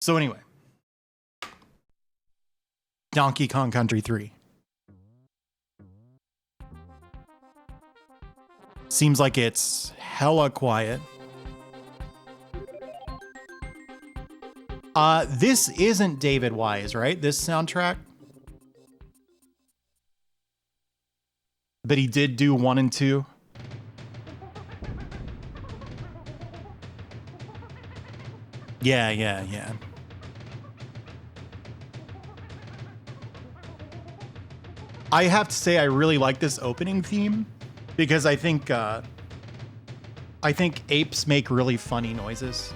So anyway, Donkey Kong Country 3. Seems like it's hella quiet. This isn't David Wise, right? This soundtrack? But he did do 1 and 2. Yeah. I have to say I really like this opening theme because I think apes make really funny noises.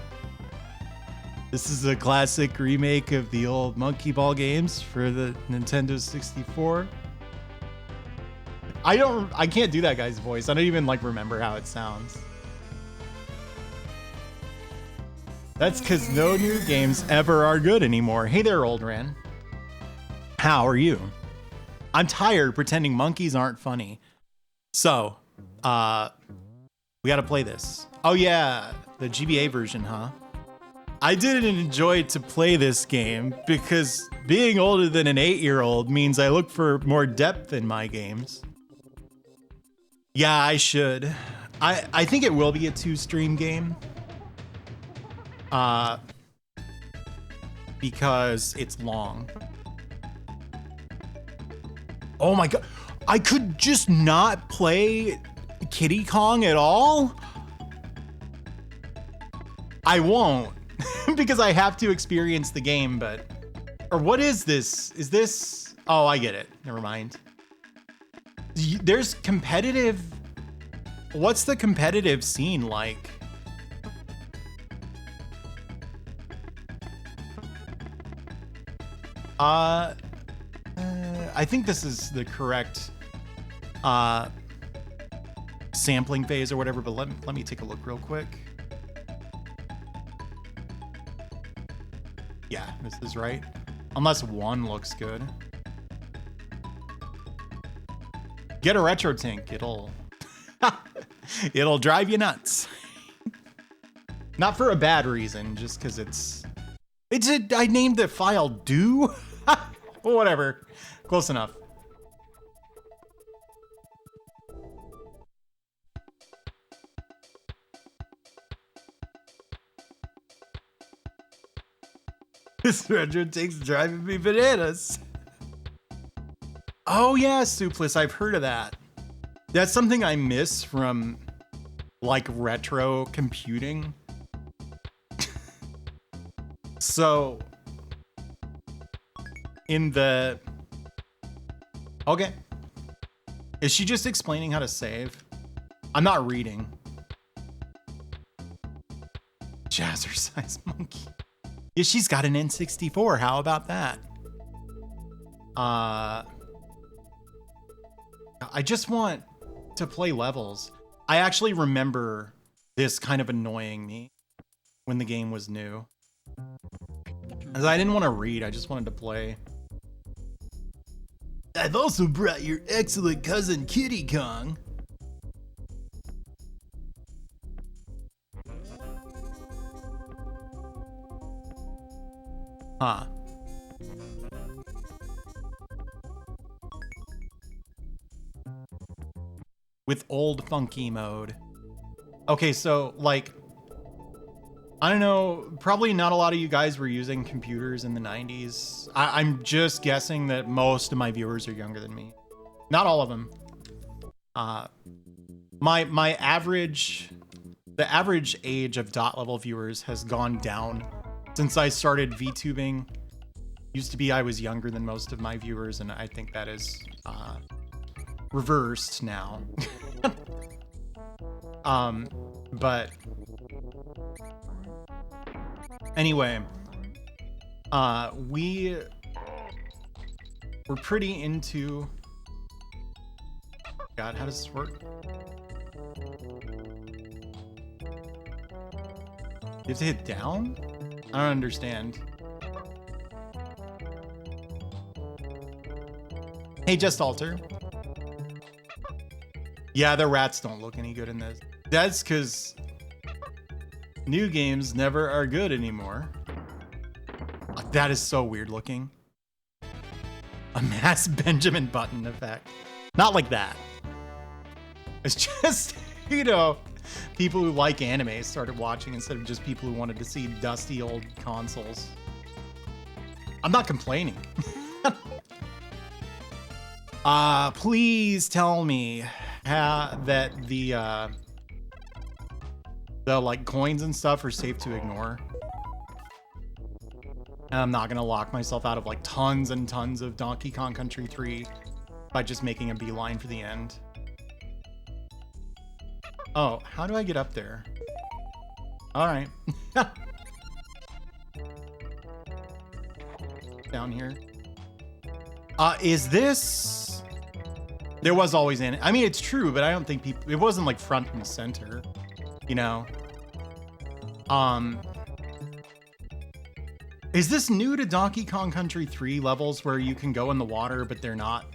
This is a classic remake of the old Monkey Ball games for the Nintendo 64. I can't do that guy's voice. I don't even remember how it sounds. That's because no new games ever are good anymore. Hey there, Old Ran. How are you? I'm tired pretending monkeys aren't funny. So, we gotta play this. Oh yeah, the GBA version, huh? I didn't enjoy to play this game because being older than an 8-year-old means I look for more depth in my games. Yeah, I should. I think it will be a 2-stream game. Because it's long. Oh my god. I could just not play Kiddy Kong at all? I won't. Because I have to experience the game, but... Or what is this? Is this... Oh, I get it. Never mind. There's competitive... What's the competitive scene like? I think this is the correct sampling phase or whatever, but let me take a look real quick. Yeah, this is right. Unless 1 looks good. Get a retro tank. It'll drive you nuts. Not for a bad reason, just because I named the file do. Well, whatever. Close enough. This retro tank's driving me bananas. Oh yeah, Soupless, I've heard of that. That's something I miss from retro computing. So okay. Is she just explaining how to save? I'm not reading. Jazzercise monkey. Yeah, she's got an N64. How about that? I just want to play levels. I actually remember this kind of annoying me when the game was new. Because I didn't want to read, I just wanted to play. I've also brought your excellent cousin Kiddy Kong. Huh. With old funky mode. Okay, so I don't know, probably not a lot of you guys were using computers in the 90s. I'm just guessing that most of my viewers are younger than me. Not all of them. The average age of dot level viewers has gone down since I started VTubing. Used to be I was younger than most of my viewers, and I think that is reversed now. But anyway, we're pretty into... God, how does this work? You have to hit down? I don't understand. Hey, Just Alter. Yeah, the rats don't look any good in this. That's because new games never are good anymore. That is so weird looking. A mass Benjamin Button effect. Not like that. It's just, you know, people who like anime started watching instead of just people who wanted to see dusty old consoles. I'm not complaining. Please tell me that the like coins and stuff are safe to ignore. And I'm not gonna lock myself out of like tons and tons of Donkey Kong Country 3 by just making a beeline for the end. Oh, how do I get up there? All right. Down here. Is this... There was always in it. I mean, it's true, but I don't think people... It wasn't like front and center, you know? Is this new to Donkey Kong Country 3 levels where you can go in the water, but they're not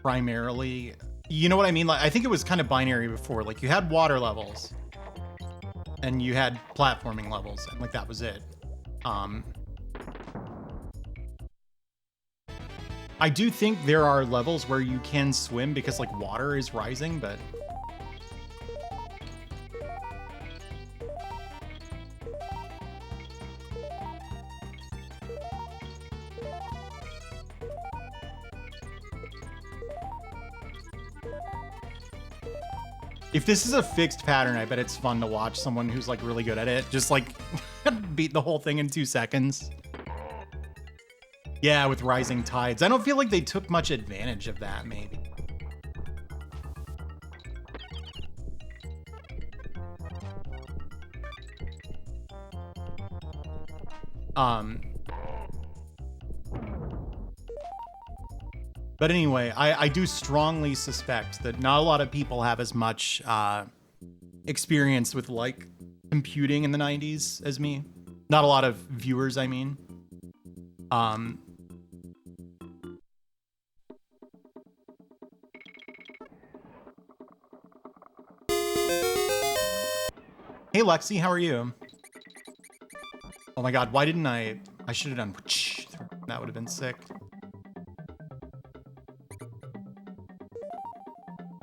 primarily... You know what I mean? Like, I think it was kind of binary before. Like, you had water levels and you had platforming levels, and like that was it. I do think there are levels where you can swim because like water is rising, but if this is a fixed pattern, I bet it's fun to watch someone who's like really good at it just like beat the whole thing in 2 seconds. Yeah, with rising tides. I don't feel like they took much advantage of that, maybe. But anyway, I do strongly suspect that not a lot of people have as much experience with like computing in the 90s as me. Not a lot of viewers, I mean. Hey Lexi, how are you? Oh my god, why didn't I should have done... That would have been sick.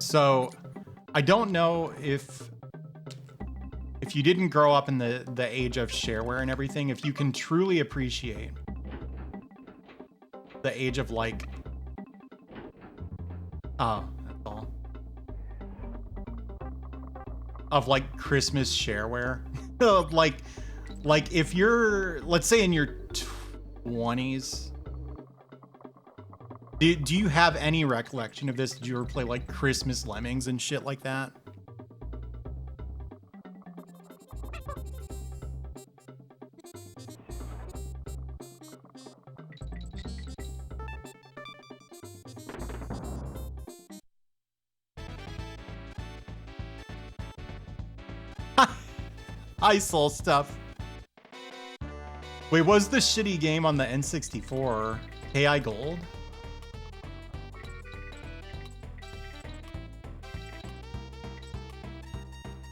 So, I don't know if you didn't grow up in the age of shareware and everything, if you can truly appreciate the age of like... Oh, that's all. Of like Christmas shareware. like if you're, let's say in your 20s, do you have any recollection of this? Did you ever play like Christmas Lemmings and shit like that? ISOL stuff. Wait, was the shitty game on the N64 KI Gold?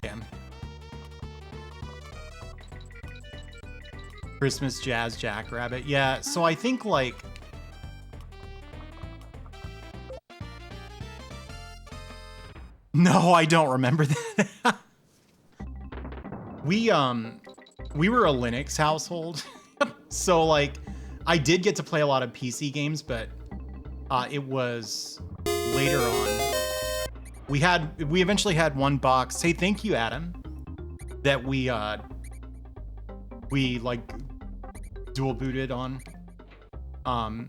Damn. Christmas Jazz Jackrabbit. Yeah, so I think like... No, I don't remember that. We were a Linux household, so like I did get to play a lot of PC games, but it was later on. We eventually had one box. Hey, thank you, Adam, that we like dual booted on. I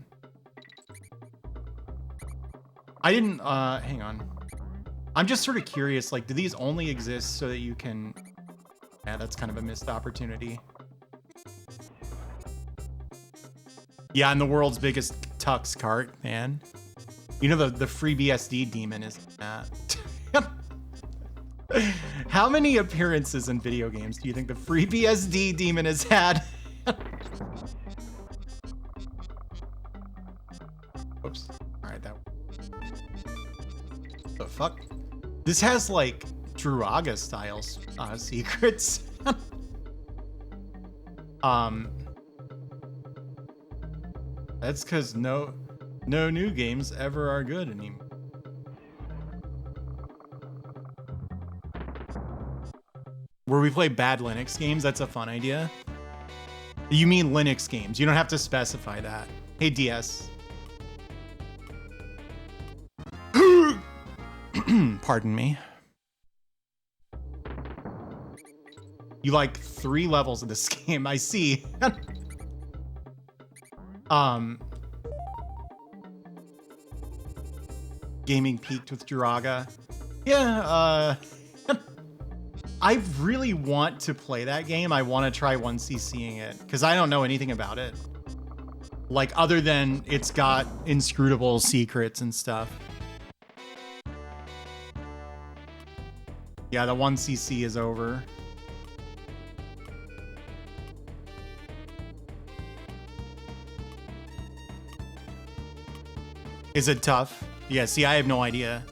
didn't hang on. I'm just sort of curious, like, do these only exist so that you can... Yeah, that's kind of a missed opportunity. Yeah, and the world's biggest tux cart, man. You know, the FreeBSD demon is that. How many appearances in video games do you think the FreeBSD demon has had? Oops. All right, that... The fuck? This has, like, Druaga style secrets. That's because no new games ever are good anymore. Where we play bad Linux games, that's a fun idea. You mean Linux games. You don't have to specify that. Hey, DS. Pardon me. You like 3 levels of this game, I see. Gaming peaked with Jiraga. Yeah, I really want to play that game. I want to try 1cc'ing it because I don't know anything about it. Like, other than it's got inscrutable secrets and stuff. Yeah, the 1cc is over. Is it tough? Yeah, see, I have no idea.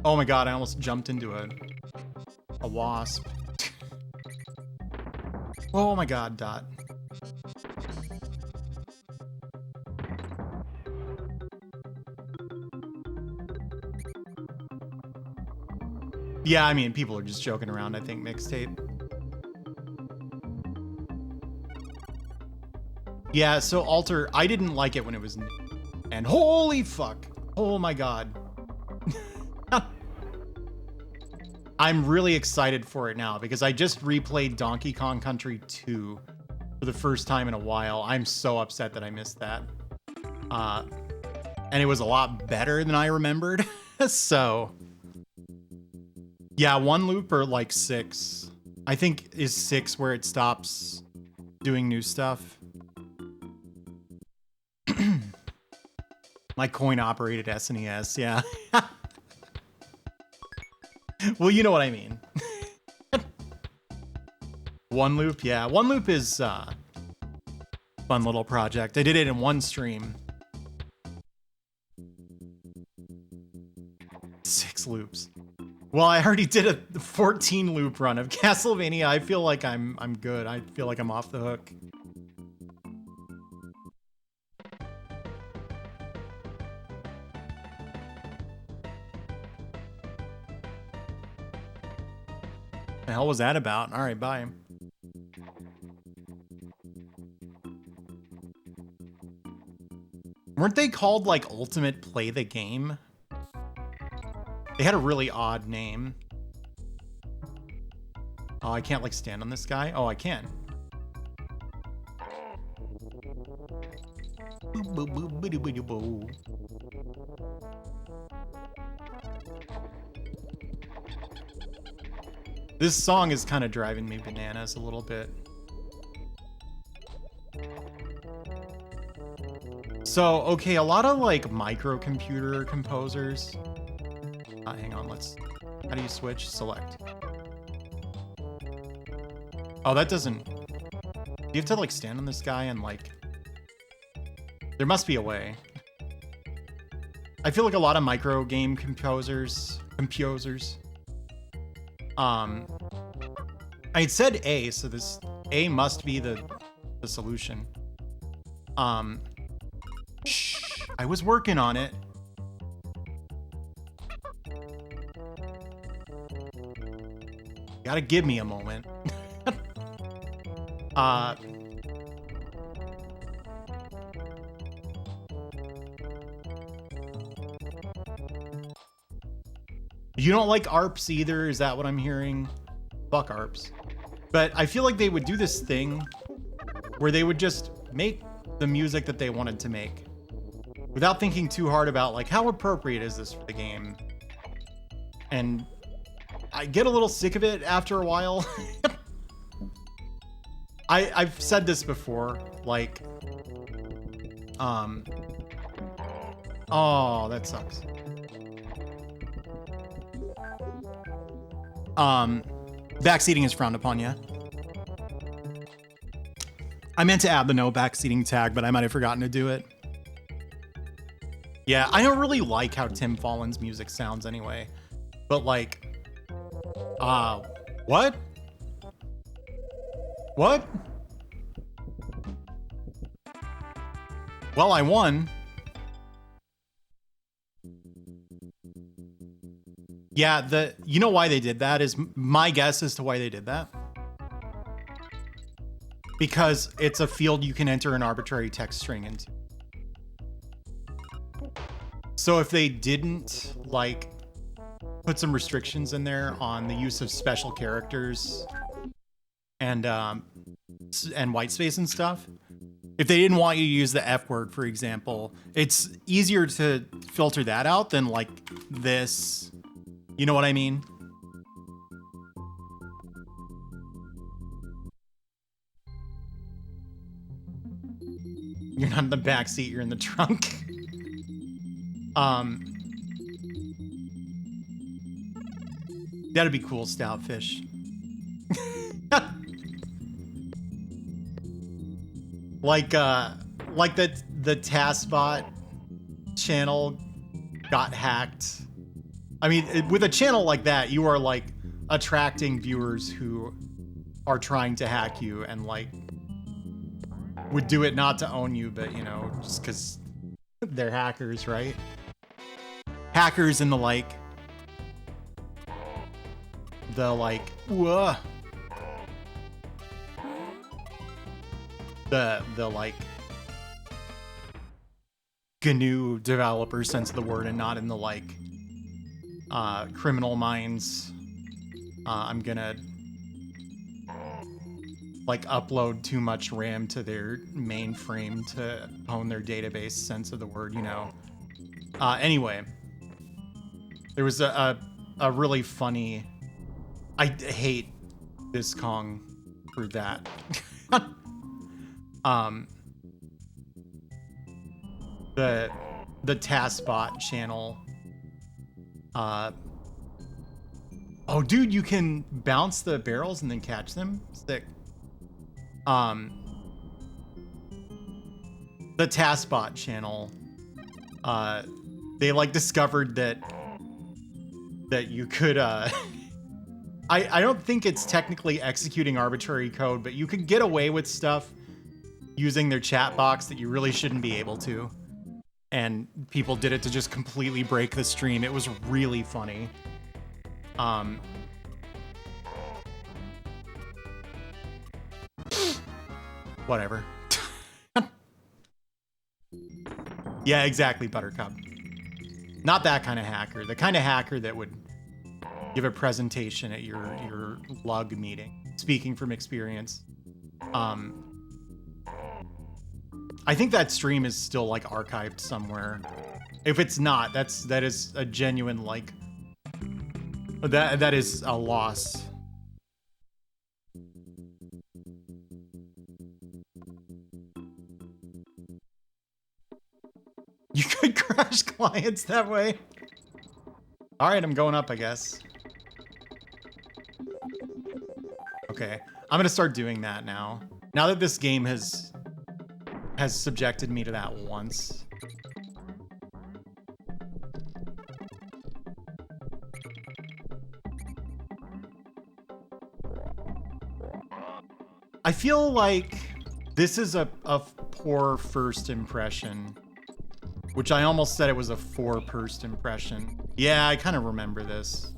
Oh my god, I almost jumped into a wasp. Oh my god, Dot. Yeah, I mean, people are just joking around, I think, mixtape. Yeah, so Alter, I didn't like it when it was new. And holy fuck. Oh my god. I'm really excited for it now because I just replayed Donkey Kong Country 2 for the first time in a while. I'm so upset that I missed that. And it was a lot better than I remembered. So, yeah, 1 loop or like 6. I think is 6 where it stops doing new stuff. My coin-operated SNES, yeah. Well, you know what I mean. 1 loop, yeah. 1 loop is fun little project. I did it in 1 stream. 6 loops. Well, I already did a 14 loop run of Castlevania. I feel like I'm good. I feel like I'm off the hook. The hell was that about? All right, bye. Weren't they called like Ultimate Play the Game? They had a really odd name. Oh, I can't like stand on this guy. Oh, I can. This song is kind of driving me bananas a little bit. So, okay, a lot of like microcomputer composers. Hang on, how do you switch? Select. Oh, that doesn't, you have to like stand on this guy and like, there must be a way. I feel like a lot of micro game composers, I said A, so this A must be the solution. Shh, I was working on it. Gotta give me a moment. You don't like ARPs either? Is that what I'm hearing? Fuck ARPs. But I feel like they would do this thing where they would just make the music that they wanted to make without thinking too hard about like how appropriate is this for the game. And I get a little sick of it after a while. I've said this before, like, oh, that sucks. Backseating is frowned upon, yeah. I meant to add the no backseating tag, but I might have forgotten to do it. Yeah, I don't really like how Tim Follin's music sounds anyway. But like, what? What? Well, I won. Yeah, you know why they did that is my guess as to why they did that. Because it's a field you can enter an arbitrary text string into. So if they didn't like put some restrictions in there on the use of special characters and white space and stuff, if they didn't want you to use the F word, for example, it's easier to filter that out than like this. You know what I mean? You're not in the back seat, you're in the trunk. That'd be cool, Stoutfish. like the TaskBot channel got hacked. I mean, with a channel like that, you are like attracting viewers who are trying to hack you and like would do it not to own you, but you know, just because they're hackers, right? Hackers and the like, whoa. The like GNU developer sense of the word, and not in the like criminal minds. I'm gonna like upload too much RAM to their mainframe to own their database sense of the word, you know. Anyway, there was a really funny, I hate this Kong for that. The TaskBot channel. Oh, dude, you can bounce the barrels and then catch them. Sick. The TaskBot channel. They like discovered that you could. I don't think it's technically executing arbitrary code, but you could get away with stuff using their chat box that you really shouldn't be able to. And people did it to just completely break the stream. It was really funny. Whatever. Yeah, exactly, Buttercup. Not that kind of hacker. The kind of hacker that would give a presentation at your lug meeting. Speaking from experience. I think that stream is still like archived somewhere. If it's not, that is a genuine like that is a loss. You could crash clients that way. All right, I'm going up, I guess. Okay, I'm gonna start doing that now. Now that this game has subjected me to that once. I feel like this is a poor first impression, which I almost said it was a 4 first impression. Yeah, I kind of remember this.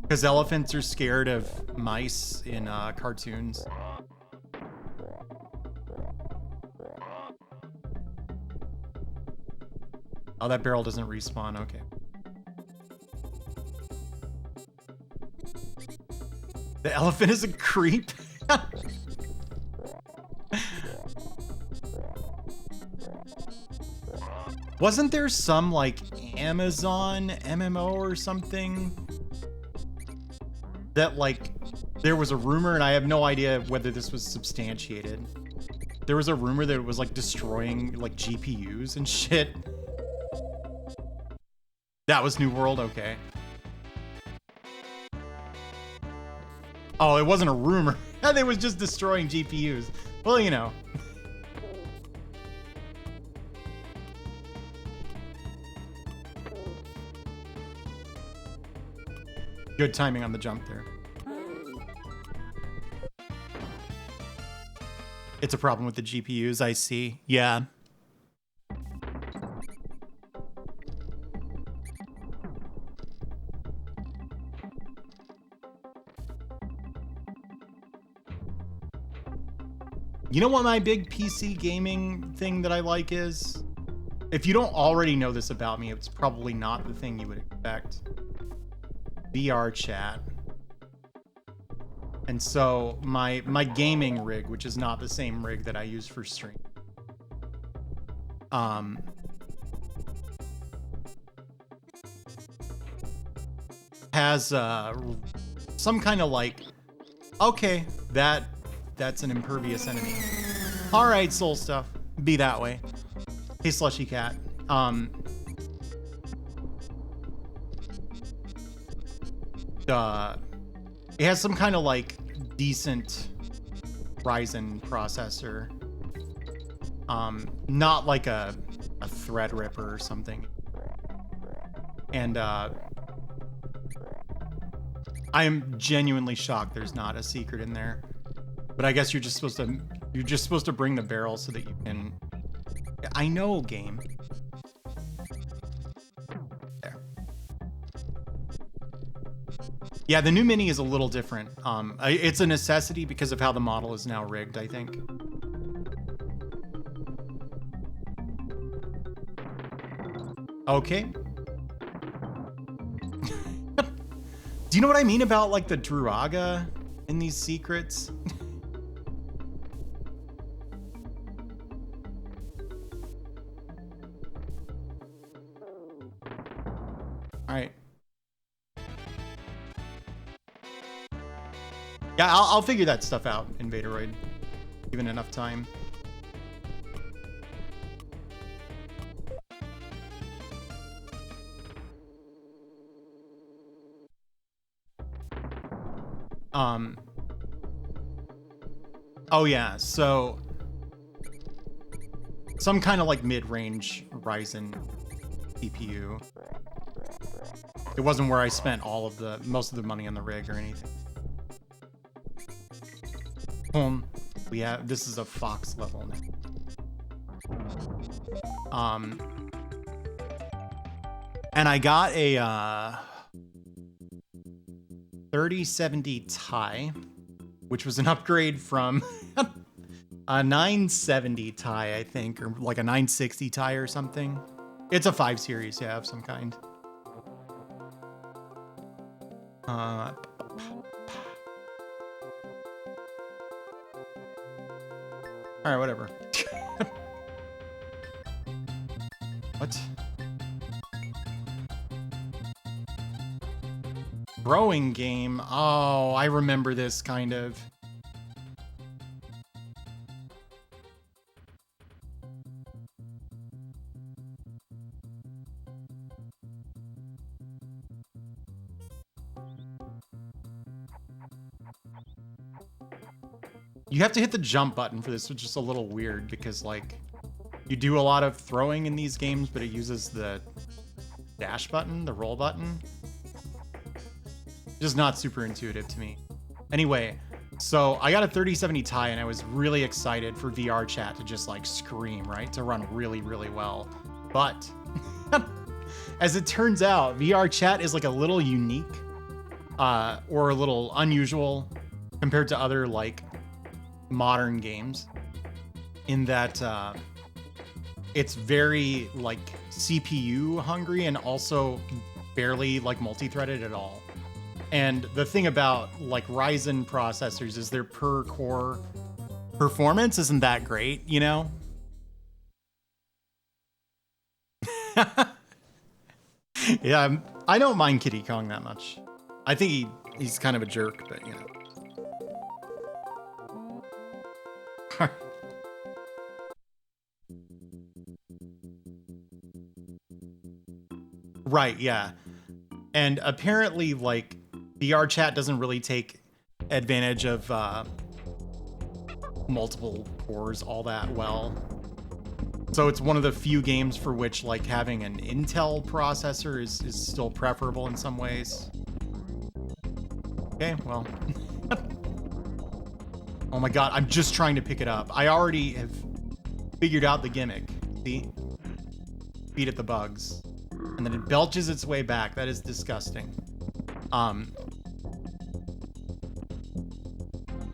Because elephants are scared of mice in cartoons. Oh, that barrel doesn't respawn, okay. The elephant is a creep? Wasn't there some, like, Amazon MMO or something? That, like, there was a rumor, and I have no idea whether this was substantiated. There was a rumor that it was, like, destroying, like, GPUs and shit. That was New World? Okay. Oh, it wasn't a rumor. It was just destroying GPUs. Well, you know. Good timing on the jump there. It's a problem with the GPUs, I see. Yeah. You know what my big PC gaming thing that I like is? If you don't already know this about me, it's probably not the thing you would expect. VR chat. And so my gaming rig, which is not the same rig that I use for stream, has some kind of like, okay, that's an impervious enemy. All right, soul stuff, be that way. Hey, slushy cat. It has some kind of like decent Ryzen processor. Not like a Threadripper or something. And I am genuinely shocked there's not a secret in there. But I guess you're just supposed to bring the barrel so that you can. I know, game. There. Yeah, the new Mini is a little different. It's a necessity because of how the model is now rigged, I think. Okay. Do you know what I mean about like the Druaga in these secrets? All right. Yeah, I'll figure that stuff out in Vaderoid, given enough time. Oh yeah, so some kind of like mid-range Ryzen CPU. It wasn't where I spent most of the money on the rig or anything. This is a Fox level now. And I got a 3070 Ti, which was an upgrade from a 970 Ti, I think, or like a 960 Ti or something. It's a 5 series, yeah, of some kind. All right, whatever. What? Rowing game. Oh, I remember this kind of. You have to hit the jump button for this, which is a little weird because like you do a lot of throwing in these games, but it uses the dash button, the roll button. Just not super intuitive to me. Anyway, so I got a 3070 Ti and I was really excited for VR chat to just like scream, right? To run really, really well. But as it turns out, VR chat is like a little unique or a little unusual compared to other like modern games in that it's very like CPU hungry and also barely like multi-threaded at all. And the thing about like Ryzen processors is their per core performance isn't that great, you know? Yeah, I don't mind Kiddy Kong that much. I think he's kind of a jerk, but you know. Right, yeah. And apparently, like, VR chat doesn't really take advantage of multiple cores all that well. So it's one of the few games for which, like, having an Intel processor is still preferable in some ways. Okay, well. Oh my god, I'm just trying to pick it up. I already have figured out the gimmick. See? Feed it the bugs. And then it belches its way back. That is disgusting.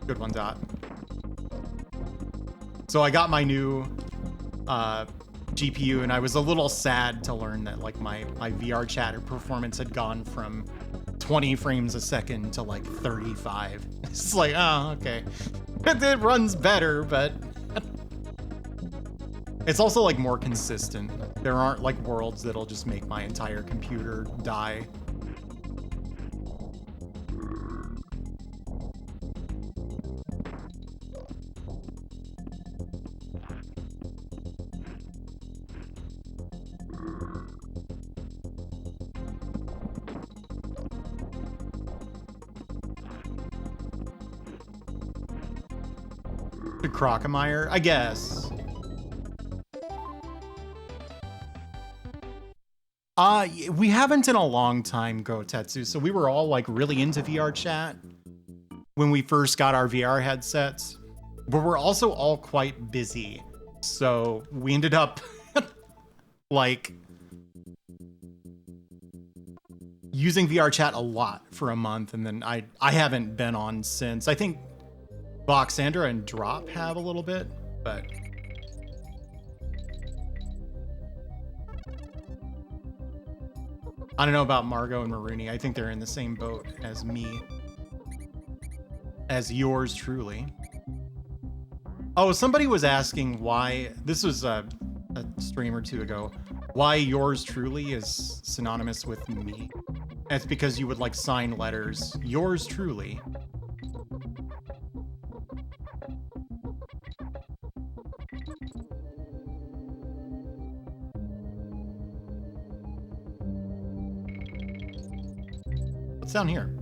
Good one, Dot. So I got my new GPU, and I was a little sad to learn that like my VR chat performance had gone from 20 frames a second to like 35. It's like, oh, okay. It runs better, but it's also like more consistent. There aren't like worlds that'll just make my entire computer die. Crockemeyer, I guess. We haven't in a long time, Gotetsu, so we were all like really into VR chat when we first got our VR headsets, but we're also all quite busy, so we ended up like using VR chat a lot for a month, and then I haven't been on since. I think Voxandra and Drop have a little bit, but I don't know about Margot and Maruni. I think they're in the same boat as me. As yours truly. Oh, somebody was asking why, this was a stream or two ago, why yours truly is synonymous with me. That's because you would like sign letters. Yours truly. What's down here?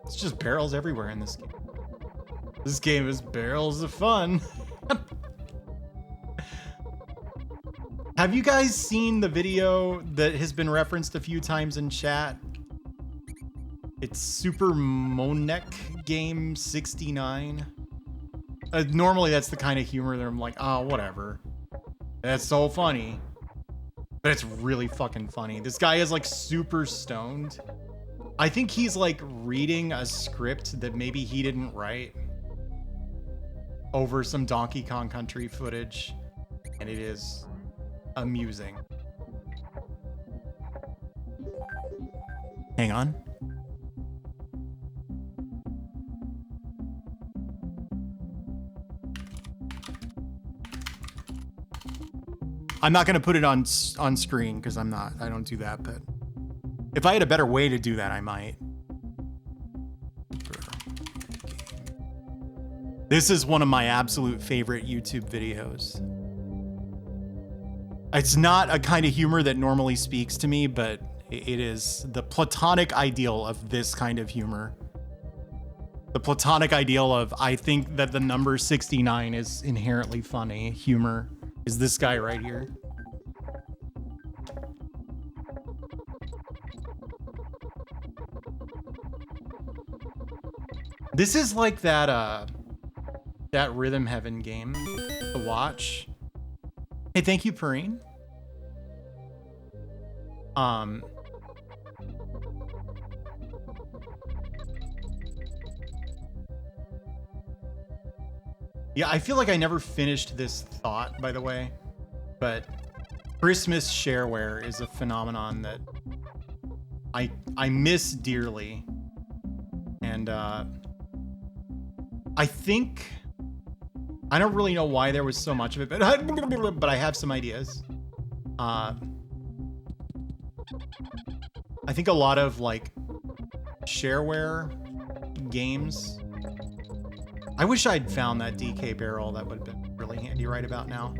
It's just barrels everywhere in this game. This game is barrels of fun. Have you guys seen the video that has been referenced a few times in chat? It's Super Monek Game 69. Normally that's the kind of humor that I'm like, oh, whatever. That's so funny. But it's really fucking funny. This guy is like super stoned. I think he's like reading a script that maybe he didn't write over some Donkey Kong Country footage, and it is amusing. Hang on. I'm not going to put it on screen because I don't do that, but if I had a better way to do that, I might. This is one of my absolute favorite YouTube videos. It's not a kind of humor that normally speaks to me, but it is the platonic ideal of this kind of humor. The platonic ideal of, I think that the number 69 is inherently funny humor. Is this guy right here. This is like that Rhythm Heaven game to watch. Hey, thank you, Perrine. Yeah, I feel like I never finished this thought, by the way, but Christmas shareware is a phenomenon that I miss dearly, and I think I don't really know why there was so much of it, but I have some ideas. I think a lot of like shareware games. I wish I'd found that DK barrel. That would have been really handy right about now.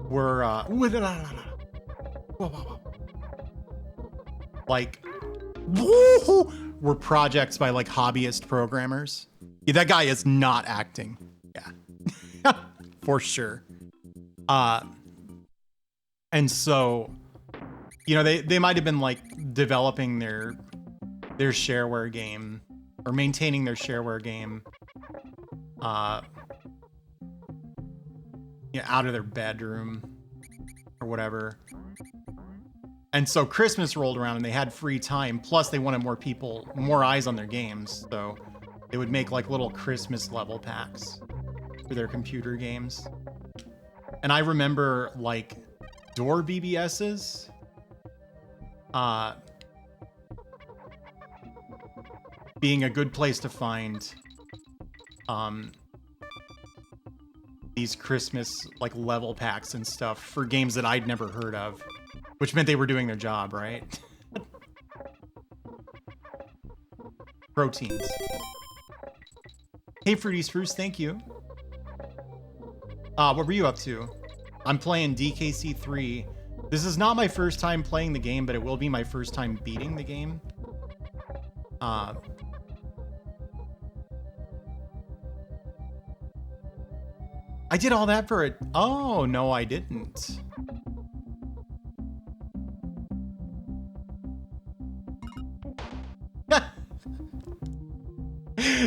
Were like were projects by like hobbyist programmers. Yeah, that guy is not acting. Yeah, for sure. And so, you know, they might have been like developing their their shareware game, or maintaining their shareware game, out of their bedroom or whatever. And so Christmas rolled around and they had free time. Plus they wanted more eyes on their games. So they would make like little Christmas level packs for their computer games. And I remember like door BBSs, being a good place to find, these Christmas like level packs and stuff for games that I'd never heard of, which meant they were doing their job, right? Proteins. Hey, Fruity Spruce, thank you. What were you up to? I'm playing DKC3. This is not my first time playing the game, but it will be my first time beating the game. I did all that for it. Oh, no, I didn't.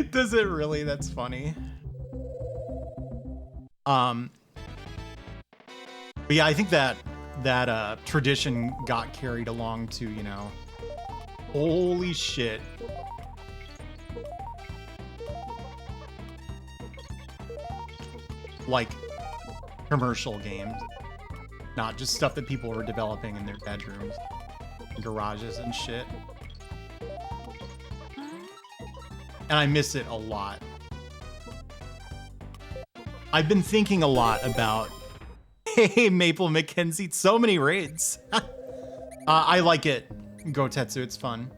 Does it really? That's funny. But yeah, I think that tradition got carried along to, you know, holy shit. Like commercial games, not just stuff that people were developing in their bedrooms, garages and shit. And I miss it a lot. I've been thinking a lot about, hey, Maple McKenzie, so many raids. I like it, Gotetsu, it's fun.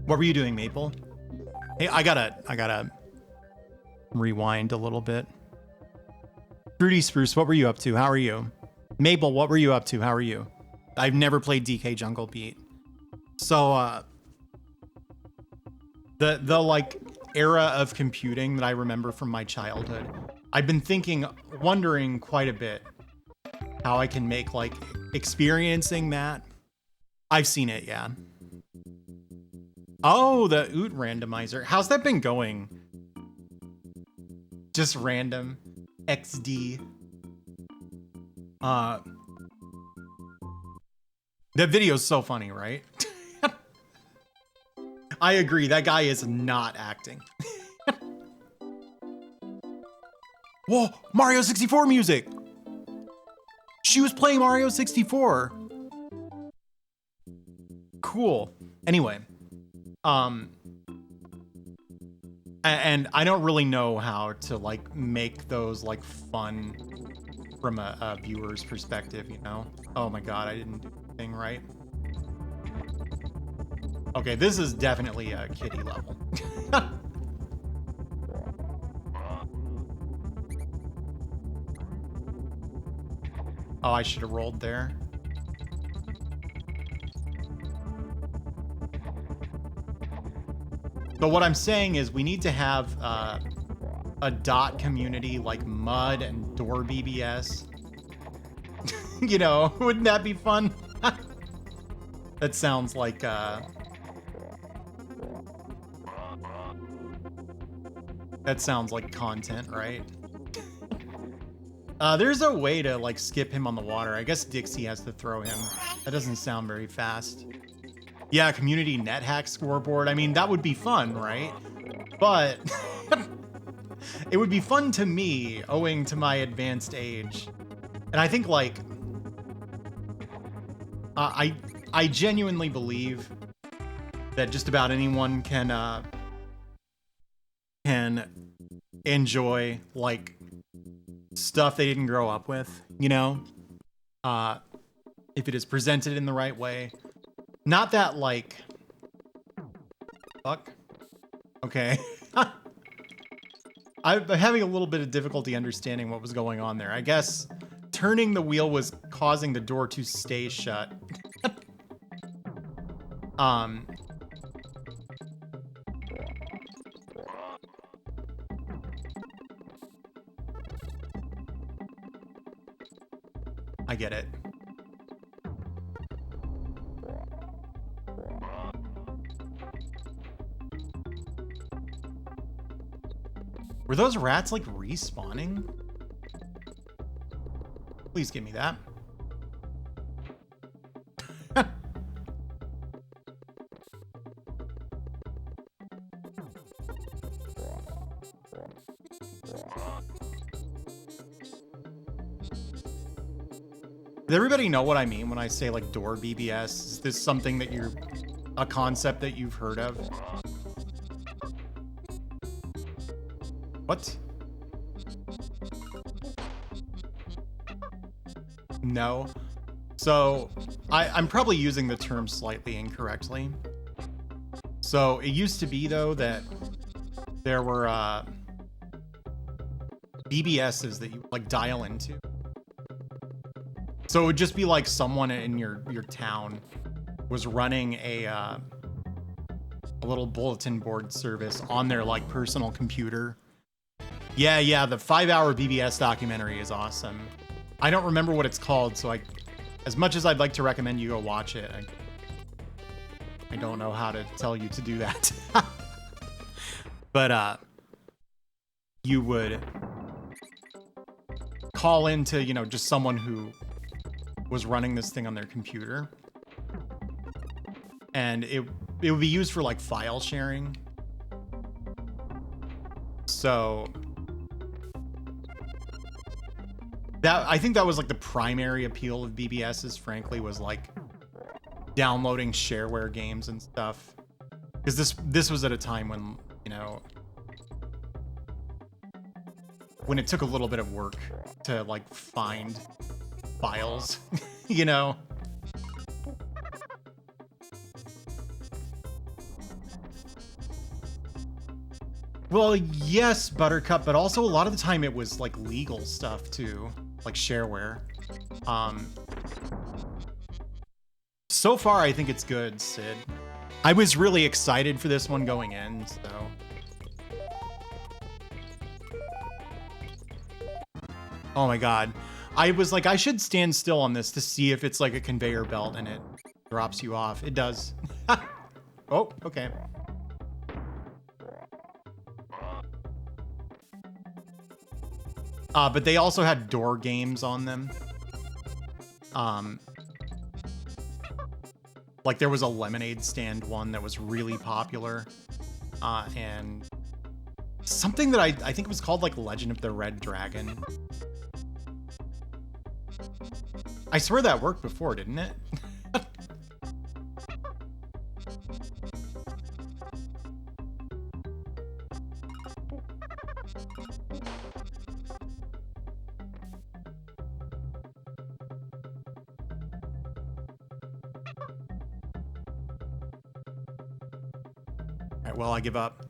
What were you doing, Maple? Hey, I gotta rewind a little bit. Fruity Spruce, what were you up to? How are you? Maple, what were you up to? How are you? I've never played DK Jungle Beat. So, the like era of computing that I remember from my childhood, I've been wondering quite a bit how I can make like experiencing that. I've seen it, yeah. Oh, the OOT randomizer. How's that been going? Just random XD. That video's so funny, right? I agree, that guy is not acting. Whoa, Mario 64 music! She was playing Mario 64. Cool. Anyway, and I don't really know how to like make those like fun from a viewer's perspective, you know? Oh my god, I didn't do anything right. Okay, this is definitely a kiddie level. Oh, I should have rolled there. But what I'm saying is we need to have a dot community like Mud and Door BBS. You know, wouldn't that be fun? That sounds like content, right? There's a way to like skip him on the water. I guess Dixie has to throw him. That doesn't sound very fast. Yeah, community net hack scoreboard. I mean, that would be fun, right? But it would be fun to me owing to my advanced age. And I think like I genuinely believe that just about anyone can enjoy like stuff they didn't grow up with, you know? If it is presented in the right way. Not that like fuck. Okay. I'm having a little bit of difficulty understanding what was going on there. I guess turning the wheel was causing the door to stay shut. I get it. Were those rats like respawning? Please give me that. Does everybody know what I mean when I say like door BBS? Is this something that a concept that you've heard of? What? No. So I'm probably using the term slightly incorrectly. So it used to be though that there were BBSs that you like dial into. So it would just be like someone in your town was running a little bulletin board service on their like personal computer. Yeah, the 5-hour BBS documentary is awesome. I don't remember what it's called, so as much as I'd like to recommend you go watch it, I don't know how to tell you to do that. But you would call into, just someone who was running this thing on their computer, and it would be used for like file sharing. So I think that was like the primary appeal of BBSs, frankly, was like downloading shareware games and stuff. Because this was at a time when, when it took a little bit of work to like find files, Well, yes, Buttercup, but also a lot of the time it was like legal stuff too, like shareware. So far, I think it's good, Sid. I was really excited for this one going in, so. Oh my God. I was like, I should stand still on this to see if it's like a conveyor belt and it drops you off. It does. Oh, okay. But they also had door games on them. Like there was a lemonade stand one that was really popular. And something that I think it was called like Legend of the Red Dragon. I swear that worked before, didn't it? Alright, well, I give up.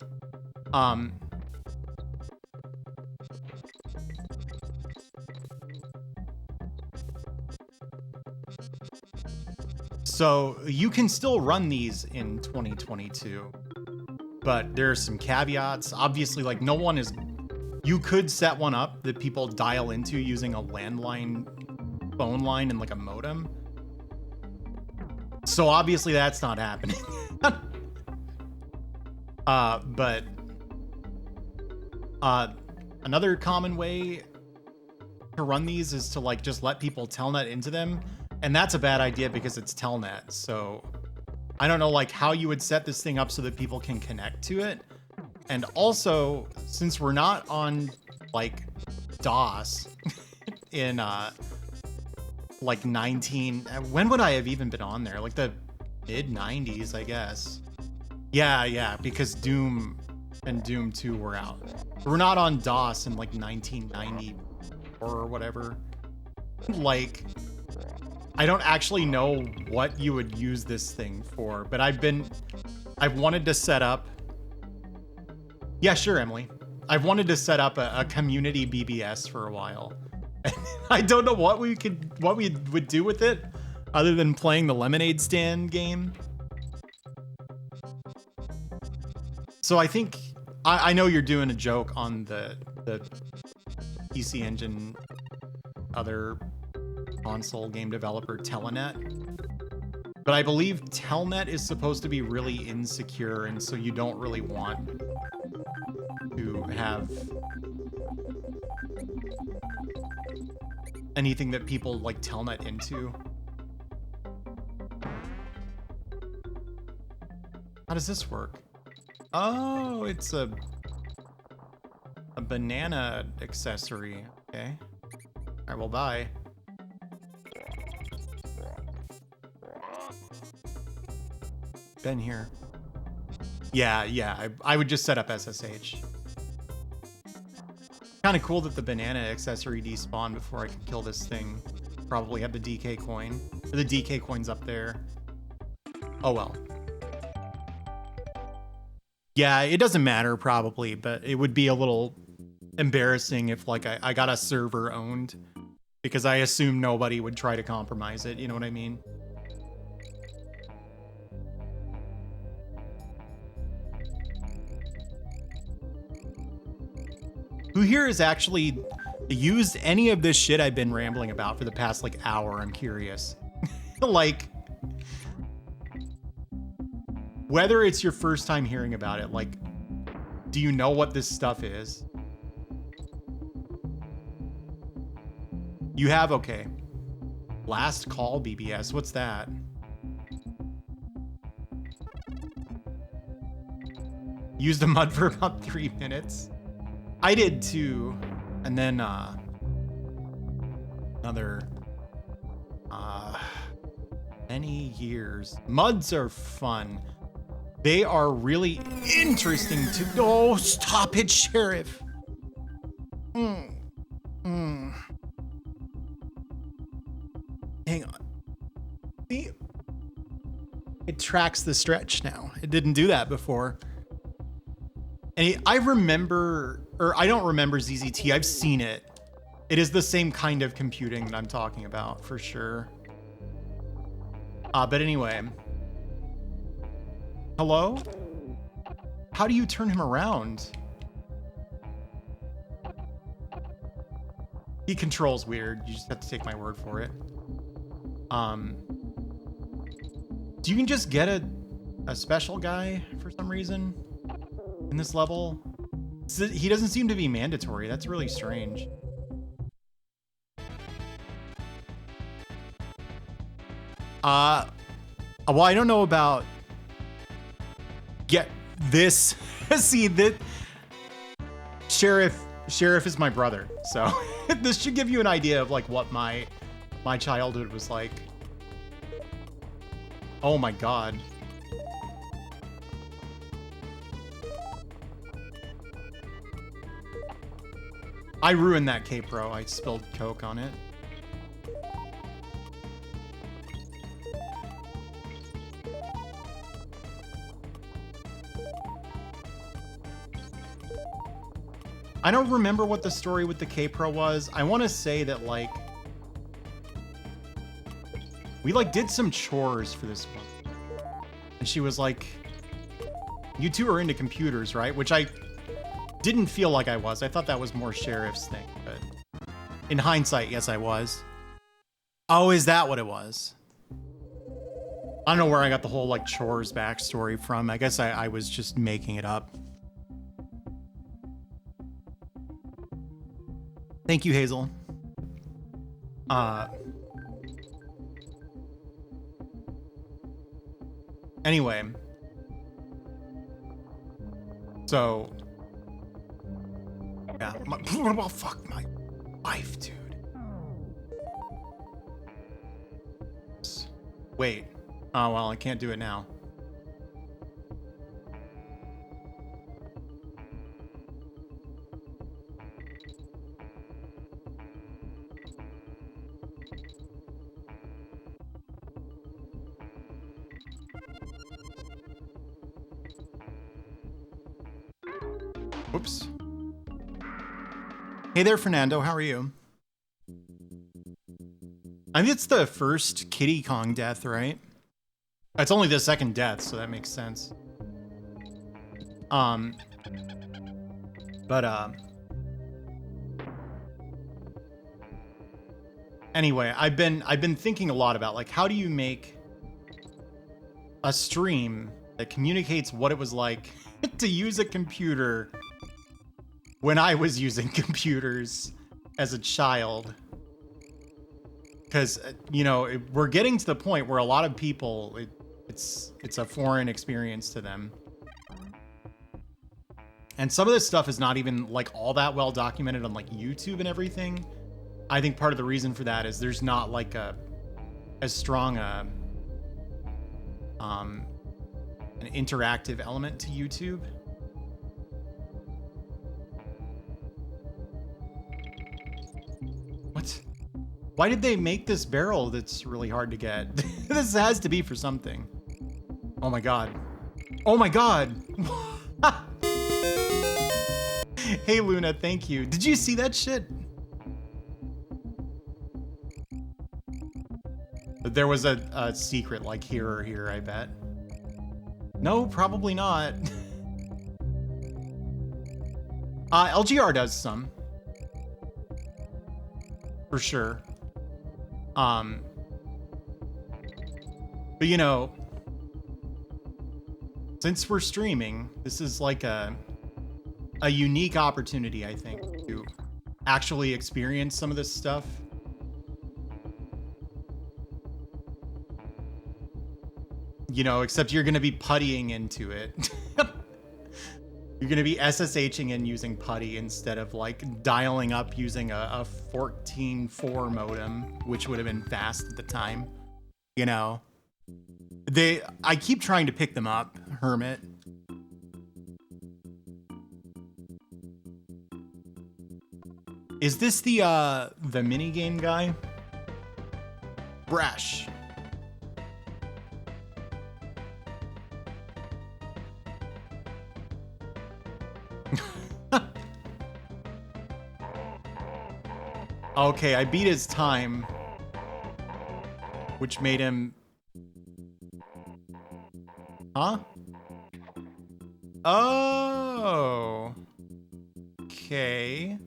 So you can still run these in 2022, but there are some caveats. Obviously, like you could set one up that people dial into using a landline phone line and like a modem. So obviously that's not happening. But another common way to run these is to like just let people telnet into them. And that's a bad idea because it's telnet. So I don't know like how you would set this thing up so that people can connect to it. And also, since we're not on like DOS in like when would I have even been on there? Like the mid 90s, I guess. Yeah, because Doom and Doom 2 were out. We're not on DOS in like 1990 or whatever. Like, I don't actually know what you would use this thing for, but I've wanted to set up. Yeah, sure, Emily. I've wanted to set up a community BBS for a while. I don't know what we would do with it other than playing the lemonade stand game. So I think I know you're doing a joke on the PC Engine other console game developer Telenet, but I believe Telnet is supposed to be really insecure, and so you don't really want to have anything that people like telnet into. How does this work? Oh, it's a banana accessory. Okay. All right, well, bye. Been here. Yeah, I would just set up SSH. Kind of cool that the banana accessory despawned before I could kill this thing. Probably have the DK coin. The DK coin's up there. Oh well. Yeah, it doesn't matter probably, but it would be a little embarrassing if like I got a server owned, because I assume nobody would try to compromise it, you know what I mean? Who here has actually used any of this shit I've been rambling about for the past like hour? I'm curious. Like, whether it's your first time hearing about it, like, do you know what this stuff is? You have? Okay. Last call BBS. What's that? Used a mud for about 3 minutes. I did too. And then another many years. Muds are fun. They are really interesting to... Oh, stop it, Sheriff. Hang on. See? It tracks the stretch now. It didn't do that before. And I remember, or I don't remember ZZT. I've seen it. It is the same kind of computing that I'm talking about, for sure. But anyway. Hello? How do you turn him around? He controls weird. You just have to take my word for it. Do you can just get a special guy for some reason in this level? He doesn't seem to be mandatory. That's really strange. Well, I don't know about get this. See that Sheriff is my brother, so this should give you an idea of like what my childhood was like. Oh my god. I ruined that K-Pro. I spilled Coke on it. I don't remember what the story with the K-Pro was. I want to say that, like, we, like, did some chores for this one. And she was like, you two are into computers, right? Which I didn't feel like I was. I thought that was more Sheriff's thing, but in hindsight, yes, I was. Oh, is that what it was? I don't know where I got the whole, like, chores backstory from. I guess I was just making it up. Thank you, Hazel. Anyway. So. Yeah. Well, fuck my life, dude. Wait. Oh, well, I can't do it now. Whoops. Hey there, Fernando. How are you? I think it's the first Kiddy Kong death, right? It's only the second death, so that makes sense. Anyway, I've been thinking a lot about, like, how do you make a stream that communicates what it was like to use a computer when I was using computers as a child. Because, you know, we're getting to the point where a lot of people, it's a foreign experience to them. And some of this stuff is not even like all that well documented on like YouTube and everything. I think part of the reason for that is there's not like as strong an interactive element to YouTube. What? Why did they make this barrel that's really hard to get? This has to be for something. Oh my god. Oh my god! Hey Luna, thank you. Did you see that shit? There was a secret like here or here, I bet. No, probably not. LGR does some. For sure. But you know, since we're streaming, this is like a unique opportunity, I think, to actually experience some of this stuff. You know, except you're going to be puttying into it. You're going to be SSHing and using putty instead of like dialing up using a 14.4 modem, which would have been fast at the time. You know, I keep trying to pick them up, Hermit. Is this the mini game guy? Brash. Okay, I beat his time, which made him... Huh? Oh. Okay.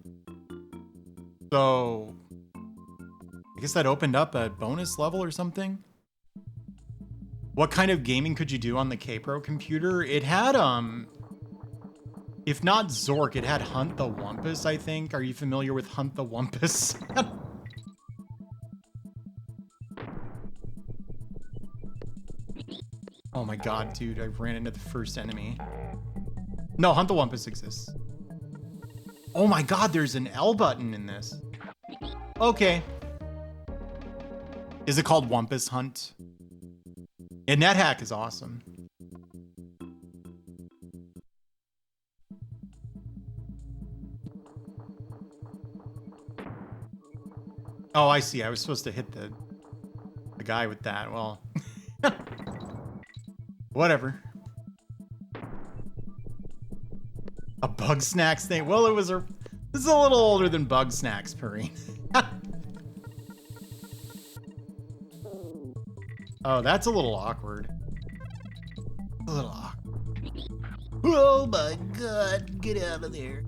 So, I guess that opened up a bonus level or something? What kind of gaming could you do on the K-Pro computer? It had, if not Zork, it had Hunt the Wumpus, I think. Are you familiar with Hunt the Wumpus? Oh my god, dude, I ran into the first enemy. No, Hunt the Wumpus exists. Oh my god, there's an L button in this. Okay. Is it called Wumpus Hunt? And NetHack is awesome. Oh, I see. I was supposed to hit the guy with that. Well, whatever. A Bug Snacks thing. Well, this is a little older than Bug Snacks, Perrine. Oh, that's a little awkward. A little awkward. Oh my god, get out of there.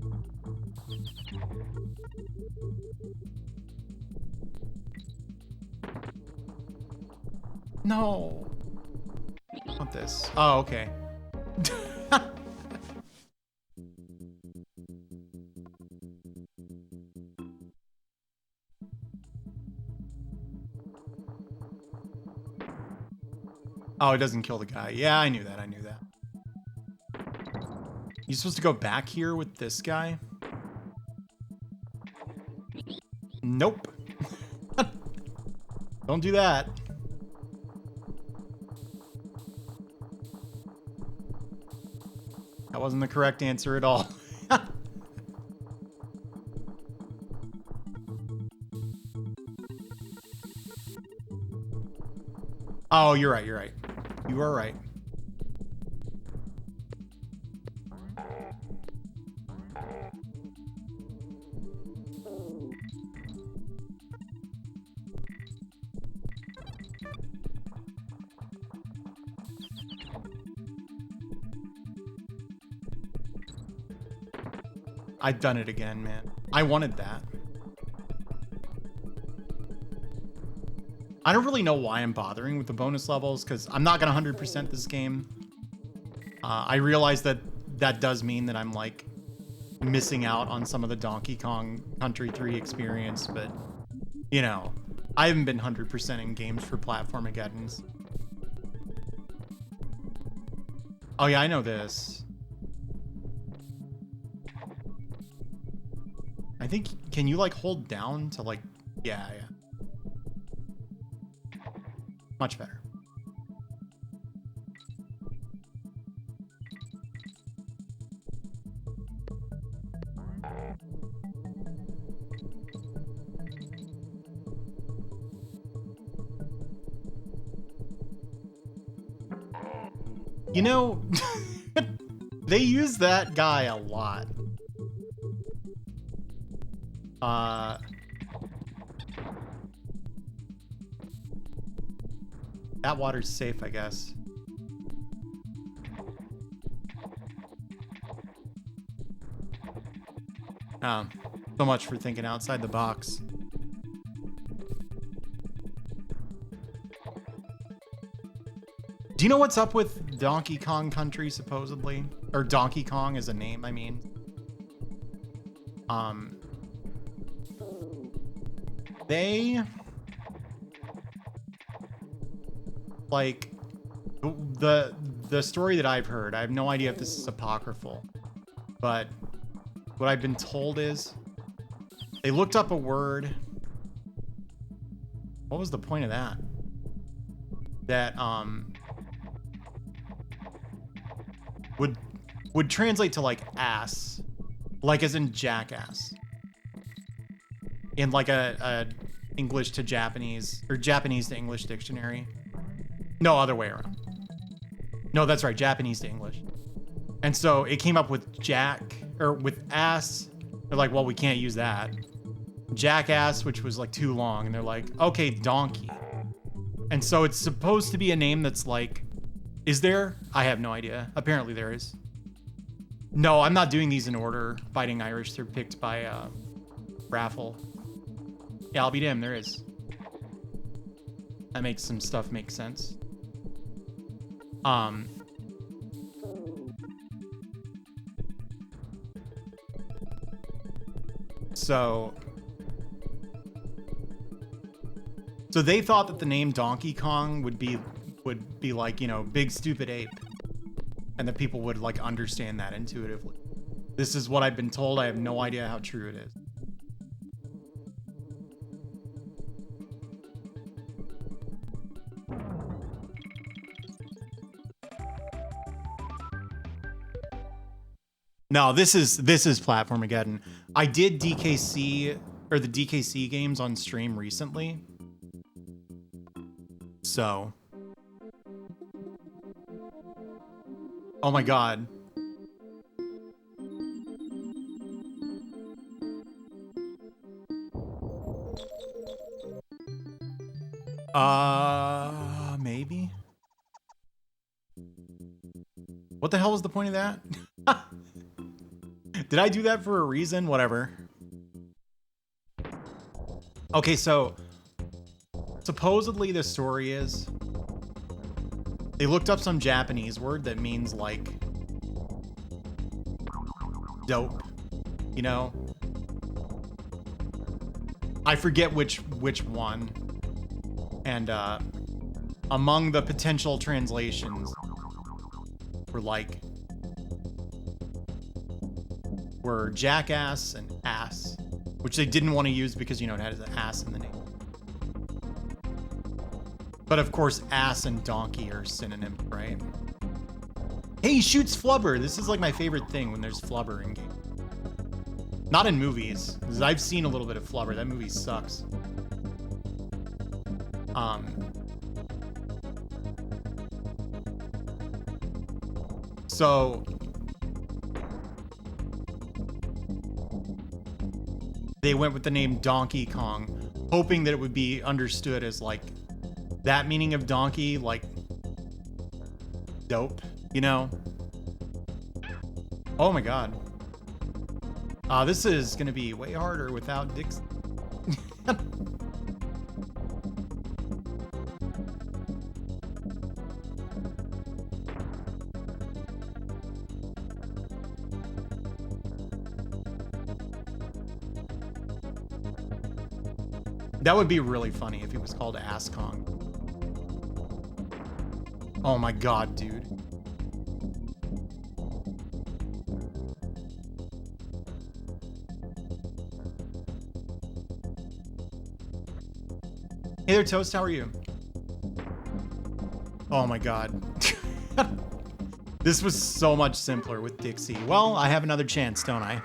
No. I want this. Oh, okay. Oh, it doesn't kill the guy. Yeah, I knew that. I knew that. You supposed to go back here with this guy? Nope. Don't do that. That wasn't the correct answer at all. Oh, you're right. You're right. You are right. I've done it again, man. I wanted that. I don't really know why I'm bothering with the bonus levels, because I'm not going to 100% this game. I realize that that does mean that I'm, like, missing out on some of the Donkey Kong Country 3 experience, but you know, I haven't been 100% in games for Platformageddons. Oh yeah, I know this. I think, can you like hold down to like, yeah. Much better. You know, they use that guy a lot. That water's safe, I guess. So much for thinking outside the box. Do you know what's up with Donkey Kong Country, supposedly? Or Donkey Kong as a name, I mean. They... like, the story that I've heard, I have no idea if this is apocryphal, but what I've been told is they looked up a word. What was the point of that? That, would translate to like ass, like as in jackass, in like a English to Japanese or Japanese to English dictionary. No, other way around. No, that's right, Japanese to English. And so it came up with jack or with ass. They're like, well, we can't use that. Jackass, which was like too long, and they're like, okay, donkey. And so it's supposed to be a name that's like, is there? I have no idea. Apparently there is. No, I'm not doing these in order. Fighting Irish, they're picked by raffle. Yeah, I'll be damned, there is. That makes some stuff make sense. So they thought that the name Donkey Kong would be like, you know, big stupid ape, and that people would like understand that intuitively. This is what I've been told. I have no idea how true it is. No, this is Platformageddon. I did DKC or the DKC games on stream recently. So, oh my god. Maybe. What the hell was the point of that? Did I do that for a reason? Whatever. Okay, so supposedly the story is they looked up some Japanese word that means like dope, you know? I forget which one. And among the potential translations were jackass and ass, which they didn't want to use because, you know, it had an ass in the name. But of course, ass and donkey are synonyms, right? Hey, he shoots flubber. This is like my favorite thing when there's flubber in games. Not in movies, because I've seen a little bit of flubber. That movie sucks. So they went with the name Donkey Kong, hoping that it would be understood as like that meaning of donkey, like dope, you know? Oh my god. This is gonna be way harder without Dixie. That would be really funny if it was called Ass Kong. Oh my god, dude. Hey there, Toast, how are you? Oh my god. This was so much simpler with Dixie. Well, I have another chance, don't I?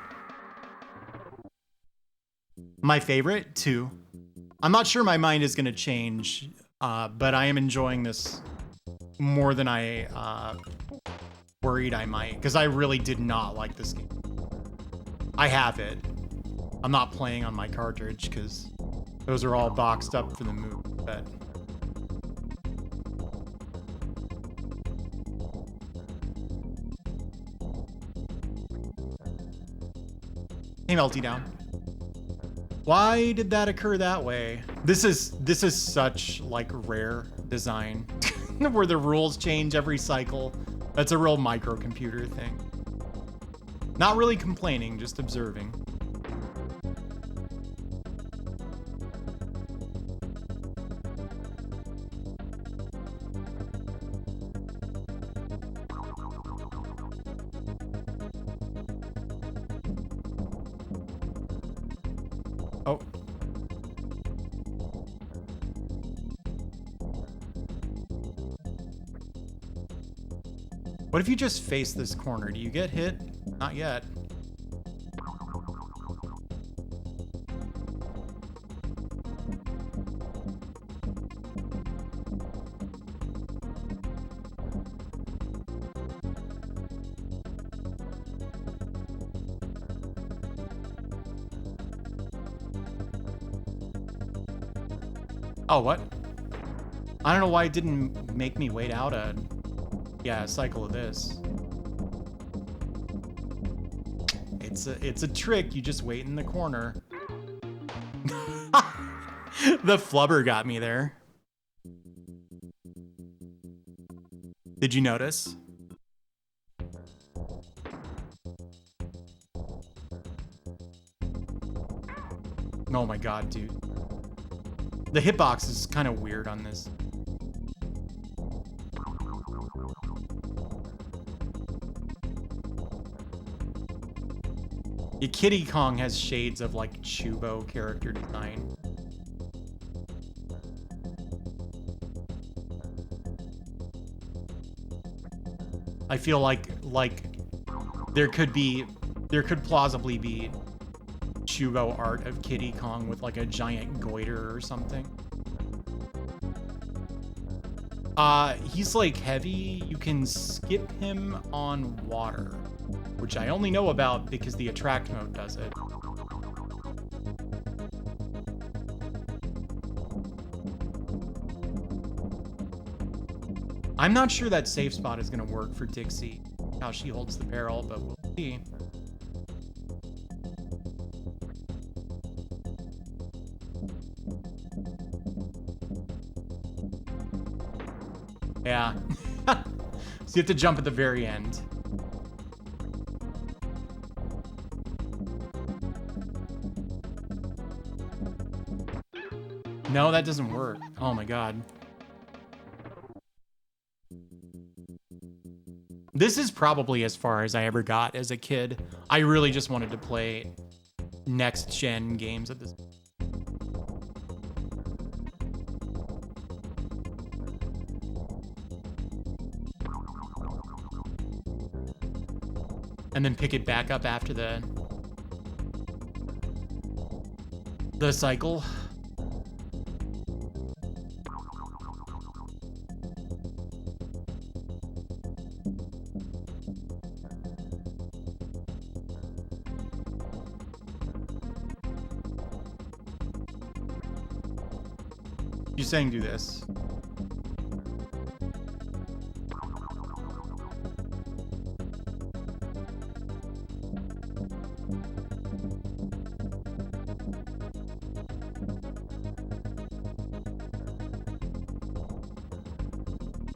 My favorite? 2. I'm not sure my mind is gonna change, but I am enjoying this more than I worried I might, because I really did not like this game. I have it. I'm not playing on my cartridge, because those are all boxed up for the move, but... Hey, Melty Down. Why did that occur that way? This is such like rare design where the rules change every cycle. That's a real microcomputer thing. Not really complaining, just observing. Oh. What if you just face this corner? Do you get hit? Not yet. Oh, what? I don't know why it didn't make me wait out a cycle of this. It's a trick. You just wait in the corner. The flubber got me there. Did you notice? Oh my god, dude. The hitbox is kind of weird on this. Yeah, Kiddy Kong has shades of like Chubo character design. I feel like there could plausibly be Chubo art of Kiddy Kong with like a giant goiter or something. He's like heavy. You can skip him on water, which I only know about because the attract mode does it. I'm not sure that safe spot is gonna work for Dixie, how she holds the barrel, but we'll see. Yeah. So you have to jump at the very end. No, that doesn't work. Oh my god. This is probably as far as I ever got as a kid. I really just wanted to play next-gen games at this point. And then pick it back up after the cycle. You saying do this?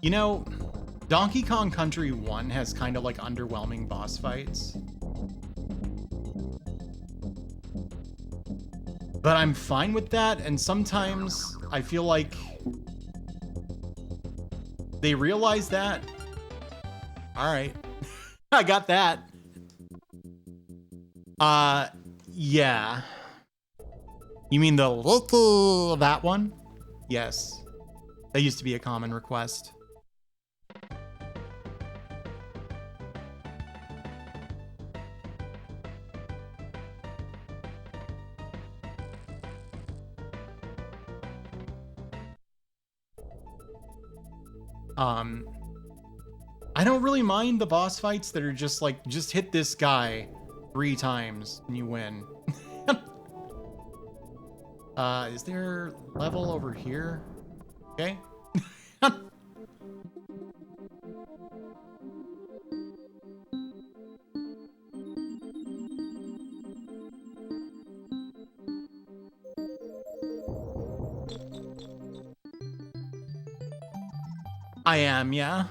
You know, Donkey Kong Country 1 has kind of like underwhelming boss fights. But I'm fine with that, and sometimes I feel like they realize that. All right. I got that. Yeah. You mean the that one? Yes. That used to be a common request. I don't really mind the boss fights that are just like, just hit this guy 3 times and you win. Is there level over here? Okay. I am, yeah.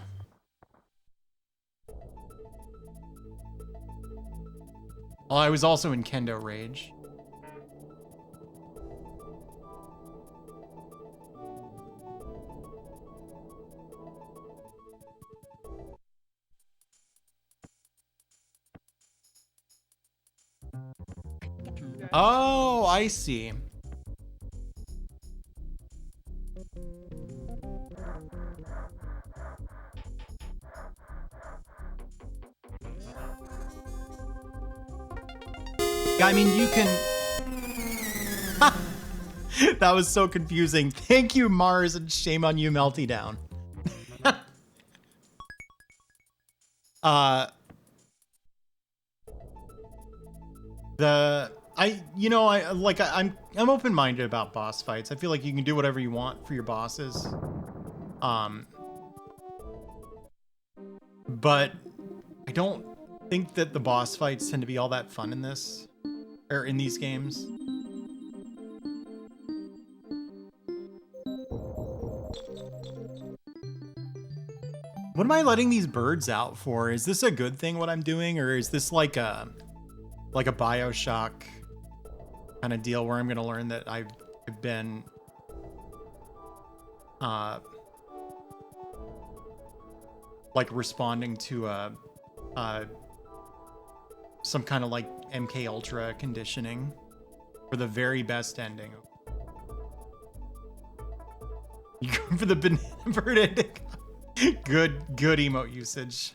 Oh, I was also in Kendo Rage. Oh, I see. I mean, you can... That was so confusing. Thank you, Mars, and shame on you, Melty Down. I'm open-minded about boss fights. I feel like you can do whatever you want for your bosses. But I don't think that the boss fights tend to be all that fun in this, or in these games. What am I letting these birds out for? Is this a good thing, what I'm doing? Or is this like a BioShock kind of deal where I'm going to learn that I've been like responding to some kind of like MK Ultra conditioning for the very best ending. You go for the banana bird ending. Good emote usage.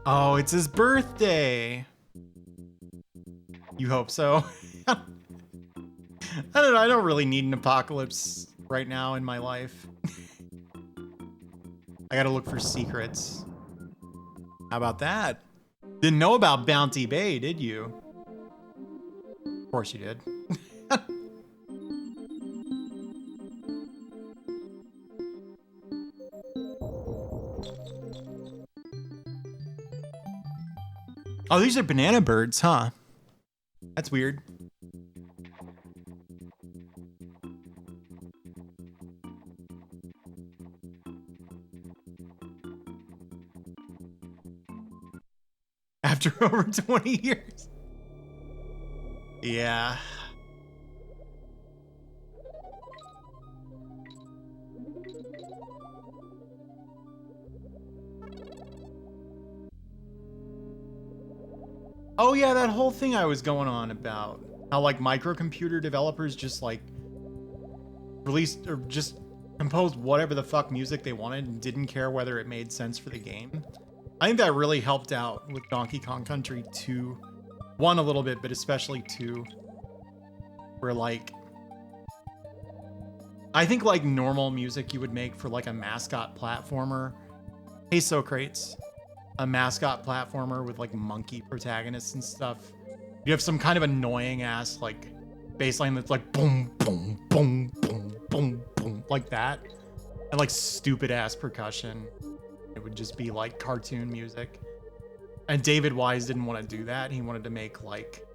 Oh, it's his birthday. You hope so. I don't know. I don't really need an apocalypse right now in my life. I gotta look for secrets. How about that? Didn't know about Bounty Bay, did you? Of course you did. Oh, these are banana birds, huh? That's weird. After over 20 years. Yeah. Oh yeah, that whole thing I was going on about. How like microcomputer developers just like released or just composed whatever the fuck music they wanted and didn't care whether it made sense for the game. I think that really helped out with Donkey Kong Country 2. 1 a little bit, but especially 2. Where like... I think like normal music you would make for like a mascot platformer. Hey Socrates. A mascot platformer with like monkey protagonists and stuff. You have some kind of annoying ass like bassline that's like boom, boom, boom, boom, boom, boom, like that. And like stupid ass percussion. It would just be like cartoon music. And David Wise didn't want to do that. He wanted to make like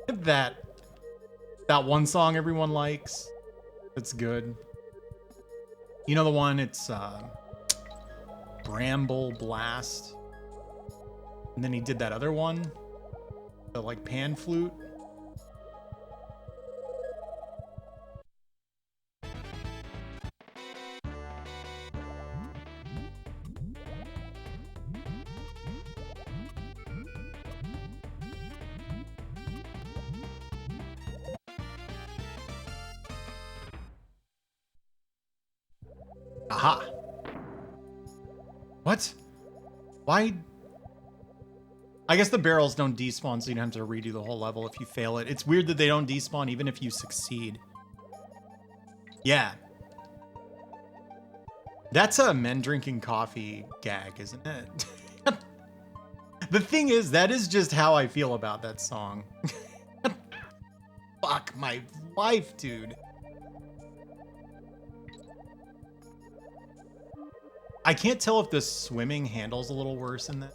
that That one song everyone likes. It's good. You know the one, it's Bramble Blast. And then he did that other one, the like pan flute. Aha. What? Why? I guess the barrels don't despawn, so you don't have to redo the whole level if you fail it. It's weird that they don't despawn even if you succeed. Yeah. That's a men drinking coffee gag, isn't it? The thing is, that is just how I feel about that song. Fuck my life, dude. I can't tell if the swimming handles a little worse in that,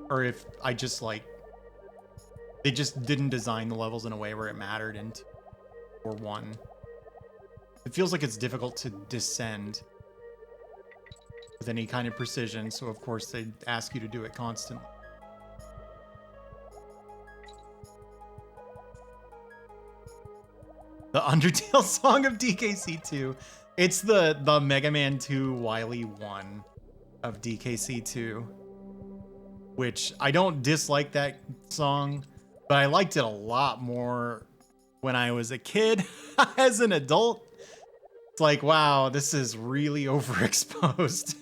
or if I just like, they just didn't design the levels in a way where it mattered in 2 or 1. It feels like it's difficult to descend with any kind of precision, so of course they ask you to do it constantly. The Undertale song of DKC2. It's the Mega Man 2 Wily 1 of DKC2, which I don't dislike that song, but I liked it a lot more when I was a kid. As an adult, it's like, wow, this is really overexposed.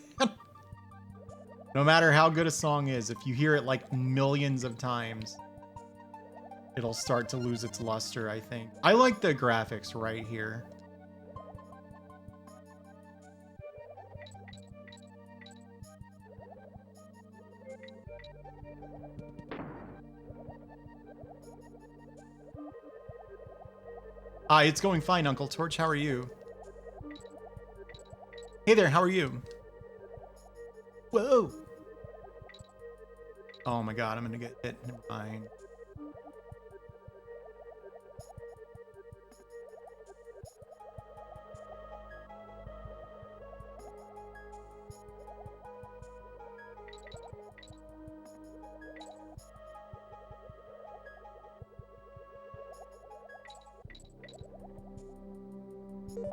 No matter how good a song is, if you hear it like millions of times, it'll start to lose its luster, I think. I like the graphics right here. It's going fine, Uncle Torch. How are you? Hey there, how are you? Whoa. Oh my god, I'm gonna get hit. Never mind.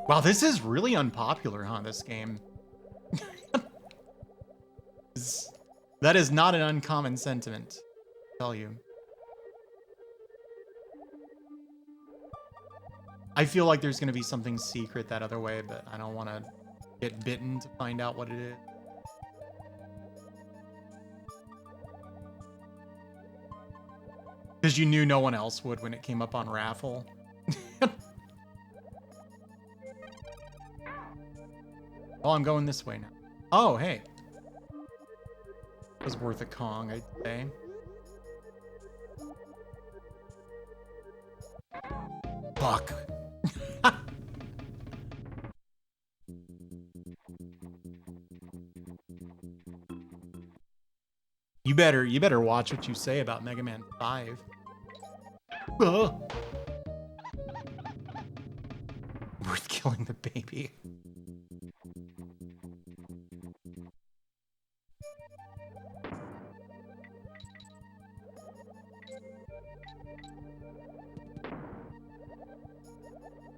Wow, this is really unpopular, huh, this game? That is not an uncommon sentiment, I'll tell you. I feel like there's gonna be something secret that other way, but I don't want to get bitten to find out what it is. Because you knew no one else would when it came up on raffle. Oh, I'm going this way now. Oh, hey. It was worth a Kong, I'd say. Fuck. You better watch what you say about Mega Man 5. Worth killing the baby.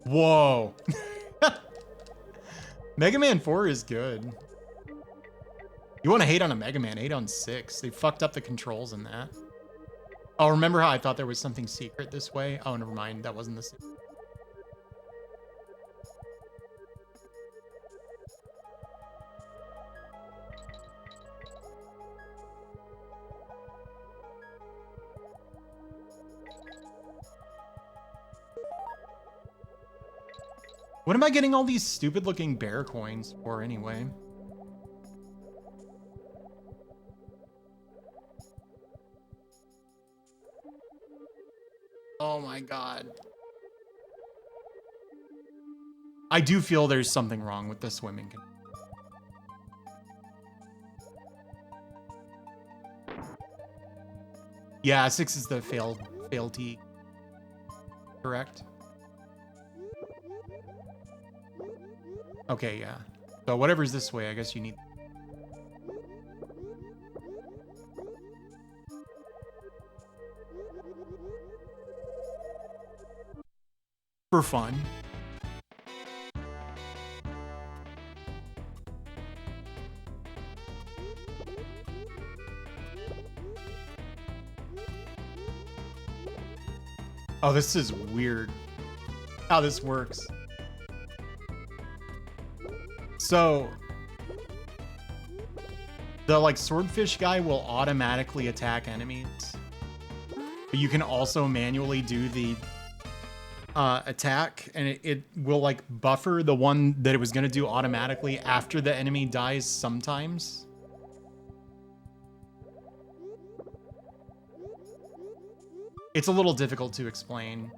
Whoa. Mega Man 4 is good. You want to hate on a Mega Man, hate on 6. They fucked up the controls in that. Oh, remember how I thought there was something secret this way? Oh, never mind. That wasn't the same. What am I getting all these stupid looking bear coins for anyway? Oh my god. I do feel there's something wrong with the swimming. Yeah, 6 is the failed T. correct? Okay, yeah. So whatever's this way, I guess you need... For fun. Oh, this is weird how this works. So the like swordfish guy will automatically attack enemies, but you can also manually do the attack, and it will like buffer the one that it was going to do automatically after the enemy dies sometimes. It's a little difficult to explain,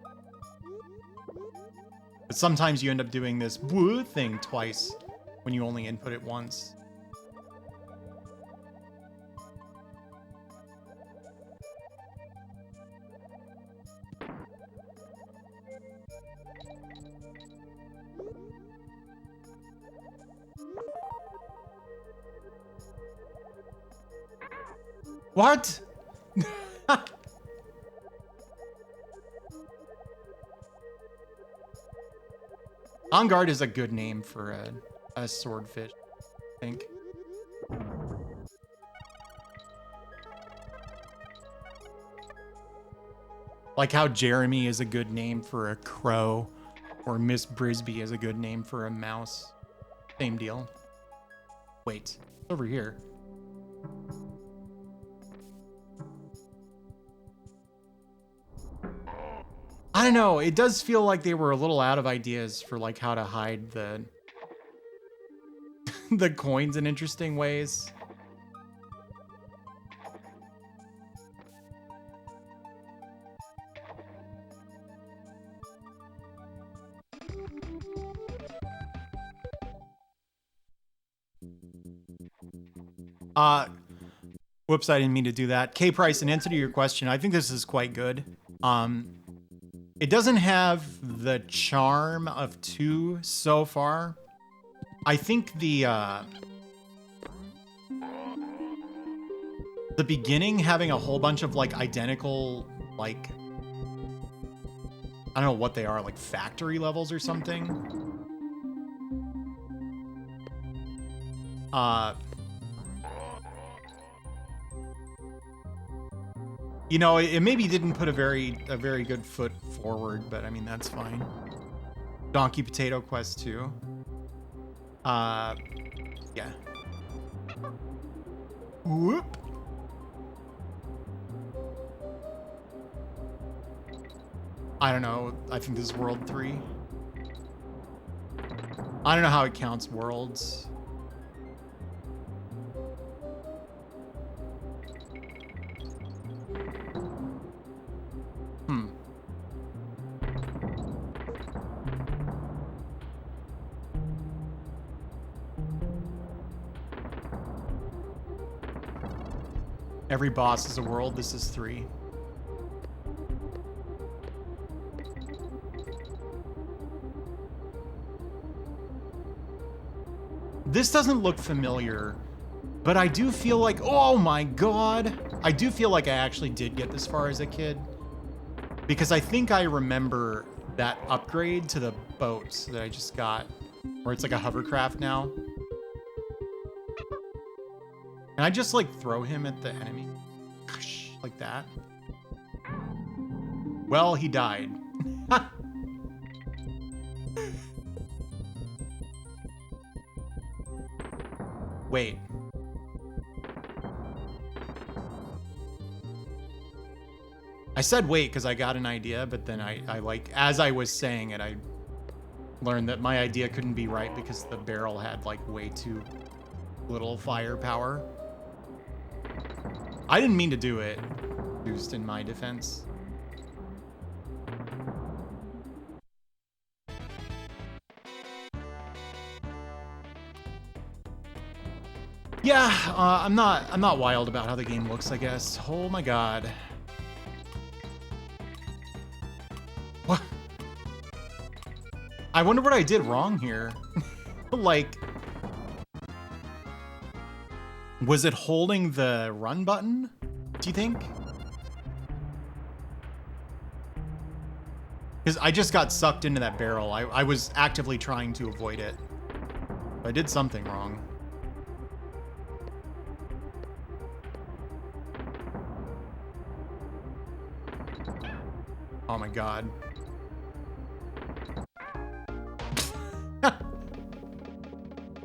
but sometimes you end up doing this woo thing twice when you only input it once. What? On guard is a good name for a swordfish, I think. Like how Jeremy is a good name for a crow, or Miss Brisby is a good name for a mouse. Same deal. Wait, it's over here. I don't know. It does feel like they were a little out of ideas for like how to hide the the coins in interesting ways. Whoops, I didn't mean to do that. K Price, in answer to your question, I think this is quite good. It doesn't have the charm of 2 so far. I think the beginning having a whole bunch of like identical, like, I don't know what they are, like factory levels or something. You know, it maybe didn't put a very good foot forward, but I mean, that's fine. Donkey Potato Quest 2. Yeah. Whoop. I don't know. I think this is World 3. I don't know how it counts worlds. Every boss is a world. This is 3. This doesn't look familiar, but I do feel like, oh my god, I do feel like I actually did get this far as a kid, because I think I remember that upgrade to the boat that I just got, where it's like a hovercraft now. Can I just like throw him at the enemy? Like that? Well, he died. Wait. I said wait because I got an idea, but then I like, as I was saying it, I learned that my idea couldn't be right because the barrel had like way too little firepower. I didn't mean to do it, just in my defense. Yeah, I'm not wild about how the game looks, I guess. Oh my god. What? I wonder what I did wrong here. Like, was it holding the run button, do you think? Because I just got sucked into that barrel. I was actively trying to avoid it. I did something wrong. Oh my god.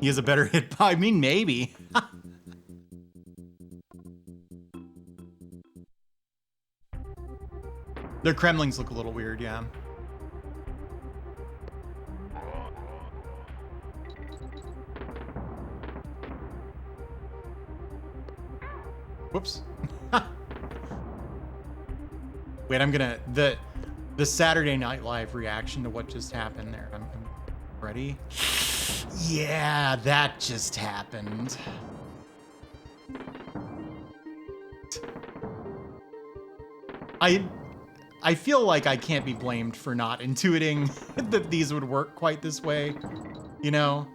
He has a better hit. I mean, maybe. Their Kremlings look a little weird, yeah. Whoops. Wait, I'm gonna the Saturday Night Live reaction to what just happened there. I'm ready. Yeah, that just happened. I feel like I can't be blamed for not intuiting that these would work quite this way, you know?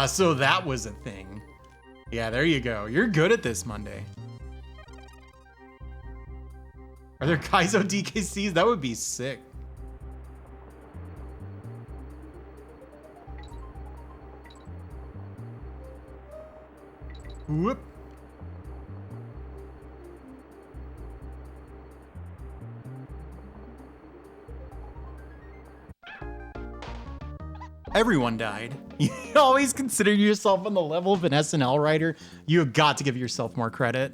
So that was a thing. Yeah, there you go. You're good at this, Monday. Are there Kaizo DKCs? That would be sick. Whoop. Everyone died. You always consider yourself on the level of an SNL writer. You have got to give yourself more credit.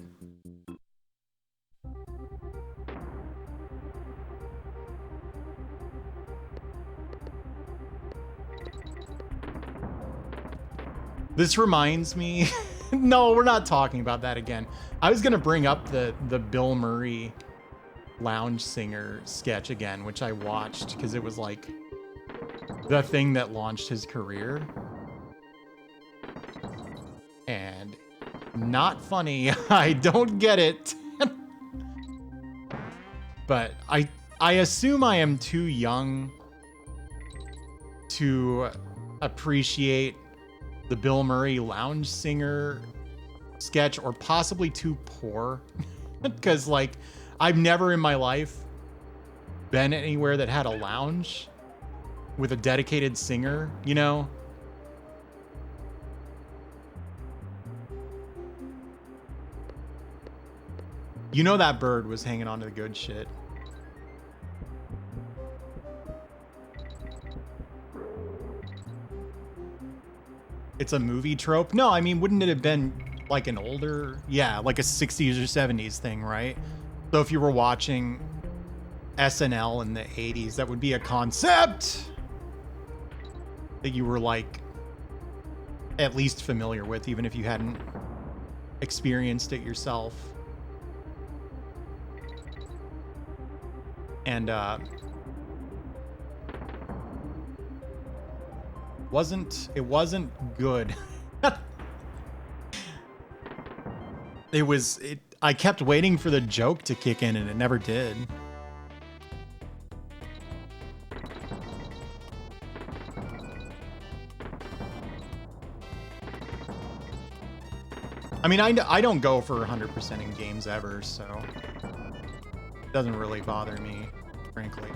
This reminds me... No, we're not talking about that again. I was going to bring up the Bill Murray lounge singer sketch again, which I watched because it was like the thing that launched his career. And not funny. I don't get it. But I assume I am too young to appreciate the Bill Murray lounge singer sketch, or possibly too poor. Because, like, I've never in my life been anywhere that had a lounge with a dedicated singer, you know? You know that bird was hanging on to the good shit. It's a movie trope? No, I mean, wouldn't it have been like an older, yeah, like a 60s or 70s thing, right? So if you were watching SNL in the 80s, that would be a concept that you were like at least familiar with, even if you hadn't experienced it yourself. And it wasn't good. I kept waiting for the joke to kick in and it never did. I mean, I don't go for 100% in games ever, so it doesn't really bother me, frankly.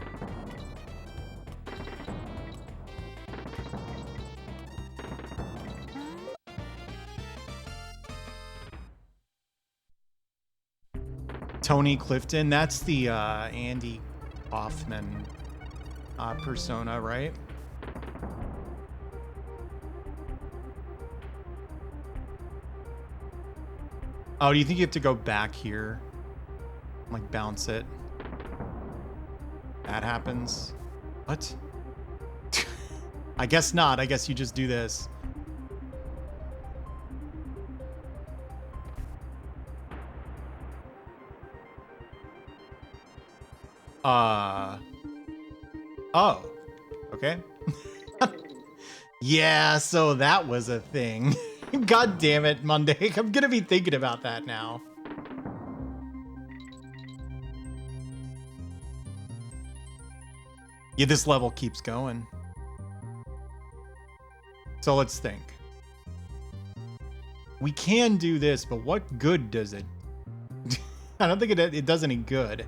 Tony Clifton, that's the Andy Kaufman persona, right? Oh, do you think you have to go back here? Like, bounce it? That happens? What? I guess not. I guess you just do this. Oh. Okay. Yeah, so that was a thing. God damn it, Monday. I'm gonna be thinking about that now. Yeah, this level keeps going. So let's think. We can do this, but what good does it? I don't think it does any good.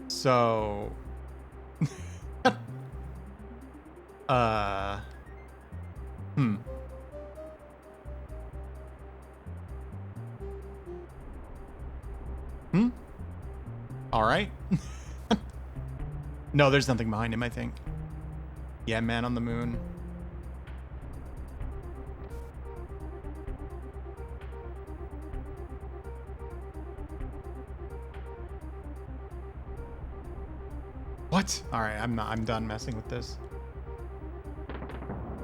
So, hmm. All right. No, there's nothing behind him, I think. Yeah, man on the moon. What? All right, I'm done messing with this.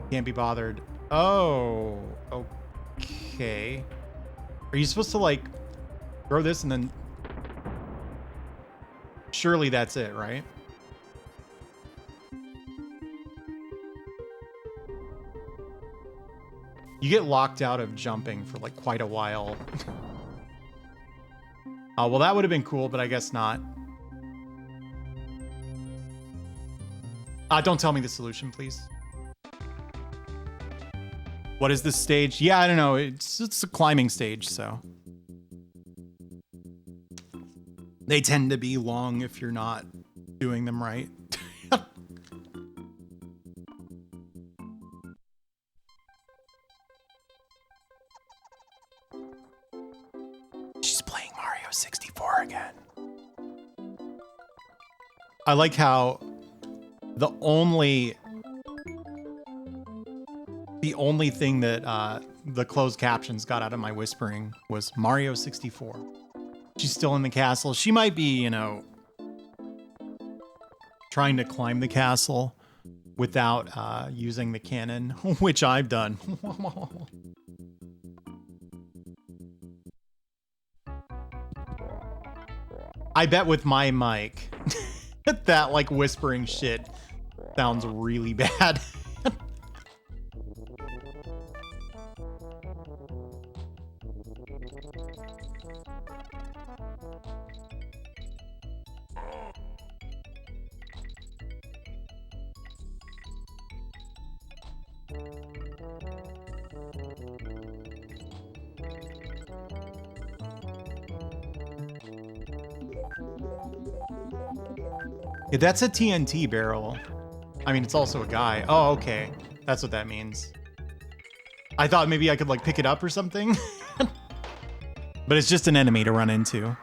Can't be bothered. Oh, okay. Are you supposed to like throw this and then surely that's it, right? You get locked out of jumping for like quite a while. Oh, well, that would have been cool, but I guess not. Don't tell me the solution, please. What is this stage? Yeah, I don't know. It's a climbing stage, so. They tend to be long if you're not doing them right. She's playing Mario 64 again. I like how the only thing that the closed captions got out of my whispering was Mario 64. She's still in the castle. She might be, you know, trying to climb the castle without using the cannon, which I've done. I bet with my mic, that like whispering shit sounds really bad. Yeah, that's a TNT barrel. I mean, it's also a guy. Oh, okay. That's what that means. I thought maybe I could like pick it up or something. But it's just an enemy to run into.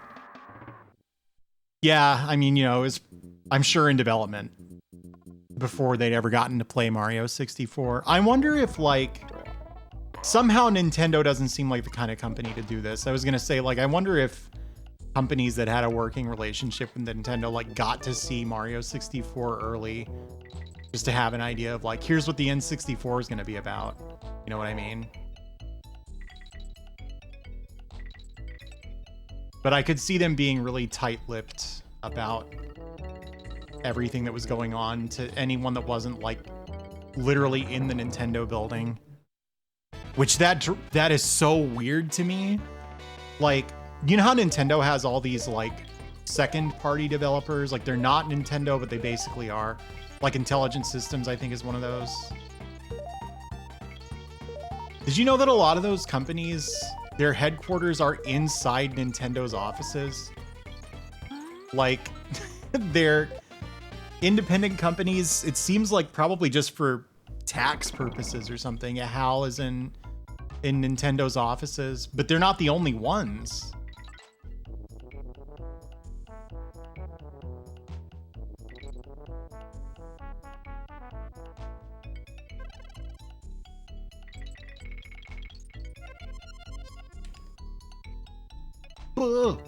Yeah, I mean, you know, I'm sure in development before they'd ever gotten to play Mario 64. I wonder if like somehow Nintendo doesn't seem like the kind of company to do this. I was gonna say, like, I wonder if companies that had a working relationship with Nintendo like got to see Mario 64 early just to have an idea of like, here's what the N64 is going to be about. You know what I mean? But I could see them being really tight-lipped about everything that was going on to anyone that wasn't like literally in the Nintendo building, which that is so weird to me. Like, you know how Nintendo has all these like second-party developers? Like they're not Nintendo, but they basically are. Like Intelligent Systems, I think, is one of those. Did you know that a lot of those companies, their headquarters are inside Nintendo's offices? Like, they're independent companies. It seems like probably just for tax purposes or something. HAL is in Nintendo's offices, but they're not the only ones. Ugh.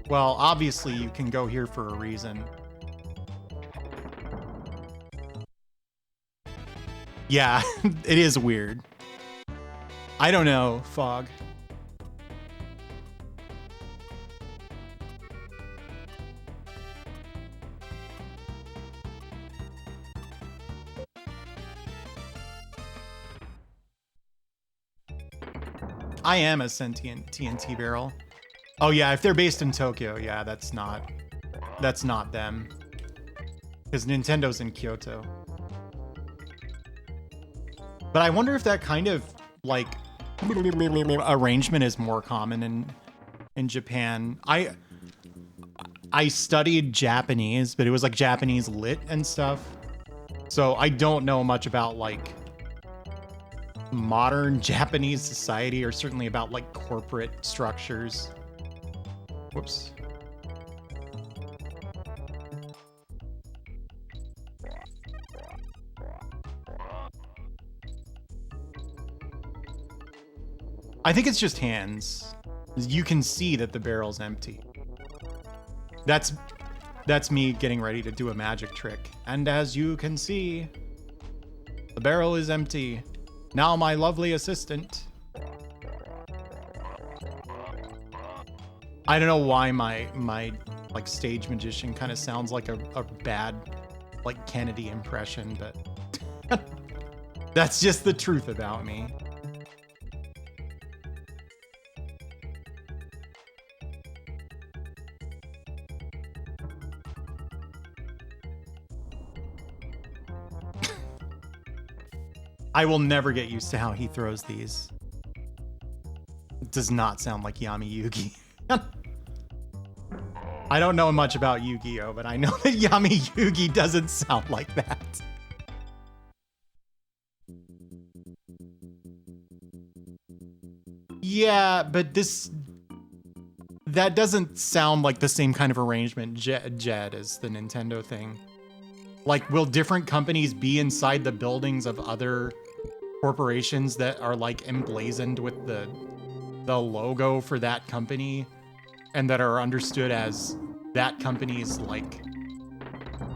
Well, obviously you can go here for a reason. Yeah, it is weird. I don't know, Fog. I am a sentient TNT barrel. Oh yeah, if they're based in Tokyo, yeah, that's not them. Because Nintendo's in Kyoto. But I wonder if that kind of like arrangement is more common in Japan. I studied Japanese, but it was like Japanese lit and stuff. So I don't know much about like modern Japanese society, or certainly about like corporate structures. Whoops. I think it's just hands. You can see that the barrel's empty. That's me getting ready to do a magic trick. And as you can see, the barrel is empty. Now my lovely assistant. I don't know why my like stage magician kind of sounds like a bad like Kennedy impression, but that's just the truth about me. I will never get used to how he throws these. It does not sound like Yami Yugi. I don't know much about Yu-Gi-Oh, but I know that Yami Yugi doesn't sound like that. Yeah, but that doesn't sound like the same kind of arrangement Jed as the Nintendo thing. Like, will different companies be inside the buildings of other corporations that are like emblazoned with the logo for that company and that are understood as that company's like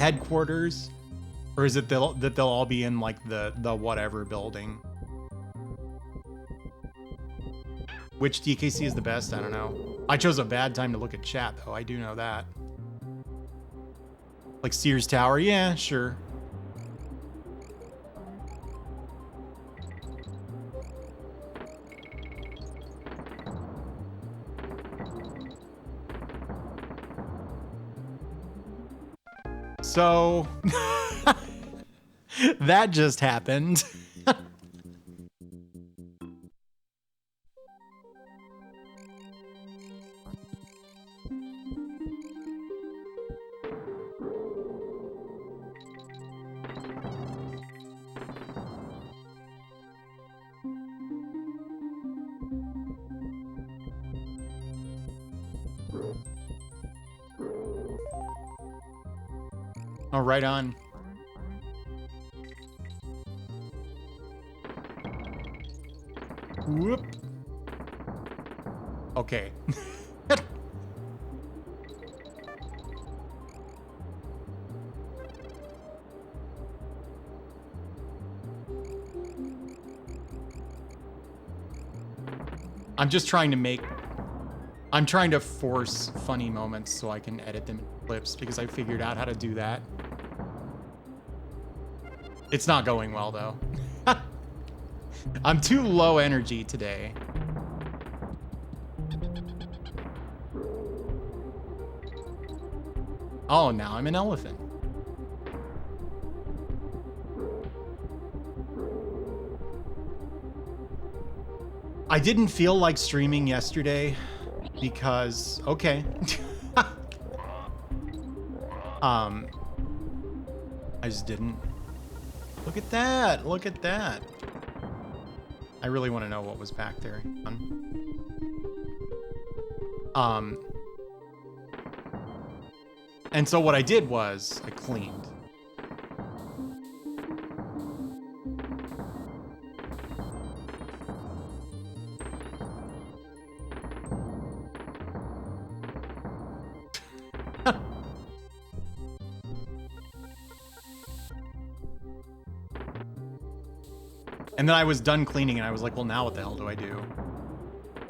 headquarters? Or is it that they'll all be in like the whatever building? Which DKC is the best? I don't know. I chose a bad time to look at chat though. I do know that. Like Sears Tower, yeah, sure. So that just happened. Oh, right on. Whoop. Okay. I'm trying to force funny moments so I can edit them in clips because I figured out how to do that. It's not going well though. I'm too low energy today. Oh, now I'm an elephant. I didn't feel like streaming yesterday because, okay. I just didn't. Look at that. Look at that. I really want to know what was back there. And so what I did was I cleaned. And then I was done cleaning and I was like, well, now what the hell do I do?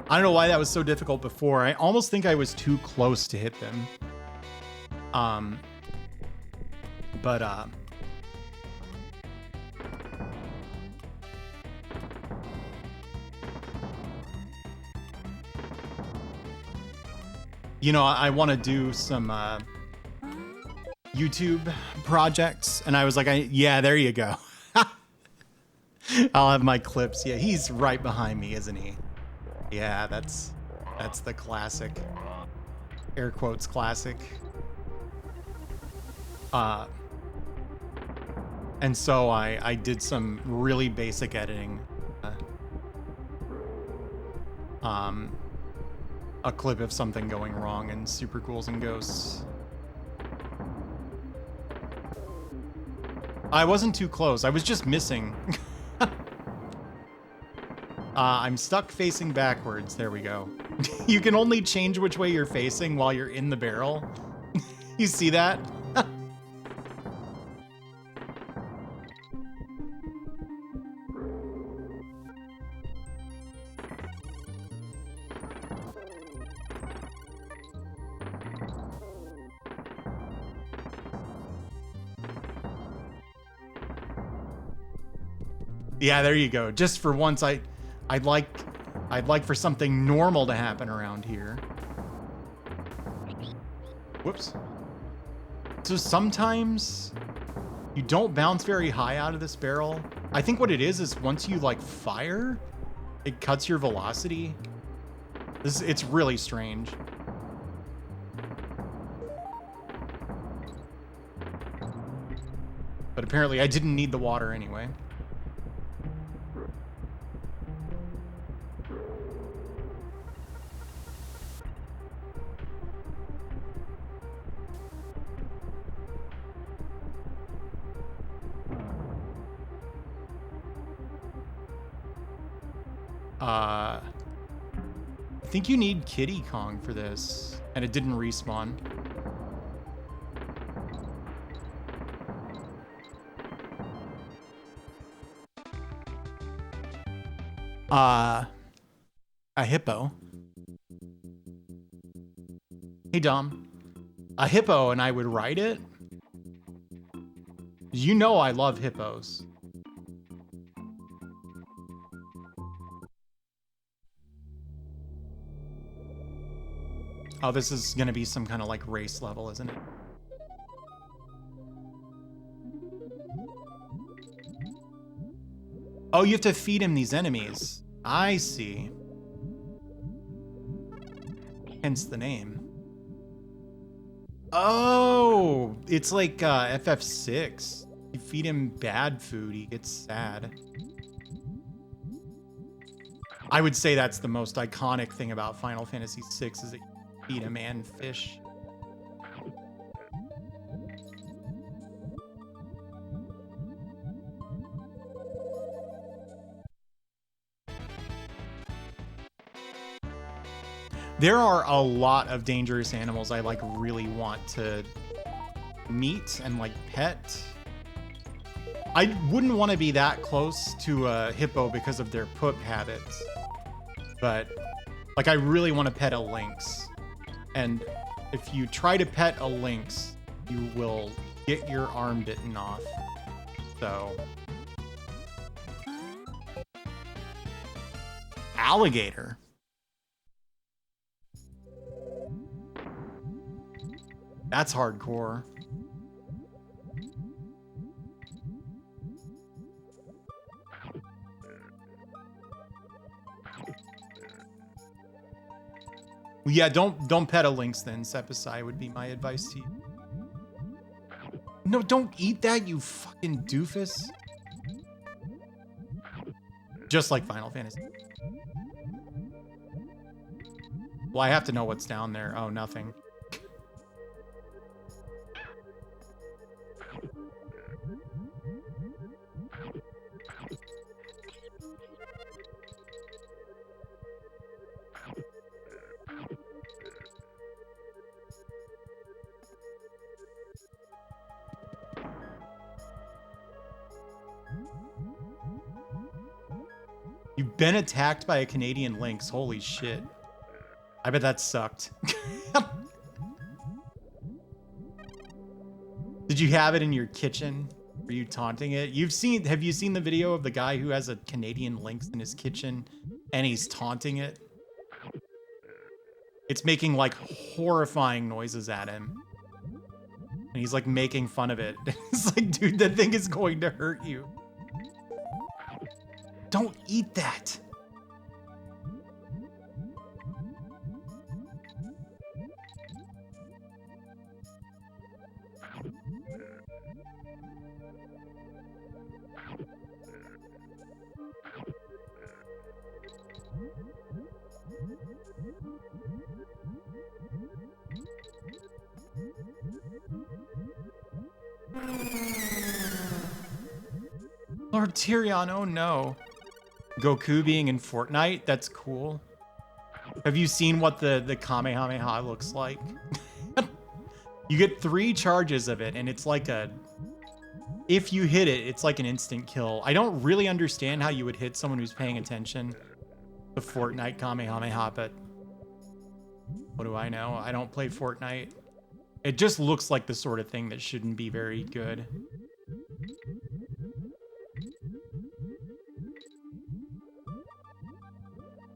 I don't know why that was so difficult before. I almost think I was too close to hit them. You know, I want to do some YouTube projects, and I was like, yeah, there you go. I'll have my clips. Yeah, he's right behind me, isn't he? Yeah, that's the classic. Air quotes classic. And so I did some really basic editing. A clip of something going wrong in Super Ghouls and Ghosts. I wasn't too close. I was just missing. I'm stuck facing backwards. There we go. You can only change which way you're facing while you're in the barrel. You see that? Yeah, there you go. Just for once, I'd like for something normal to happen around here. Whoops. So sometimes you don't bounce very high out of this barrel. I think what it is once you like fire, it cuts your velocity. It's really strange. But apparently I didn't need the water anyway. I think you need Kiddy Kong for this, and it didn't respawn. A hippo. Hey, Dom. A hippo and I would ride it? You know I love hippos. Oh, this is gonna be some kind of like race level, isn't it? Oh, you have to feed him these enemies. I see. Hence the name. Oh, it's like FF6. You feed him bad food, he gets sad. I would say that's the most iconic thing about Final Fantasy VI is that you feed a man fish. There are a lot of dangerous animals I like really want to meet and like pet. I wouldn't want to be that close to a hippo because of their poop habits, but like I really want to pet a lynx. And if you try to pet a lynx, you will get your arm bitten off. So alligator. That's hardcore. Yeah, don't pet a lynx then, Sepasai would be my advice to you. No, don't eat that, you fucking doofus. Just like Final Fantasy. Well, I have to know what's down there. Oh, nothing. You've been attacked by a Canadian lynx. Holy shit. I bet that sucked. Did you have it in your kitchen? Were you taunting it? Have you seen the video of the guy who has a Canadian lynx in his kitchen and he's taunting it? It's making like horrifying noises at him. And he's like making fun of it. It's like, dude, that thing is going to hurt you. Don't eat that. Lord Tyrion, oh no. Goku being in Fortnite, that's cool. Have you seen what the Kamehameha looks like? You get 3 charges of it, and it's like a... If you hit it, it's like an instant kill. I don't really understand how you would hit someone who's paying attention to Fortnite Kamehameha, but... What do I know? I don't play Fortnite. It just looks like the sort of thing that shouldn't be very good.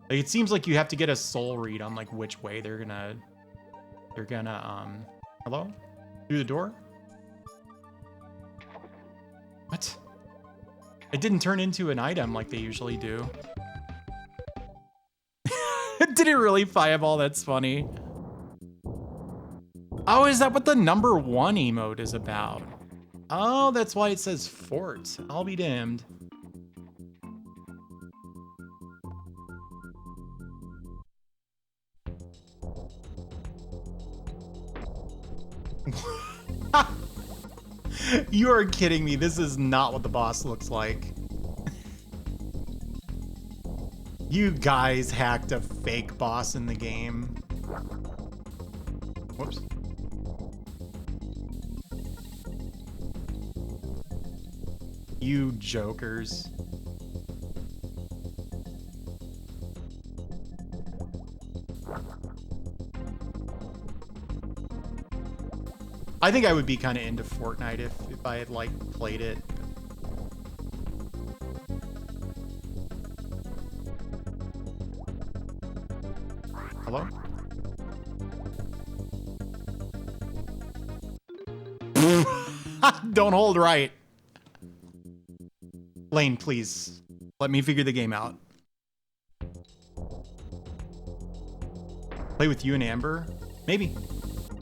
Like, it seems like you have to get a soul read on like which way they're gonna hello? Through the door? What? It didn't turn into an item like they usually do. Did it really fireball? That's funny. Oh, is that what the number 1 emote is about? Oh, that's why it says fort. I'll be damned. You are kidding me. This is not what the boss looks like. You guys hacked a fake boss in the game. Whoops. You jokers. I think I would be kind of into Fortnite if I had like played it. Hello? Don't hold right. Lane, please. Let me figure the game out. Play with you and Amber? Maybe.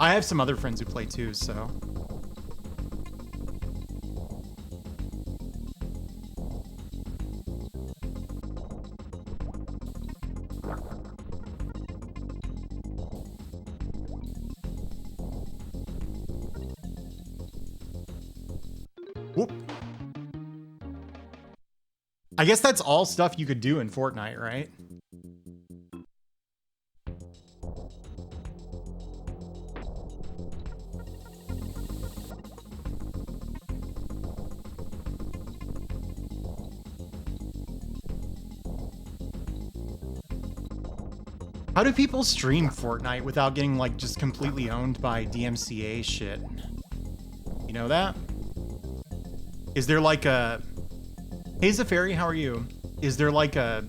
I have some other friends who play too, so. Whoop. I guess that's all stuff you could do in Fortnite, right? How do people stream Fortnite without getting like just completely owned by DMCA shit? You know that? Is there like a... Hey Zafari, how are you? Is there like a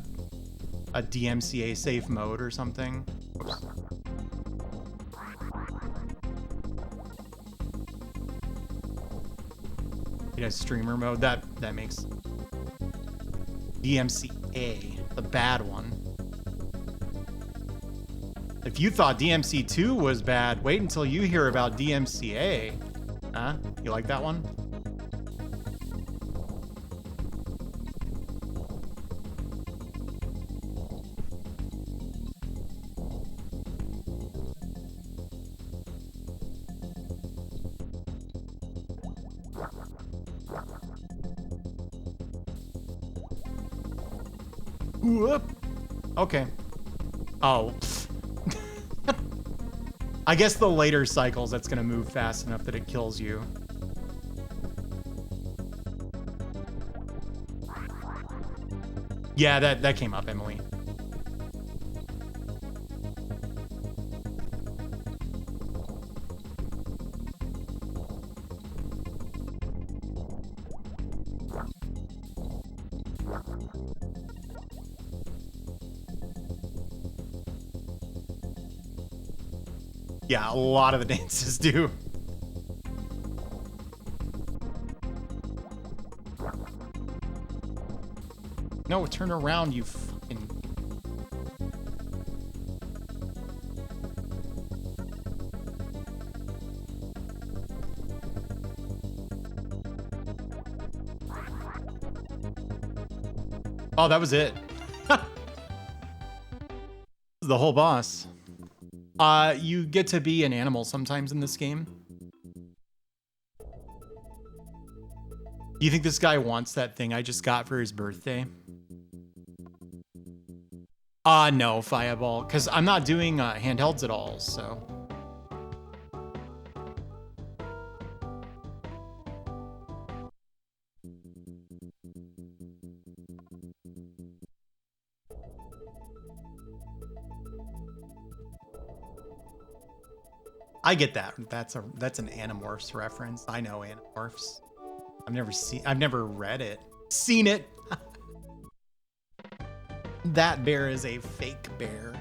DMCA safe mode or something? Oops. Yeah, streamer mode. That makes DMCA the bad one. If you thought DMC2 was bad, wait until you hear about DMCA. Huh? You like that one? Whoop. Okay. Oh. I guess the later cycles, that's gonna move fast enough that it kills you. Yeah, that came up, Emily. Yeah, a lot of the dances do. No, turn around, you fucking... Oh, that was it. The whole boss. You get to be an animal sometimes in this game. Do you think this guy wants that thing I just got for his birthday? No, Fireball, because I'm not doing handhelds at all, so. I get that. That's an Animorphs reference. I know Animorphs. I've never read it. Seen it. That bear is a fake bear.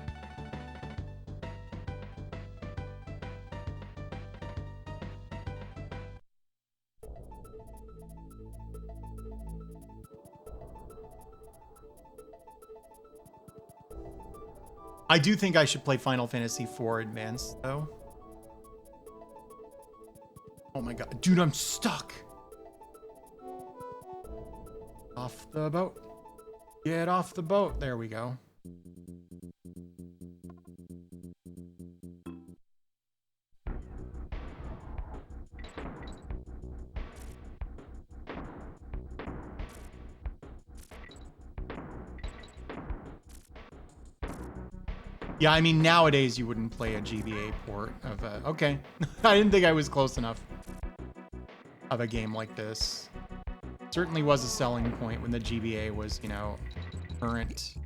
I do think I should play Final Fantasy IV Advanced, though. Oh my god. Dude, I'm stuck. Off the boat. Get off the boat. There we go. Yeah, I mean, nowadays you wouldn't play a GBA port of a... Okay. I didn't think I was close enough of a game like this. Certainly was a selling point when the GBA was, you know, current.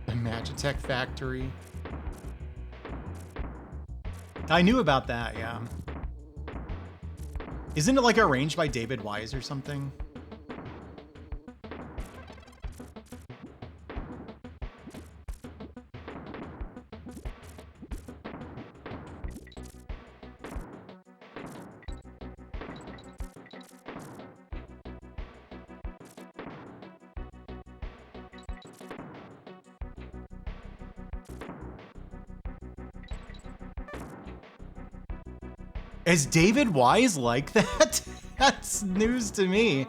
The Magitech Factory. I knew about that, yeah. Isn't it like arranged by David Wise or something? Is David Wise like that? That's news to me.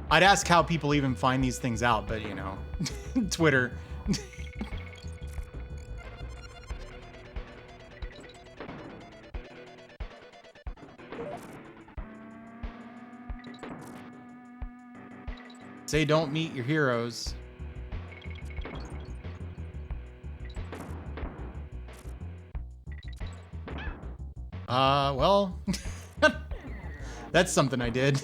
I'd ask how people even find these things out, but you know, Twitter. Say don't meet your heroes. Well, that's something I did.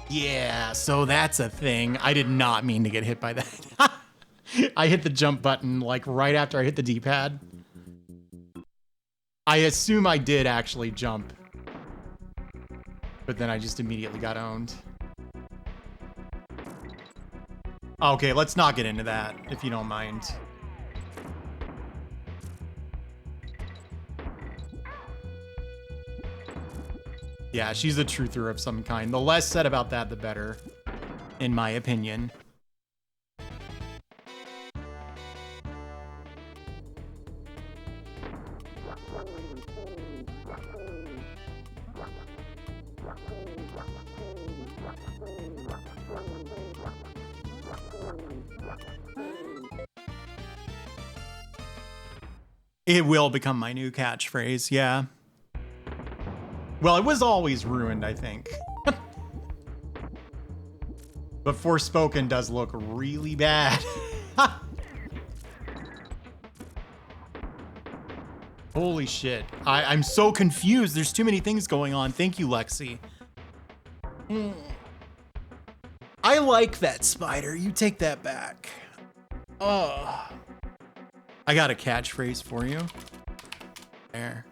Yeah, so that's a thing. I did not mean to get hit by that. I hit the jump button like right after I hit the D-pad. I assume I did actually jump, but then I just immediately got owned. Okay, let's not get into that, if you don't mind. Yeah, she's a truther of some kind. The less said about that, the better, in my opinion. It will become my new catchphrase, yeah. Well, it was always ruined, I think. But Forspoken does look really bad. Holy shit. I'm so confused. There's too many things going on. Thank you, Lexi. I like that spider. You take that back. Oh. I got a catchphrase for you. There.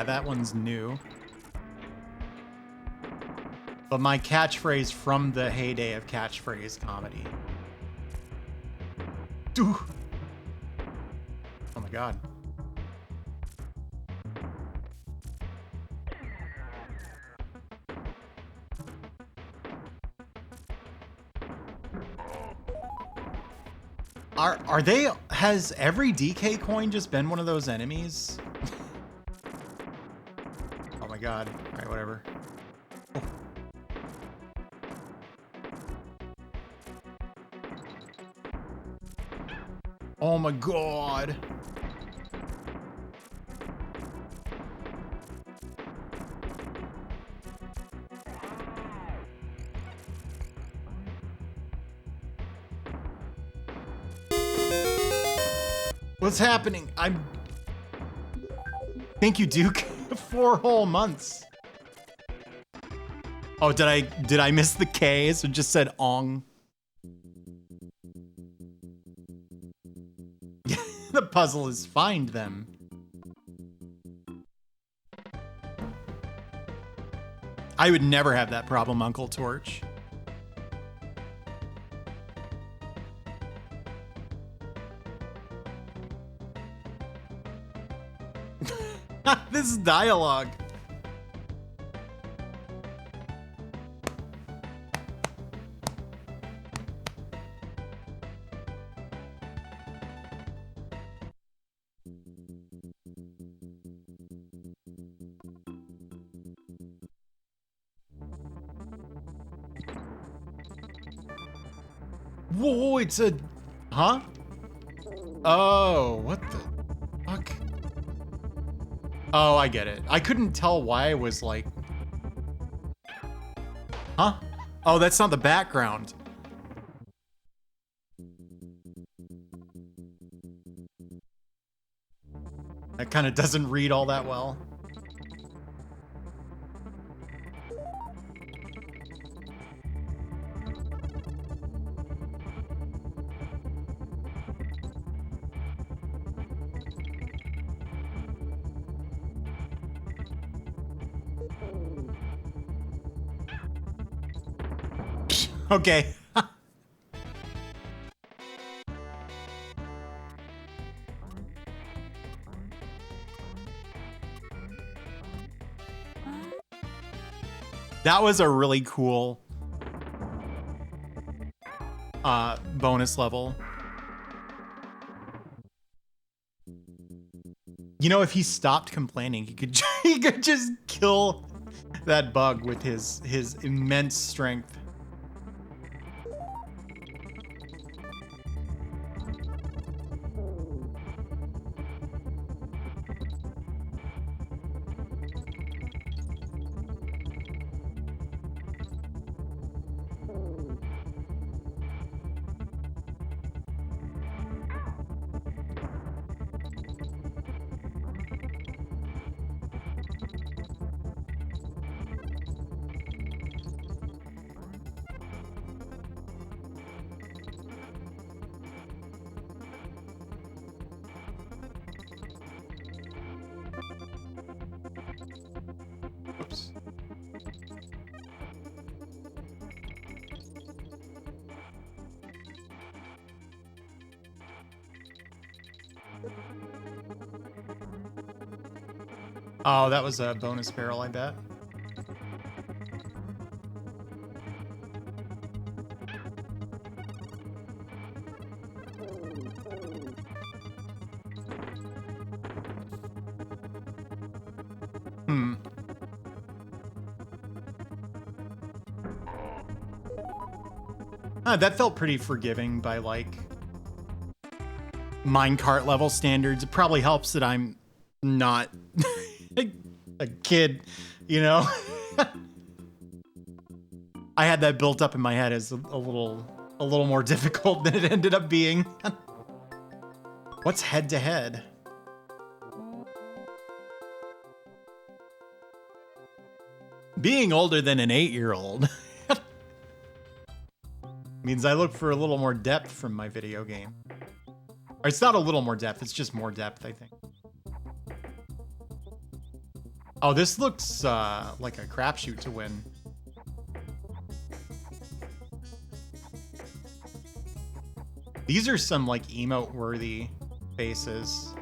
That one's new. But my catchphrase from the heyday of catchphrase comedy. Dude. Oh my god. Has every DK coin just been one of those enemies? Oh my god. Alright, whatever. Oh my god. What's happening? Thank you, Duke. 4 whole months. Oh, did I miss the K? So it just said ong. The puzzle is find them. I would never have that problem, Uncle Torch. This is dialogue. Whoa, it's a... Huh? Oh, what the fuck? Oh, I get it. I couldn't tell why I was like... Huh? Oh, that's not the background. That kind of doesn't read all that well. Okay. That was a really cool bonus level. You know, if he stopped complaining, he could he could just kill that bug with his immense strength. Oops. Oh, that was a bonus barrel, I bet. Hmm. That felt pretty forgiving by like minecart level standards. It probably helps that I'm not a kid, you know? I had that built up in my head as a little more difficult than it ended up being. What's head to head? Being older than an 8-year-old means I look for a little more depth from my video game. Or it's not a little more depth, it's just more depth, I think. Oh, this looks like a crapshoot to win. These are some like emote-worthy faces.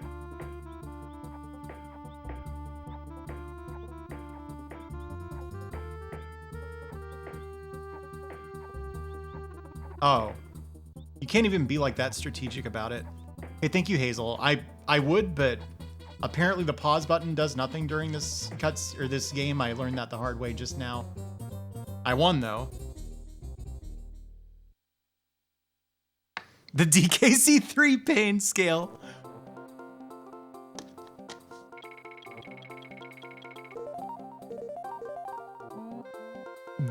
Oh, you can't even be like that strategic about it. Hey, thank you, Hazel. I would, but apparently the pause button does nothing during this this game. I learned that the hard way just now. I won though. The DKC3 pain scale.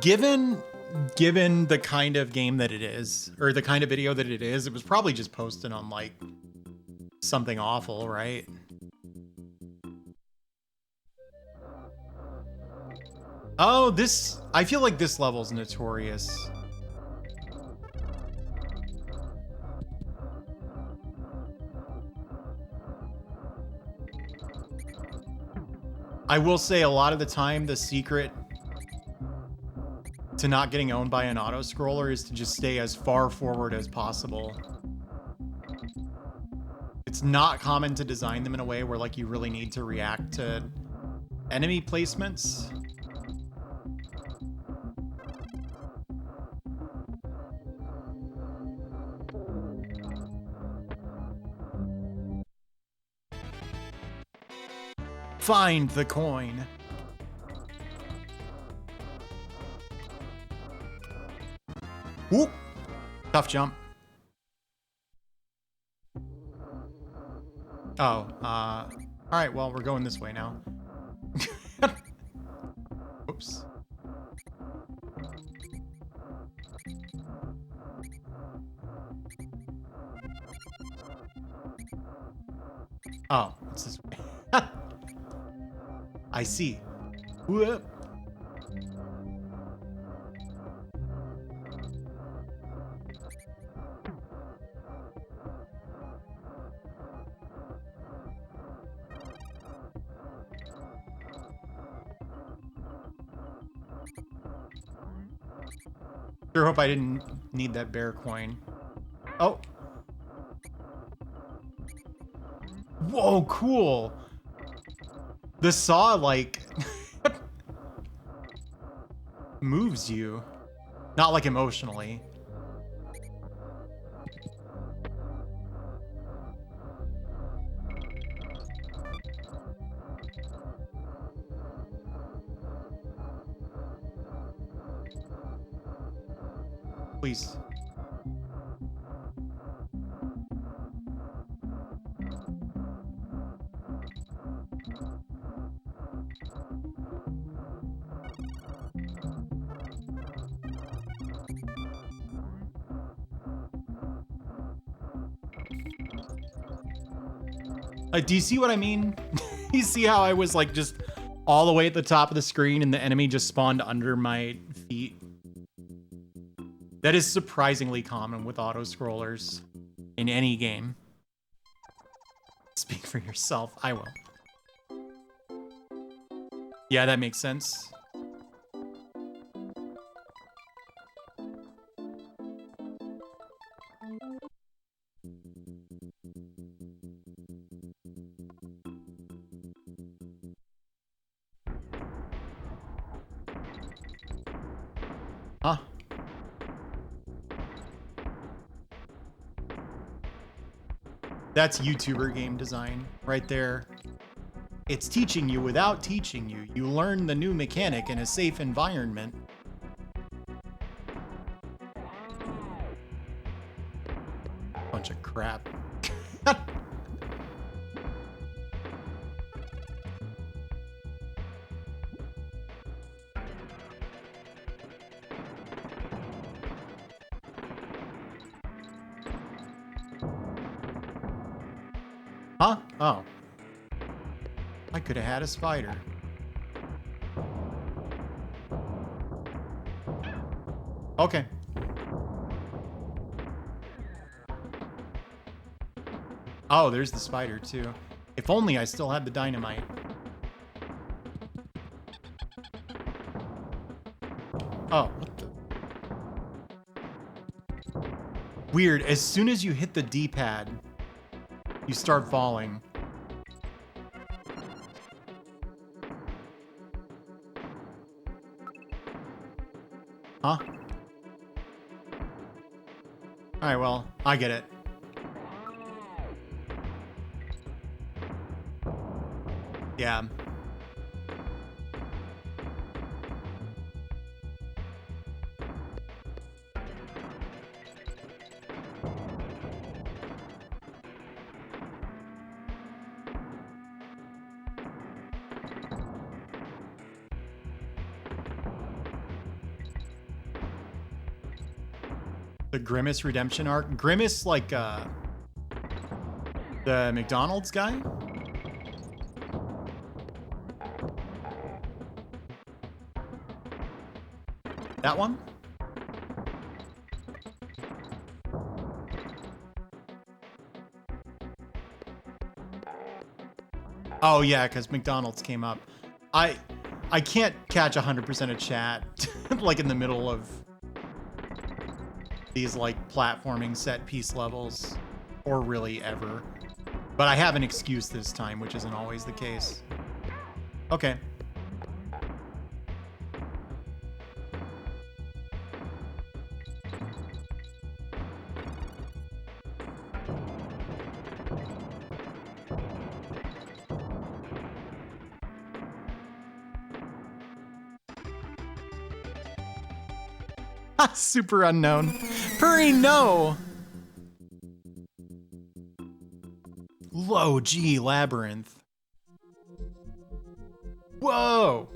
Given the kind of game that it is, or the kind of video that it is, it was probably just posted on like something awful, right? Oh, I feel like this level's notorious. I will say a lot of the time, the secret to not getting owned by an auto-scroller is to just stay as far forward as possible. It's not common to design them in a way where like you really need to react to enemy placements. Find the coin. Whoop. Tough jump. Oh, all right, well, we're going this way now. Oops. Oh, it's this way. I see. Whoop. Sure hope I didn't need that bear coin. Oh. Whoa, cool. The saw, like, moves you. Not, like, emotionally. Please. Do you see what I mean? You see how I was like just all the way at the top of the screen and the enemy just spawned under my feet? That is surprisingly common with auto-scrollers in any game. Speak for yourself. I will. Yeah, that makes sense. Huh? That's YouTuber game design right there. It's teaching you without teaching you. You learn the new mechanic in a safe environment. crap. Huh? Oh. I could have had a spider. Okay. Oh, there's the spider too. If only I still had the dynamite. Oh, what the? Weird. As soon as you hit the D-pad, you start falling. Huh? Alright, well, I get it. Yeah. The Grimace redemption arc. Grimace, like, the McDonald's guy? That one? Oh yeah, because McDonald's came up. I can't catch 100% of chat like in the middle of these like platforming set piece levels, or really ever. But I have an excuse this time, which isn't always the case. Okay. Super unknown. Purry, no! Low G Labyrinth. Whoa!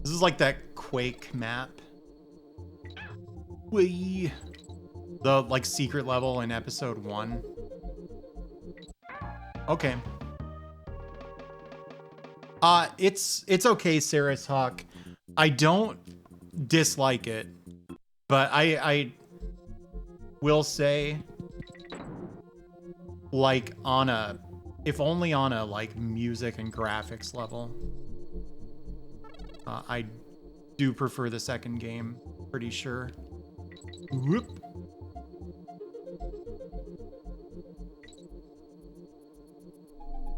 This is like that Quake map. Whee! The, like, secret level in episode 1. Okay. It's okay, Sarah's Hawk. I don't dislike it, but I will say, like, on a, if only on a, like, music and graphics level, I do prefer the second game, pretty sure. Whoop.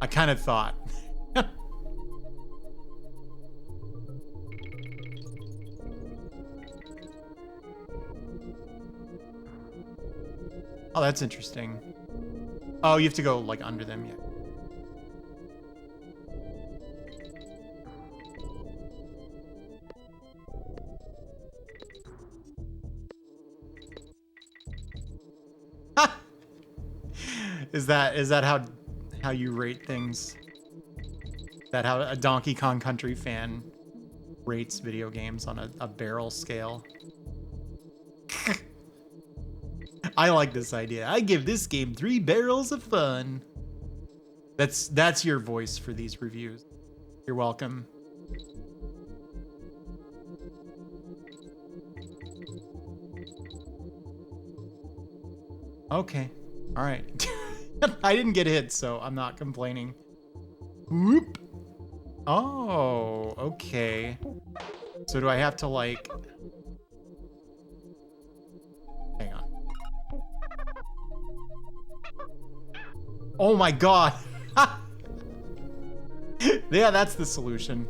I kind of thought. Oh, that's interesting. Oh, you have to go, like, under them, yeah. Is that how you rate things? Is that how a Donkey Kong Country fan rates video games on a barrel scale? I like this idea. I give this game 3 barrels of fun. That's your voice for these reviews. You're welcome. Okay. All right. I didn't get hit, so I'm not complaining. Whoop. Oh, okay. So do I have to, like... Hang on. Oh my god. Yeah, that's the solution.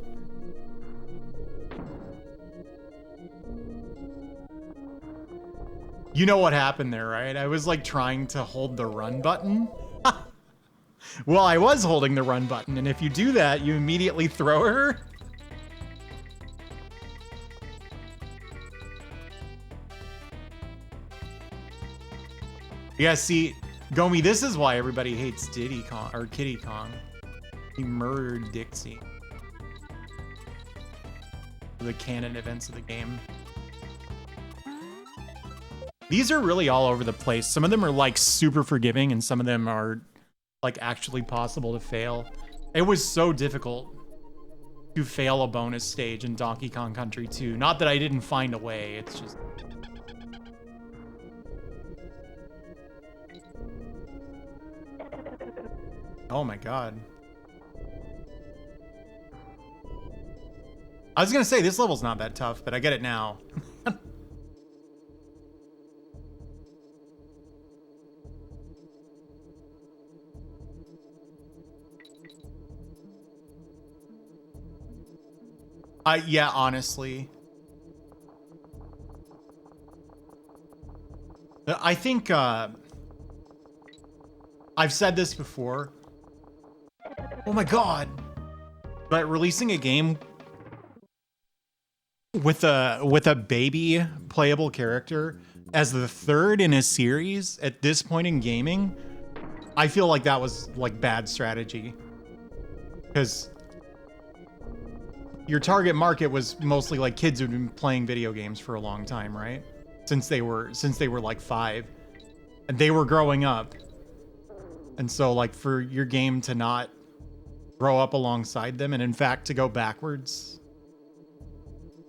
You know what happened there, right? I was like trying to hold the run button. Well, I was holding the run button, and if you do that, you immediately throw her. Yeah, see, Gomi, this is why everybody hates Diddy Kong or Kiddy Kong. He murdered Dixie. The canon events of the game. These are really all over the place. Some of them are like super forgiving and some of them are like actually possible to fail. It was so difficult to fail a bonus stage in Donkey Kong Country 2. Not that I didn't find a way, it's just... Oh my god. I was gonna say, this level's not that tough, but I get it now. Yeah, honestly. I think, I've said this before. Oh my god. But releasing a game with a baby playable character as the third in a series at this point in gaming, I feel like that was like bad strategy. Because your target market was mostly like kids who'd been playing video games for a long time, right? Since they were like 5. And they were growing up. And so like for your game to not grow up alongside them and in fact to go backwards,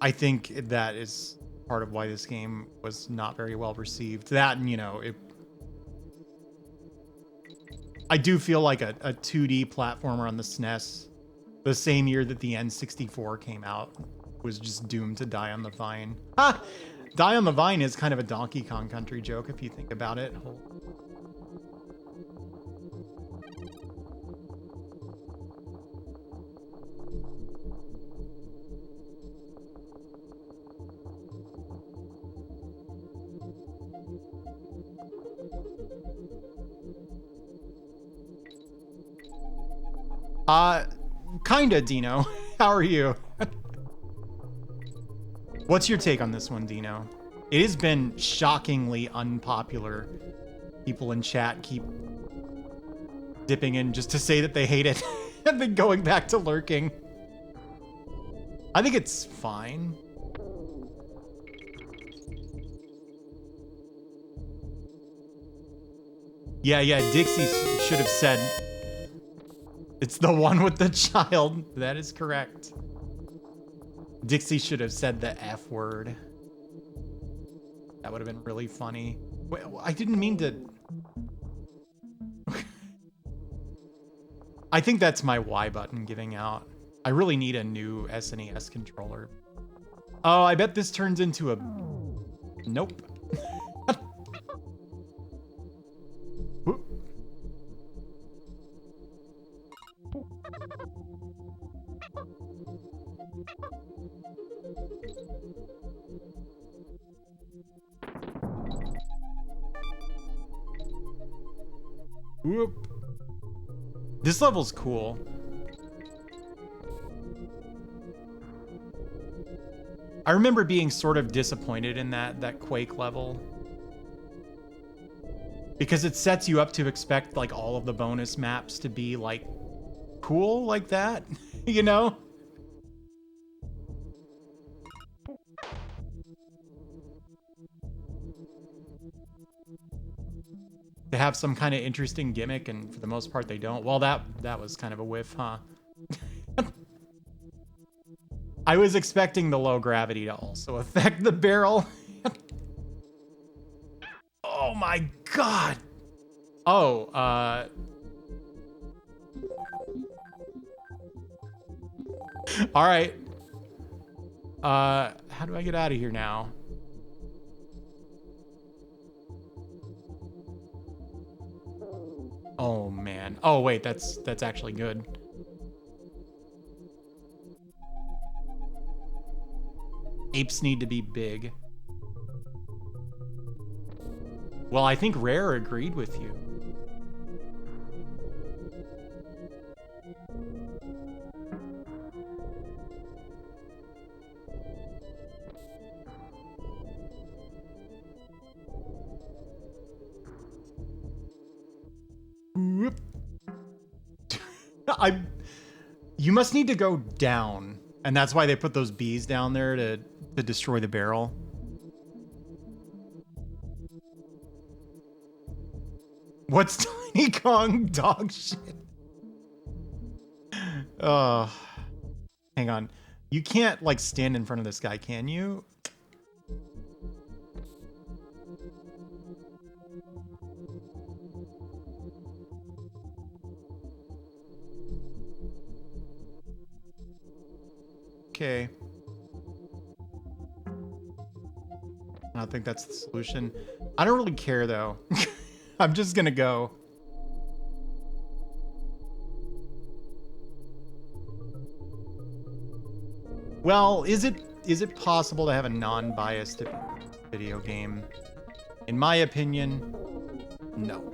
I think that is part of why this game was not very well received. That, and you know, I do feel like a 2D platformer on the SNES, the same year that the N64 came out, was just doomed to die on the vine. Ha! Die on the vine is kind of a Donkey Kong Country joke if you think about it. Kinda, Dino. How are you? What's your take on this one, Dino? It has been shockingly unpopular. People in chat keep dipping in just to say that they hate it and then going back to lurking. I think it's fine. Yeah, Dixie should have said... It's the one with the child. That is correct. Dixie should have said the F word. That would have been really funny. Wait, I didn't mean to... I think that's my Y button giving out. I really need a new SNES controller. Oh, I bet this turns into a... Nope. Whoop. This level's cool. I remember being sort of disappointed in that Quake level, because it sets you up to expect like all of the bonus maps to be like cool like that, you know? To have some kind of interesting gimmick, and for the most part they don't. Well, that was kind of a whiff, huh? I was expecting the low gravity to also affect the barrel. Oh my god. Oh, all right. How do I get out of here now? Oh man. Oh wait, that's actually good. Apes need to be big. Well, I think Rare agreed with you. You must need to go down, and that's why they put those bees down there to destroy the barrel. What's Tiny Kong dog shit? Hang on. You can't like stand in front of this guy, can you? Okay. I don't think that's the solution. I don't really care though. I'm just gonna go. Well, is it possible to have a non-biased video game? In my opinion, no.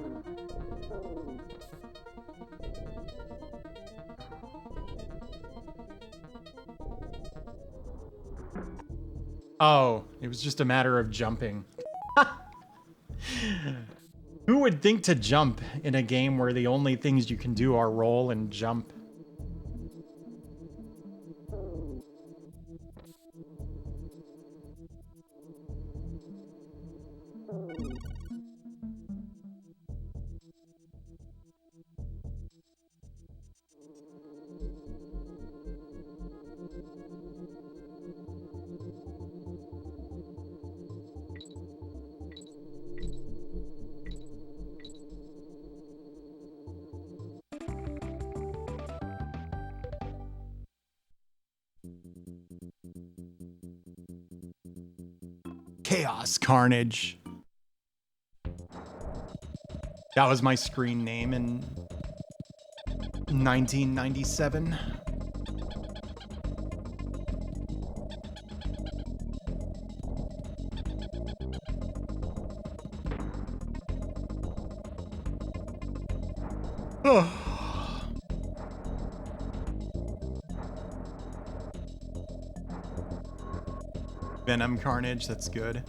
Oh, it was just a matter of jumping. Who would think to jump in a game where the only things you can do are roll and jump? Chaos Carnage. That was my screen name in 1997. Venom Carnage, that's good.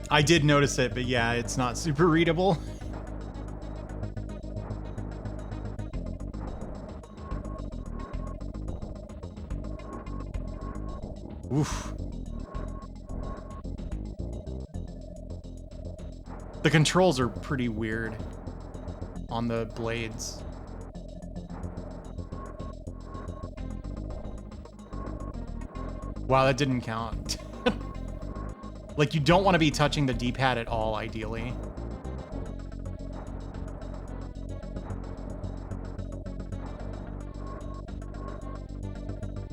I did notice it, but yeah, it's not super readable. Oof. The controls are pretty weird on the blades. Wow, that didn't count. Like, you don't want to be touching the D-pad at all, ideally.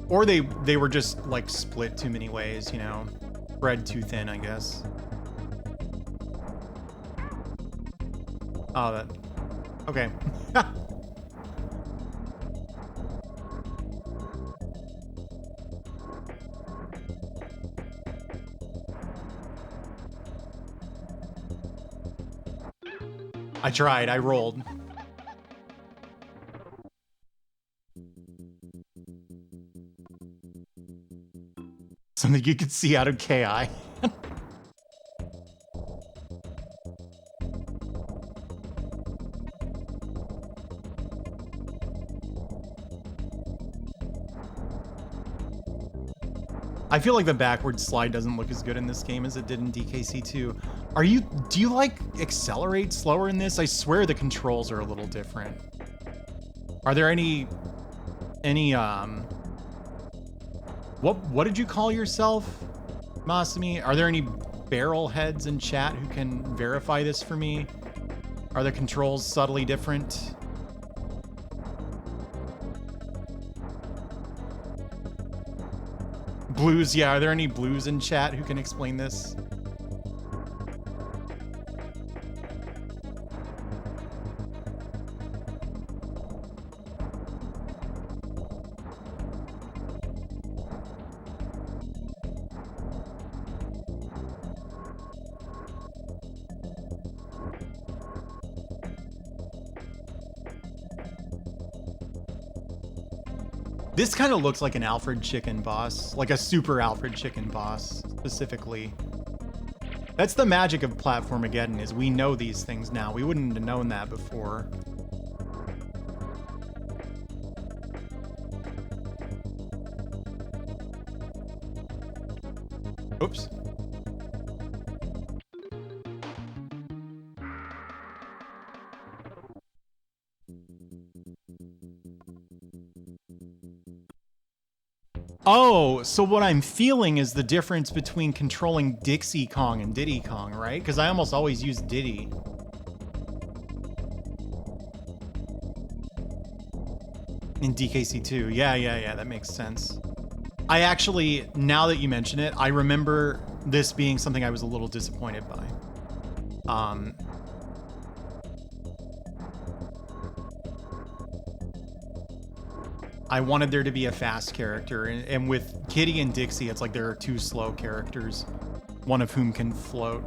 Or they were just, like, split too many ways, you know? Spread too thin, I guess. Oh, that... Okay. I tried, I rolled. Something you could see out of KI. I feel like the backward slide doesn't look as good in this game as it did in DKC2. Do you like accelerate slower in this? I swear the controls are a little different. Are there any what did you call yourself, Masumi? Are there any barrel heads in chat who can verify this for me? Are the controls subtly different? Blues, yeah, are there any blues in chat who can explain this? This kind of looks like an Alfred Chicken boss, like a super Alfred Chicken boss specifically. That's the magic of Platformageddon, is we know these things now. We wouldn't have known that before. Oops. Oh, so what I'm feeling is the difference between controlling Dixie Kong and Diddy Kong, right? Because I almost always use Diddy. In DKC2. Yeah, that makes sense. I actually, now that you mention it, I remember this being something I was a little disappointed by. I wanted there to be a fast character, and with Kitty and Dixie, it's like there are two slow characters, one of whom can float.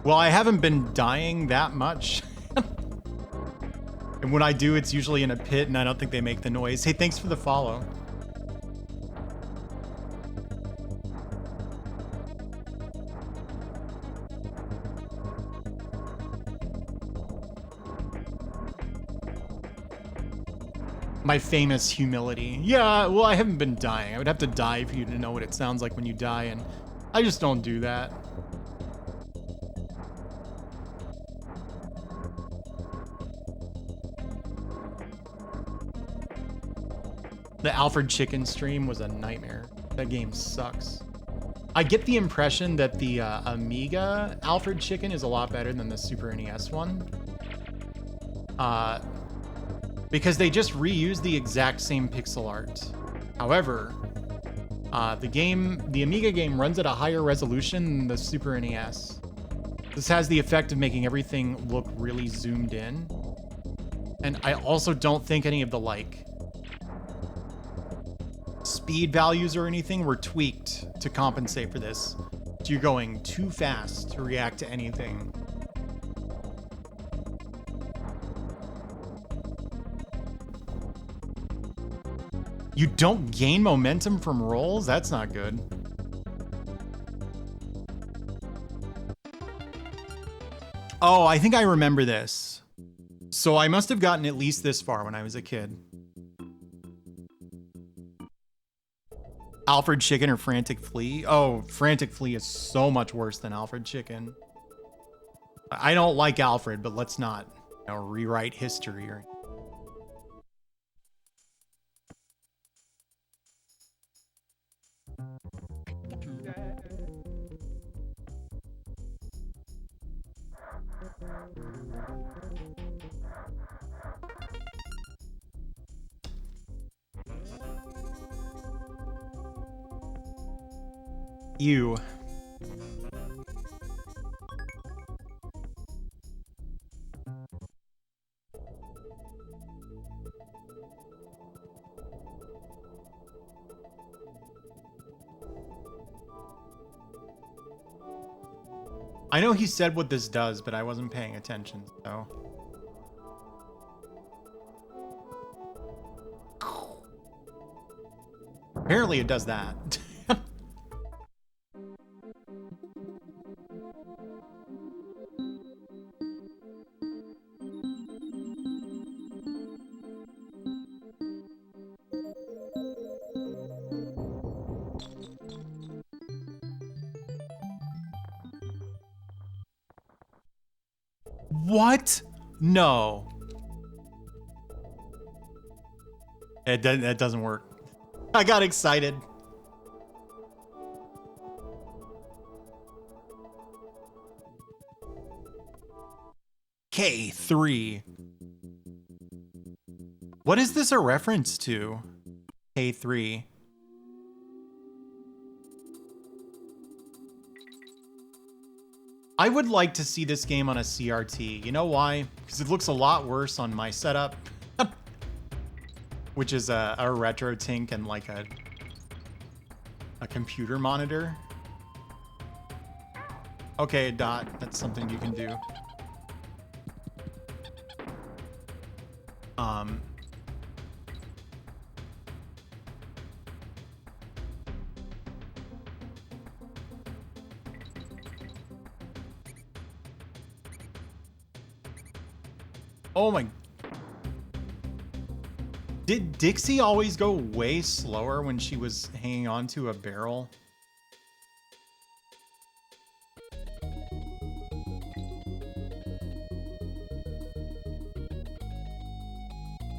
Well, I haven't been dying that much. And when I do, it's usually in a pit, and I don't think they make the noise. Hey, thanks for the follow. My famous humility. Yeah, well, I haven't been dying. I would have to die for you to know what it sounds like when you die, and I just don't do that. The Alfred Chicken stream was a nightmare. That game sucks. I get the impression that the Amiga Alfred Chicken is a lot better than the Super NES one. Because they just reuse the exact same pixel art. However, the Amiga game runs at a higher resolution than the Super NES. This has the effect of making everything look really zoomed in. And I also don't think any of the speed values or anything were tweaked to compensate for this. So you're going too fast to react to anything. You don't gain momentum from rolls? That's not good. Oh, I think I remember this. So I must have gotten at least this far when I was a kid. Alfred Chicken or Frantic Flea? Oh, Frantic Flea is so much worse than Alfred Chicken. I don't like Alfred, but let's not, rewrite history or... You. I know he said what this does, but I wasn't paying attention, so. Apparently it does that. What? No. That doesn't work. I got excited. K3. What is this a reference to? K3. I would like to see this game on a CRT. You know why? Because it looks a lot worse on my setup. Which is a RetroTink and like a computer monitor. Okay, Dot, that's something you can do. Oh my. Did Dixie always go way slower when she was hanging onto a barrel?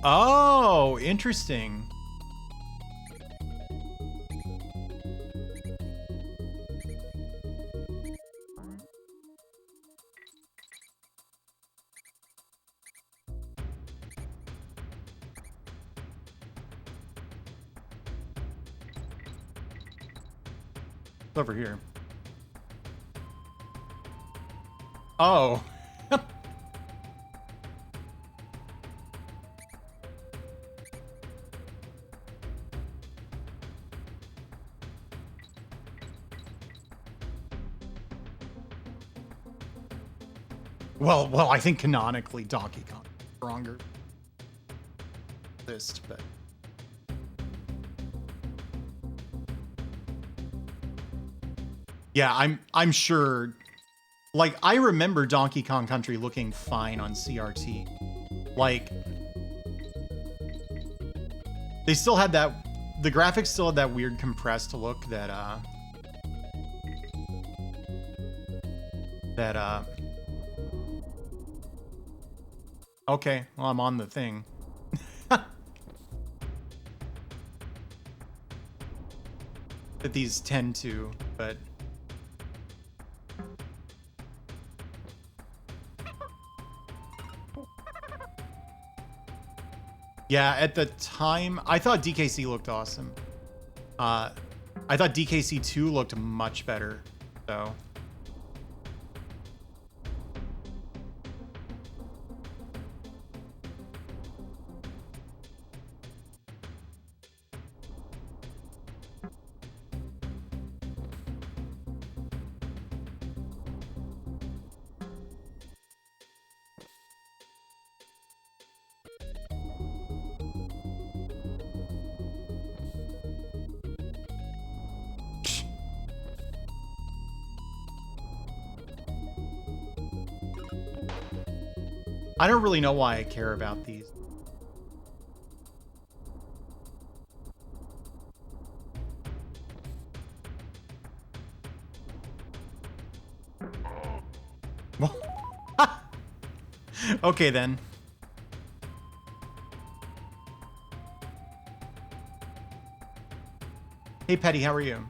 Oh, interesting. It's over here. Oh. Well, I think canonically Donkey Kong is stronger. But yeah, I'm sure. Like, I remember Donkey Kong Country looking fine on CRT. Like, they still had that. The graphics still had that weird compressed look that okay, well, I'm on the thing. That these tend to, but yeah, at the time, I thought DKC looked awesome. I thought DKC 2 looked much better, so. I don't really know why I care about these. Okay, then. Hey, Petty, how are you?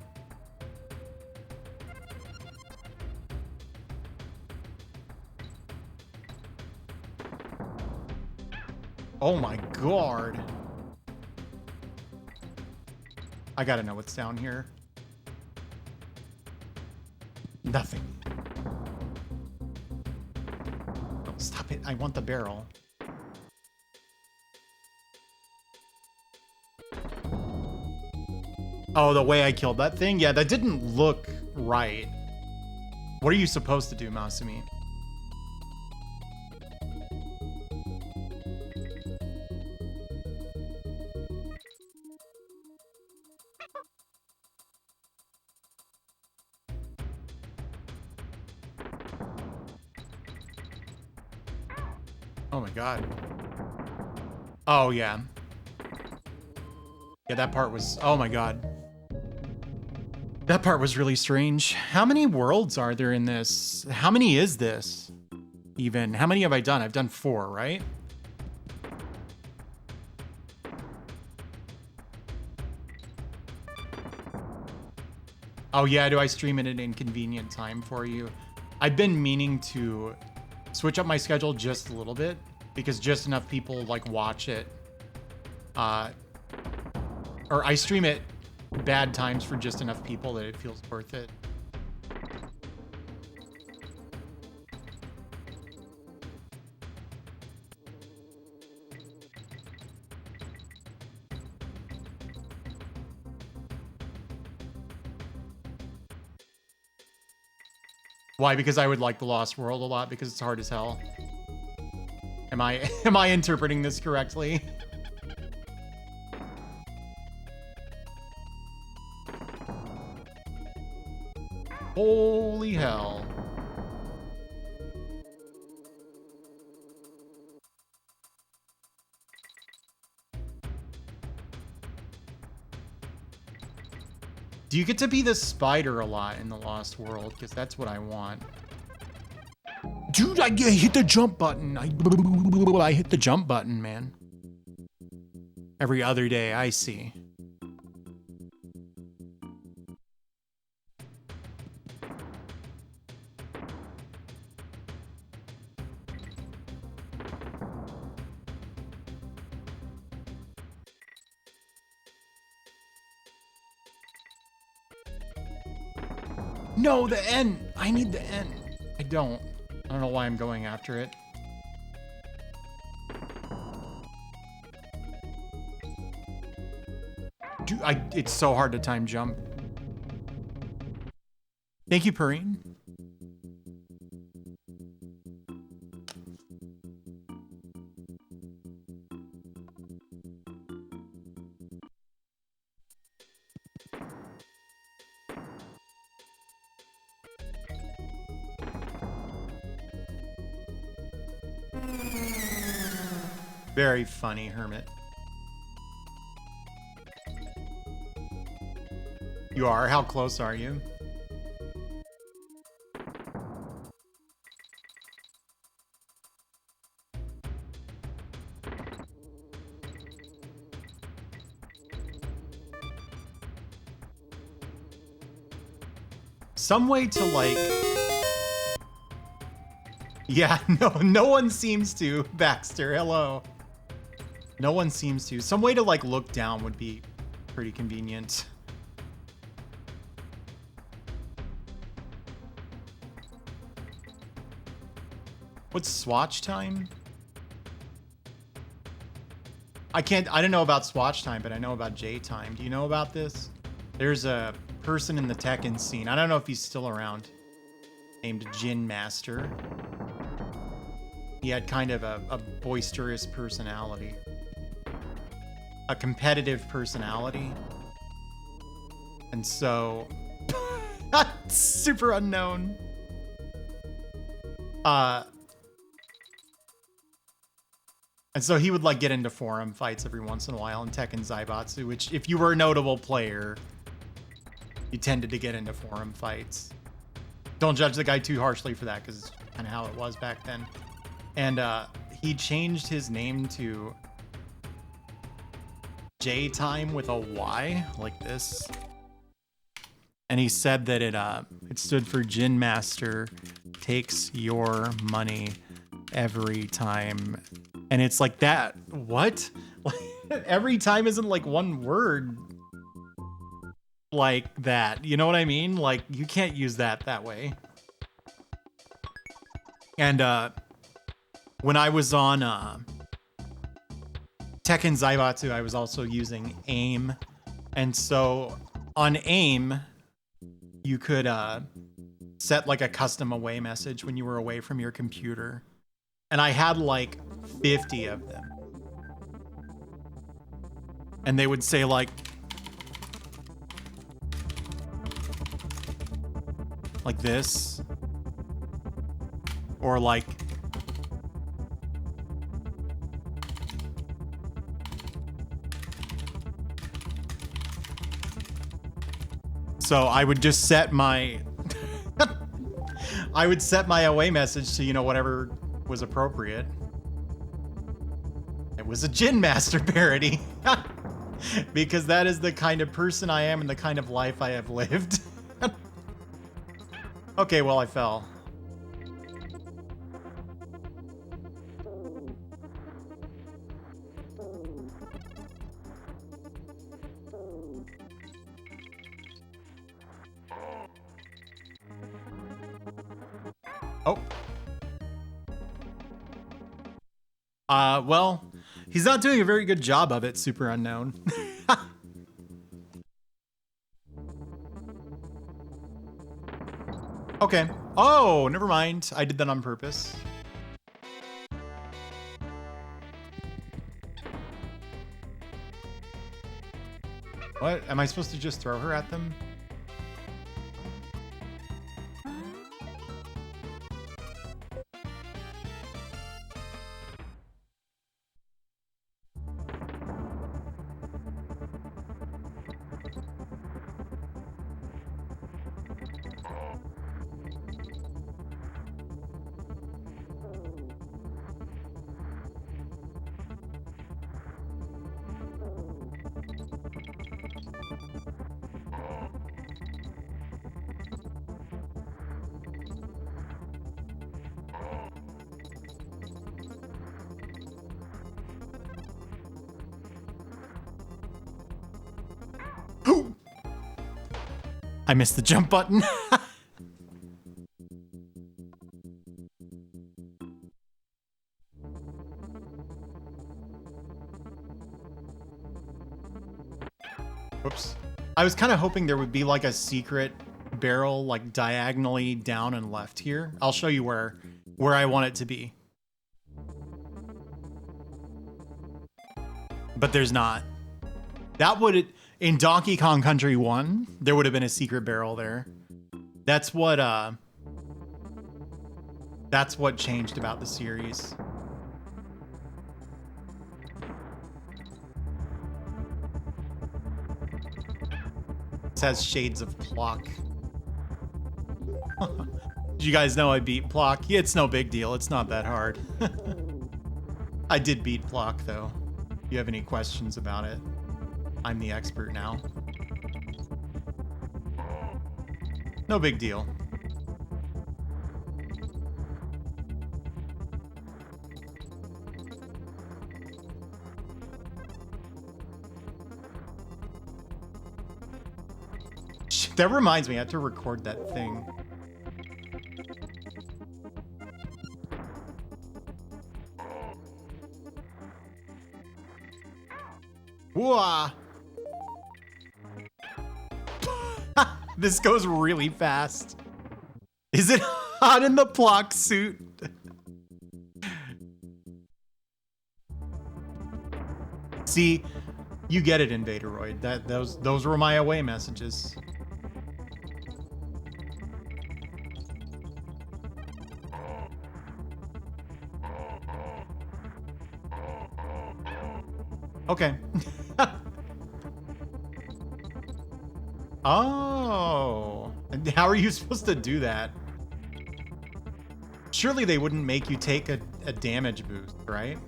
Oh my god. I gotta know what's down here. Nothing. Oh, stop it. I want the barrel. Oh, the way I killed that thing? Yeah, that didn't look right. What are you supposed to do, Masumi? Oh my god. Oh, yeah. Yeah, that part was... Oh my god. That part was really strange. How many worlds are there in this? How many is this? Even. How many have I done? I've done 4, right? Oh yeah, do I stream at an inconvenient time for you? I've been meaning to switch up my schedule just a little bit because just enough people like watch it. Or I stream it bad times for just enough people that it feels worth it. Why? Because I would like The Lost World a lot because it's hard as hell. Am I interpreting this correctly? Holy hell. Do you get to be the spider a lot in the Lost World? Because that's what I want. Dude, I hit the jump button. I hit the jump button, man. Every other day, I see. No, the N. I need the N. I don't know why I'm going after it. Dude, it's so hard to time jump. Thank you, Perrine. Very funny, Hermit. You are? How close are you? Some way to like... Yeah, no one seems to, Baxter, hello. No one seems to. Some way to like look down would be pretty convenient. What's swatch time? I don't know about swatch time, but I know about J time. Do you know about this? There's a person in the Tekken scene. I don't know if he's still around. Named Jin Master. He had kind of a boisterous personality. A competitive personality. And so... super unknown. And so he would like get into forum fights every once in a while in Tekken Zaibatsu, which if you were a notable player, you tended to get into forum fights. Don't judge the guy too harshly for that, because it's kind of how it was back then. And he changed his name to J Time with a Y, like this. And he said that it stood for Jin Master takes your money every time. And it's like that. What? Every time isn't like one word like that. You know what I mean? Like, you can't use that way. And when I was on Tekken Zaibatsu, I was also using AIM. And so on AIM, you could set like a custom away message when you were away from your computer. And I had like 50 of them. And they would say like this. Or like so I would just set my I would set my away message to, you know, whatever was appropriate. It was a Jin Master parody. Because that is the kind of person I am and the kind of life I have lived. Okay, well, I fell. Oh. Well, he's not doing a very good job of it, Super Unknown. Okay. Oh, never mind. I did that on purpose. What? Am I supposed to just throw her at them? I missed the jump button. Whoops. I was kind of hoping there would be like a secret barrel like diagonally down and left here. I'll show you where I want it to be. But there's not. That would, in Donkey Kong Country 1, there would have been a secret barrel there. That's what changed about the series. It has shades of Plock. Did you guys know I beat Plock? Yeah, it's no big deal. It's not that hard. I did beat Plock, though. If you have any questions about it, I'm the expert now. No big deal. That reminds me, I have to record that thing. Whoa! This goes really fast. Is it hot in the Plock suit? See, you get it, Invaderoid. Those were my away messages. Okay. Oh. How are you supposed to do that? Surely they wouldn't make you take a damage boost, right?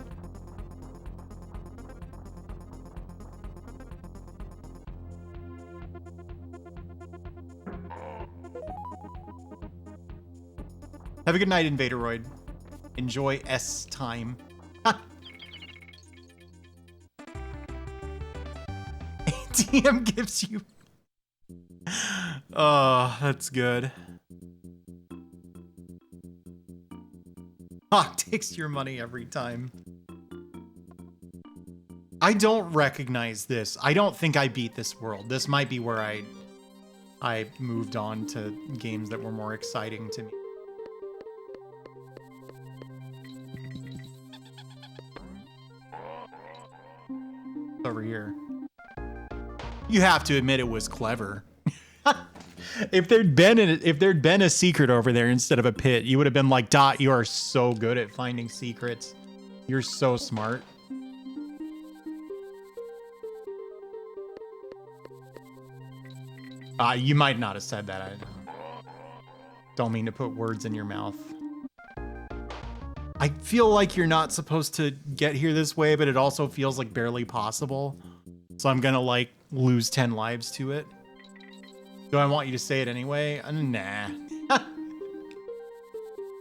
Have a good night, Invaderoid. Enjoy S time. ATM gives you... Oh, that's good. Hawk takes your money every time. I don't recognize this. I don't think I beat this world. This might be where I moved on to games that were more exciting to me. Over here. You have to admit it was clever. If there'd been a secret over there instead of a pit, you would have been like, Dot, you are so good at finding secrets. You're so smart. You might not have said that. I don't mean to put words in your mouth. I feel like you're not supposed to get here this way, but it also feels like barely possible. So I'm gonna like lose 10 lives to it. Do I want you to say it anyway? Nah.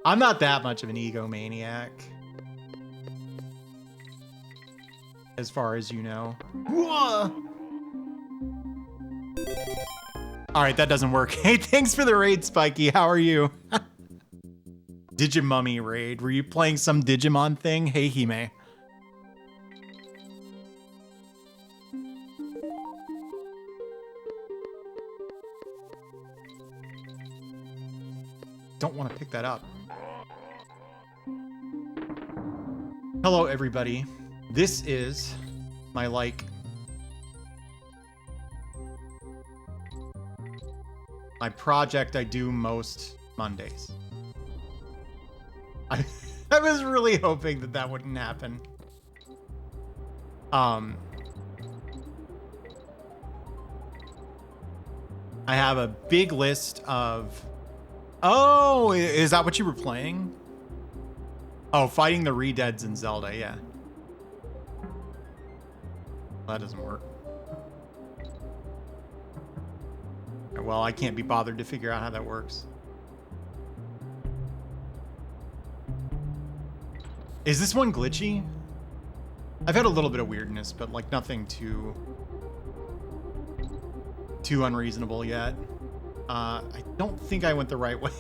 I'm not that much of an egomaniac. As far as you know. Alright, that doesn't work. Hey, thanks for the raid, Spiky. How are you? Digimummy raid. Were you playing some Digimon thing? Hey, Hime. Don't want to pick that up. Hello, everybody. This is my my project I do most Mondays. I was really hoping that that wouldn't happen. I have a big list of... Oh, is that what you were playing? Oh, fighting the Re-Deads in Zelda, yeah. That doesn't work. Well, I can't be bothered to figure out how that works. Is this one glitchy? I've had a little bit of weirdness, but like nothing too unreasonable yet. I don't think I went the right way.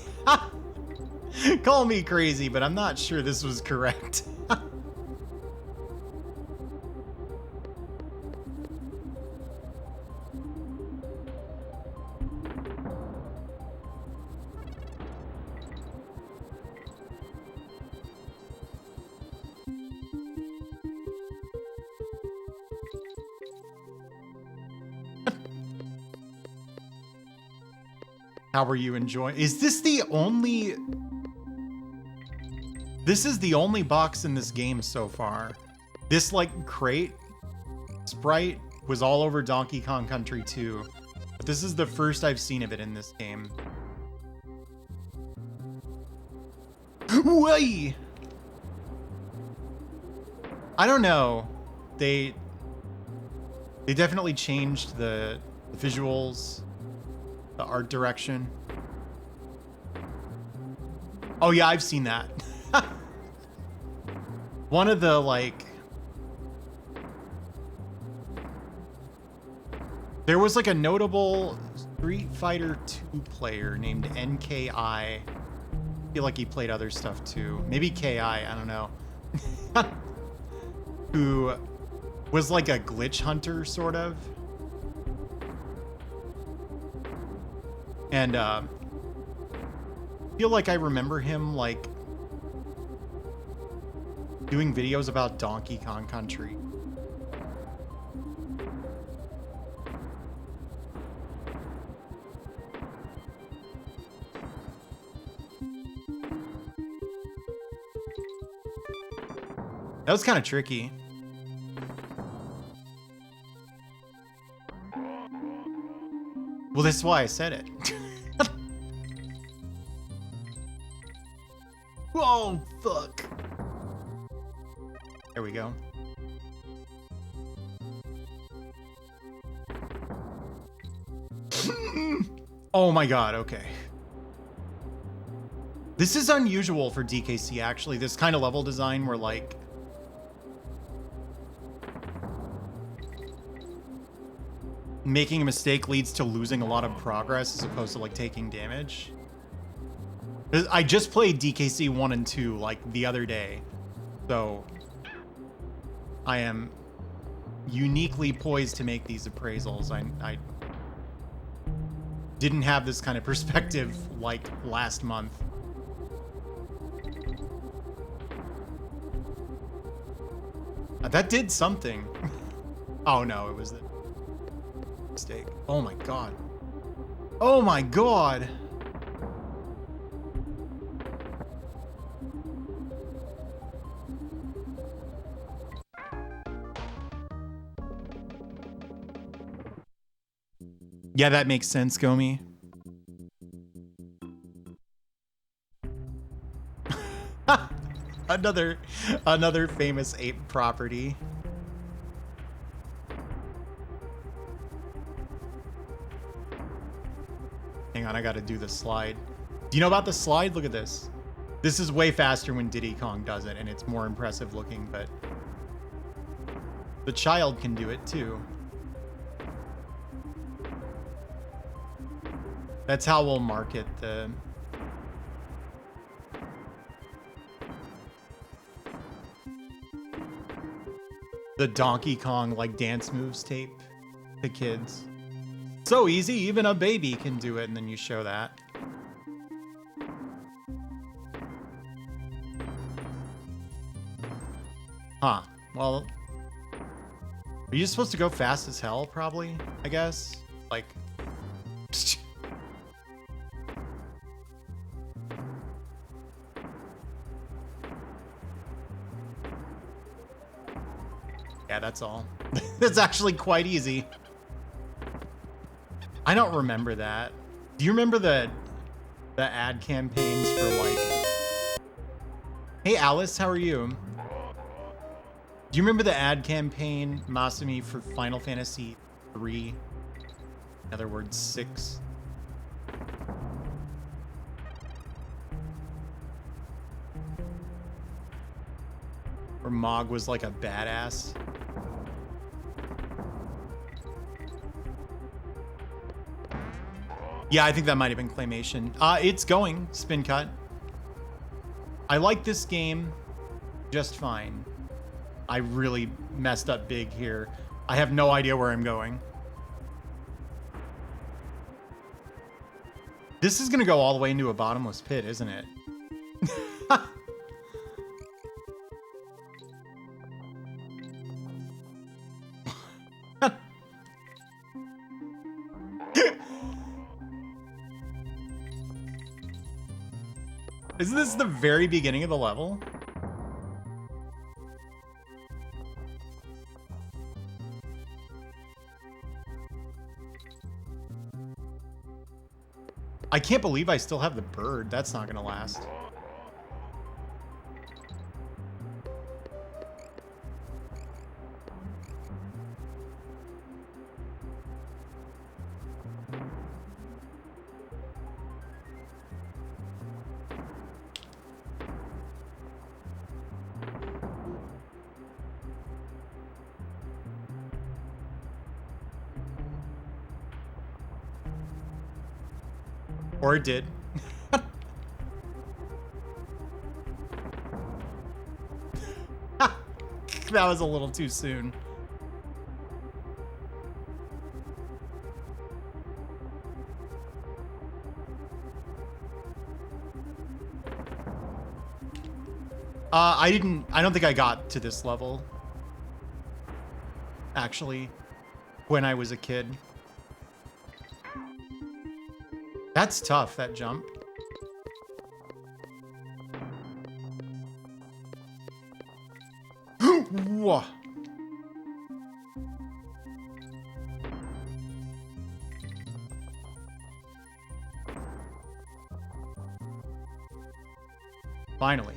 Call me crazy, but I'm not sure this was correct. How are you enjoying? Is this the only... This is the only box in this game so far. This, like, crate sprite was all over Donkey Kong Country 2. But this is the first I've seen of it in this game. Way! I don't know. They definitely changed the visuals, the art direction. Oh yeah, I've seen that. One of the, like... There was, like, a notable Street Fighter 2 player named NKI. I feel like he played other stuff, too. Maybe KI, I don't know. Who was, like, a glitch hunter, sort of. And, I feel like I remember him, like, doing videos about Donkey Kong Country. That was kind of tricky. Well, that's why I said it. Whoa, fuck. There we go. Oh my god, okay. This is unusual for DKC, actually. This kind of level design where, like... making a mistake leads to losing a lot of progress as opposed to, like, taking damage. I just played DKC 1 and 2, like, the other day. So... I am uniquely poised to make these appraisals. I didn't have this kind of perspective like last month. That did something. Oh no, it was the mistake. Oh my god. Oh my god. Yeah, that makes sense, Gomi. Another famous ape property. Hang on, I gotta do the slide. Do you know about the slide? Look at this. This is way faster when Diddy Kong does it, and it's more impressive looking, but the child can do it too. That's how we'll market the Donkey Kong, like, dance moves tape to kids. So easy, even a baby can do it, and then you show that. Huh. Well, are you supposed to go fast as hell, probably, I guess? Like... Yeah, that's all. It's actually quite easy. I don't remember that. Do you remember the ad campaigns for, like... Hey, Alice, how are you? Do you remember the ad campaign, Masumi, for Final Fantasy 3? In other words, 6? Where Mog was like a badass. Yeah, I think that might have been claymation. It's going, spin cut. I like this game just fine. I really messed up big here. I have no idea where I'm going. This is gonna go all the way into a bottomless pit, isn't it? Isn't this the very beginning of the level? I can't believe I still have the bird. That's not gonna last. Or it did. That was a little too soon. I don't think I got to this level, actually, when I was a kid. That's tough, that jump. Whoa. Finally.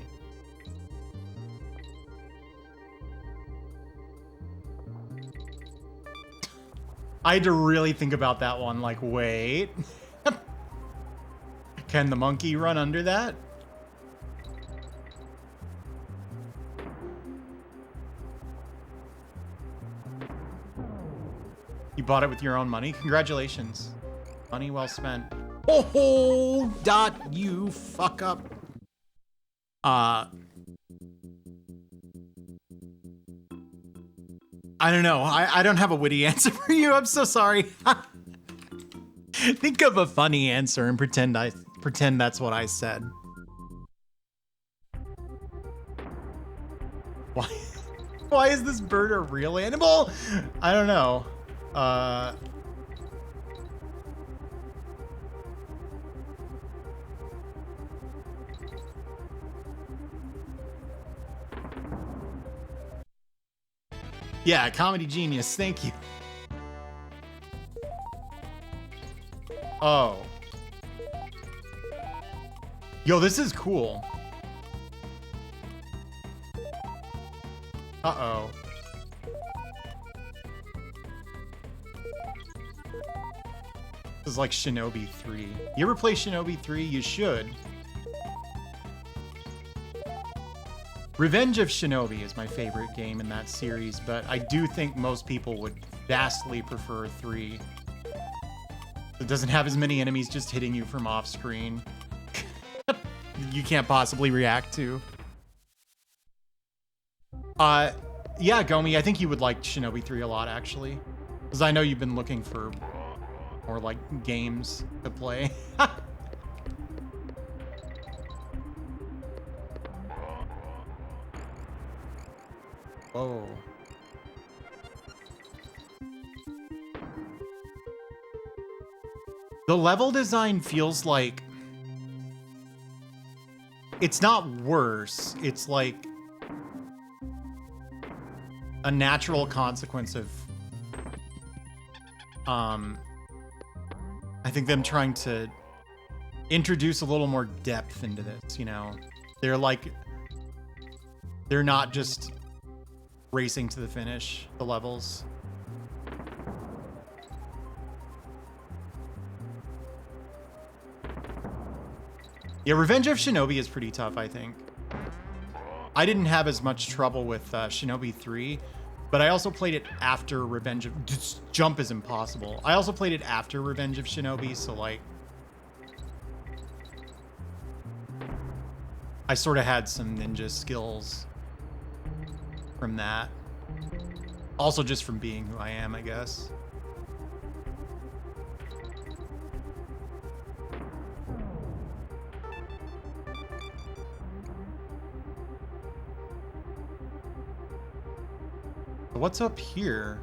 I had to really think about that one, like, wait. Can the monkey run under that? You bought it with your own money? Congratulations. Money well spent. Oh, dot you fuck up. I don't know. I don't have a witty answer for you. I'm so sorry. Think of a funny answer and pretend that's what I said. Why is this bird a real animal? I don't know. Yeah, comedy genius. Thank you. Oh. Yo, this is cool. Uh-oh. This is like Shinobi 3. You ever play Shinobi 3? You should. Revenge of Shinobi is my favorite game in that series, but I do think most people would vastly prefer 3. It doesn't have as many enemies just hitting you from off screen. You can't possibly react to. Yeah, Gomi, I think you would like Shinobi 3 a lot, actually. Because I know you've been looking for more, like, games to play. Whoa. The level design feels like... It's not worse. It's like... a natural consequence of... I think them trying to introduce a little more depth into this, you know? They're like... They're not just racing to the finish, the levels. Yeah, Revenge of Shinobi is pretty tough, I think. I didn't have as much trouble with Shinobi 3, but I also played it after Revenge of... Jump is impossible. I also played it after Revenge of Shinobi, so, like, I sort of had some ninja skills from that. Also just from being who I am, I guess. What's up here?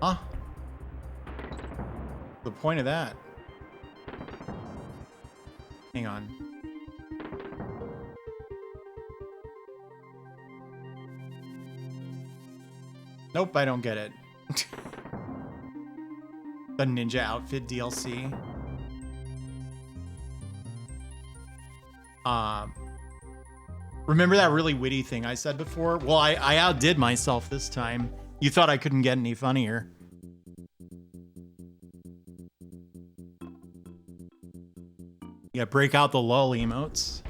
Huh? The point of that? Hang on. Nope, I don't get it. The ninja outfit DLC. Remember that really witty thing I said before? Well, I outdid myself this time. You thought I couldn't get any funnier. Yeah, break out the lol emotes.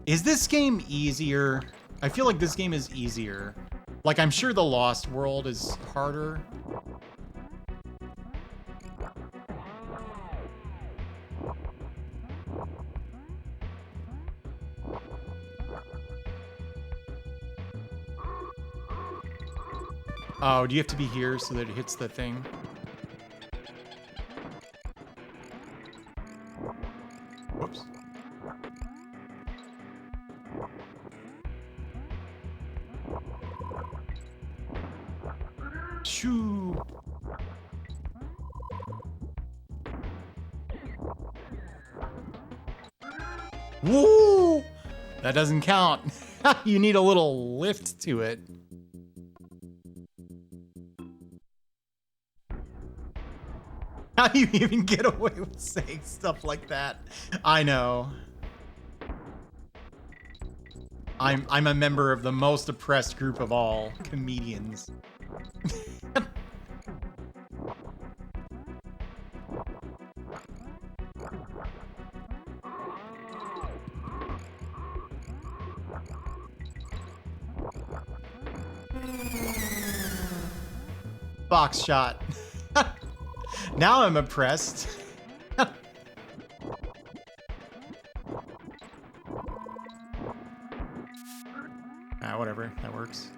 Is this game easier? I feel like this game is easier. Like, I'm sure the Lost World is harder. Oh, do you have to be here so that it hits the thing? Whoops. Shoo. Woo! That doesn't count. You need a little lift to it. How do you even get away with saying stuff like that? I know. I'm a member of the most oppressed group of all, comedians. Box shot. Now I'm oppressed. Whatever, that works.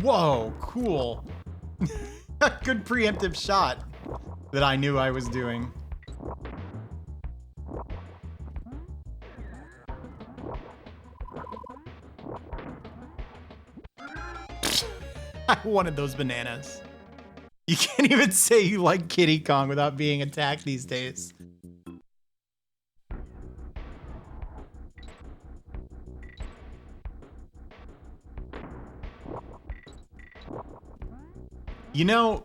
Whoa, cool. Good preemptive shot that I knew I was doing. I wanted those bananas. You can't even say you like Kiddy Kong without being attacked these days. You know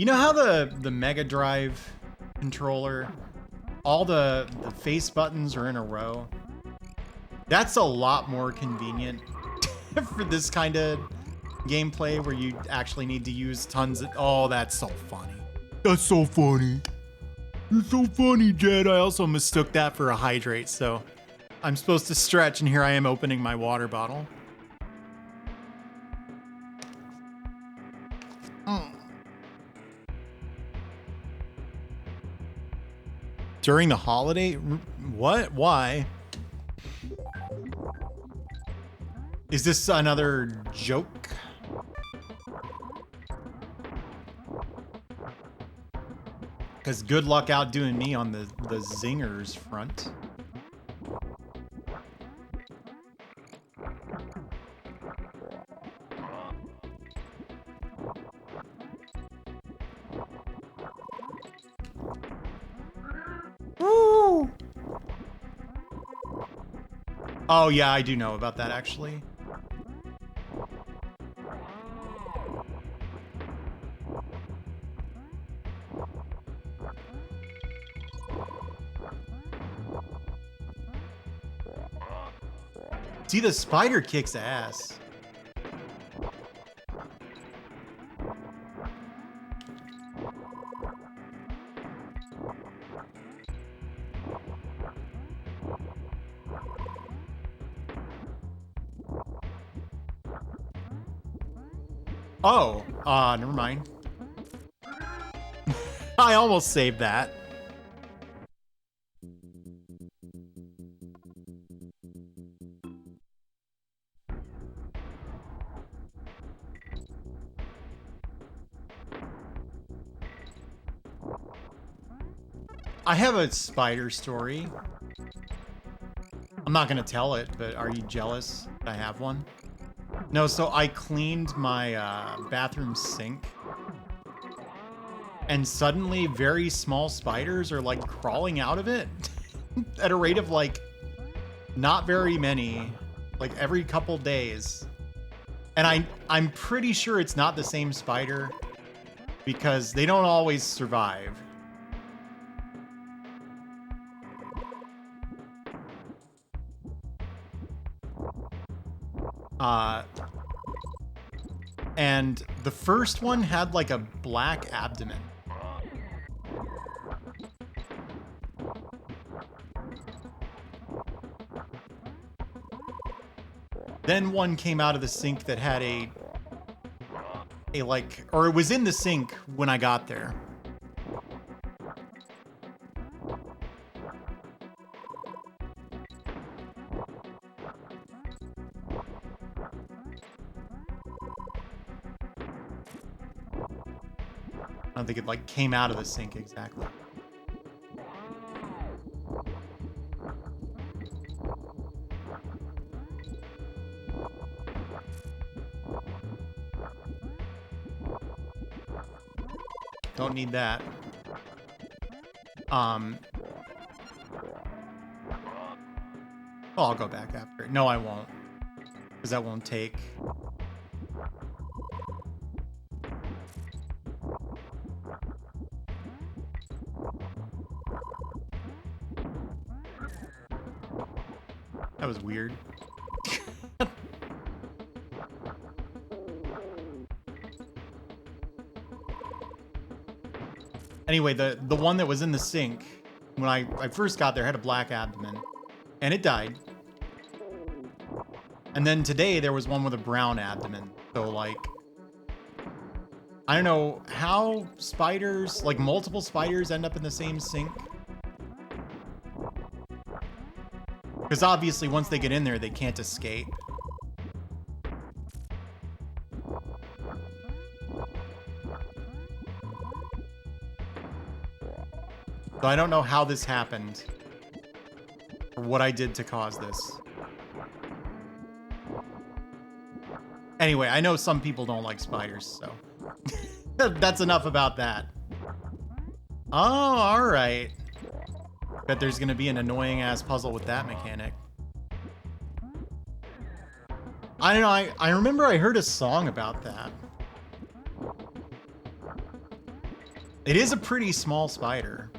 how the Mega Drive controller, all the face buttons are in a row? That's a lot more convenient for this kind of gameplay where you actually need to use tons of... Oh, that's so funny. That's so funny. You're so funny, Jed. I also mistook that for a hydrate, so I'm supposed to stretch, and here I am opening my water bottle. During the holiday? What? Why? Is this another joke? Because good luck outdoing me on the zingers front. Woo! Oh yeah, I do know about that actually. See, the spider kicks ass. Oh, never mind. I almost saved that. I have a spider story. I'm not gonna tell it, but are you jealous that I have one? No, so I cleaned my bathroom sink, and suddenly very small spiders are like crawling out of it at a rate of like not very many, like every couple days. And I'm pretty sure it's not the same spider because they don't always survive. And the first one had like a black abdomen. Then one came out of the sink that had a like, or it was in the sink when I got there. I don't think it like came out of the sink exactly. Don't need that. Oh, I'll go back after it. No, I won't. Because that won't take. That was weird. Anyway, the one that was in the sink when I first got there had a black abdomen, and it died. And then today there was one with a brown abdomen. So like, I don't know how spiders, like multiple spiders, end up in the same sink. Because obviously once they get in there, they can't escape. So I don't know how this happened, or what I did to cause this. Anyway, I know some people don't like spiders, so that's enough about that. Oh, all right. Bet there's gonna be an annoying ass puzzle with that mechanic. I don't know, I remember I heard a song about that. It is a pretty small spider.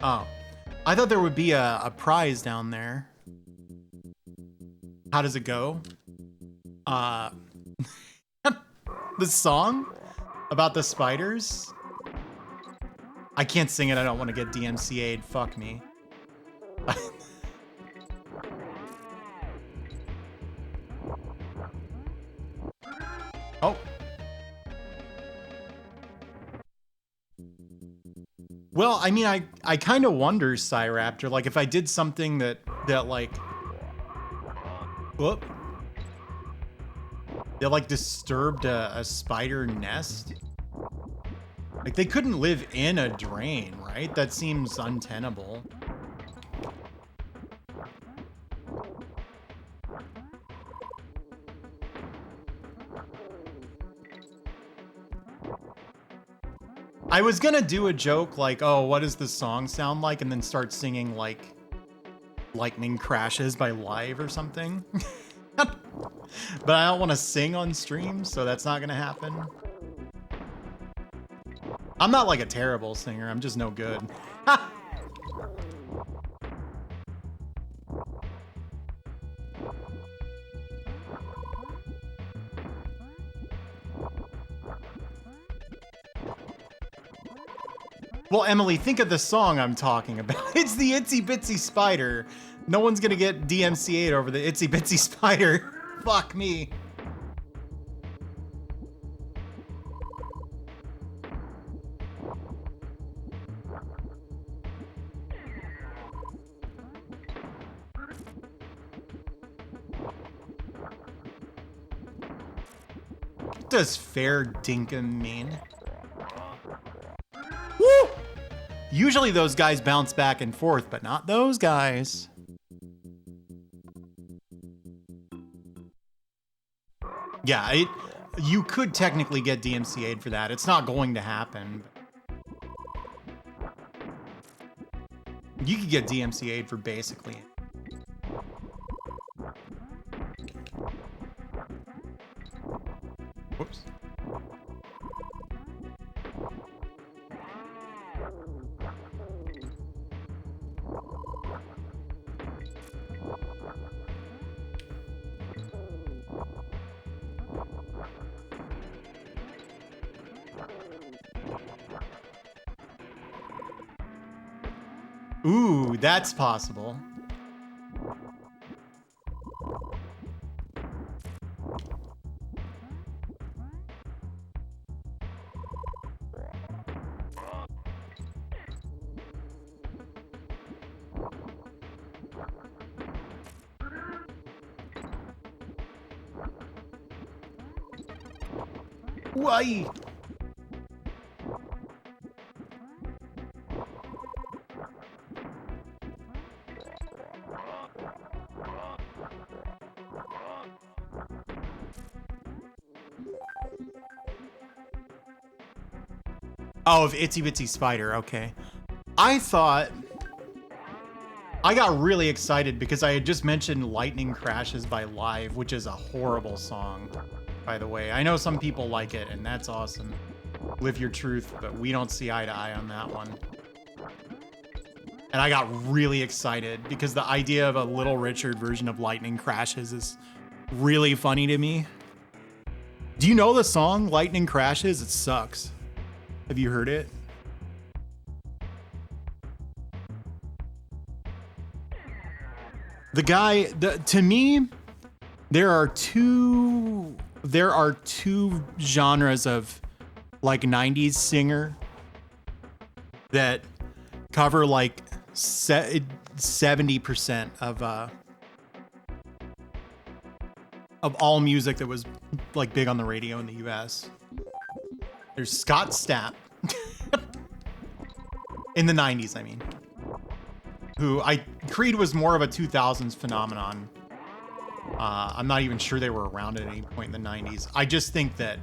Oh, I thought there would be a prize down there. How does it go? The song about the spiders? I can't sing it. I don't want to get DMCA'd. Fuck me. Oh. Well, I mean, I kind of wonder, Cyraptor, like if I did something that like, whoop, that like disturbed a spider nest. Like they couldn't live in a drain, right? That seems untenable. I was gonna do a joke like, oh, what does this song sound like? And then start singing like Lightning Crashes by Live or something. But I don't want to sing on stream, so that's not gonna happen. I'm not like a terrible singer, I'm just no good. Well, Emily, think of the song I'm talking about. It's the Itsy Bitsy Spider. No one's gonna get DMCA'd over the Itsy Bitsy Spider. Fuck me. What does fair dinkum mean? Woo! Usually those guys bounce back and forth, but not those guys. Yeah, you could technically get DMCA'd for that. It's not going to happen. You could get DMCA'd for basically. Whoops. Ooh, that's possible. Why? Oh, of Itsy Bitsy Spider, okay. I got really excited because I had just mentioned Lightning Crashes by Live, which is a horrible song, by the way. I know some people like it, and that's awesome. Live your truth, but we don't see eye to eye on that one. And I got really excited because the idea of a Little Richard version of Lightning Crashes is really funny to me. Do you know the song Lightning Crashes? It sucks. Have you heard it? The guy, to me, there are two genres of like 90s singer that cover like 70% of all music that was like big on the radio in the US. There's Scott Stapp in the 90s, I mean, who Creed was more of a 2000s phenomenon. I'm not even sure they were around at any point in the 90s. I just think that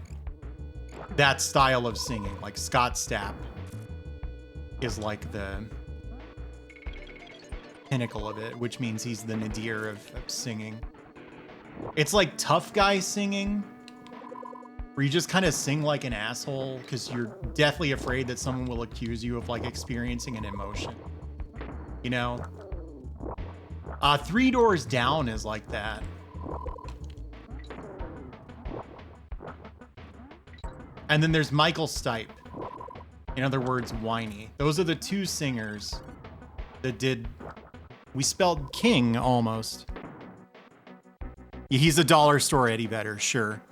style of singing, like Scott Stapp, is like the pinnacle of it, which means he's the nadir of singing. It's like tough guy singing, where you just kind of sing like an asshole because you're deathly afraid that someone will accuse you of like experiencing an emotion. You know? Three Doors Down is like that. And then there's Michael Stipe. In other words, whiny. Those are the two singers that did... We spelled King almost. Yeah, he's a dollar store Eddie Vedder, sure.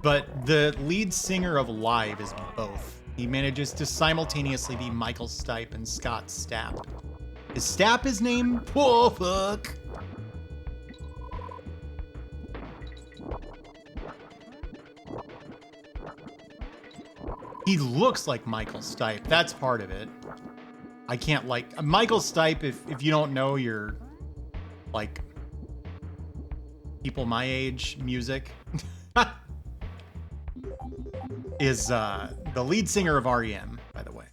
But the lead singer of Live is both. He manages to simultaneously be Michael Stipe and Scott Stapp. Is Stapp his name? Oh, fuck. He looks like Michael Stipe. That's part of it. I can't like... Michael Stipe, if you don't know your, like, people my age music, is the lead singer of REM, by the way.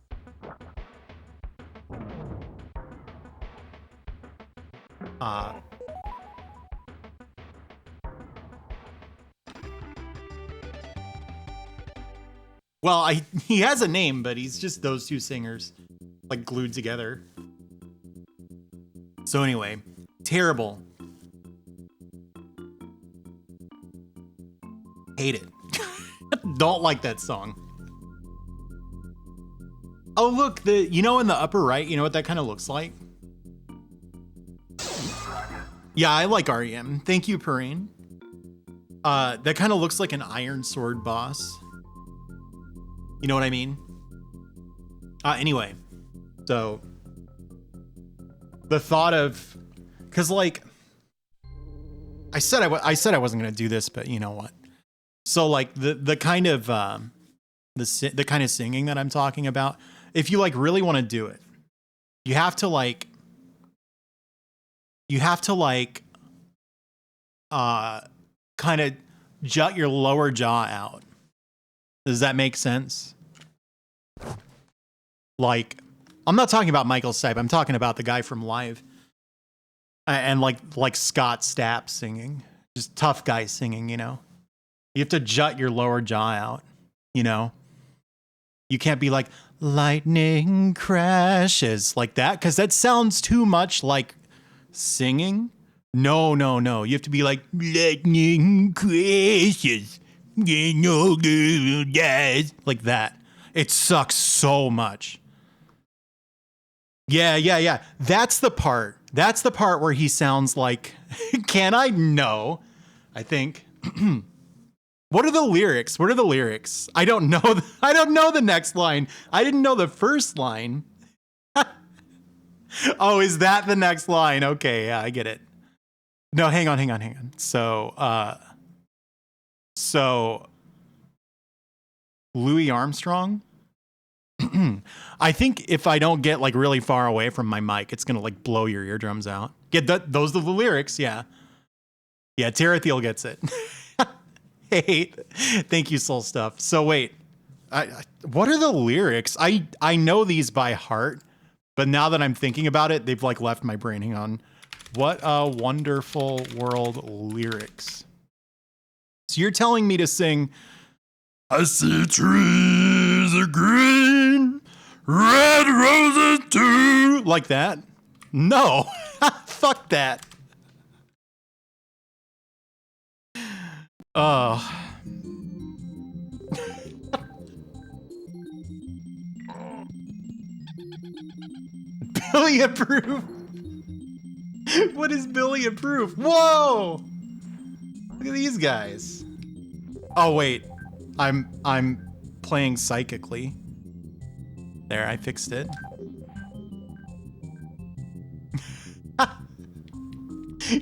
Well, he has a name, but he's just those two singers, like, glued together. So anyway, terrible. Hate it. Don't like that song. Oh, look, you know in the upper right, you know what that kind of looks like? Yeah, I like REM. Thank you, Perrine. That kind of looks like an Iron Sword boss. You know what I mean? Anyway, so the thought of, cause like, I said I wasn't gonna do this, but you know what? So like the kind of the kind of singing that I'm talking about, if you like really want to do it, you have to like kind of jut your lower jaw out. Does that make sense? Like, I'm not talking about Michael Stipe. I'm talking about the guy from Live. And like Scott Stapp singing. Just tough guy singing, you know? You have to jut your lower jaw out, you know? You can't be like, lightning crashes, like that, because that sounds too much like singing. No. You have to be like, lightning crashes, like that. It sucks so much. Yeah. That's the part where he sounds like, can I? No, I think. What are the lyrics? I don't know. I don't know the next line. I didn't know the first line. Oh, is that the next line? Okay, yeah, I get it. No, hang on. So Louis Armstrong? I think if I don't get like really far away from my mic, it's gonna like blow your eardrums out. Those are the lyrics, yeah. Yeah, Tarathiel gets it. Hey, thank you, Soul Stuff. So wait, what are the lyrics? I know these by heart, but now that I'm thinking about it, they've like left my brain. Hang on. What a Wonderful World lyrics. So you're telling me to sing, I see trees are green, red roses too, like that? No, fuck that. Oh. Billy approve. What is Billy approve? Whoa! Look at these guys. Oh wait, I'm playing psychically. There, I fixed it.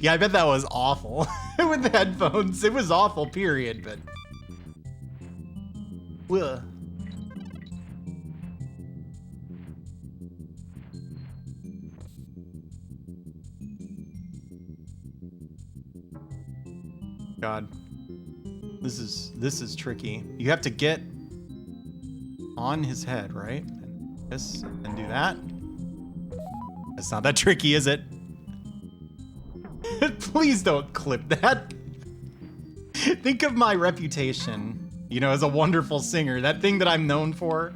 Yeah, I bet that was awful with the headphones. It was awful, period, but. Ugh. God. This is tricky. You have to get on his head, right? And this and do that. It's not that tricky, is it? Please don't clip that. Think of my reputation, you know, as a wonderful singer. That thing that I'm known for.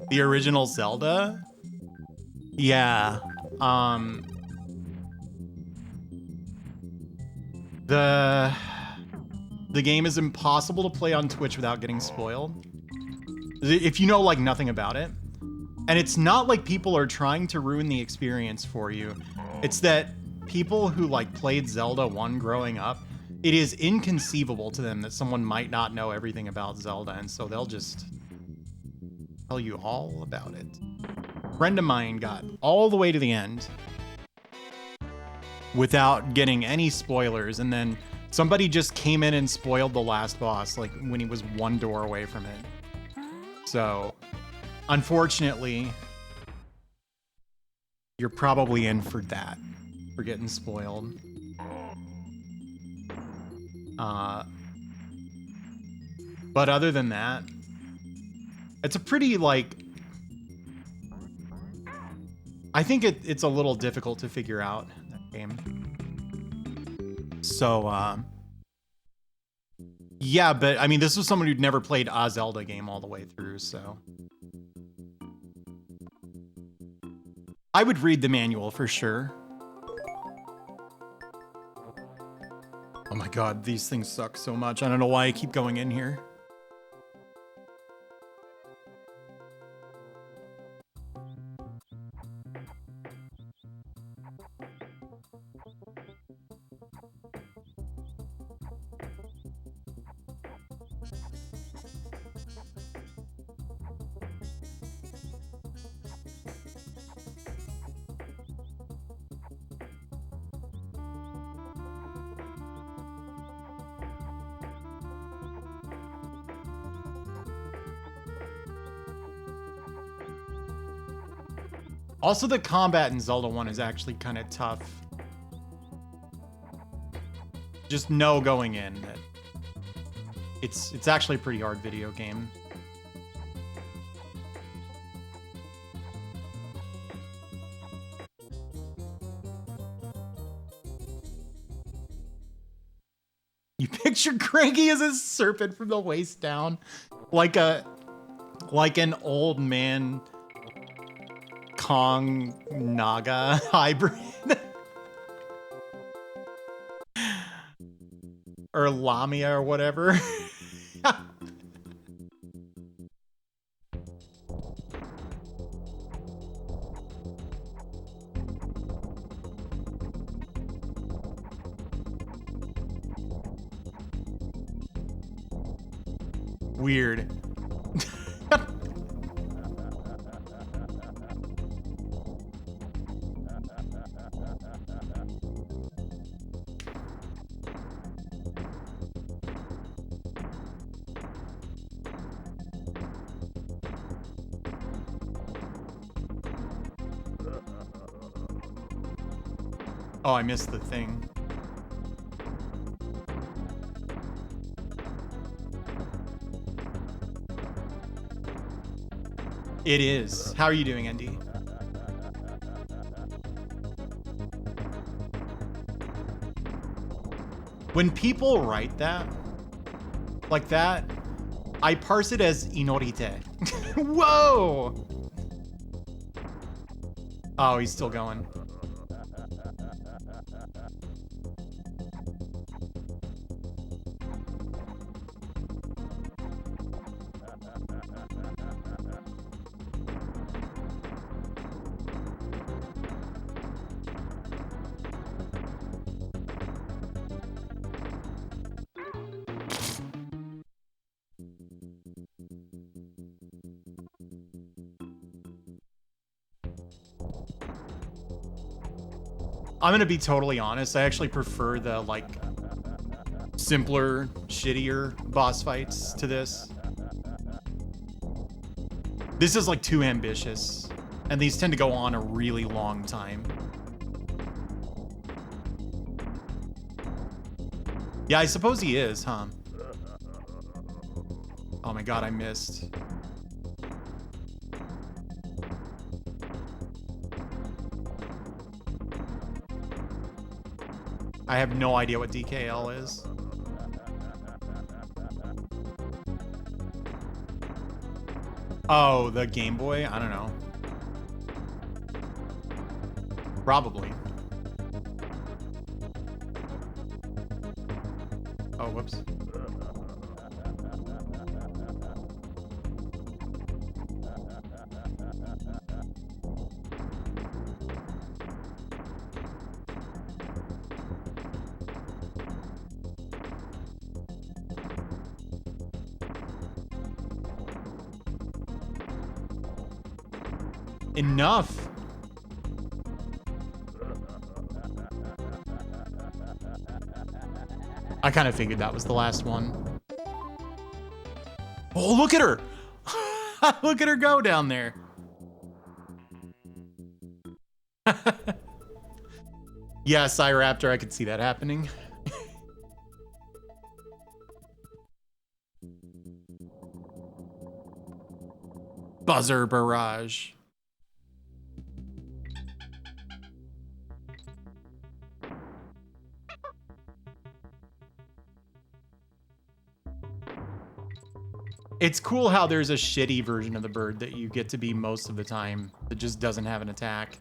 The original Zelda? Yeah. The game is impossible to play on Twitch without getting spoiled. If you know like nothing about it. And it's not like people are trying to ruin the experience for you. It's that people who like played Zelda 1 growing up, it is inconceivable to them that someone might not know everything about Zelda, and so they'll just tell you all about it. A friend of mine got all the way to the end without getting any spoilers, and then somebody just came in and spoiled the last boss, like when he was one door away from it. So, unfortunately, you're probably in for that, for getting spoiled. But other than that, it's a pretty, like, I think it's a little difficult to figure out, that game. So, Yeah, but I mean, this was someone who'd never played a Zelda game all the way through, so. I would read the manual for sure. Oh my god, these things suck so much. I don't know why I keep going in here. Also, the combat in Zelda 1 is actually kind of tough. Just know going in that it's actually a pretty hard video game. You picture Cranky as a serpent from the waist down, like an old man Kong Naga hybrid. Or Lamia or whatever. Weird. Oh, I missed the thing. It is. How are you doing, Andy? When people write that, like that, I parse it as inorite. Whoa! Oh, he's still going. I'm gonna be totally honest. I actually prefer the, like, simpler, shittier boss fights to this. This is, like, too ambitious. And these tend to go on a really long time. Yeah, I suppose he is, huh? Oh my god, I missed. I have no idea what DKL is. Oh, the Game Boy? I don't know. Probably. Oh, whoops. Enough. I kind of figured that was the last one. Oh, look at her. Look at her go down there. Yeah, Cyraptor, I could see that happening. Buzzer barrage. It's cool how there's a shitty version of the bird that you get to be most of the time that just doesn't have an attack.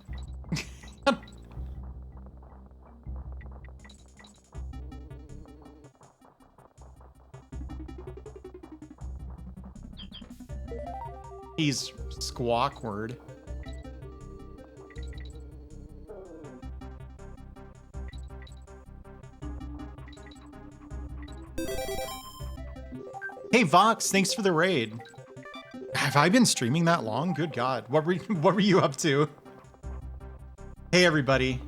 He's Squawkward. Hey Vox, thanks for the raid. Have I been streaming that long? Good God. What were you up to? Hey everybody.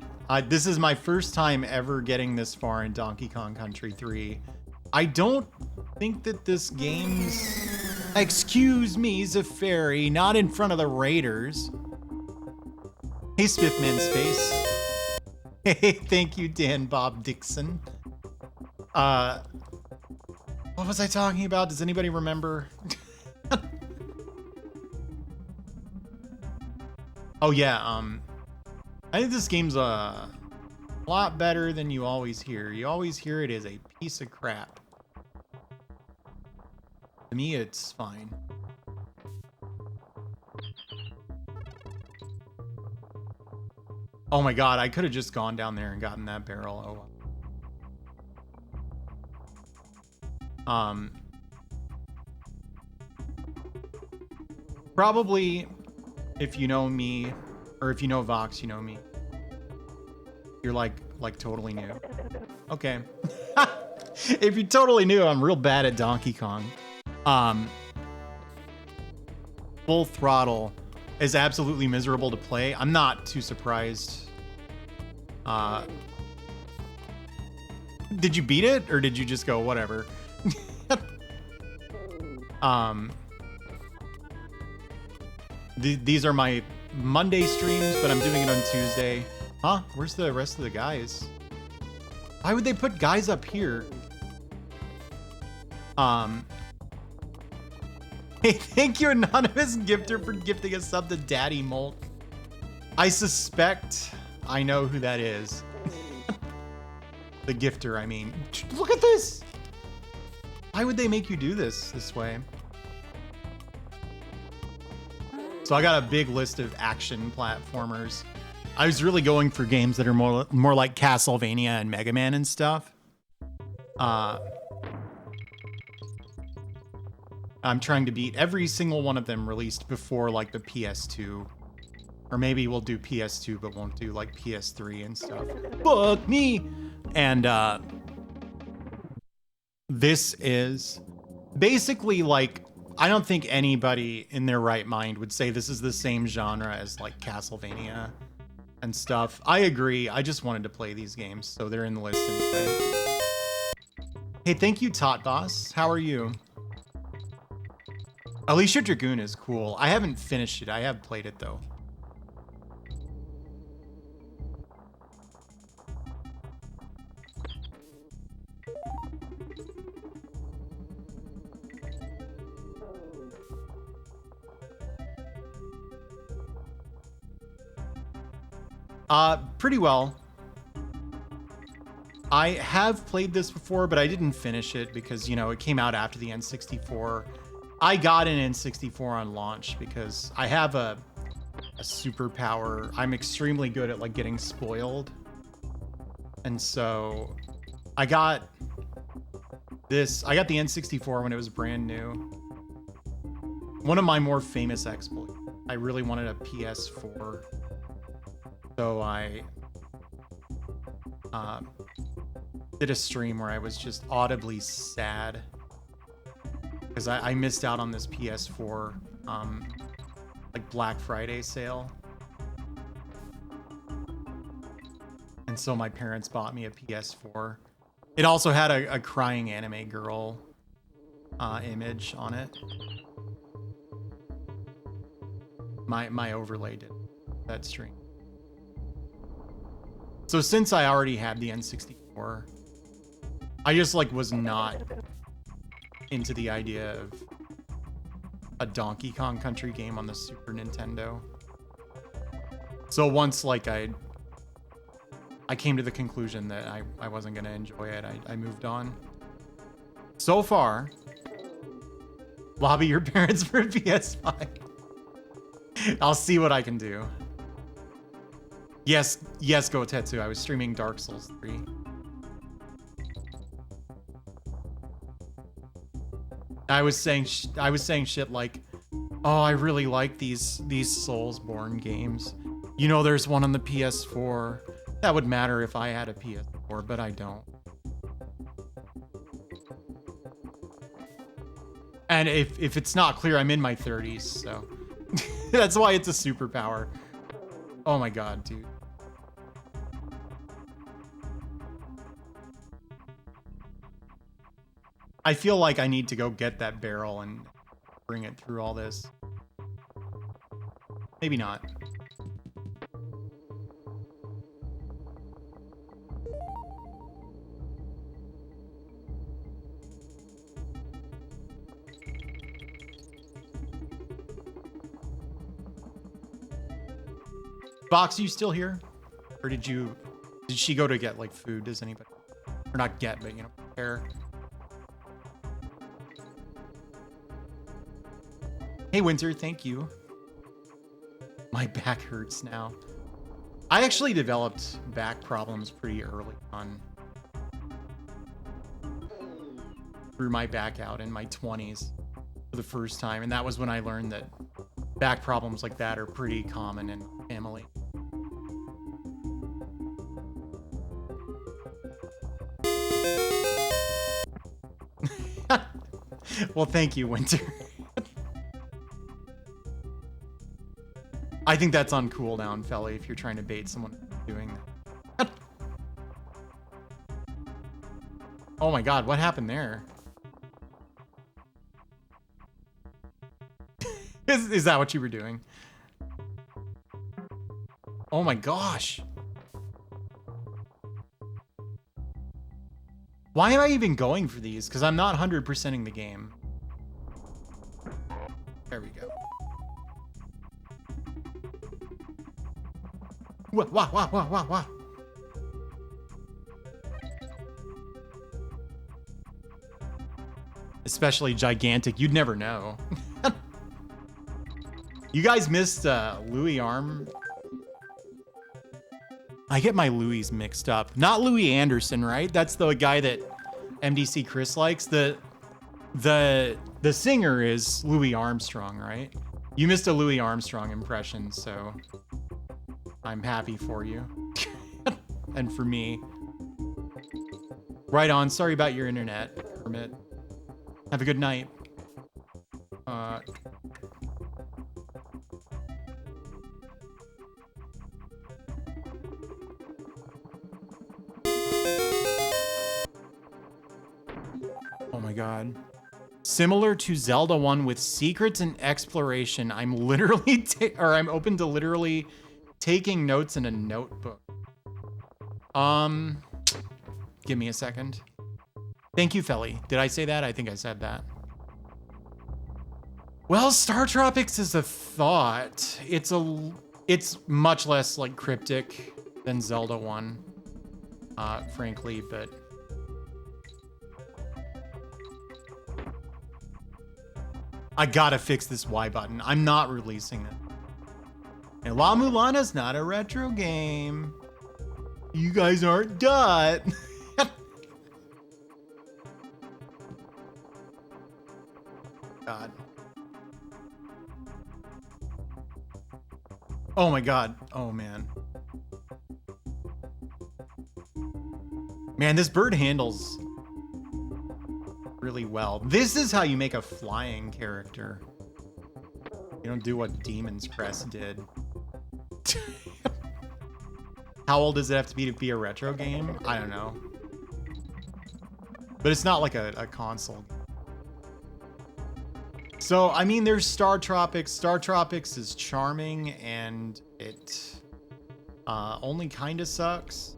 This is my first time ever getting this far in Donkey Kong Country 3. I don't think that this game's... Excuse me, Zafari, not in front of the Raiders. Hey Spiffman Space. Hey, thank you, Dan Bob Dixon. What was I talking about? Does anybody remember? Oh yeah, I think this game's a lot better than you always hear. You always hear it is a piece of crap. To me, it's fine. Oh my God, I could have just gone down there and gotten that barrel. Oh well. Probably, if you know me, or if you know Vox, you know me. You're like totally new. Okay. If you're totally new, I'm real bad at Donkey Kong. Full Throttle is absolutely miserable to play. I'm not too surprised. Did you beat it, or did you just go whatever? These are my Monday streams, but I'm doing it on Tuesday. Huh? Where's the rest of the guys? Why would they put guys up here? Hey, thank you, Anonymous Gifter, for gifting a sub to Daddy Molt. I suspect I know who that is. The gifter, I mean. Look at this! Why would they make you do this way? So I got a big list of action platformers. I was really going for games that are more like Castlevania and Mega Man and stuff. I'm trying to beat every single one of them released before like the PS2. Or maybe we'll do PS2 but won't do like PS3 and stuff. Fuck me! And this is basically like, I don't think anybody in their right mind would say this is the same genre as like Castlevania and stuff. I agree. I just wanted to play these games, so they're in the list anyway. Hey, thank you, Tot Boss. How are you? Alicia Dragoon is cool. I haven't finished it. I have played it though. Pretty well. I have played this before, but I didn't finish it because, you know, it came out after the N64. I got an N64 on launch because I have a superpower. I'm extremely good at like getting spoiled. And so I got the N64 when it was brand new. One of my more famous exploits. I really wanted a PS4. So I did a stream where I was just audibly sad because I missed out on this PS4 like Black Friday sale. And so my parents bought me a PS4. It also had a crying anime girl image on it. My overlay did that stream. So since I already had the N64, I just like was not into the idea of a Donkey Kong Country game on the Super Nintendo. So once like I came to the conclusion that I wasn't gonna enjoy it, I moved on. So far, Lobby your parents for a PS5. I'll see what I can do. Yes, Go Tetsu. I was streaming Dark Souls 3. I was saying shit like, "Oh, I really like these Soulsborne games. You know, there's one on the PS4. That would matter if I had a PS4, but I don't." And if it's not clear, I'm in my 30s, so that's why it's a superpower. Oh my god, dude. I feel like I need to go get that barrel and bring it through all this. Maybe not. Box, you still here? Or did she go to get like food? Does anybody, or not get, but you know, prepare? Hey Winter, thank you. My back hurts now. I actually developed back problems pretty early on. Threw my back out in my 20s for the first time, and that was when I learned that back problems like that are pretty common in family. Well, thank you, Winter. I think that's on cooldown, Felly, if you're trying to bait someone doing that. Oh my god, what happened there? Is that what you were doing? Oh my gosh. Why am I even going for these? Because I'm not 100%ing the game. There we go. Wah. Especially gigantic. You'd never know. You guys missed Louis Arm. I get my Louis mixed up. Not Louis Anderson, right? That's the guy that MDC Chris likes. The singer is Louis Armstrong, right? You missed a Louis Armstrong impression, so I'm happy for you. And for me. Right on. Sorry about your internet, Hermit. Have a good night. Oh my god. Similar to Zelda 1 with secrets and exploration, I'm literally I'm open to literally taking notes in a notebook. Give me a second. Thank you, Felly. Did I say that? I think I said that. Well, Star Tropics is a thought. It's much less like cryptic than Zelda 1, frankly, but I gotta fix this Y button. I'm not releasing it. And La Mulana's not a retro game. You guys aren't dot. God. Oh my god. Oh man. Man, this bird handles really well. This is how you make a flying character. You don't do what Demon's Crest did. How old does it have to be a retro game? I don't know. But it's not like a console. So, I mean, there's Star Tropics. Star Tropics is charming, and it only kind of sucks.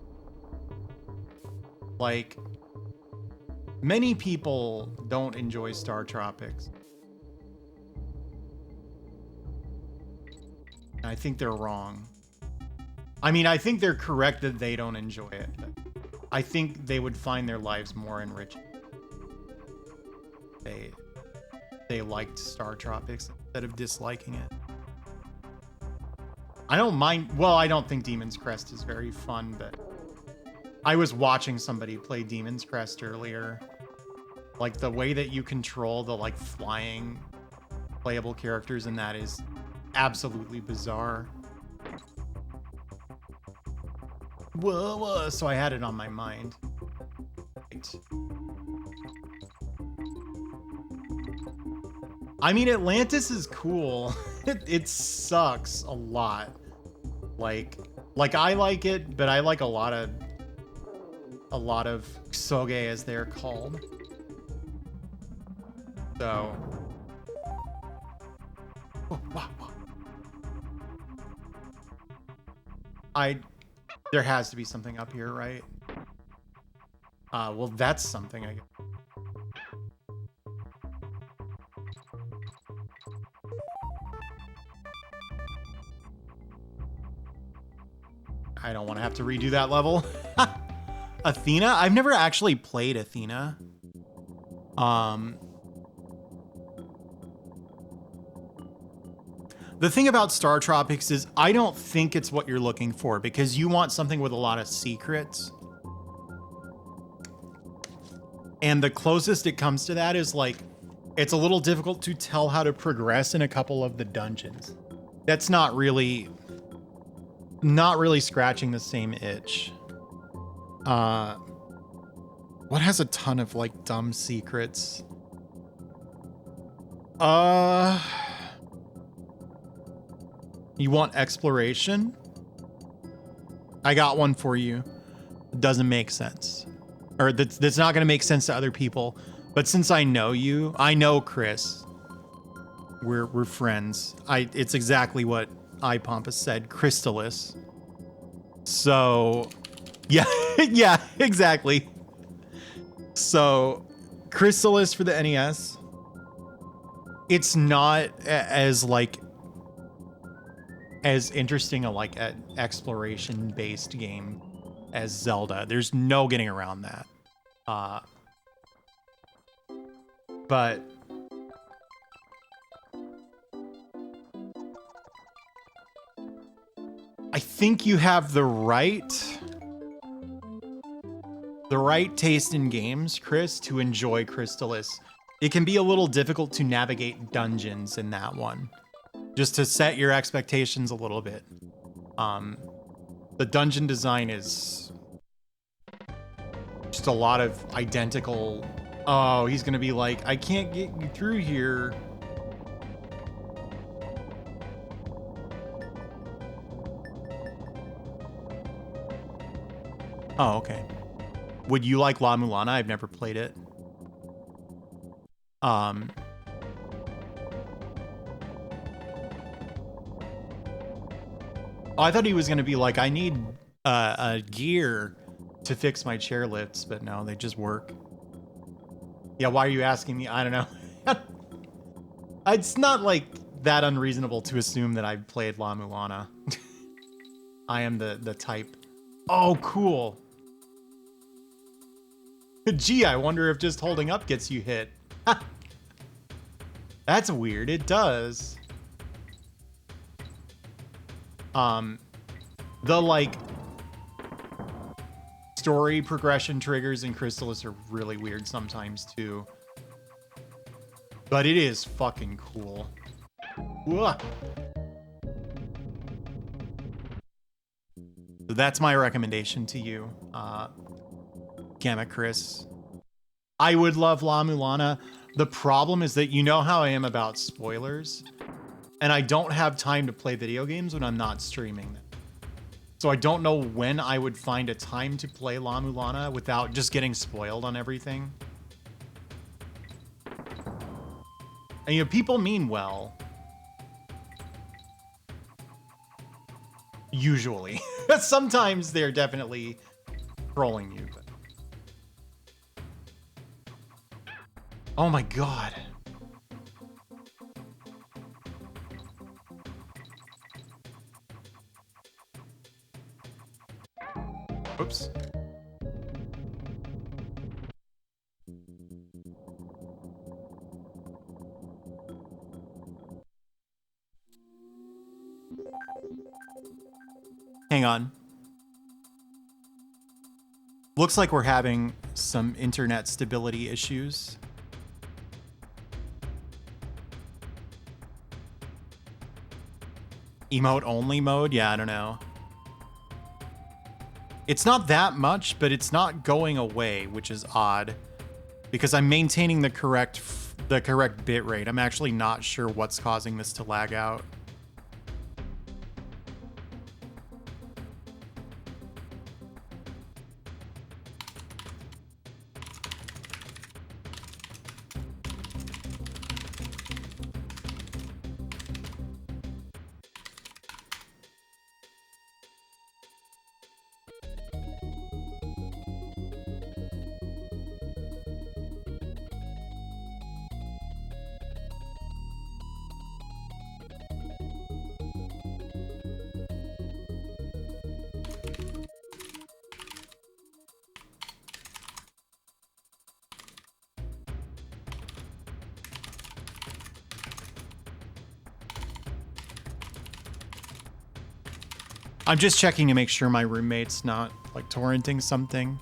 Like, many people don't enjoy Star Tropics. And I think they're wrong. I mean, I think they're correct that they don't enjoy it. But I think they would find their lives more enriching. They they liked Star Tropics instead of disliking it. I don't mind. Well, I don't think Demon's Crest is very fun, but I was watching somebody play Demon's Crest earlier. Like the way that you control the like flying playable characters in that is absolutely bizarre. Whoa. So I had it on my mind. Right. I mean, Atlantis is cool. It sucks a lot. Like I like it, but I like a lot of Soge as they're called. So. Oh, wow. There has to be something up here, right? Well, that's something I guess. I don't want to have to redo that level. Athena? I've never actually played Athena. The thing about Star Tropics is I don't think it's what you're looking for because you want something with a lot of secrets. And the closest it comes to that is like, it's a little difficult to tell how to progress in a couple of the dungeons. That's not really scratching the same itch. What has a ton of like dumb secrets? You want exploration? I got one for you. It doesn't make sense. Or that's not going to make sense to other people. But since I know you, I know Chris. We're friends. It's exactly what iPompous said, Crystallis. So, yeah, yeah, exactly. So, Crystallis for the NES. It's not as interesting a an exploration-based game as Zelda. There's no getting around that. But I think you have the right taste in games, Chris, to enjoy Crystallis. It can be a little difficult to navigate dungeons in that one. Just to set your expectations a little bit. The dungeon design is just a lot of identical. Oh, he's gonna be like, I can't get you through here. Oh, okay. Would you like La Mulana? I've never played it. Oh, I thought he was gonna be like, I need a gear to fix my chairlifts, but no, they just work. Yeah, why are you asking me? I don't know. It's not like that unreasonable to assume that I've played La Mulana. I am the type. Oh, cool. Gee, I wonder if just holding up gets you hit. That's weird. It does. The story progression triggers in Crystallis are really weird sometimes too. But it is fucking cool. Whoa. So that's my recommendation to you, Gamma Chris. I would love La Mulana. The problem is that you know how I am about spoilers, and I don't have time to play video games when I'm not streaming them. So I don't know when I would find a time to play La Mulana without just getting spoiled on everything. And you know, people mean well. Usually. Sometimes they're definitely trolling you. But... Oh my god. Oops. Hang on. Looks like we're having some internet stability issues. Emote only mode? Yeah, I don't know. It's not that much, but it's not going away, which is odd because I'm maintaining the correct bit rate. I'm actually not sure what's causing this to lag out. I'm just checking to make sure my roommate's not like torrenting something.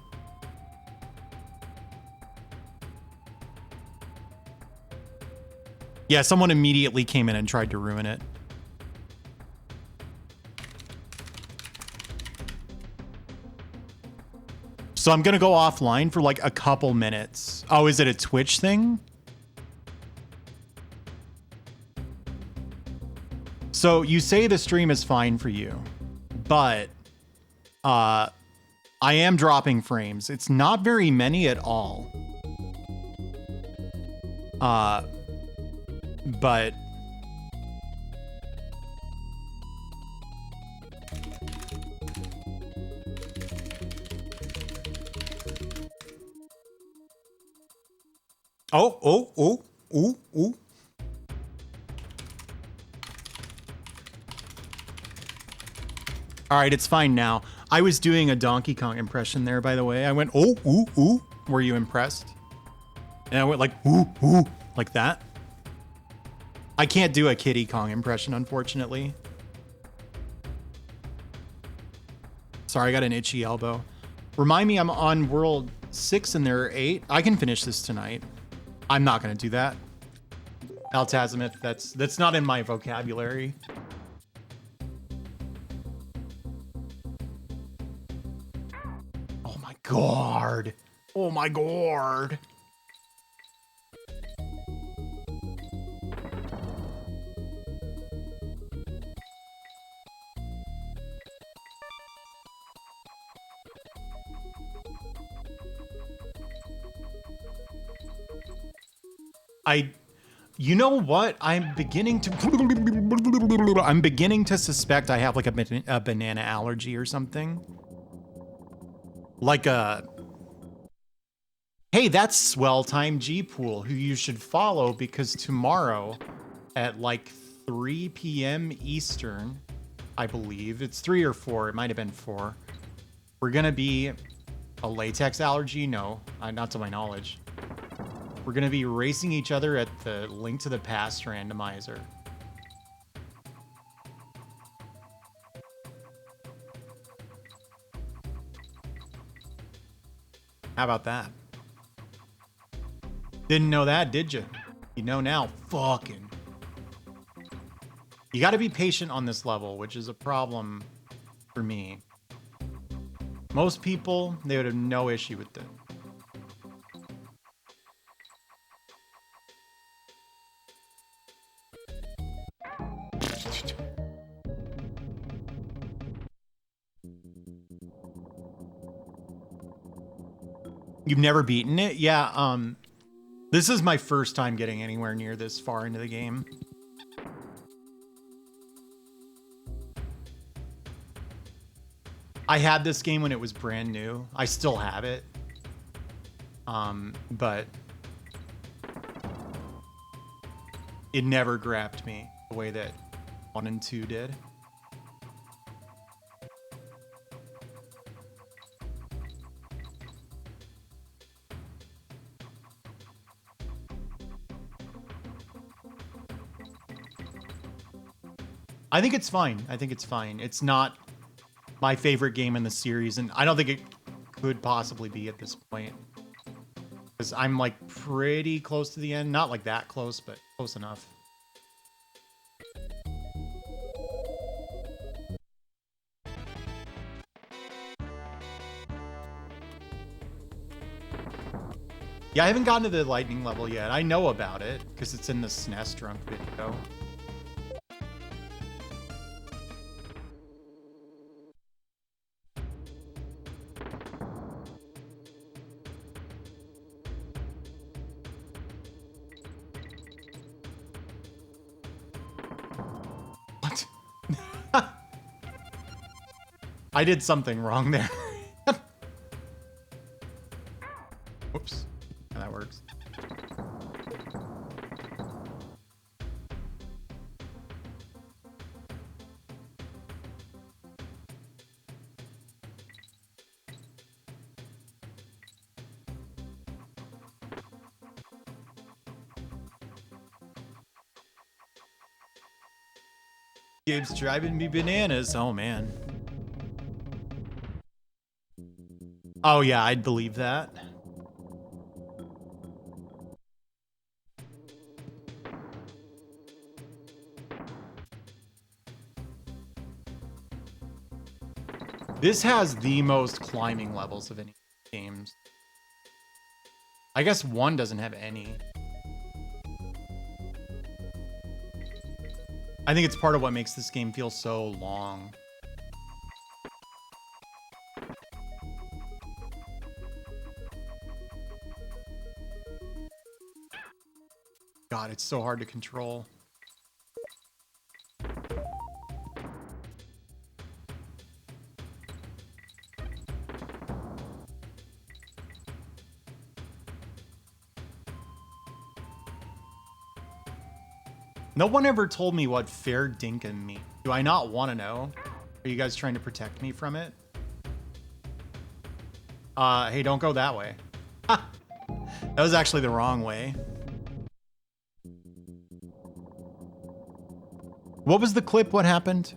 Yeah, someone immediately came in and tried to ruin it. So I'm gonna go offline for like a couple minutes. Oh, is it a Twitch thing? So you say the stream is fine for you, but I am dropping frames. It's not very many at all. But oh. All right, it's fine now. I was doing a Donkey Kong impression there, by the way. I went, oh, ooh, ooh. Were you impressed? And I went like, ooh, ooh, like that. I can't do a Kiddy Kong impression, unfortunately. Sorry, I got an itchy elbow. Remind me, I'm on World 6 and there are 8. I can finish this tonight. I'm not going to do that. Altazimuth, that's not in my vocabulary. Oh my god. Oh my god. You know what? I'm beginning to suspect I have like a banana allergy or something. Like hey, that's Swell Time G-Pool, who you should follow because tomorrow at like 3 p.m. Eastern, I believe, it's 3 or 4, it might have been 4. We're gonna be a latex allergy? No, not to my knowledge. We're gonna be racing each other at the Link to the Past randomizer. How about that? Didn't know that, did you? You know now. Fucking. You gotta be patient on this level, which is a problem for me. Most people, they would have no issue with it. You've never beaten it? Yeah, this is my first time getting anywhere near this far into the game. I had this game when it was brand new. I still have it. But it never grabbed me the way that 1 and 2 did. I think it's fine. I think it's fine. It's not my favorite game in the series, and I don't think it could possibly be at this point. Because I'm like pretty close to the end. Not like that close, but close enough. Yeah, I haven't gotten to the lightning level yet. I know about it because it's in the SNES drunk video. What? I did something wrong there. Whoops. That works. Gabe's driving me bananas. Oh, man. Oh, yeah, I'd believe that. This has the most climbing levels of any games. I guess 1 doesn't have any. I think it's part of what makes this game feel so long. God, it's so hard to control. No one ever told me what fair dinkum means. Do I not want to know? Are you guys trying to protect me from it? Hey, don't go that way. Ha! That was actually the wrong way. What was the clip? What happened?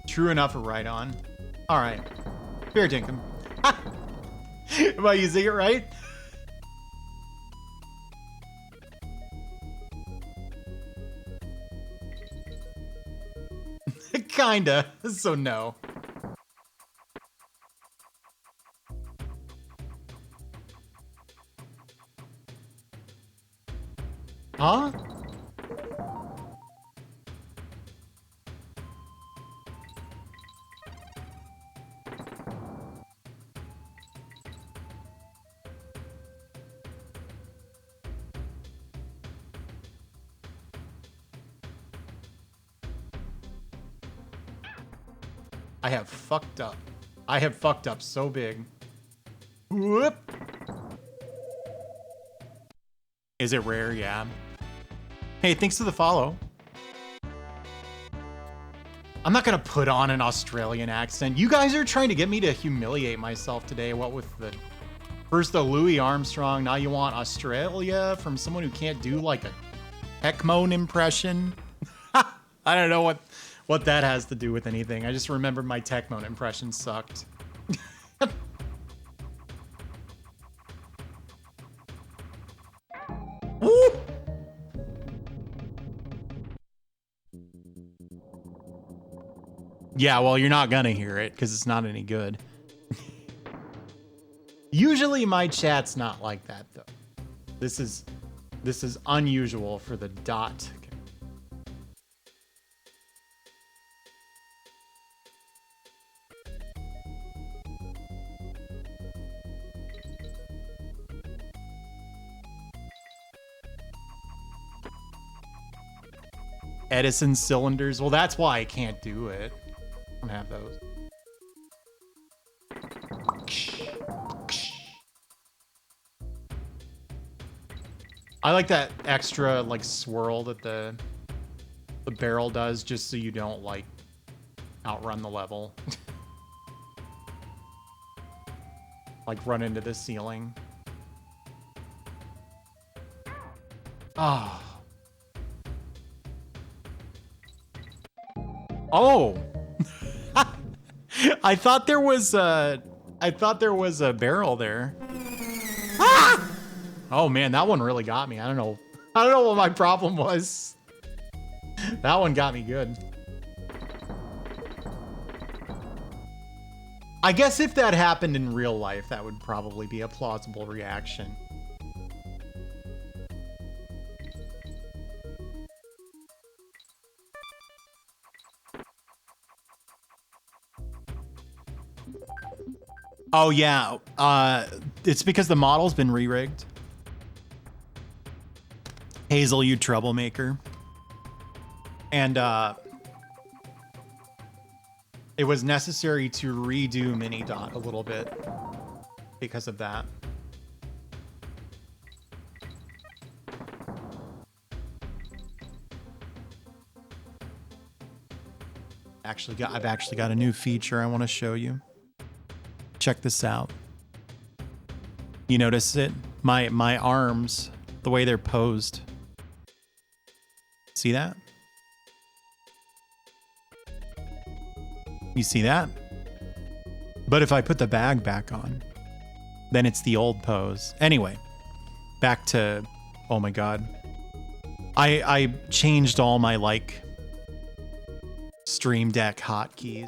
True enough, right on. All right. Fair dinkum. Am I using it right? Kinda. So no. Huh? I have fucked up. I have fucked up so big. Whoop. Is it rare? Yeah. Hey, thanks for the follow. I'm not gonna put on an Australian accent. You guys are trying to get me to humiliate myself today. What with the first the Louis Armstrong, now you want Australia from someone who can't do like a Heckmoan impression. I don't know what that has to do with anything. I just remember my Techmoan impression sucked. Woo! Yeah, well, you're not gonna hear it because it's not any good. Usually my chat's not like that though. This is unusual for the dot. Edison cylinders. Well, that's why I can't do it. I don't have those. I like that extra like swirl that the barrel does, just so you don't like outrun the level. Like run into the ceiling. Oh. Oh, I thought there was a barrel there. Ah! Oh man, that one really got me. I don't know what my problem was. That one got me good. I guess if that happened in real life, that would probably be a plausible reaction. Oh yeah, it's because the model's been re-rigged. Hazel, you troublemaker. And it was necessary to redo Mini Dot a little bit because of that. I've actually got a new feature I want to show you. Check this out. You notice it? My arms, the way they're posed. See that? You see that? But if I put the bag back on, then it's the old pose. Anyway, back to, oh my God. I changed all my like Stream Deck hotkeys.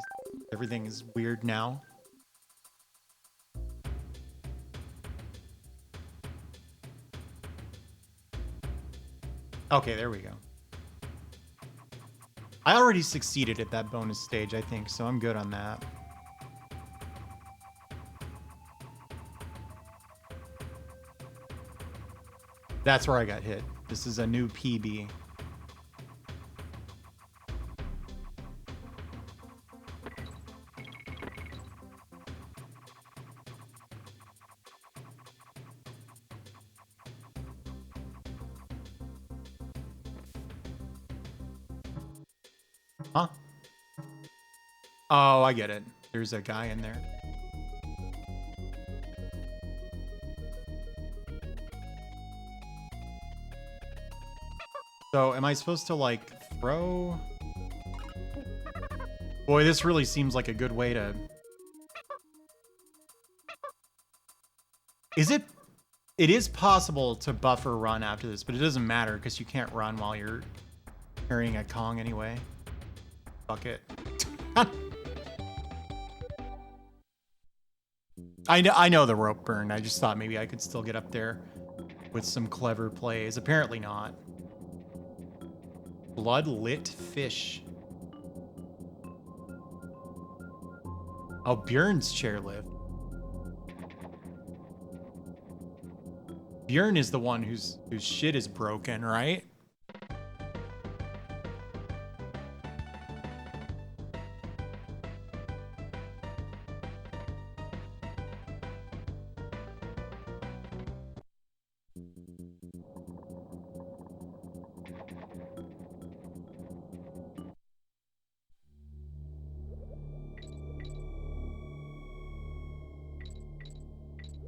Everything is weird now. Okay, there we go. I already succeeded at that bonus stage, I think, so I'm good on that. That's where I got hit. This is a new PB. Huh? Oh, I get it. There's a guy in there. So, am I supposed to, like, throw? Boy, this really seems like a good way to... Is it... It is possible to buffer run after this, but it doesn't matter because you can't run while you're carrying a Kong anyway. Fuck it. I know the rope burn. I just thought maybe I could still get up there with some clever plays. Apparently not. Blood-lit fish. Oh, Bjorn's chairlift. Bjorn is the one whose shit is broken, right?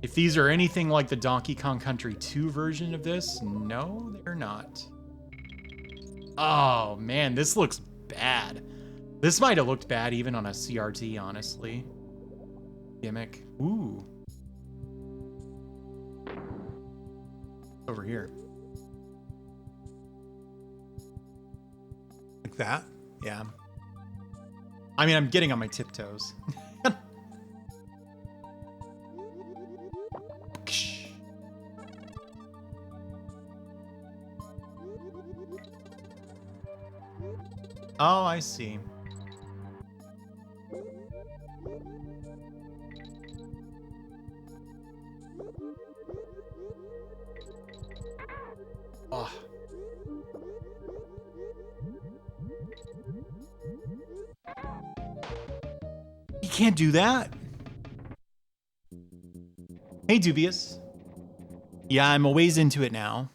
If these are anything like the Donkey Kong Country 2 version of this, no, they're not. Oh, man, this looks bad. This might have looked bad even on a CRT, honestly. Gimmick. Ooh. Over here. Like that? Yeah. I mean, I'm getting on my tiptoes. Oh, I see. Oh. You can't do that. Hey, Dubious. Yeah, I'm a ways into it now.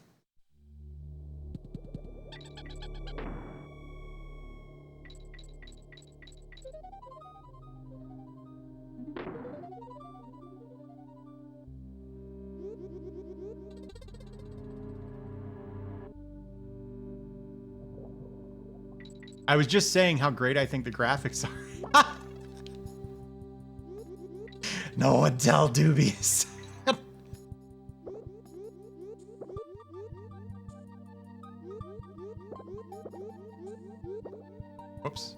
I was just saying how great I think the graphics are. No one tell Dubious. Whoops.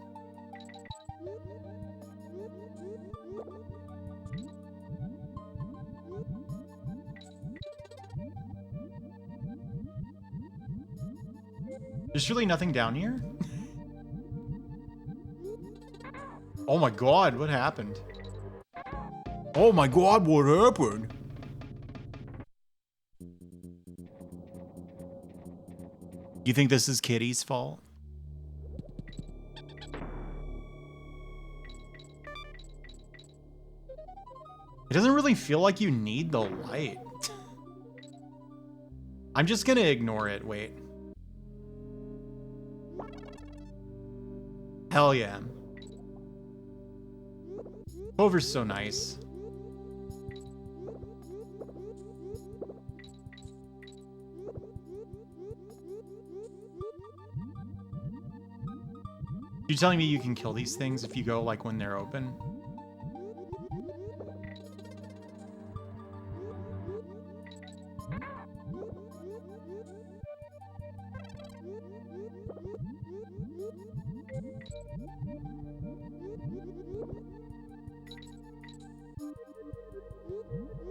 There's really nothing down here? Oh my god, what happened? Oh my god, what happened? You think this is Kitty's fault? It doesn't really feel like you need the light. I'm just gonna ignore it, wait. Hell yeah. Clover's so nice. You telling me you can kill these things if you go like when they're open?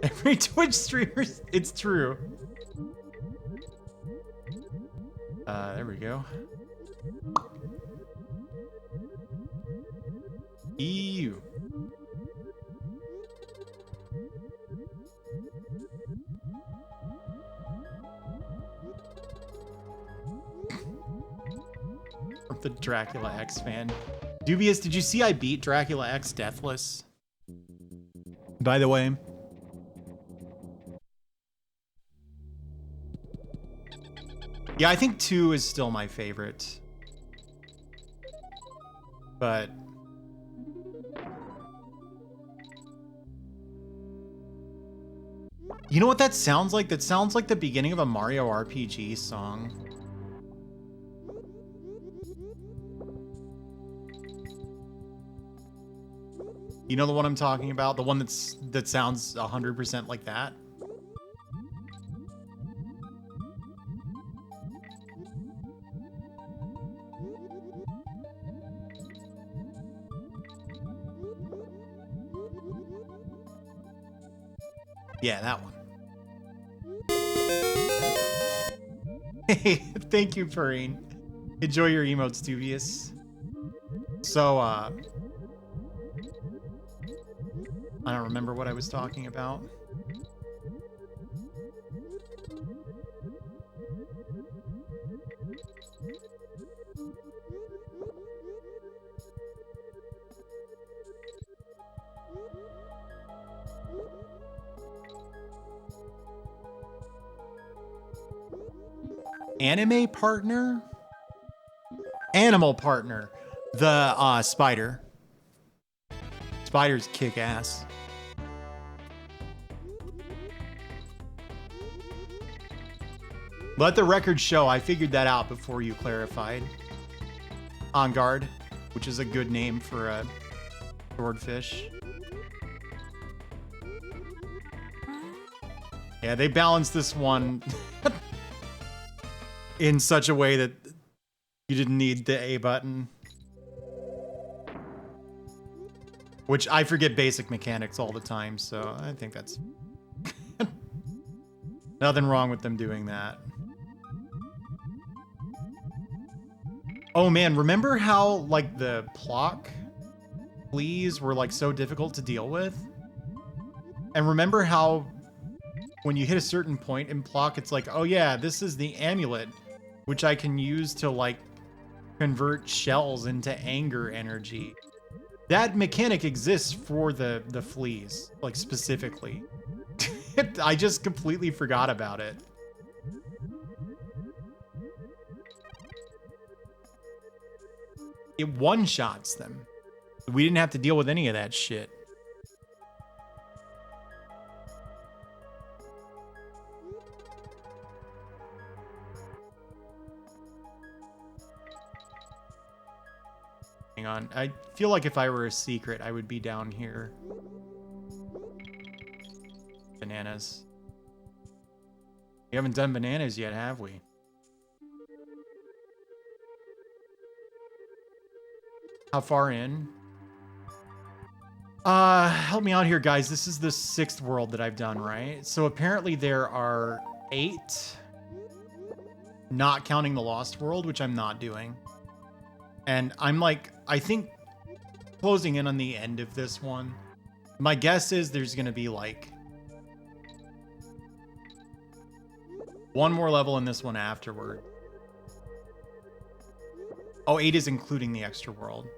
Every Twitch streamer, it's true. There we go. Ew. The Dracula X fan. Dubious, did you see I beat Dracula X Deathless? By the way. Yeah, I think 2 is still my favorite. But you know what that sounds like? That sounds like the beginning of a Mario RPG song. You know the one I'm talking about? The one that sounds 100% like that? Yeah, that one. Hey, thank you, Perrine. Enjoy your emotes, Dubious. So, I don't remember what I was talking about. Anime partner? Animal partner. The spider. Spiders kick ass. Let the record show I figured that out before you clarified. On guard, which is a good name for a swordfish. Yeah, they balanced this one in such a way that you didn't need the A button. Which I forget basic mechanics all the time, so I think that's nothing wrong with them doing that. Oh man, remember how like the Plock fleas were like so difficult to deal with? And remember how when you hit a certain point in Plock, it's like, oh yeah, this is the amulet, which I can use to like convert shells into anger energy. That mechanic exists for the fleas, like specifically. I just completely forgot about it. It one-shots them. We didn't have to deal with any of that shit. Hang on. I feel like if I were a secret, I would be down here. Bananas. We haven't done bananas yet, have we? How far in? Help me out here, guys. This is the 6th world that I've done, right? So apparently there are 8, not counting the Lost World, which I'm not doing. And I'm like, I think closing in on the end of this one. My guess is there's going to be like one more level in this one afterward. Oh, 8 is including the extra world.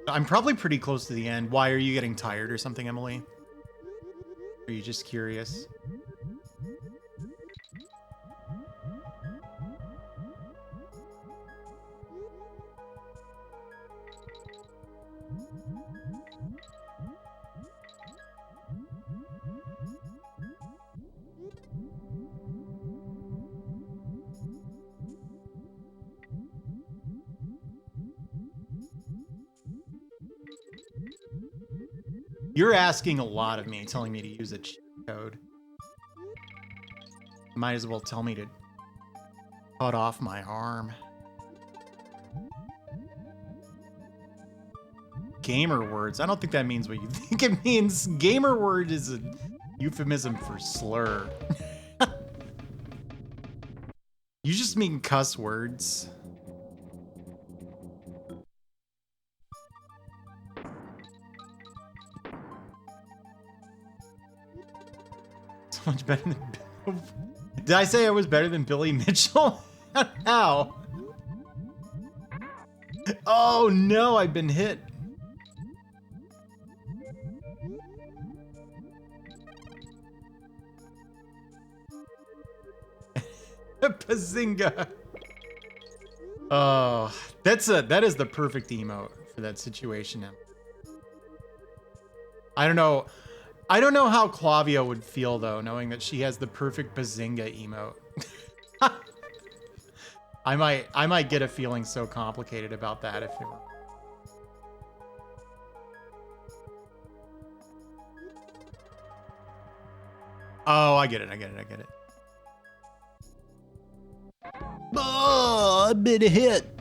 I'm probably pretty close to the end. Why, are you getting tired or something, Emily? Are you just curious? You're asking a lot of me, telling me to use a cheat code. Might as well tell me to cut off my arm. Gamer words. I don't think that means what you think it means. Gamer word is a euphemism for slur. You just mean cuss words. So much better than Bill. Did I say I was better than Billy Mitchell? How? Oh no, I've been hit. Bazinga. Oh, that is the perfect emote for that situation. I don't know how Clavia would feel though, knowing that she has the perfect Bazinga emote. I might get a feeling so complicated about that if it were. Oh, I get it. Oh, I've been hit.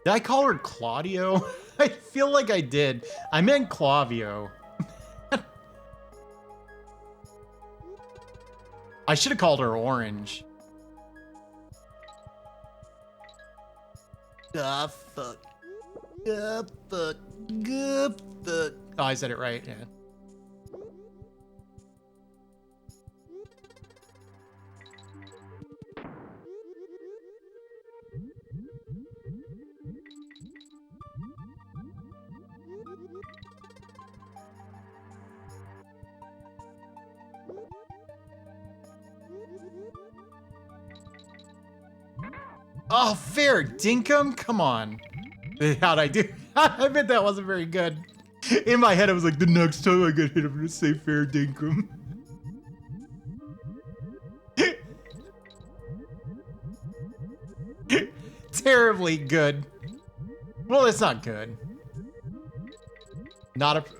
Did I call her Claudio? I feel like I did. I meant Clavio. I should have called her Orange. Ah, fuck. Ah, fuck. Ah, fuck. Oh, I said it right, yeah. Oh, fair dinkum? Come on. How'd I do? I bet that wasn't very good. In my head, I was like, the next time I get hit, I'm gonna say fair dinkum. Terribly good. Well, it's not good.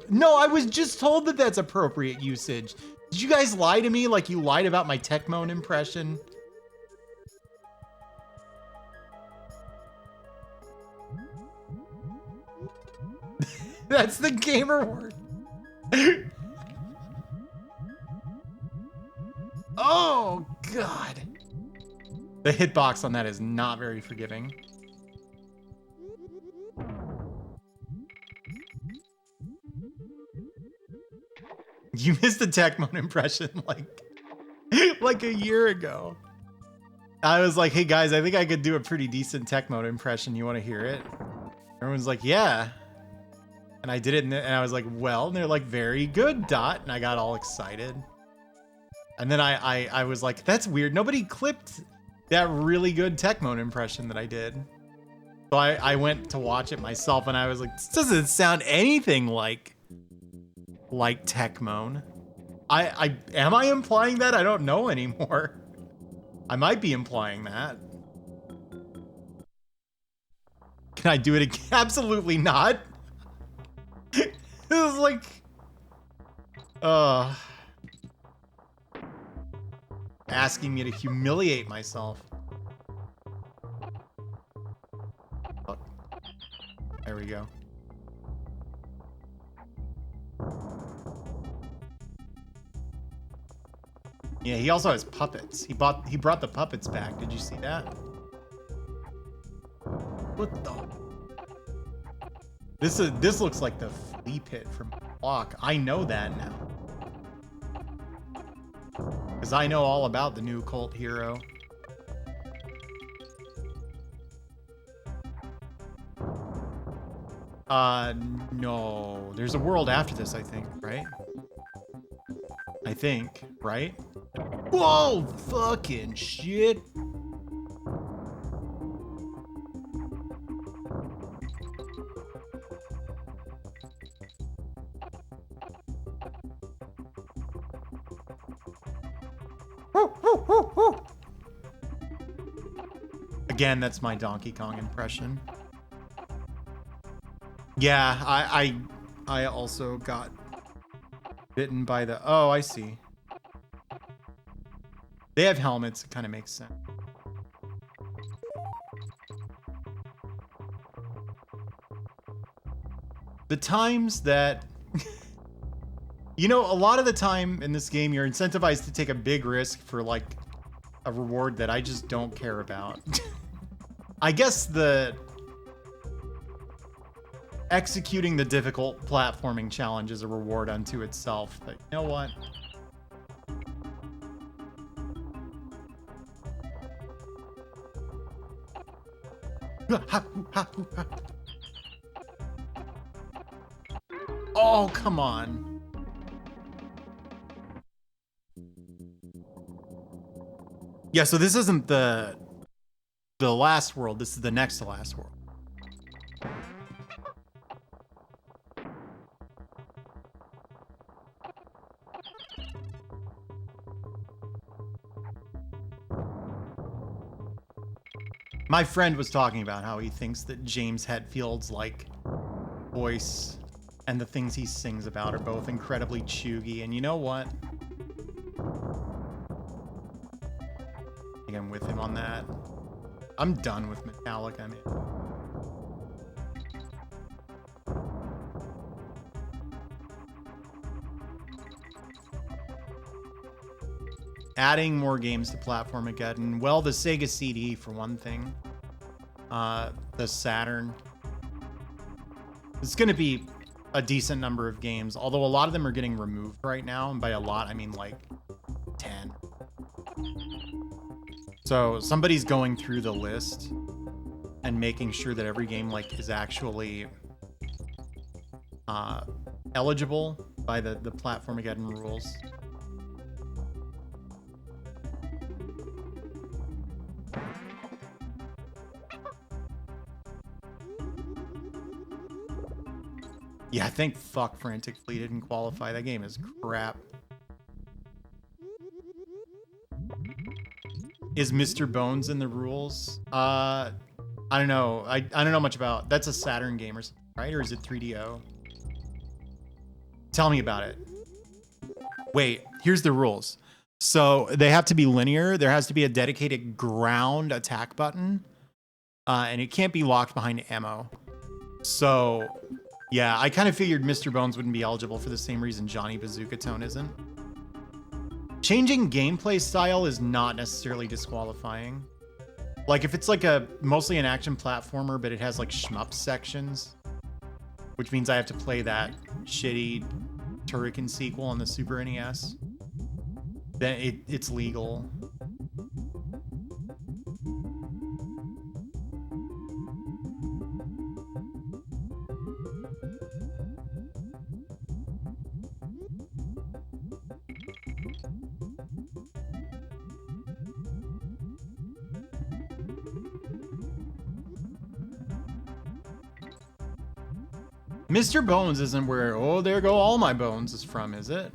No, I was just told that that's appropriate usage. Did you guys lie to me like you lied about my Tecmone impression? That's the gamer word. Oh, God. The hitbox on that is not very forgiving. You missed the Tecmone impression like a year ago. I was like, hey guys, I think I could do a pretty decent tech mode impression. You want to hear it? Everyone's like, yeah. And I did it, and I was like, well, and they're like, very good, Dot. And I got all excited. And then I was like, that's weird. Nobody clipped that really good tech mode impression that I did. So I went to watch it myself, and I was like, this doesn't sound anything like tech mode. Am I implying that? I don't know anymore. I might be implying that. Can I do it again? Absolutely not. It was like, asking me to humiliate myself. Oh, there we go. Yeah, he also has puppets. He brought the puppets back. Did you see that? What the? This looks like the flea pit from Block. I know that now. Because I know all about the new cult hero. No. There's a world after this, I think, right? I think, right? Whoa, fucking shit. Again, that's my Donkey Kong impression. Yeah, I also got bitten by the... Oh, I see. They have helmets. It kind of makes sense. The times that... You know, a lot of the time in this game, you're incentivized to take a big risk for, like, a reward that I just don't care about. I guess the... Executing the difficult platforming challenge is a reward unto itself, but you know what? Oh, come on. Yeah, so this isn't the last world, this is the next to last world. My friend was talking about how he thinks that James Hetfield's like voice and the things he sings about are both incredibly chuggy, and you know what? I think I'm with him on that. I'm done with Metallica, man. Adding more games to Platformageddon. Well, the Sega CD for one thing. The Saturn. It's going to be a decent number of games, although a lot of them are getting removed right now, and by a lot I mean like 10. So somebody's going through the list and making sure that every game like is actually eligible by the Platformageddon rules. Yeah, I think fuck Frantic Fleet didn't qualify. That game is crap. Is Mr. Bones in the rules? I don't know. I don't know much about... That's a Saturn game or something, right? Or is it 3DO? Tell me about it. Wait, here's the rules. So they have to be linear. There has to be a dedicated ground attack button. And it can't be locked behind ammo. So... Yeah, I kind of figured Mr. Bones wouldn't be eligible for the same reason Johnny Bazooka Tone isn't. Changing gameplay style is not necessarily disqualifying. Like if it's like mostly an action platformer, but it has like shmup sections, which means I have to play that shitty Turrican sequel on the Super NES, then it's legal. Mr. Bones isn't where, oh, there go all my bones is from, is it?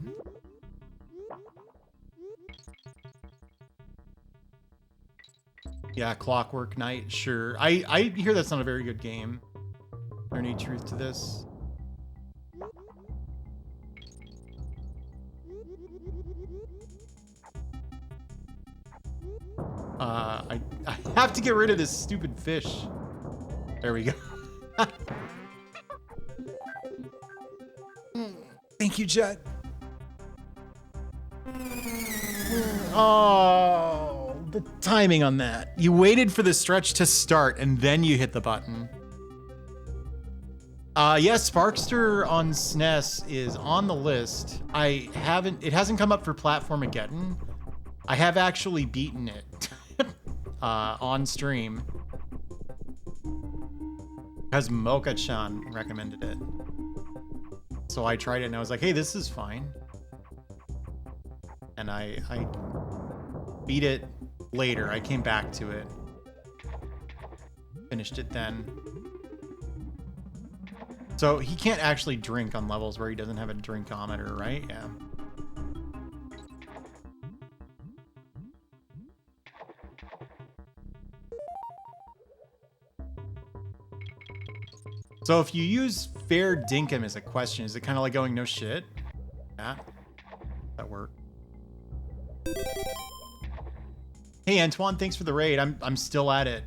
Yeah, Clockwork Knight, sure. I hear that's not a very good game. Is there any truth to this? I have to get rid of this stupid fish. There we go. Thank you, Jet. Oh, the timing on that. You waited for the stretch to start and then you hit the button. Yeah, Sparkster on SNES is on the list. It hasn't come up for Platformageddon. I have actually beaten it on stream because Mocha-chan recommended it. So I tried it and I was like, hey, this is fine. And I beat it later. I came back to it. Finished it then. So he can't actually drink on levels where he doesn't have a drinkometer, right? Yeah. So if you use fair dinkum as a question, is it kind of like going no shit? Yeah, that worked. Hey Antoine, thanks for the raid. I'm still at it.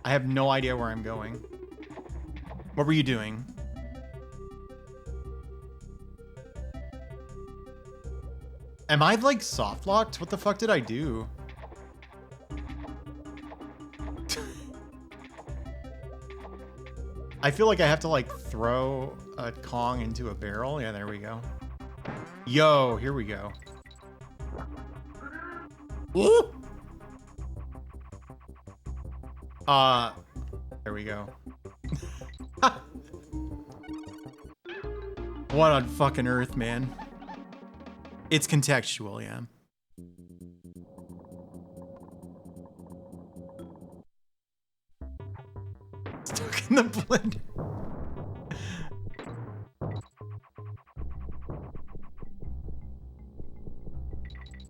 I have no idea where I'm going. What were you doing? Am I like soft locked? What the fuck did I do? I feel like I have to like throw a Kong into a barrel. Yeah, there we go. Yo, here we go. Woo! There we go. What on fucking earth, man? It's contextual, yeah. Stuck in the blender.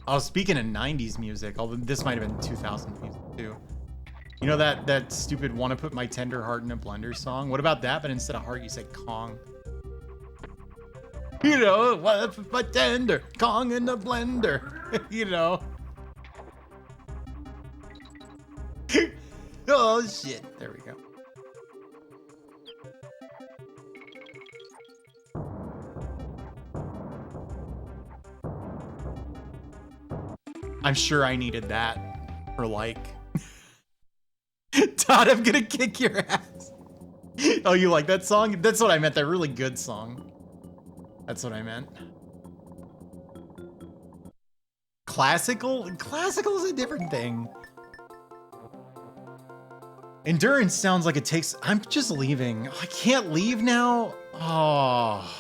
Oh, speaking of 90s music, although this might have been 2000 music too. You know that stupid "Wanna Put My Tender Heart in a Blender" song? What about that, but instead of heart, you said Kong? You know, wanna put my tender Kong in the blender. You know. Oh shit! There we go. I'm sure I needed that for like. Todd, I'm gonna kick your ass. Oh, you like that song? That's what I meant. That really good song. That's what I meant. Classical? Classical is a different thing. Endurance sounds like it takes... I'm just leaving. I can't leave now? Oh.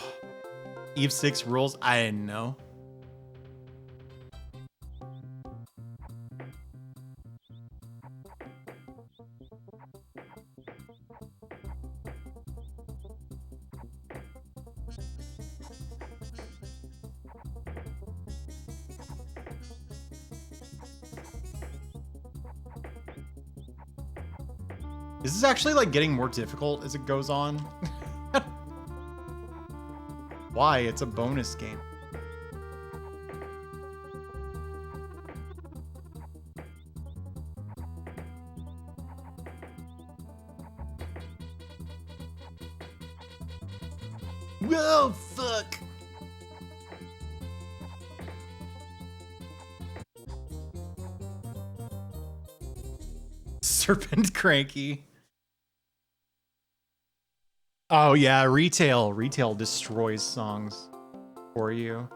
Eve 6 rules? I didn't know. This is actually like getting more difficult as it goes on. Why? It's a bonus game. Whoa, fuck. Serpent cranky. Oh yeah, retail destroys songs for you.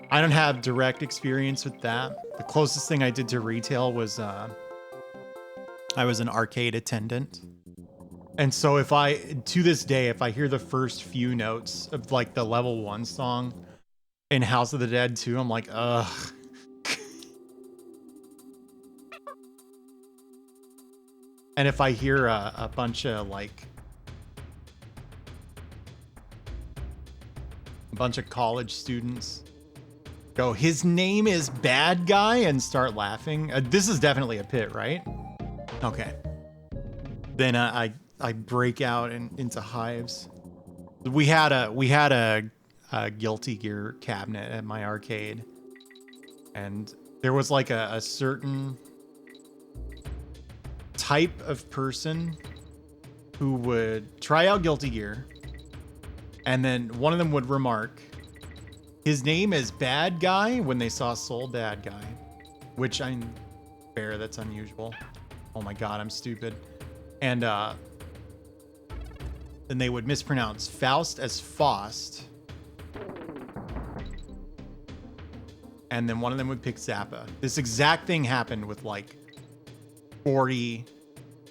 I don't have direct experience with that. The closest thing I did to retail was I was an arcade attendant. And so to this day, if I hear the first few notes of like the level 1 song in House of the Dead 2, I'm like, ugh. And if I hear a bunch of like A bunch of college students go, his name is Bad Guy, and start laughing. This is definitely a pit, right? Okay. Then I break out into hives. We had a Guilty Gear cabinet at my arcade, and there was like a certain type of person who would try out Guilty Gear, and then one of them would remark, his name is Bad Guy, when they saw Soul Bad Guy, which I'm fair, that's unusual. Oh my god, I'm stupid. And then they would mispronounce Faust as Faust. And then one of them would pick Zappa. This exact thing happened with like 40,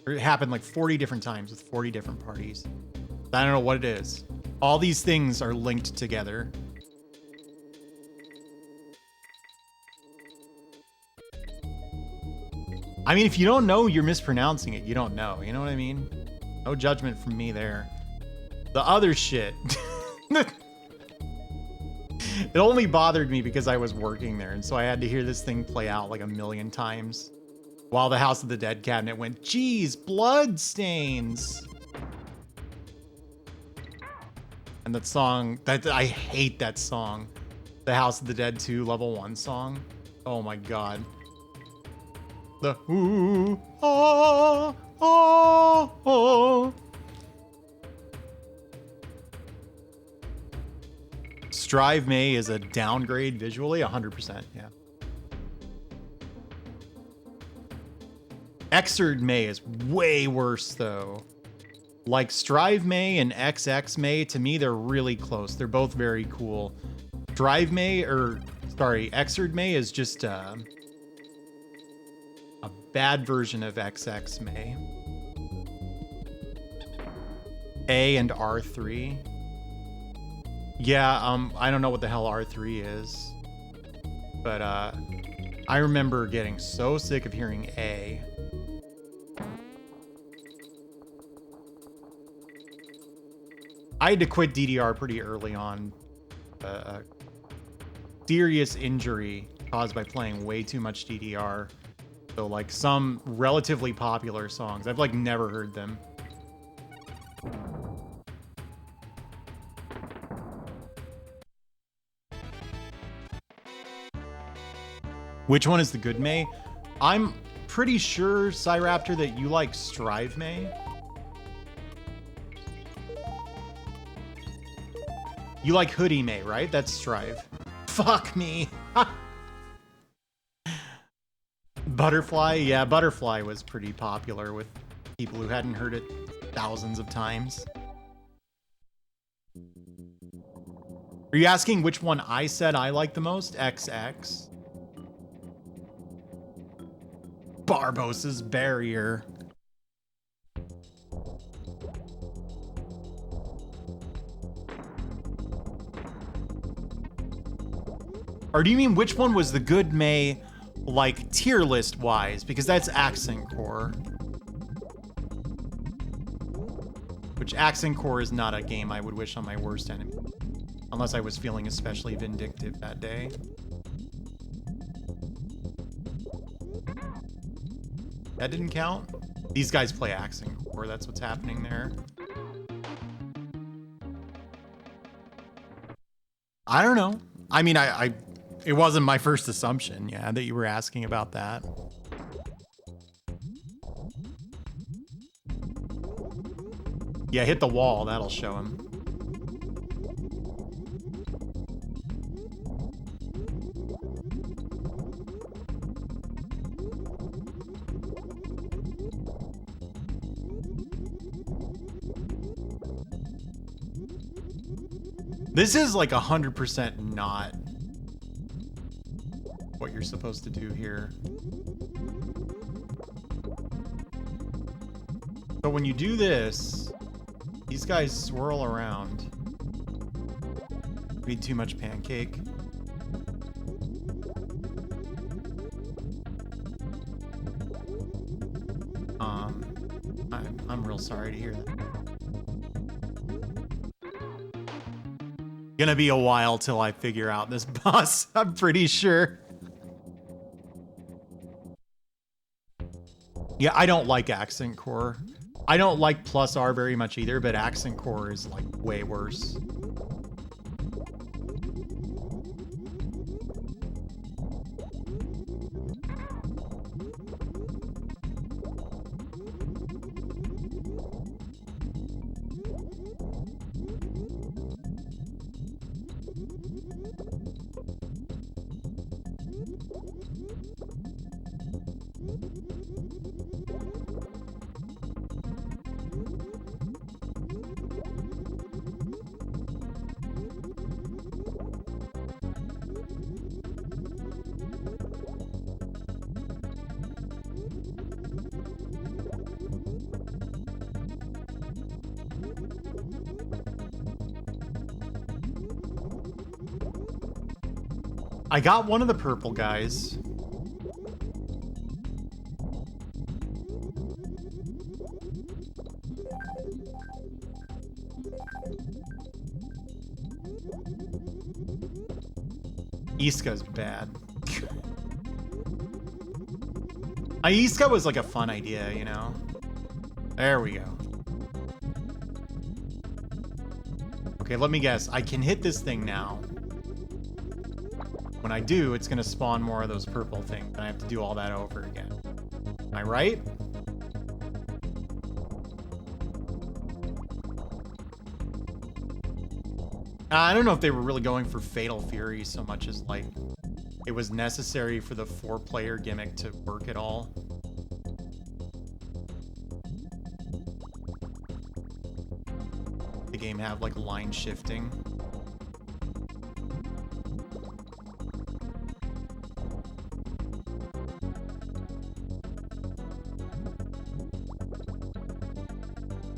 or it happened like 40 different times with 40 different parties. I don't know what it is. All these things are linked together. I mean, if you don't know you're mispronouncing it, you don't know. You know what I mean? No judgment from me there. The other shit. It only bothered me because I was working there, and so I had to hear this thing play out like a million times while the House of the Dead cabinet went, geez, blood stains. And that song, I hate that song. The House of the Dead 2 level 1 song. Oh my god. The ooh, oh, oh, oh. Strive May is a downgrade visually, 100%, yeah. Xrd May is way worse though. Like Strive May and XX May, to me, they're really close. They're both very cool. Xrd May is just a bad version of XX May. A and R3. Yeah, I don't know what the hell R3 is. But I remember getting so sick of hearing A. I had to quit DDR pretty early on. Serious injury caused by playing way too much DDR. So like some relatively popular songs, I've like never heard them. Which one is the good May? I'm pretty sure, Cyraptor, that you like Strive May. You like Hoodie May, right? That's Strive. Fuck me. Butterfly? Yeah, Butterfly was pretty popular with people who hadn't heard it thousands of times. Are you asking which one I said I like the most? XX. Barbos's Barrier. Or do you mean which one was the good May, like tier list wise? Because that's Accent Core. Which Accent Core is not a game I would wish on my worst enemy. Unless I was feeling especially vindictive that day. That didn't count? These guys play Accent Core, that's what's happening there. I don't know. I mean, it wasn't my first assumption, yeah, that you were asking about that. Yeah, hit the wall, that'll show him. This is like 100% not what you're supposed to do here. So when you do this, these guys swirl around. Read too much pancake. I'm real sorry to hear that. Gonna be a while till I figure out this boss, I'm pretty sure. Yeah, I don't like Accent Core. I don't like Plus R very much either, but Accent Core is like way worse. I got one of the purple guys. Iska's bad. Iska was like a fun idea, you know? There we go. Okay, let me guess. I can hit this thing now. When I do, it's gonna spawn more of those purple things, and I have to do all that over again. Am I right? I don't know if they were really going for Fatal Fury so much as like it was necessary for the 4-player gimmick to work at all. The game have like line shifting.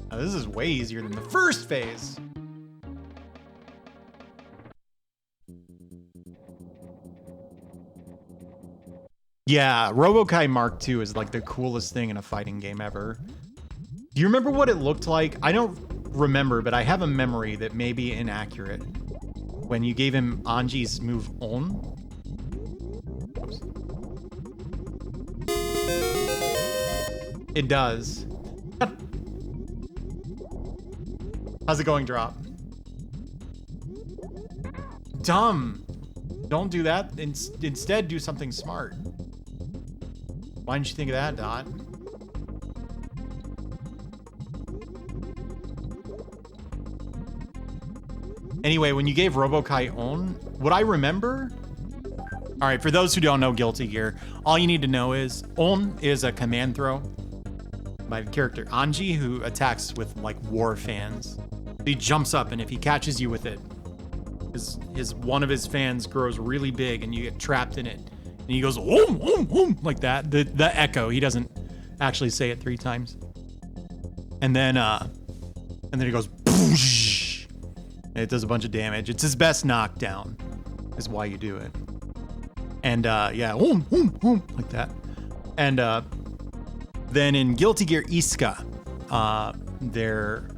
Now, this is way easier than the first phase. Yeah, RoboKai Mark II is like the coolest thing in a fighting game ever. Do you remember what it looked like? I don't remember, but I have a memory that may be inaccurate. When you gave him Anji's move On. Oops. It does. How's it going, Drop? Dumb. Don't do that. Instead, do something smart. Why didn't you think of that, Dot? Anyway, when you gave RoboKai On, what I remember... All right, for those who don't know Guilty Gear, all you need to know is On is a command throw by the character Anji, who attacks with, like, war fans. He jumps up, and if he catches you with it, one of his fans grows really big, and you get trapped in it. And he goes, "Om, om, om," like that. The echo. He doesn't actually say it 3 times. And then he goes, "Boosh." And it does a bunch of damage. It's his best knockdown, is why you do it. And yeah, om, om, om, like that. And then in Guilty Gear Iska, there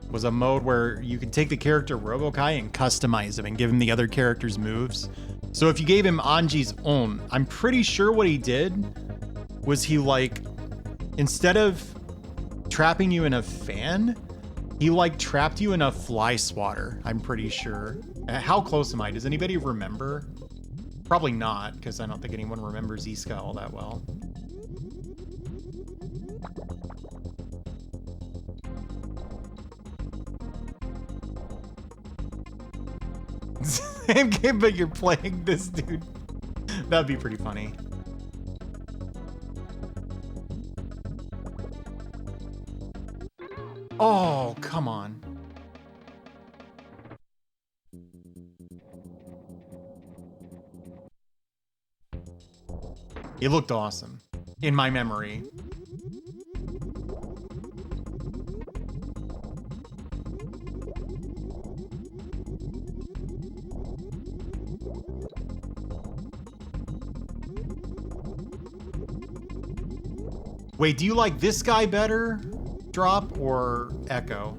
was a mode where you could take the character RoboKai and customize him and give him the other character's moves. So if you gave him Anji's On, I'm pretty sure what he did was he, like, instead of trapping you in a fan, he, like, trapped you in a fly swatter, I'm pretty sure. How close am I? Does anybody remember? Probably not, because I don't think anyone remembers Iska all that well. Same game, but you're playing this dude. That'd be pretty funny. Oh, come on. It looked awesome, in my memory. Wait, do you like this guy better, Drop, or Echo?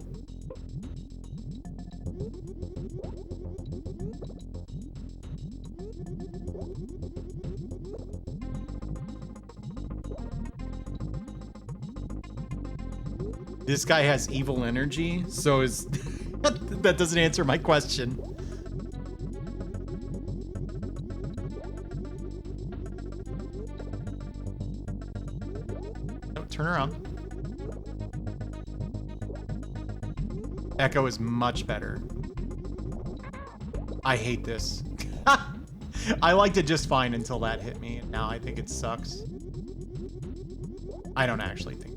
This guy has evil energy, so is that doesn't answer my question. Oh, turn around. Echo is much better. I hate this. I liked it just fine until that hit me, and now I think it sucks. I don't actually think.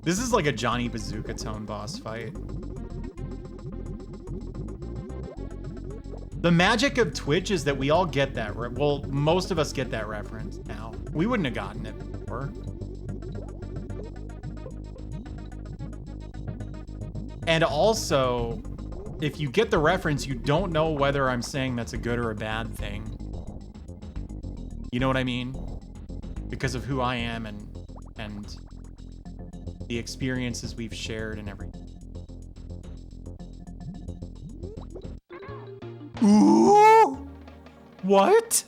This is like a Johnny Bazooka tone boss fight. The magic of Twitch is that we all get that. Well, most of us get that reference now. We wouldn't have gotten it before. And also, if you get the reference, you don't know whether I'm saying that's a good or a bad thing. You know what I mean? Because of who I am and the experiences we've shared and everything. Ooh! What?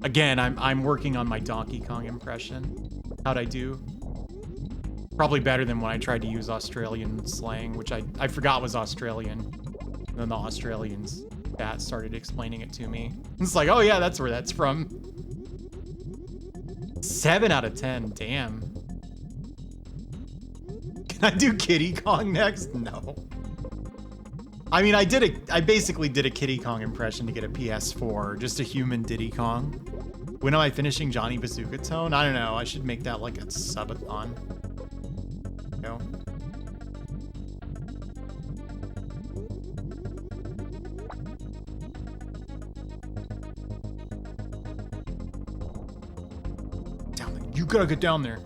Again, I'm working on my Donkey Kong impression. How'd I do? Probably better than when I tried to use Australian slang, which I forgot was Australian. And then the Australians that started explaining it to me. It's like, oh yeah, that's where that's from. 7 out of 10, damn. Can I do Kiddy Kong next? No. I mean, I basically did a Kiddy Kong impression to get a PS4, just a human Diddy Kong. When am I finishing Johnny Bazooka Tone? I don't know, I should make that like a subathon. No. Down there. You gotta get down there.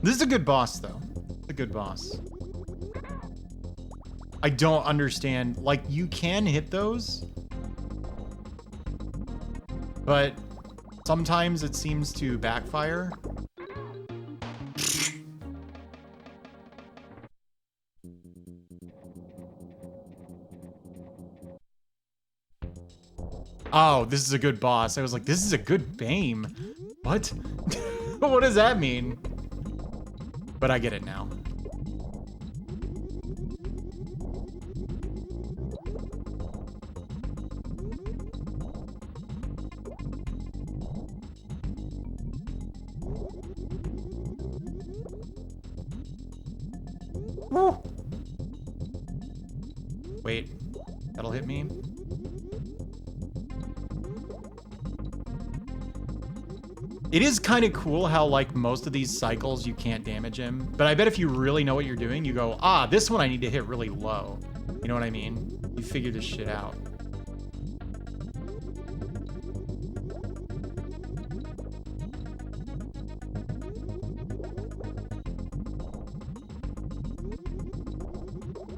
This is a good boss, though. It's a good boss. I don't understand. Like, you can hit those, but sometimes it seems to backfire. Oh, this is a good boss. I was like, this is a good BAME. What? What does that mean? But I get it now. Woo. Wait, that'll hit me. It is kind of cool how, like, most of these cycles you can't damage him, but I bet if you really know what you're doing, you go, ah, this one I need to hit really low. You know what I mean? You figure this shit out.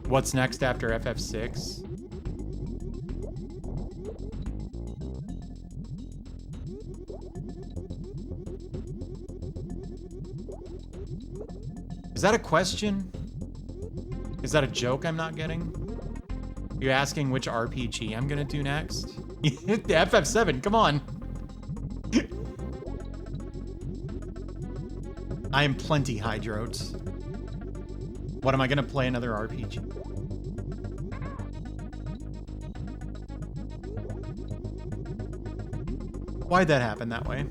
What's next after FF6? Is that a question? Is that a joke I'm not getting? You're asking which RPG I'm gonna do next? The FF7, come on. I am plenty hydrotes. What am I gonna play another RPG? Why'd that happen that way?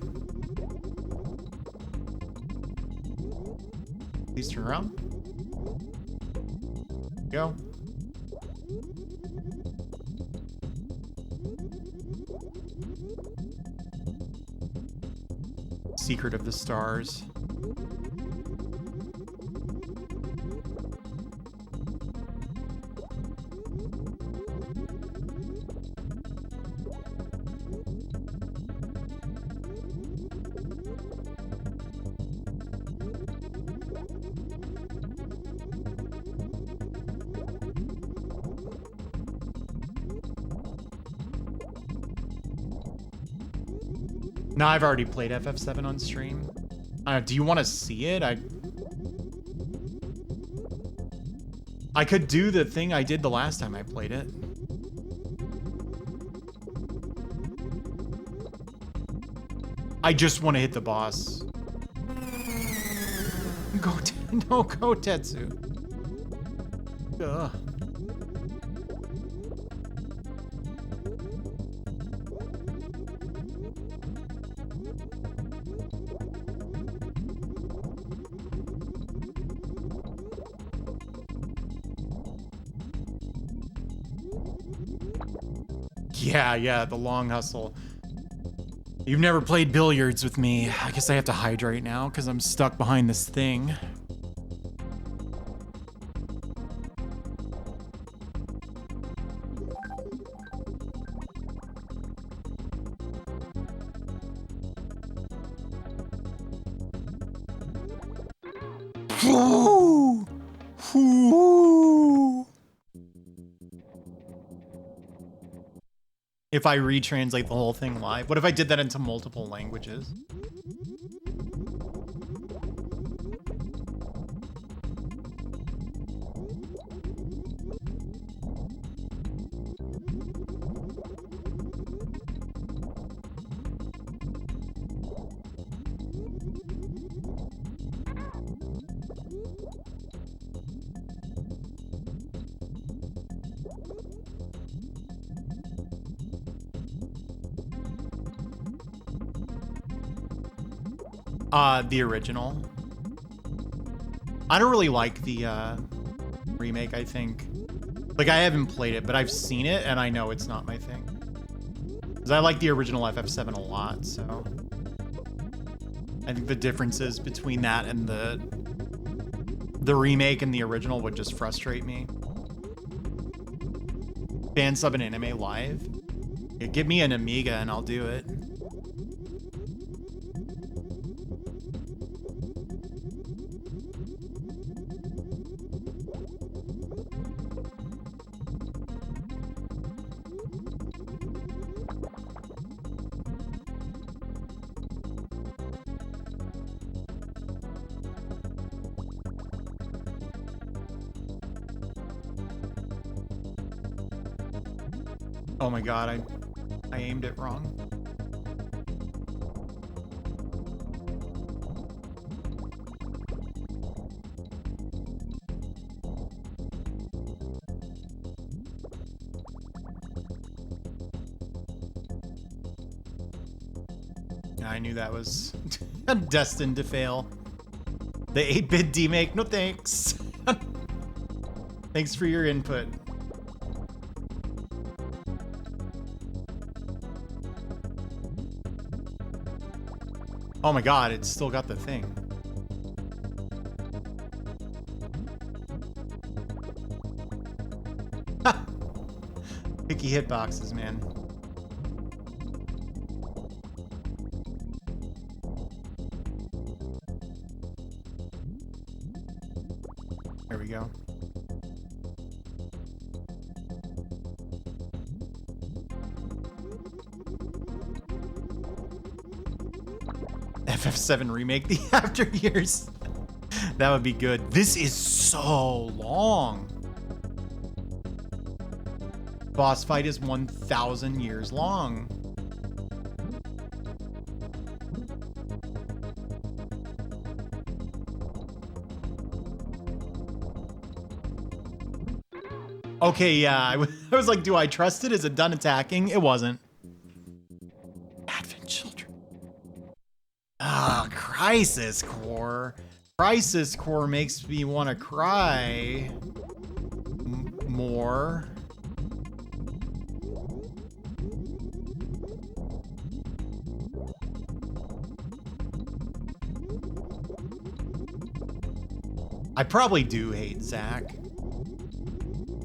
Please turn around. Go. Secret of the Stars. No, I've already played FF7 on stream. Do you want to see it? I could do the thing I did the last time I played it. I just want to hit the boss. No, go Tetsu. Ugh. Yeah, the long hustle. You've never played billiards with me. I guess I have to hydrate now because I'm stuck behind this thing. If I retranslate the whole thing live, what if I did that into multiple languages? The original. I don't really like the remake, I think. Like, I haven't played it, but I've seen it, and I know it's not my thing. Because I like the original FF7 a lot, so... I think the differences between that and the remake and the original would just frustrate me. Fan sub an anime live? Yeah, give me an Amiga and I'll do it. Oh my god, I aimed it wrong. I knew that was destined to fail. The 8-bit demake, no thanks. Thanks for your input. Oh my god, it's still got the thing. Picky hitboxes, man. There we go. FF7 remake, the after years. That would be good. This is so long. Boss fight is 1,000 years long. Okay, yeah, I was like, do I trust it? Is it done attacking? It wasn't. Advent Children. Ah, Crisis Core. Crisis Core makes me want to cry more. I probably do hate Zack.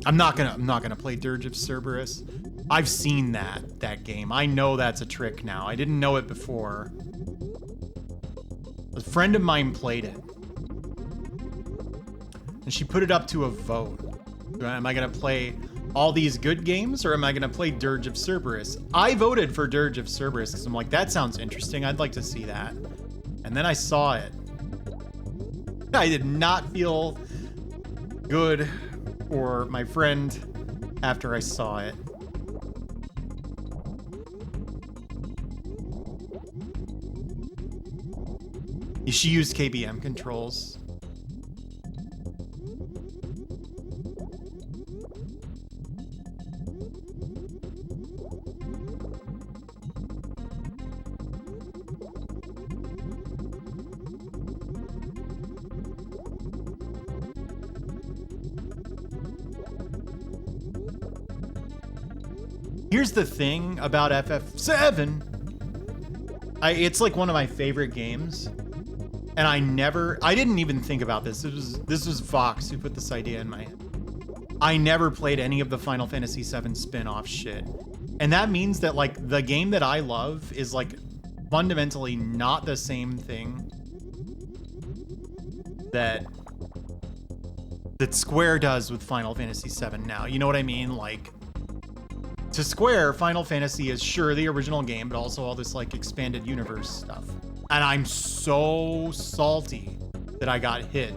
I'm not gonna play Dirge of Cerberus. I've seen that game. I know that's a trick now. I didn't know it before. A friend of mine played it, and she put it up to a vote. Am I gonna play all these good games, or am I going to play Dirge of Cerberus? I voted for Dirge of Cerberus because I'm like, that sounds interesting. I'd like to see that. And then I saw it. I did not feel good for my friend after I saw it. She used KBM controls. Here's the thing about FF7. It's like one of my favorite games. And I didn't even think about this. This was Vox who put this idea in my head. I never played any of the Final Fantasy VII spin-off shit. And that means that like the game that I love is like fundamentally not the same thing that Square does with Final Fantasy VII now. You know what I mean? Like, to Square, Final Fantasy is sure the original game, but also all this like expanded universe stuff. And I'm so salty that I got hit.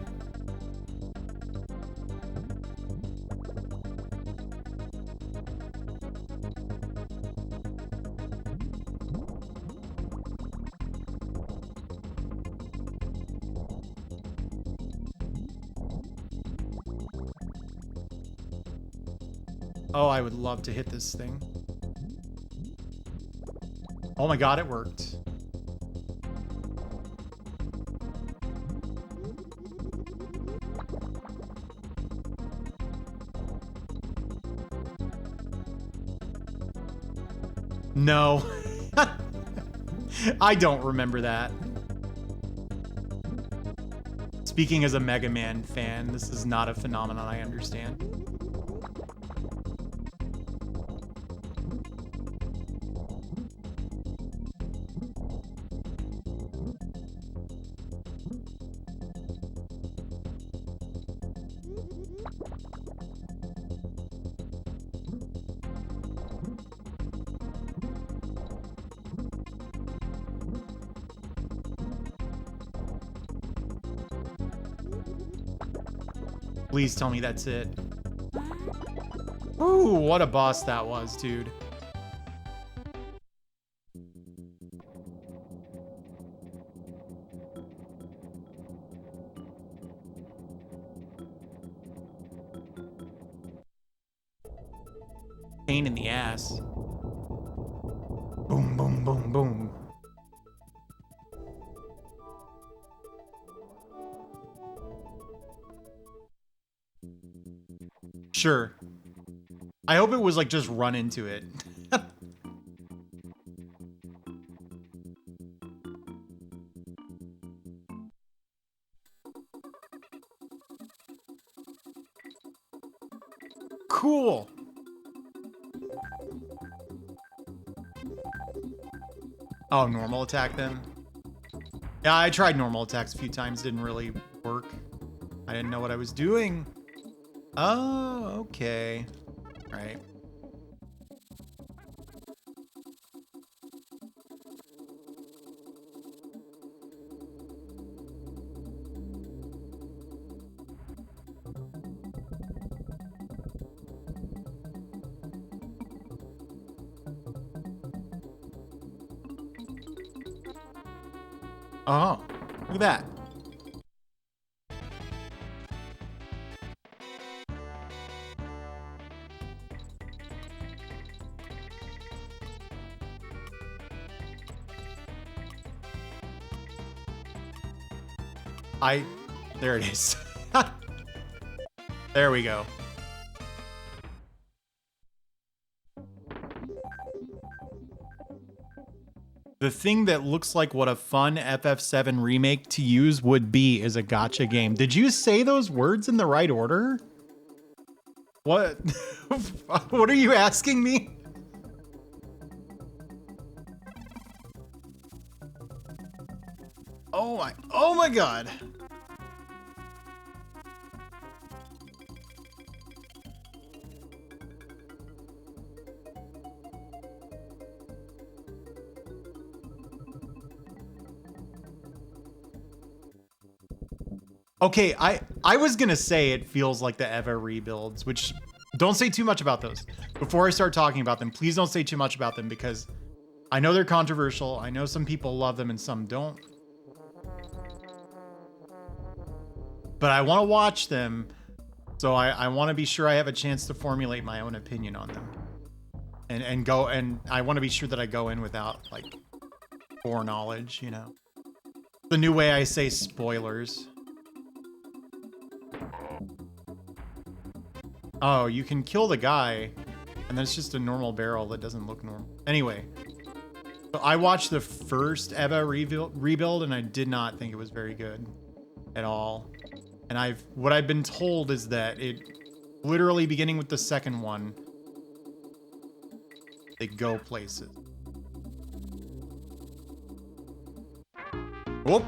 Oh, I would love to hit this thing. Oh my god, it worked. No. I don't remember that. Speaking as a Mega Man fan, this is not a phenomenon I understand. Please tell me that's it. Ooh, what a boss that was, dude. Pain in the ass. Boom, boom, boom, boom. Sure. I hope it was like just run into it. Cool. Oh, normal attack then? Yeah, I tried normal attacks a few times, didn't really work. I didn't know what I was doing. Oh, okay. All right. Oh, look at that. There it is. There we go. The thing that looks like what a fun FF7 remake to use would be is a gacha game. Did you say those words in the right order? What? What are you asking me? Oh my god. Okay, I was gonna say it feels like the Eva rebuilds, which don't say too much about those. Before I start talking about them, please don't say too much about them because I know they're controversial. I know some people love them and some don't. But I want to watch them, so I want to be sure I have a chance to formulate my own opinion on them. And I want to be sure that I go in without like foreknowledge, you know. The new way I say spoilers. Oh, you can kill the guy, and then it's just a normal barrel that doesn't look normal. Anyway, so I watched the first Eva rebuild, and I did not think it was very good at all. And what I've been told is that it, literally beginning with the second one, they go places. Whoop.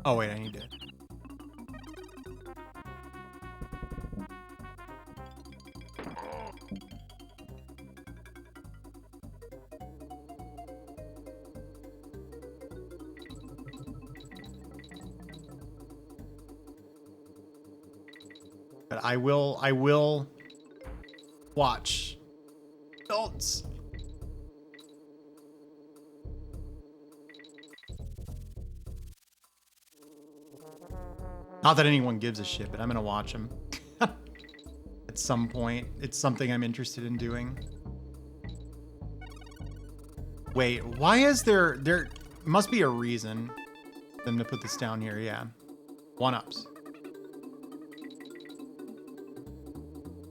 Oh wait, I need to. But I will watch. Adults. Not that anyone gives a shit, but I'm gonna watch them. At some point. It's something I'm interested in doing. Wait, why is there must be a reason for them to put this down here, yeah. 1-ups.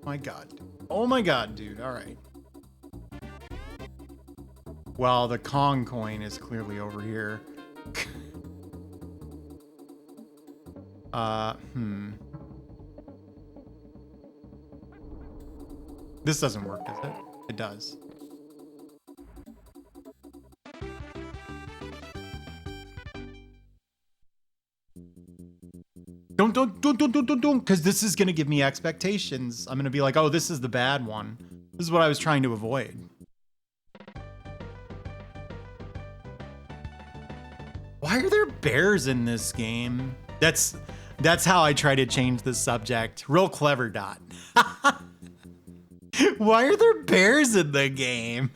My god. Oh my god, dude. Alright. Well, the Kong coin is clearly over here. This doesn't work, does it? It does. Don't, because this is gonna give me expectations. I'm gonna be like, oh, this is the bad one. This is what I was trying to avoid. Why are there bears in this game? That's how I try to change the subject. Real clever, Dot. Why are there bears in the game?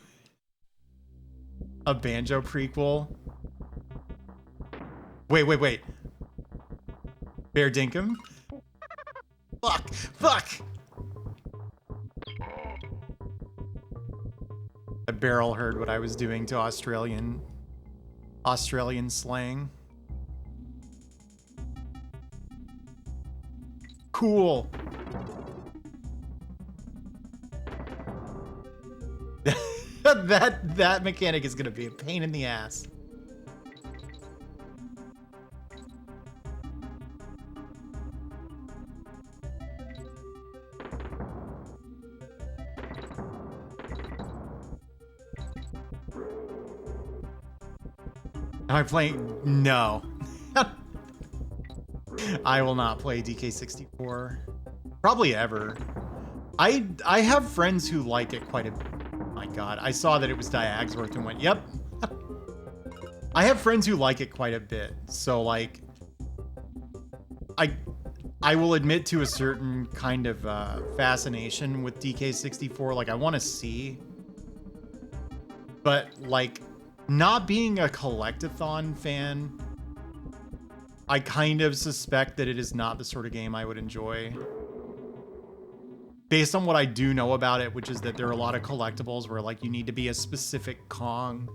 A Banjo prequel? Wait. Bear Dinkum? Fuck! A barrel heard what I was doing to Australian slang. Cool. that mechanic is gonna be a pain in the ass. Am I playing? No. I will not play DK64. Probably ever. I have friends who like it quite a bit. My god, I saw that it was Diagsworth and went, yep. I have friends who like it quite a bit. So like I will admit to a certain kind of fascination with DK64. Like I want to see. But like not being a Collectathon fan, I kind of suspect that it is not the sort of game I would enjoy. Based on what I do know about it, which is that there are a lot of collectibles where like you need to be a specific Kong.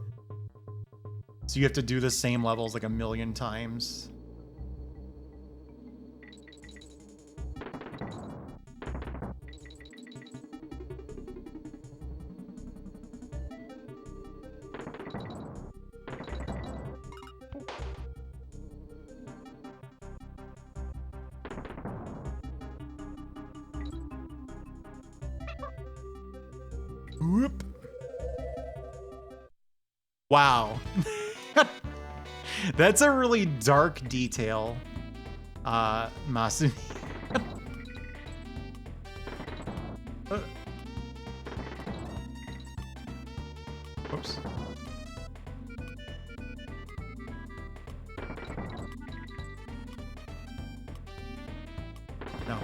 So you have to do the same levels like a million times. Whoop. Wow. That's a really dark detail, Masumi. Oops. No.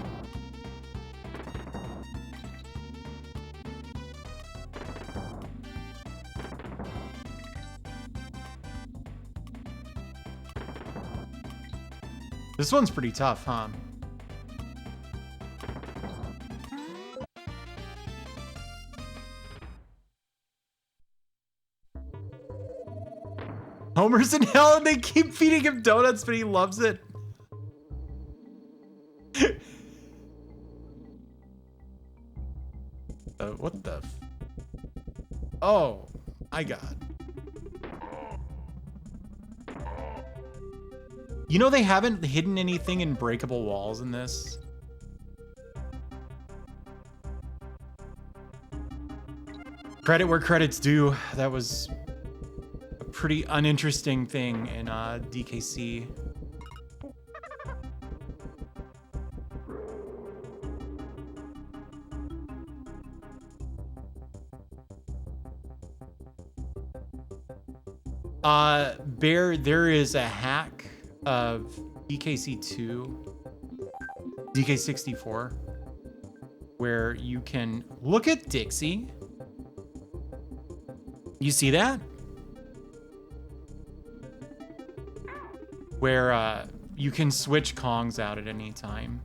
This one's pretty tough, huh? Homer's in hell and they keep feeding him donuts, but he loves it. What the? Oh, my God. You know, they haven't hidden anything in breakable walls in this. Credit where credit's due. That was a pretty uninteresting thing in DKC. Bear, there is a hack of DKC2, DK64, where you can look at Dixie. You see that? Where you can switch Kongs out at any time.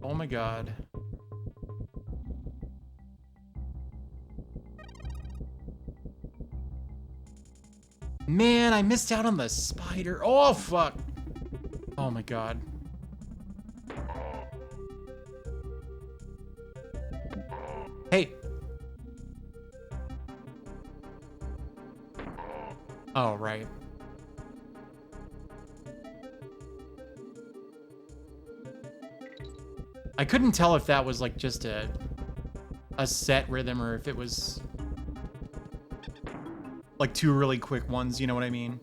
Oh my God. Man, I missed out on the spider. Oh, fuck. Oh my God. Hey. Oh, right. I couldn't tell if that was like just a set rhythm or if it was like two really quick ones, you know what I mean?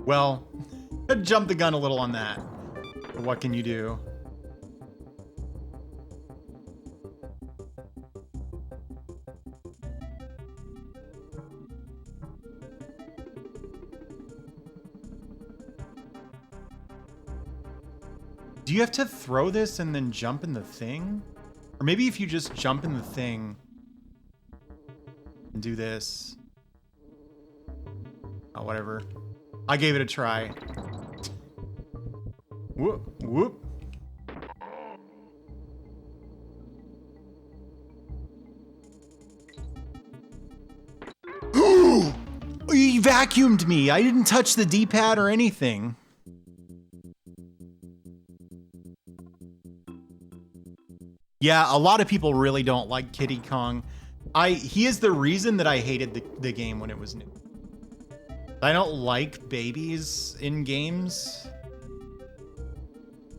Well, I jumped the gun a little on that. But what can you do? Do you have to throw this and then jump in the thing? Or maybe if you just jump in the thing and do this. Oh, whatever. I gave it a try. Whoop, whoop. He vacuumed me. I didn't touch the D-pad or anything. Yeah, a lot of people really don't like Kiddy Kong. He is the reason that I hated the game when it was new. I don't like babies in games.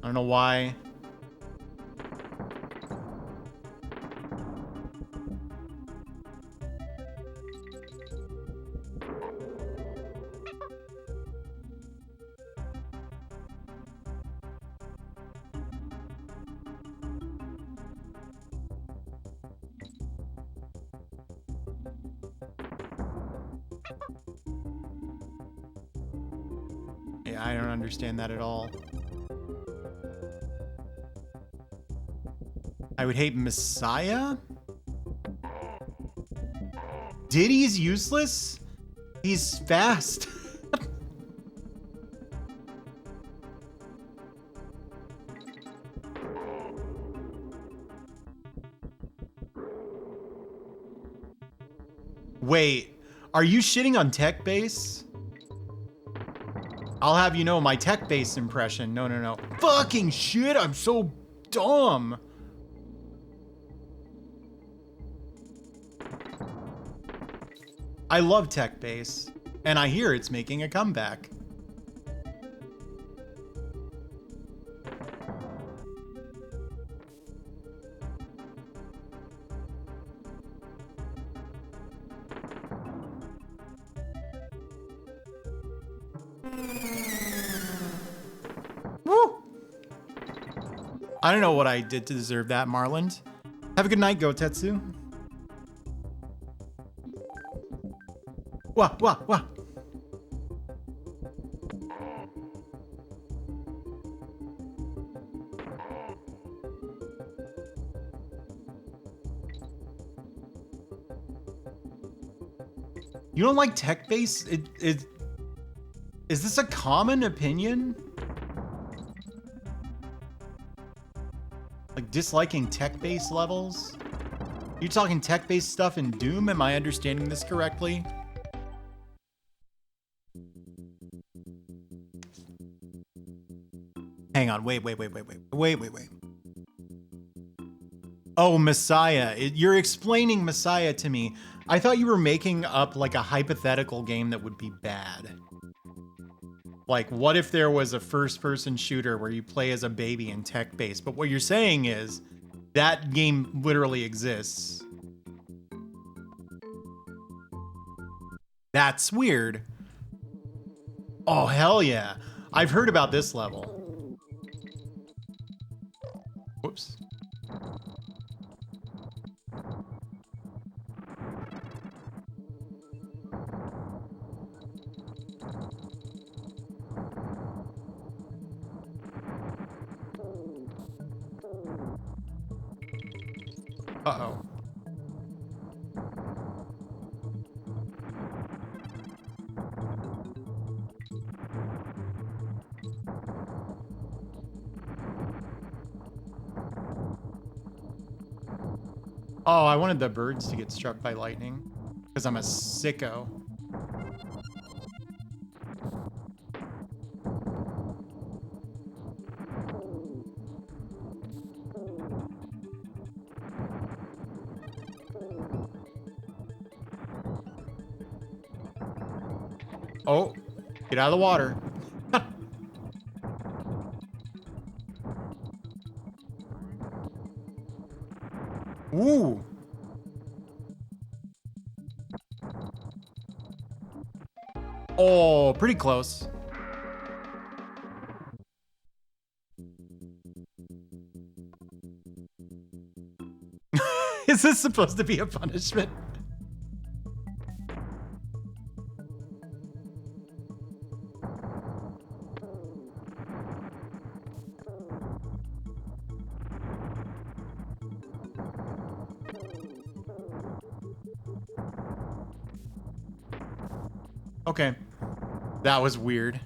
I don't know why. Yeah, I don't understand that at all. I would hate Messiah? Diddy's useless? He's fast. Wait, are you shitting on Tech Base? I'll have you know my Tech Base impression. No, no, no. Fucking shit, I'm so dumb. I love tech base, and I hear it's making a comeback. Woo! I don't know what I did to deserve that, Marland. Have a good night, Gotetsu. Wah, wah, wah. You don't like tech base? Is this a common opinion? Like disliking tech base levels? You talking tech based stuff in Doom? Am I understanding this correctly? Hang on, wait. Oh, Messiah. You're explaining Messiah to me. I thought you were making up like a hypothetical game that would be bad. Like, what if there was a first-person shooter where you play as a baby in tech base? But what you're saying is that game literally exists. That's weird. Oh, hell yeah. I've heard about this level. Whoops. Uh-oh. Oh, I wanted the birds to get struck by lightning because I'm a sicko. Oh, get out of the water. Ooh. Oh, pretty close. Is this supposed to be a punishment? Okay. That was weird.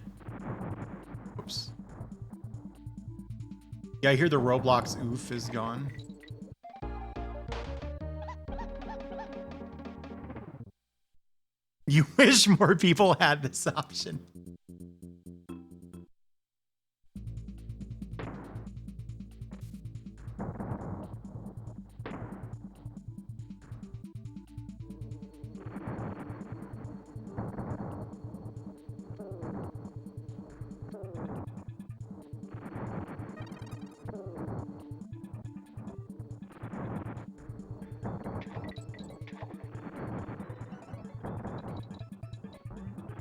Oops. Yeah, I hear the Roblox oof is gone. You wish more people had this option.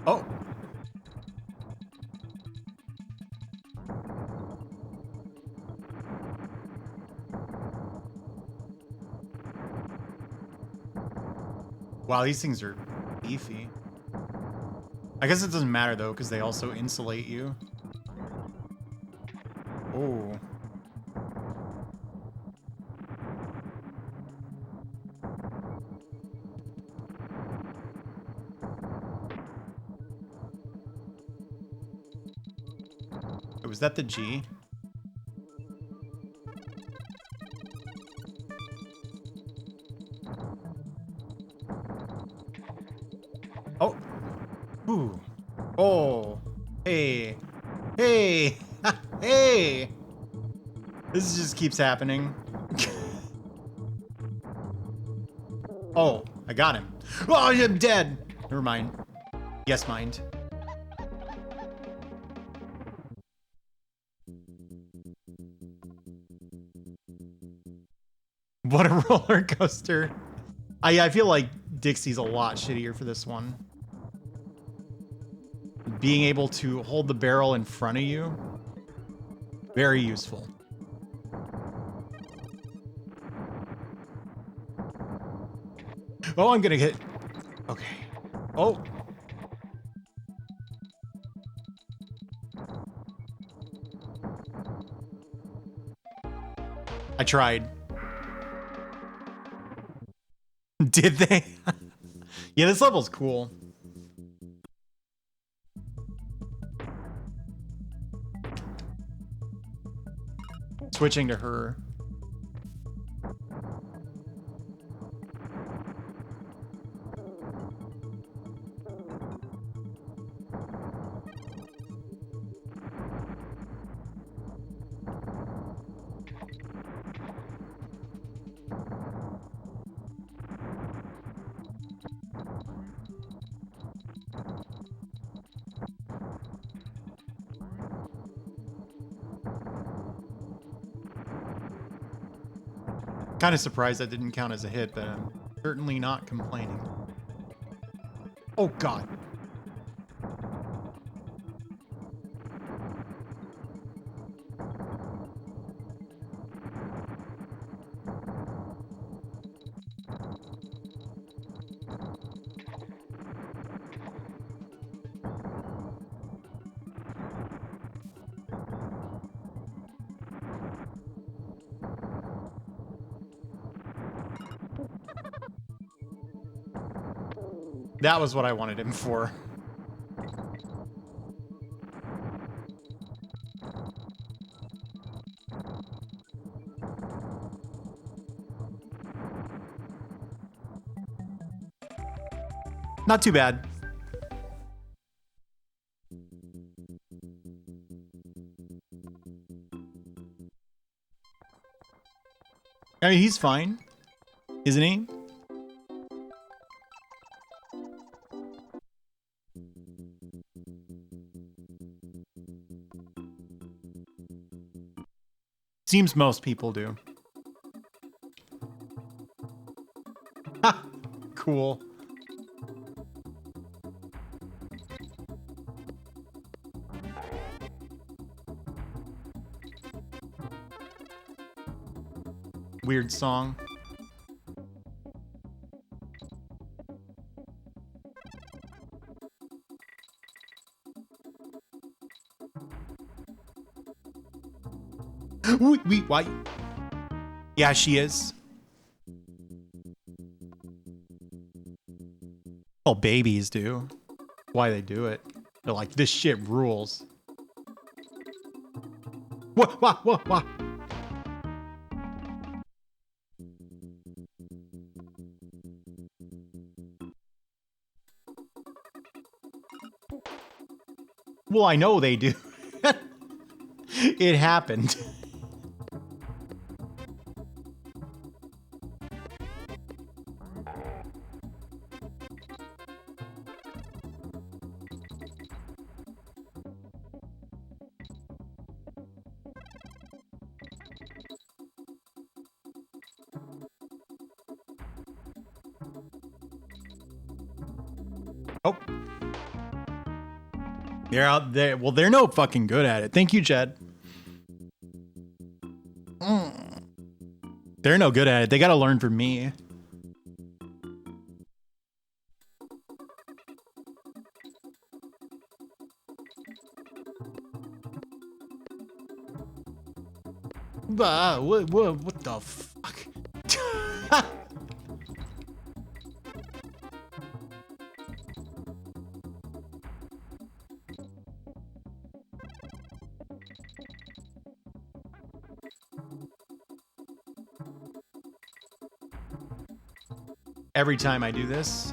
Oh. Wow, these things are beefy. I guess it doesn't matter though, because they also insulate you. Oh. Was that the G? Oh. Ooh. Oh. Hey. Hey. Hey. This just keeps happening. Oh, I got him. Oh, I'm dead. Never mind. Yes, mind. What a roller coaster. I feel like Dixie's a lot shittier for this one. Being able to hold the barrel in front of you, very useful. Oh, I'm gonna hit. Okay. Oh. I tried. Did they? Yeah, this level's cool. Switching to her. Kind of surprised that didn't count as a hit, but I'm certainly not complaining. Oh, God. That was what I wanted him for. Not too bad. I mean, he's fine, isn't he? Seems most people do. Ha! Cool. Weird song. Wait, why? Yeah, she is. All babies do. Why they do it. They're like, this shit rules. What? Well, I know they do. It happened. Oh. They're out there. Well, they're no fucking good at it. Thank you, Jed. They're no good at it. They gotta learn from me. What the fuck? Every time I do this.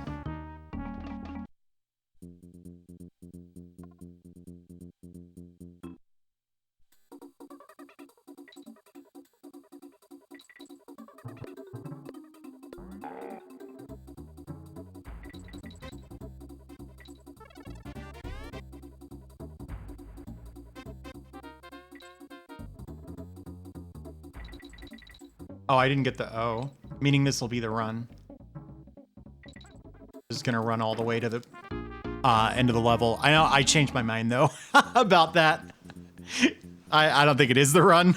Oh, I didn't get the O. Meaning this will be the run. Just gonna run all the way to the end of the level. I know I changed my mind though about that. I don't think it is the run.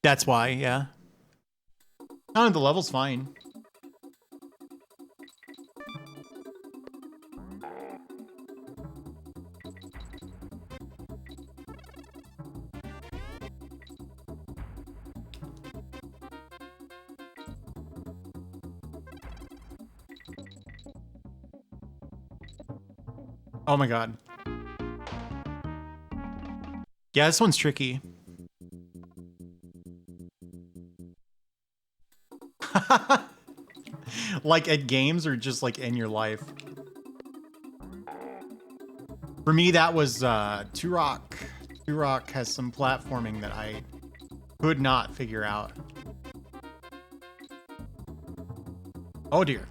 That's why, yeah. Oh, the level's fine. Oh my god. Yeah, this one's tricky. Like at games or just like in your life? For me, that was Turok. Turok has some platforming that I could not figure out. Oh dear.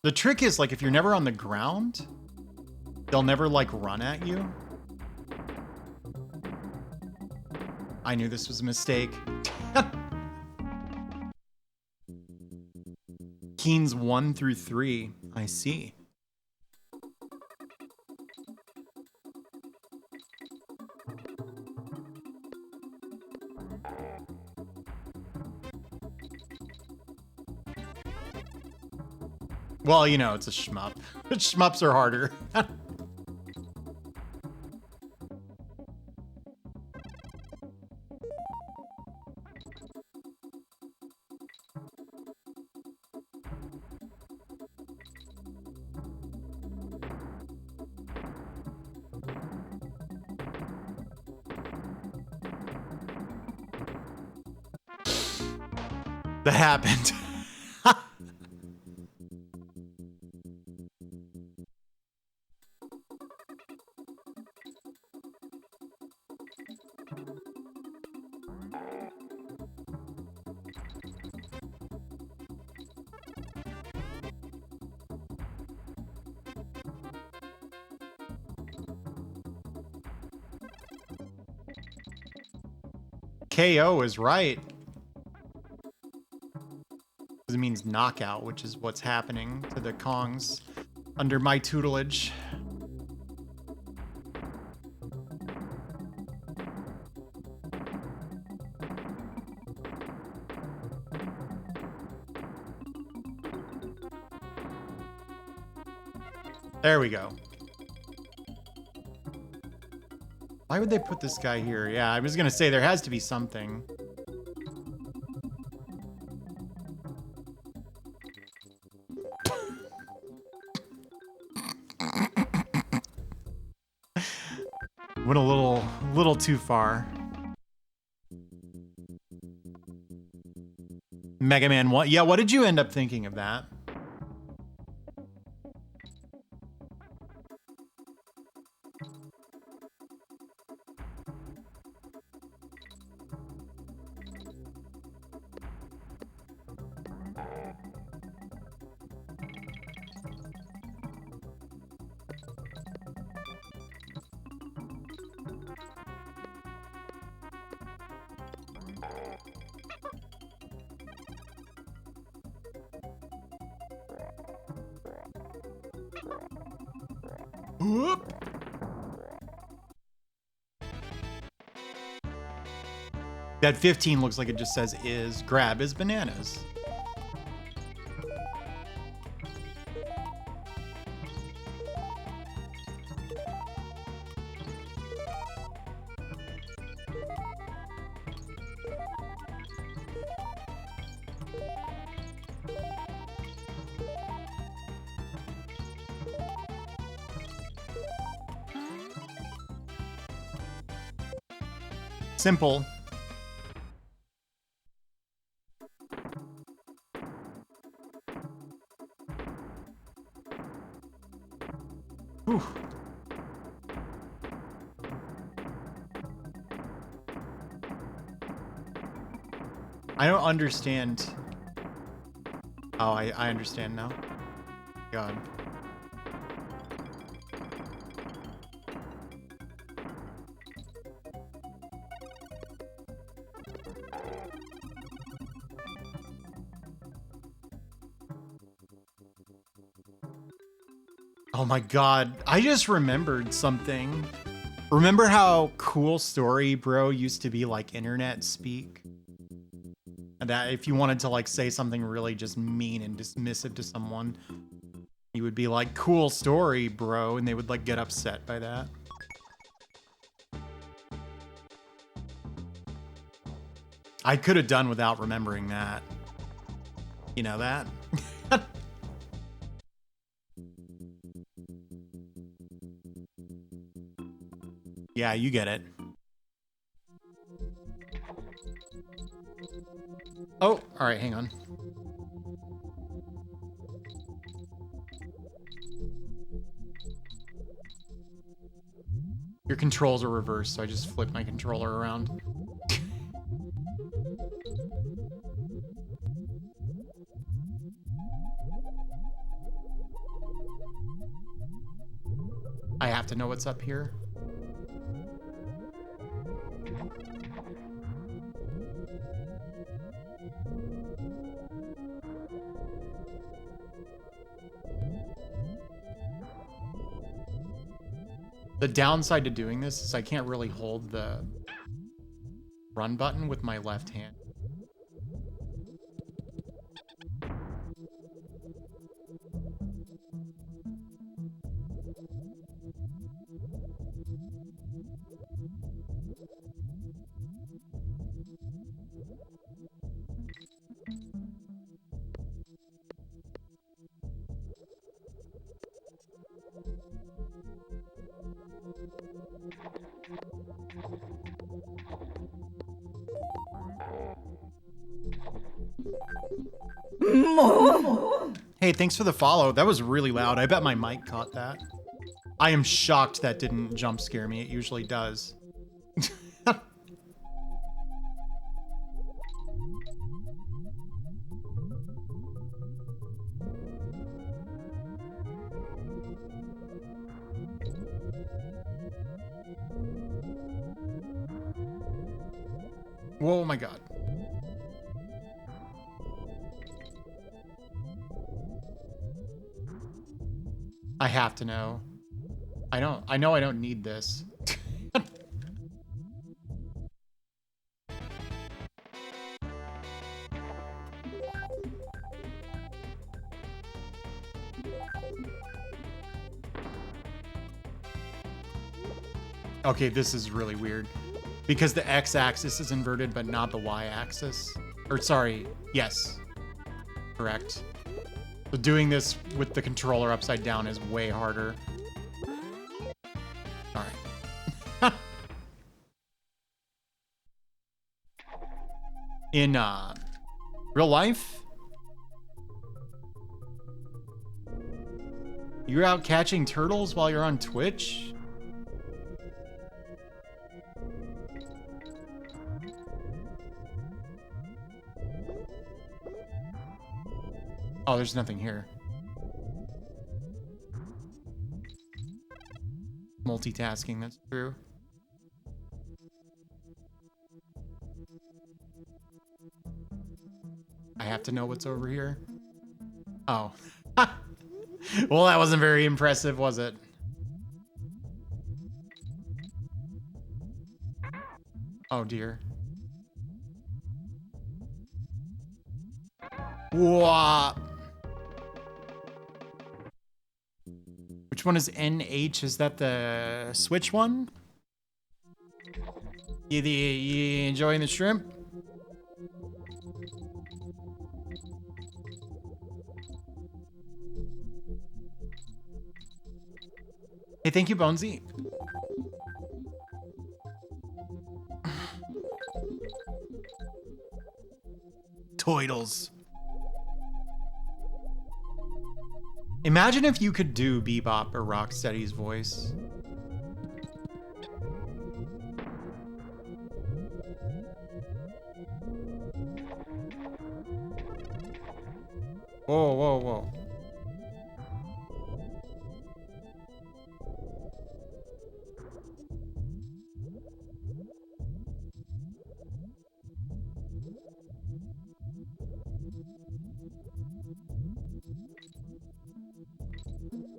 The trick is, like, if you're never on the ground, they'll never, like, run at you. I knew this was a mistake. Keens 1 through 3. I see. Well, you know, it's a shmup. Shmups are harder. That happened. KO is right. It means knockout, which is what's happening to the Kongs under my tutelage. There we go. Why would they put this guy here? Yeah, I was gonna say there has to be something. Went a little too far. Mega Man 1. Yeah, what did you end up thinking of that? Whoop. That 15 looks like it just says is. Grab his bananas. Simple. Whew. I don't understand. Oh, I understand now. God. Oh my God. I just remembered something. Remember how Cool Story Bro used to be like internet speak? And that if you wanted to like say something really just mean and dismissive to someone, you would be like, cool story, bro, and they would like get upset by that. I could have done without remembering that. You know that? Yeah, you get it. Oh, all right, hang on. Your controls are reversed, so I just flipped my controller around. I have to know what's up here. The downside to doing this is I can't really hold the run button with my left hand. Hey, thanks for the follow. That was really loud. I bet my mic caught that. I am shocked that didn't jump scare me. It usually does. Oh my God. I have to know. I know I don't need this. Okay, this is really weird. Because the x-axis is inverted, but not the y-axis. Or sorry, yes. Correct. So doing this with the controller upside down is way harder. All right. In real life, you're out catching turtles while you're on Twitch? Oh, there's nothing here. Multitasking, that's true. I have to know what's over here. Oh. Well, that wasn't very impressive, was it? Oh, dear. Whoa. Which one is NH? Is that the Switch one? You enjoying the shrimp? Hey, thank you, Bonesy. Toidles. Imagine if you could do Bebop or Rocksteady's voice. Whoa, whoa, whoa.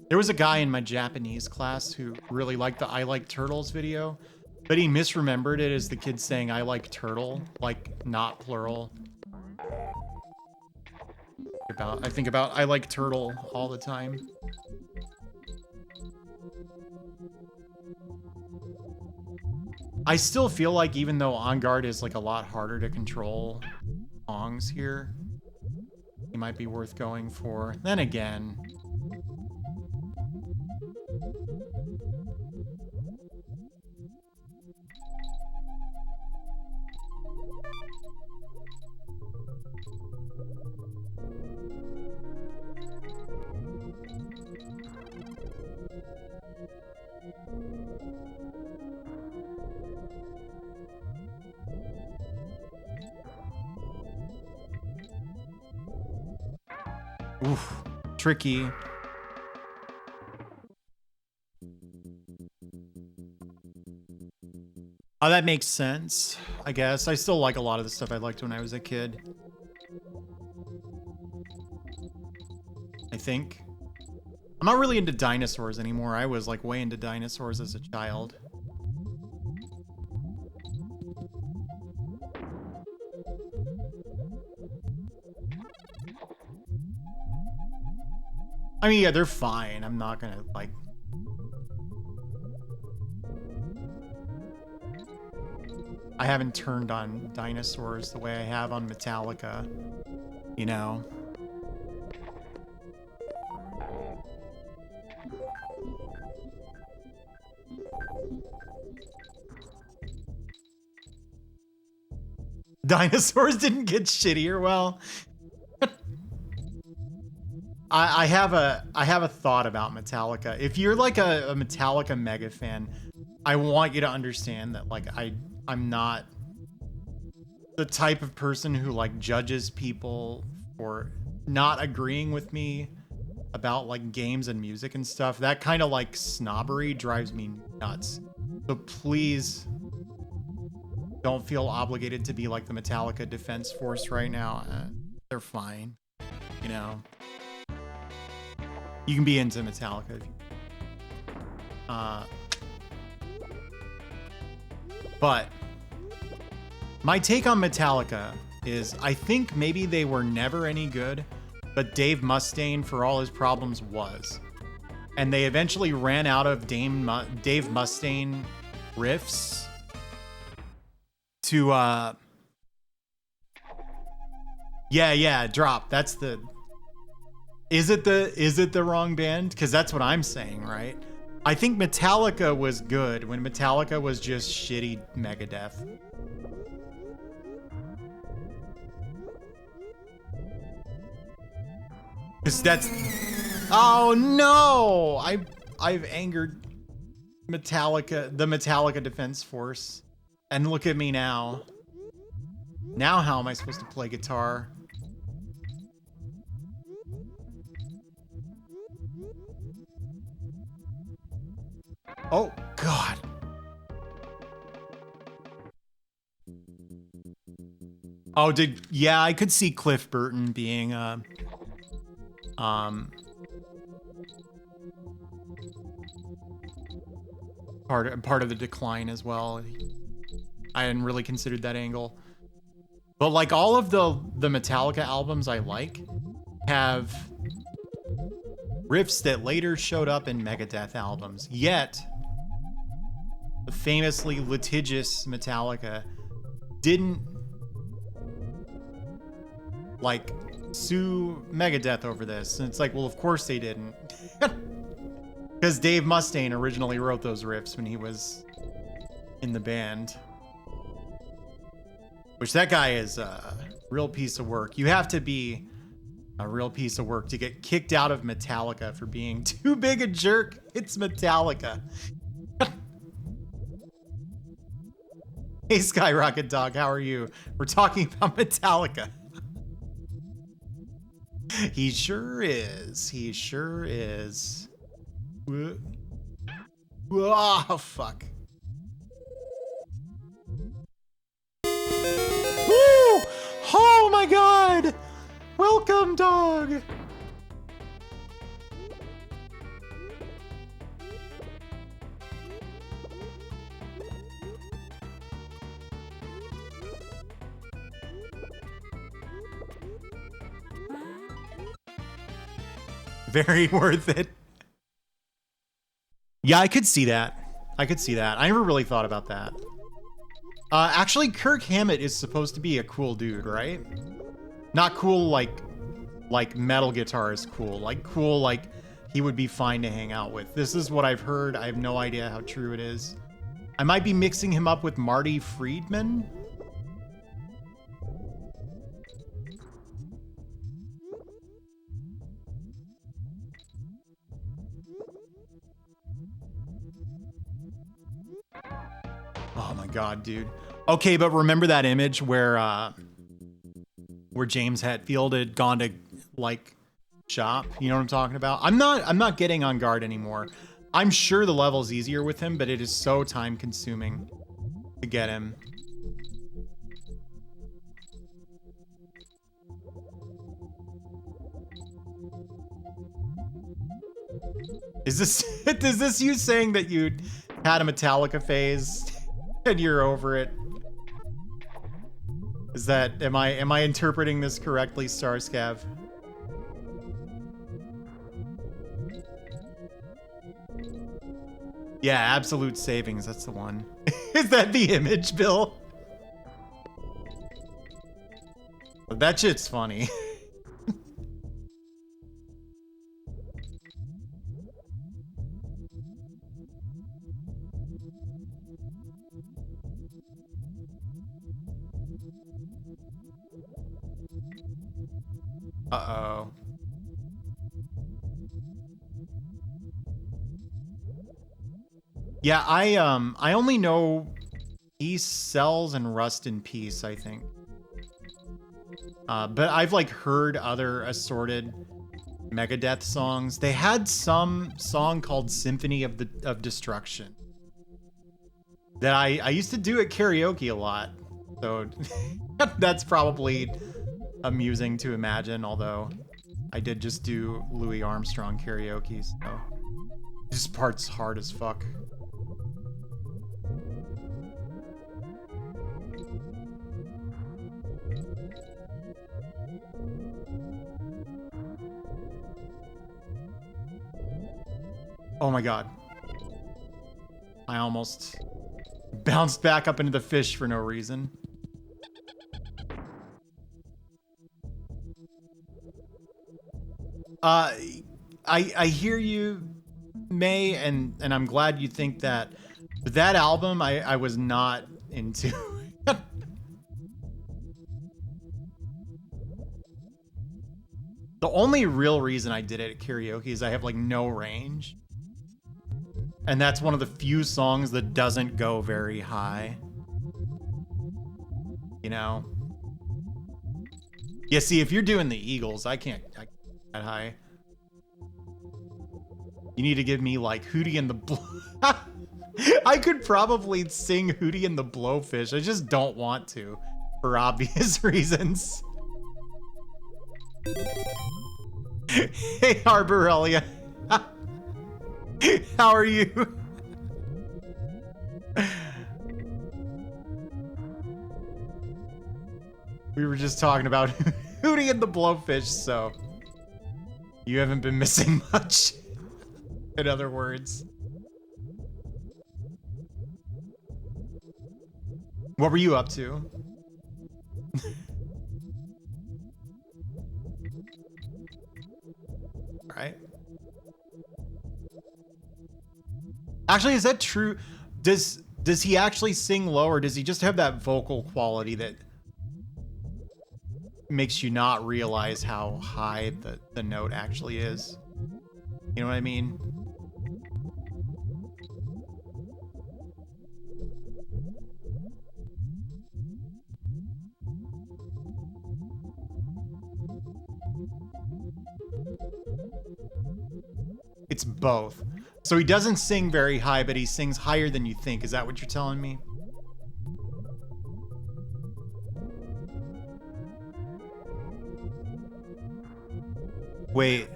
There was a guy in my Japanese class who really liked the I Like Turtles video, but he misremembered it as the kid saying I like turtle, like not plural. I think about I like turtle all the time. I still feel like even though On Guard is like a lot harder to control songs here, he might be worth going for. Then again, oof, tricky. Oh, that makes sense, I guess. I still like a lot of the stuff I liked when I was a kid. I think. I'm not really into dinosaurs anymore. I was like way into dinosaurs as a child. I mean, yeah, they're fine. I'm not gonna like... I haven't turned on dinosaurs the way I have on Metallica, you know? Dinosaurs didn't get shittier. Well, I have a thought about Metallica. If you're like a Metallica mega fan, I want you to understand that like I'm not the type of person who like judges people for not agreeing with me about like games and music and stuff. That kind of like snobbery drives me nuts. So please don't feel obligated to be like the Metallica defense force right now. They're fine, you know. You can be into Metallica if you... but my take on Metallica is I think maybe they were never any good, but Dave Mustaine, for all his problems, was. And they eventually ran out of Dave Mustaine riffs to drop. That's the... Is it the wrong band? Because that's what I'm saying, right? I think Metallica was good when Metallica was just shitty Megadeth. Because that's... Oh no! I've angered Metallica, the Metallica Defense Force. And look at me now. Now how am I supposed to play guitar? Oh, God. Oh, yeah, I could see Cliff Burton being, part of the decline as well. I hadn't really considered that angle. But like all of the Metallica albums I like have riffs that later showed up in Megadeth albums. Yet, the famously litigious Metallica didn't like sue Megadeth over this. And it's like, well, of course they didn't. Because Dave Mustaine originally wrote those riffs when he was in the band. Which that guy is a real piece of work. You have to be A real piece of work to get kicked out of Metallica for being too big a jerk. It's Metallica. Hey, Skyrocket Dog, how are you? We're talking about Metallica. He sure is. He sure is. Oh, fuck. Woo! Oh my god! Welcome, dog! Very worth it. Yeah, I could see that. I could see that. I never really thought about that. Actually, Kirk Hammett is supposed to be a cool dude, right? Not cool like metal guitar is cool. Like cool like he would be fine to hang out with. This is what I've heard. I have no idea how true it is. I might be mixing him up with Marty Friedman. Oh my god, dude. Okay, but remember that image where James Hetfield had gone to like shop? You know what I'm talking about? I'm not getting on guard anymore. I'm sure the level's easier with him, but it is so time consuming to get him. Is this you saying that you had a Metallica phase and you're over it? Is that, am I interpreting this correctly, Starscav? Yeah, absolute savings, that's the one. Is that the image, Bill? That shit's funny. Uh-oh. Yeah, I only know Peace Sells and Rust in Peace, I think. But I've like heard other assorted Megadeth songs. They had some song called Symphony of Destruction that I used to do at karaoke a lot. So that's probably amusing to imagine, although I did just do Louis Armstrong karaoke, so this part's hard as fuck. Oh my god. I almost bounced back up into the fish for no reason. I hear you, May, and I'm glad you think that. But that album, I was not into. The only real reason I did it at karaoke is I have like no range. And that's one of the few songs that doesn't go very high. You know? Yeah, see, if you're doing the Eagles, I can't get that high. You need to give me like Hootie and the Blow. I could probably sing Hootie and the Blowfish. I just don't want to, for obvious reasons. Hey, Arborelia. How are you? We were just talking about Hootie and the Blowfish, so you haven't been missing much. In other words. What were you up to? All right. Actually, is that true? Does he actually sing low, or does he just have that vocal quality that makes you not realize how high the note actually is. You know what I mean? It's both. So he doesn't sing very high, but he sings higher than you think. Is that what you're telling me? Wait,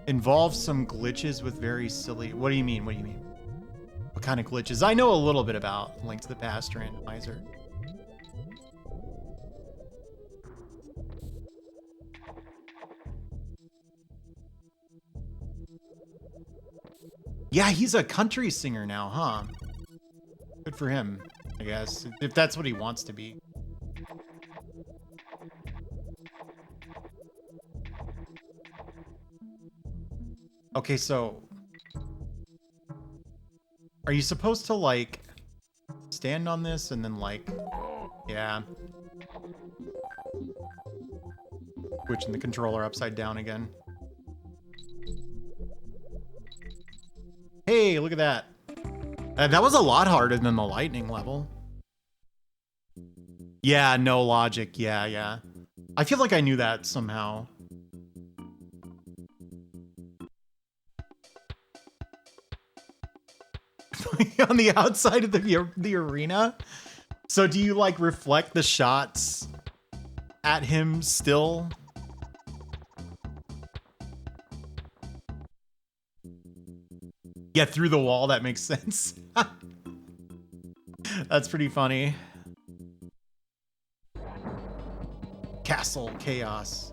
involves some glitches with very silly... What do you mean? What do you mean? What kind of glitches? I know a little bit about Link to the Past randomizer. Yeah, he's a country singer now, huh? Good for him, I guess, if that's what he wants to be. Okay, so... Are you supposed to, like, stand on this and then, like... Yeah. Switching the controller upside down again. Hey, look at that. That was a lot harder than the lightning level. Yeah, no logic. Yeah, yeah. I feel like I knew that somehow. On the outside of the arena? So do you, like, reflect the shots at him still? Yeah, through the wall, that makes sense. That's pretty funny. Castle Chaos.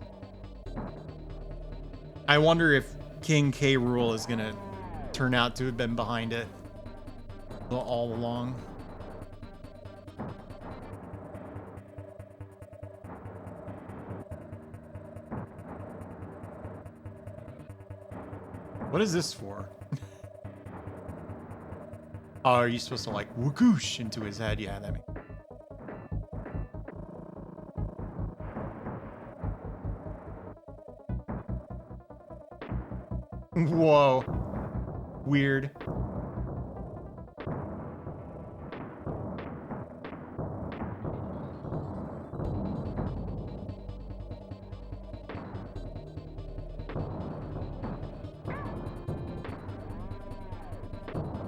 I wonder if King K. Rool is gonna turn out to have been behind it all along. What is this for? Oh, are you supposed to, like, whoosh into his head? Yeah, that makes... Whoa. Weird.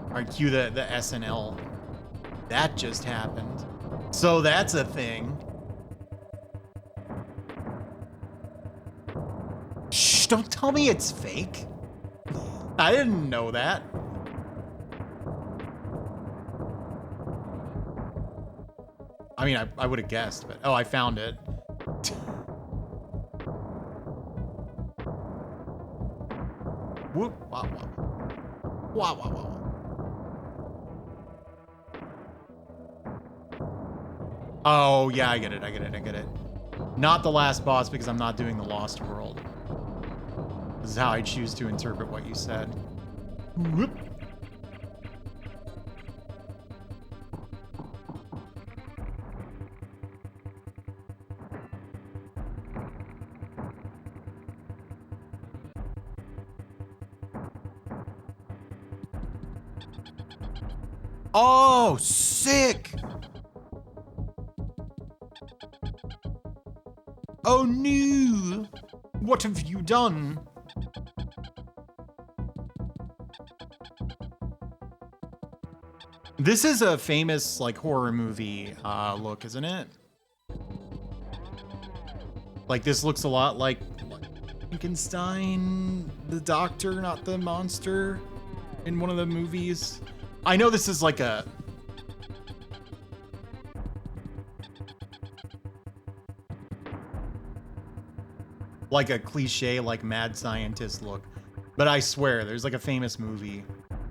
Alright, cue the SNL. That just happened. So that's a thing. Shh, don't tell me it's fake. I didn't know that. I mean, I would have guessed, but... Oh, I found it. Whoop, wow, wow. Wow, wow, wow. Oh, yeah, I get it, I get it, I get it. Not the last boss because I'm not doing the Lost World. This is how I choose to interpret what you said. Whoop. Oh, sick! Oh no! What have you done? This is a famous, like, horror movie look, isn't it? Like, this looks a lot like Frankenstein, the doctor, not the monster, in one of the movies. I know this is like a... like a cliche, like, mad scientist look. But I swear, there's like a famous movie.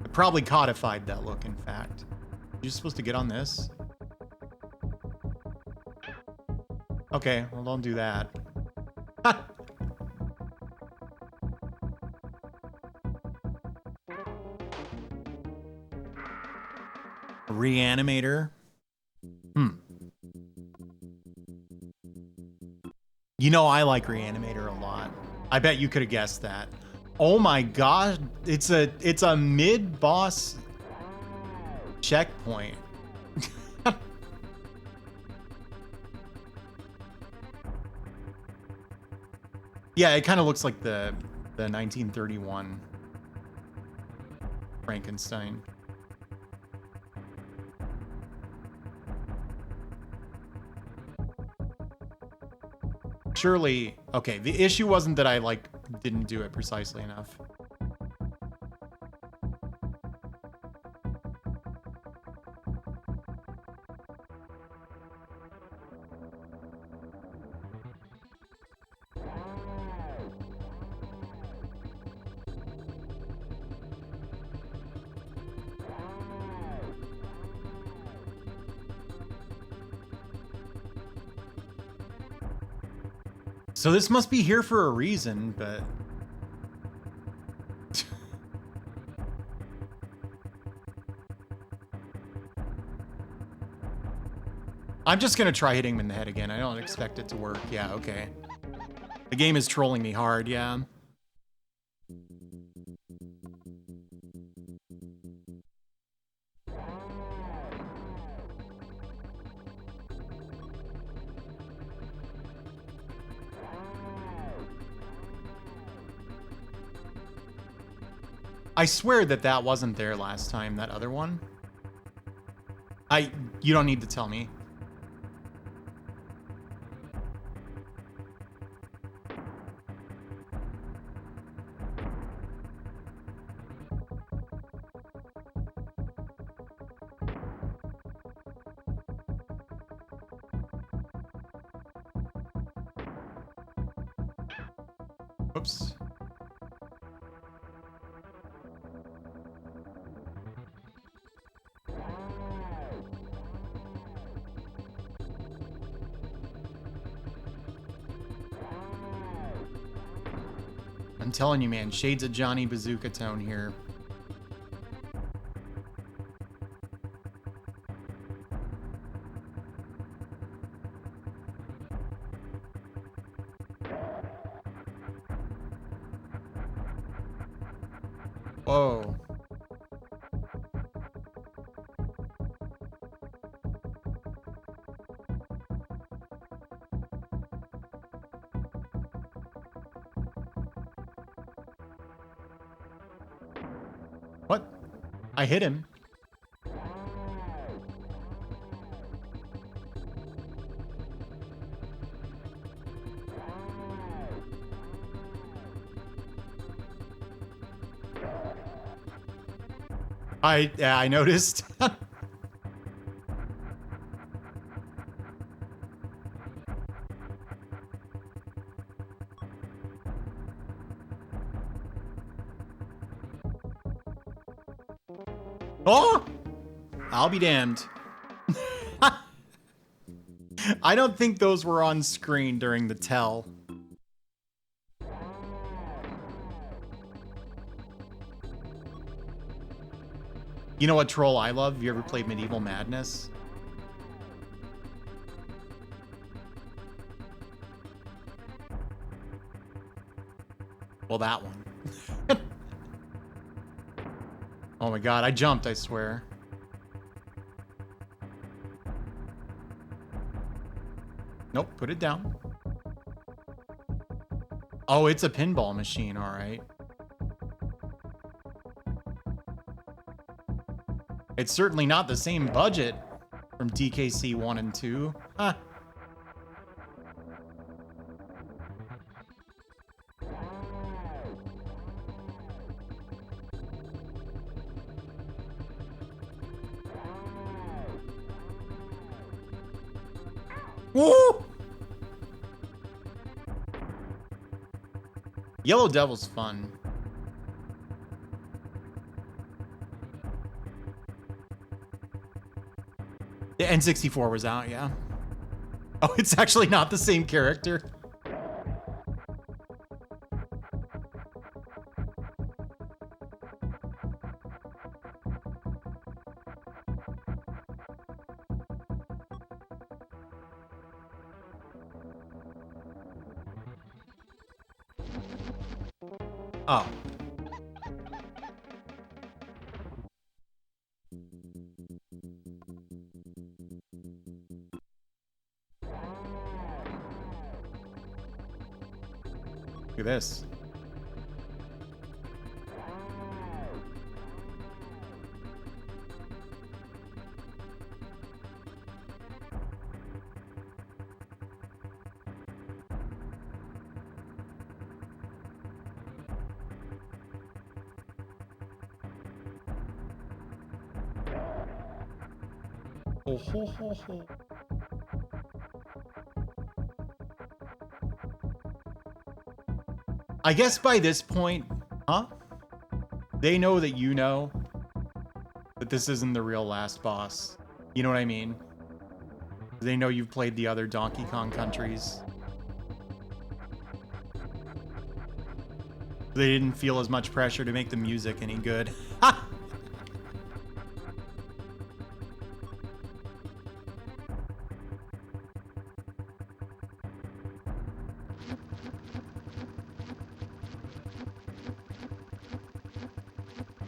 It probably codified that look, in fact. You're supposed to get on this? Okay, well, don't do that. Reanimator? You know, I like Reanimator a lot. I bet you could have guessed that. Oh my god, it's a mid-boss checkpoint. Yeah, it kind of looks like the 1931 Frankenstein. Surely, okay, the issue wasn't that I, like, didn't do it precisely enough. So this must be here for a reason, but... I'm just gonna try hitting him in the head again. I don't expect it to work. Yeah, okay. The game is trolling me hard, yeah. I swear that wasn't there last time, that other one. You don't need to tell me. Whoops. I'm telling you, man, shades of Johnny Bazooka tone here. Whoa. What? I hit him. Yeah, I noticed. Oh! I'll be damned. I don't think those were on screen during the tell. You know what troll I love? Have you ever played Medieval Madness? Well, that one. Oh my god, I jumped, I swear. Nope, put it down. Oh, it's a pinball machine, alright. It's certainly not the same budget from DKC 1 and 2. Huh. Woo! Yellow Devil's fun. The N64 was out, yeah. Oh, it's actually not the same character. Oh. Look at this. Oh, ho, ho, ho. I guess by this point, huh? They know that you know that this isn't the real last boss. You know what I mean? They know you've played the other Donkey Kong countries. They didn't feel as much pressure to make the music any good. Ha!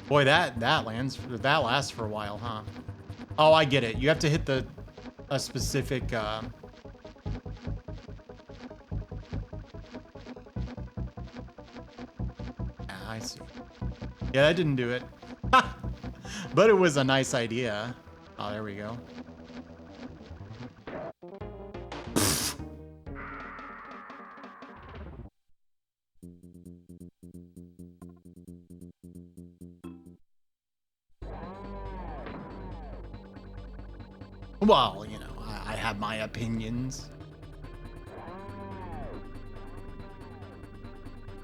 Boy, that lasts for a while, huh? Oh, I get it. You have to hit a specific yeah, I see. Yeah, that didn't do it. But it was a nice idea. Oh, there we go. Well, you know, I have my opinions.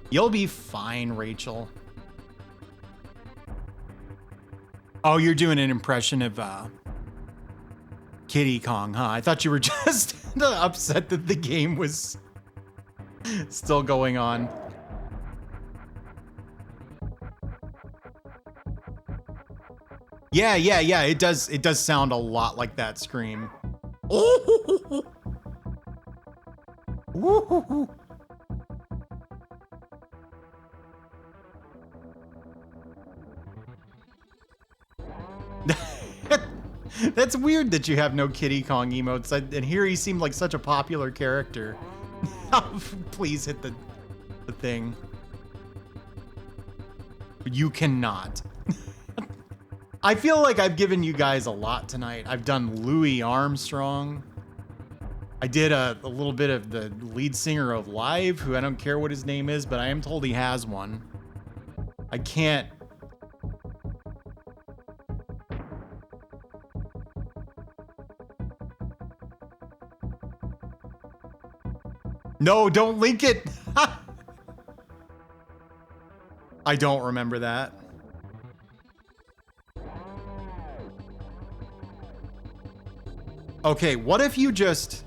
You'll be fine, Rachel. Oh, you're doing an impression of Kiddy Kong, huh? I thought you were just upset that the game was still going on. Yeah, it does sound a lot like that scream. Oh! That's weird that you have no Kiddy Kong emotes. And here he seemed like such a popular character. Please hit the thing. You cannot. I feel like I've given you guys a lot tonight. I've done Louis Armstrong. I did a little bit of the lead singer of Live, who I don't care what his name is, but I am told he has one. I can't. No, don't link it. I don't remember that. Okay, what if you just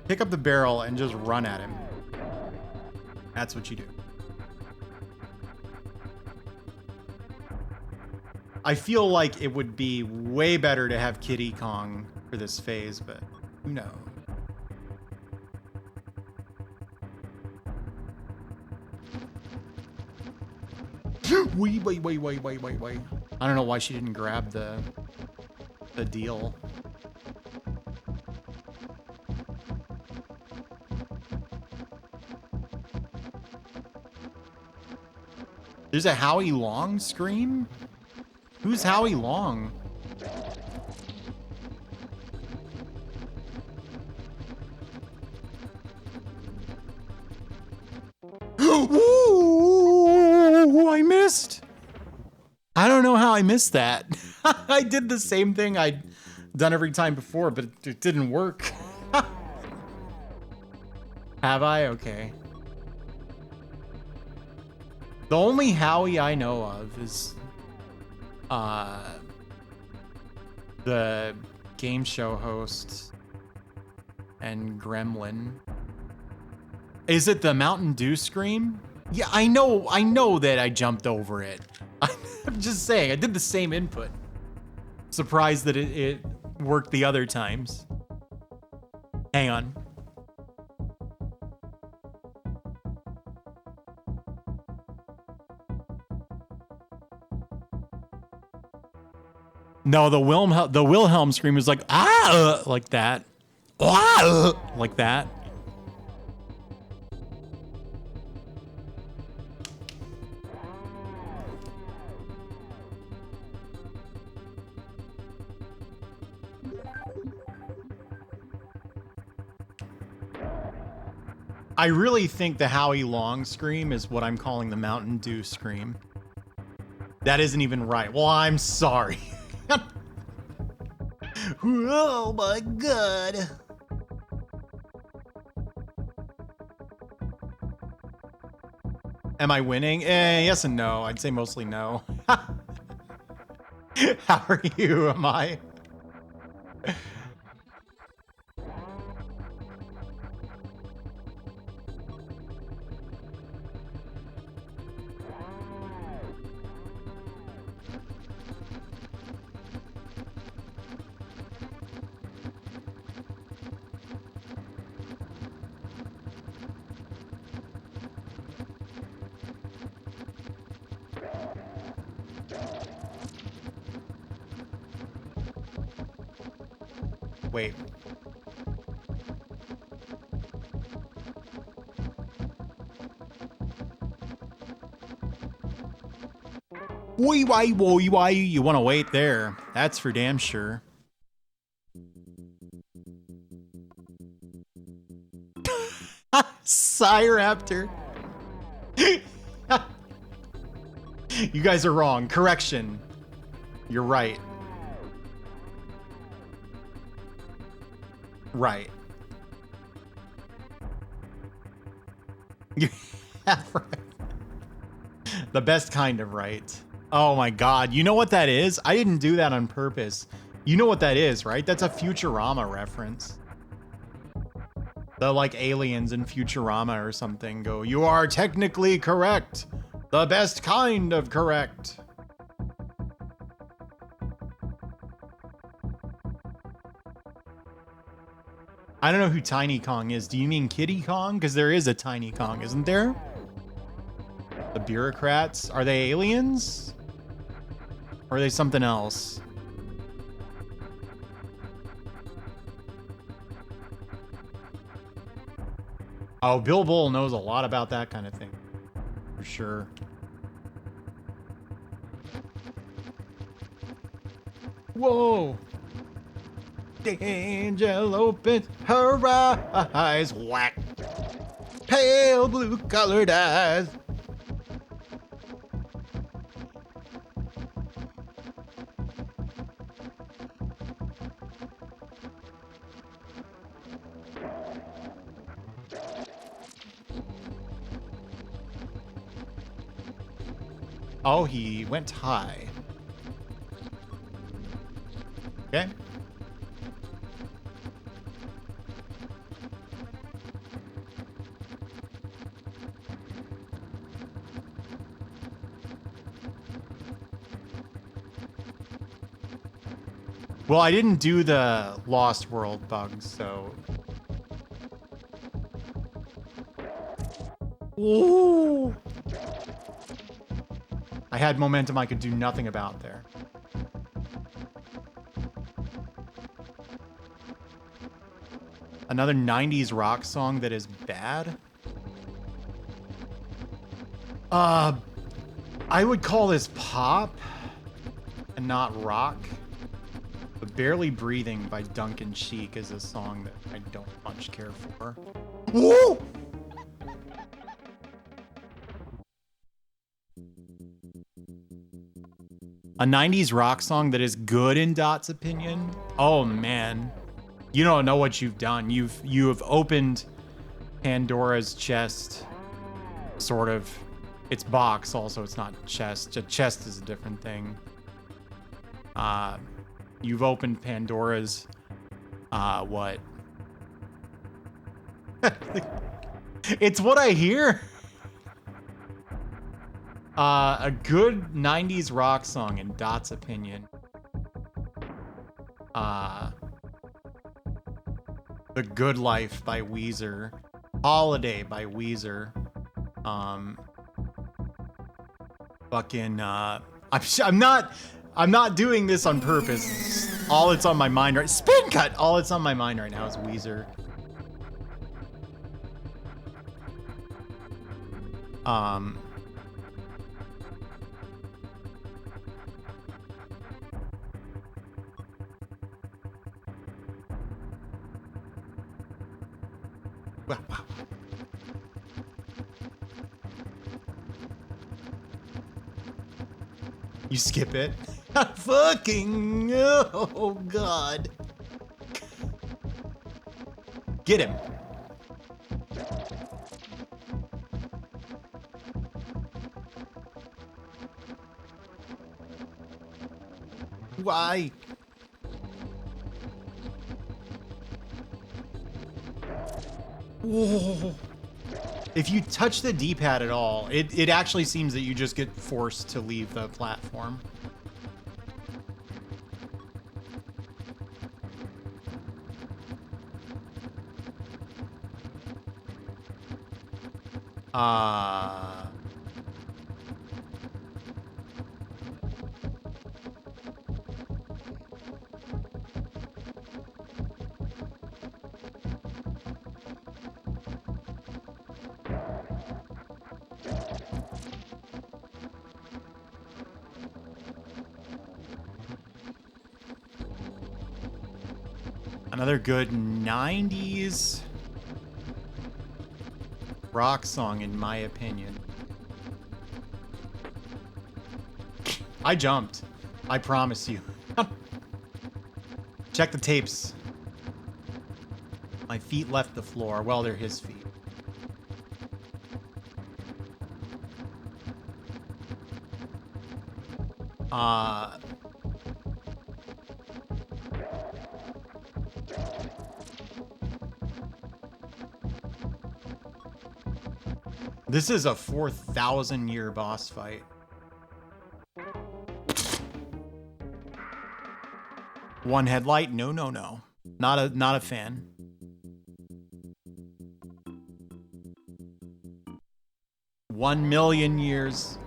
pick up the barrel and just run at him? That's what you do. I feel like it would be way better to have Kiddy Kong for this phase, but who knows? Wait. I don't know why she didn't grab the deal. There's a Howie Long scream? Who's Howie Long? Ooh, I missed. I don't know how I missed that. I did the same thing I'd done every time before, but it didn't work. Have I? Okay. The only Howie I know of is the game show host and Gremlin. Is it the Mountain Dew scream? Yeah, I know that I jumped over it. I'm just saying, I did the same input. Surprised that it worked the other times. Hang on. No, the Wilhelm scream is like, ah, like that. Ah, like that. I really think the Howie Long scream is what I'm calling the Mountain Dew scream. That isn't even right. Well, I'm sorry. Oh my god. Am I winning? Yes and no. I'd say mostly no. How are you? Am I? Wait. Why you want to wait there? That's for damn sure. Psyraptor. You guys are wrong. Correction. You're right. Right. Yeah, right. The best kind of right. Oh my god. You know what that is? I didn't do that on purpose. You know what that is, right? That's a Futurama reference. The like aliens in Futurama or something go, "You are technically correct. The best kind of correct." I don't know who Tiny Kong is. Do you mean Kitty Kong? Because there is a Tiny Kong, isn't there? The bureaucrats? Are they aliens? Or are they something else? Oh, Bill Bull knows a lot about that kind of thing. For sure. Whoa! The angel opened her eyes. Whack! Pale blue colored eyes. Oh, he went high. Okay. Well, I didn't do the Lost World bugs, so... Ooh! I had momentum I could do nothing about there. Another 90s rock song that is bad? I would call this pop and not rock. But Barely Breathing by Duncan Sheik is a song that I don't much care for. Woo! A 90s rock song that is good in Dot's opinion? Oh man. You don't know what you've done. You have opened Pandora's chest. Sort of. It's box also, it's not chest. A chest is a different thing. You've opened Pandora's what? It's what I hear. A good 90s rock song in Dot's opinion. The Good Life by Weezer. Holiday by Weezer. Fucking I'm not I'm not doing this on purpose. All it's on my mind right. Spin cut. All it's on my mind right now is Weezer. Wow. You skip it. Fucking oh god. Get him. Why? Whoa. If you touch the D-pad at all, it actually seems that you just get forced to leave the platform. Another good 90s rock song, in my opinion. I jumped. I promise you. Check the tapes. My feet left the floor. Well, they're his feet. This is a 4,000-year boss fight. One headlight? No, no, no. Not a fan. One million years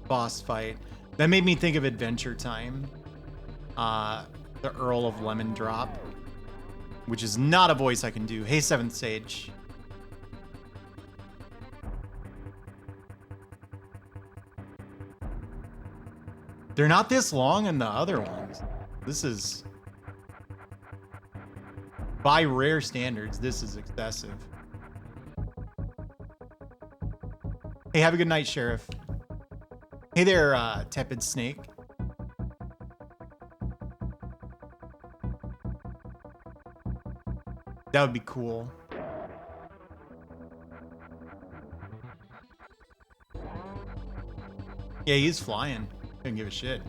boss fight. That made me think of Adventure Time. The Earl of Lemon Drop, which is not a voice I can do. Hey, Seventh Sage. They're not this long in the other ones. This is, by rare standards, this is excessive. Hey, have a good night, Sheriff. Hey there, Tepid Snake. That would be cool. Yeah, he's flying. Couldn't give a shit.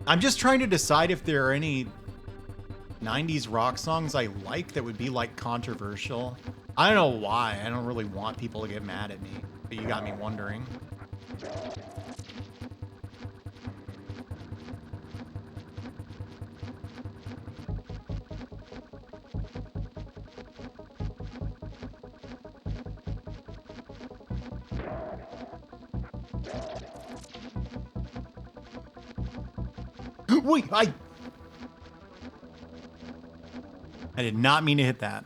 I'm just trying to decide if there are any 90s rock songs I like that would be like controversial. I don't know why. I don't really want people to get mad at me, but you got me wondering. Wait, I did not mean to hit that.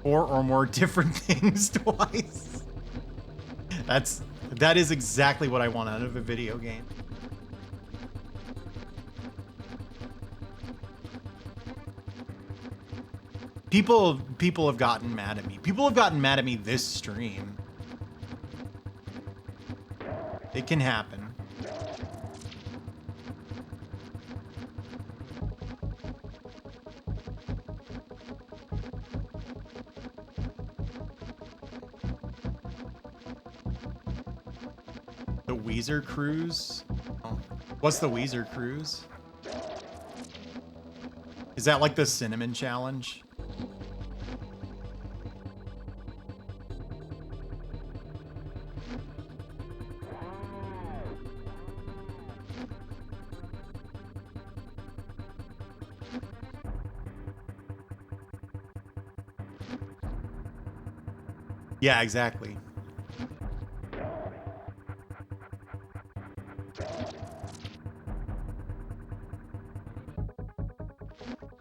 Four or more different things twice. That is exactly what I want out of a video game. People have gotten mad at me. People have gotten mad at me this stream. It can happen. The Weezer Cruise? Oh. What's the Weezer Cruise? Is that like the cinnamon challenge? Yeah, exactly.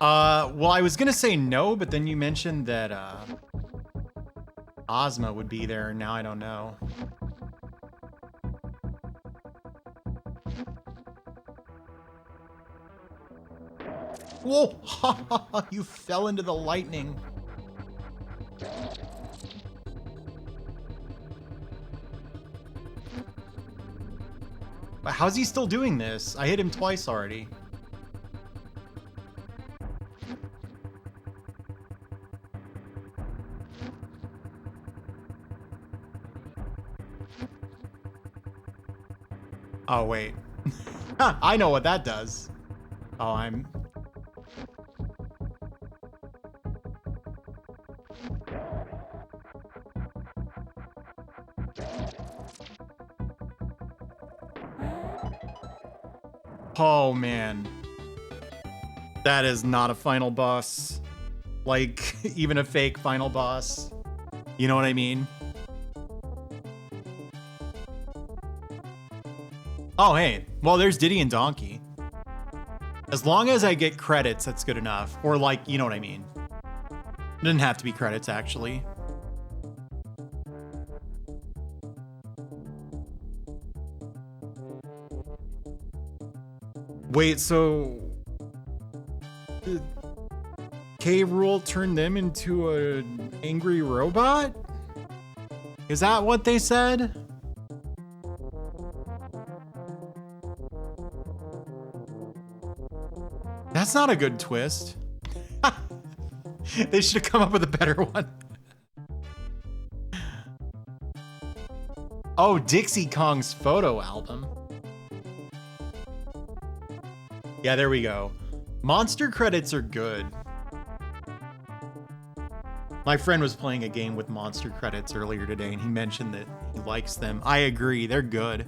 Well, I was gonna say no, but then you mentioned that Ozma would be there, and now I don't know. Whoa! You fell into the lightning. But how's he still doing this? I hit him twice already. Oh, wait. I know what that does. Oh, I'm... Oh, man. That is not a final boss. Like, even a fake final boss. You know what I mean? Oh, hey. Well, there's Diddy and Donkey. As long as I get credits, that's good enough. Or, like, you know what I mean. It doesn't have to be credits, actually. Wait, so... Did K. Rool turn them into an angry robot? Is that what they said? That's not a good twist. They should have come up with a better one. Oh, Dixie Kong's photo album. Yeah, there we go. Monster credits are good. My friend was playing a game with monster credits earlier today, and he mentioned that he likes them. I agree, they're good.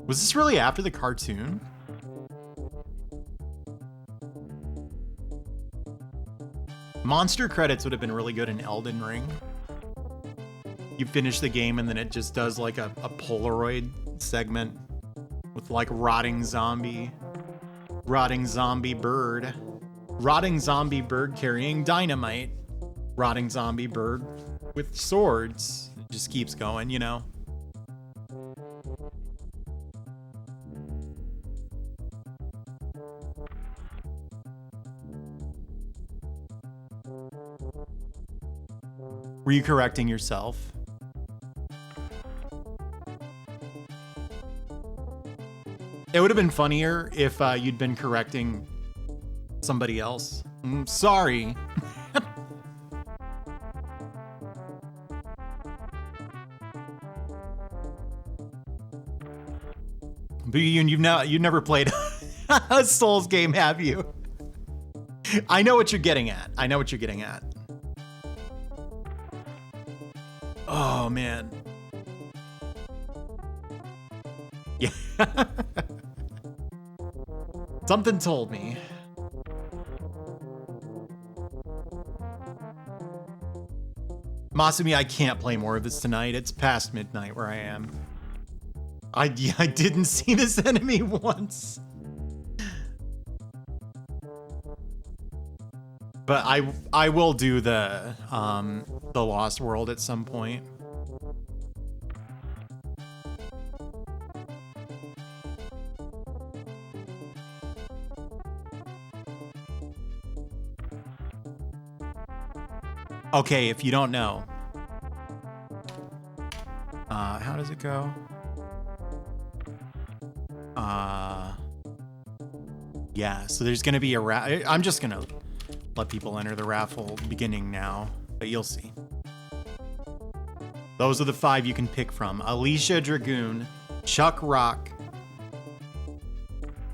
Was this really after the cartoon? Monster credits would have been really good in Elden Ring. You finish the game and then it just does like a Polaroid segment with like rotting zombie bird carrying dynamite, rotting zombie bird with swords. It just keeps going, you know. Were you correcting yourself? It would have been funnier if you'd been correcting somebody else. Sorry. But you've never played a Souls game, have you? I know what you're getting at. Oh, man. Yeah. Something told me. Masumi, I can't play more of this tonight. It's past midnight where I am. I didn't see this enemy once. But I will do the Lost World at some point. Okay, if you don't know. How does it go? Yeah, so there's gonna be a I'm just gonna let people enter the raffle beginning now, but you'll see. Those are the 5 you can pick from. Alicia Dragoon, Chuck Rock,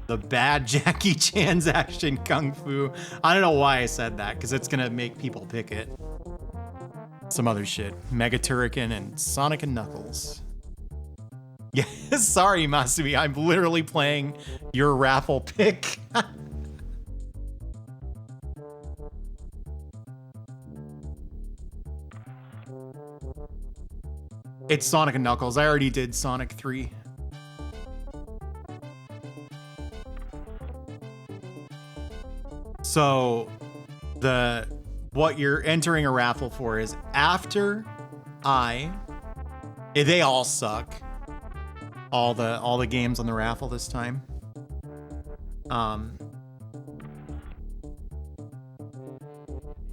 the bad Jackie Chan's action kung fu. I don't know why I said that, because it's gonna make people pick it. Some other shit. Mega Turrican and Sonic and Knuckles. Yeah, sorry, Masumi. I'm literally playing your raffle pick. It's Sonic and Knuckles. I already did Sonic 3. So what you're entering a raffle for is after they all suck. All the games on the raffle this time.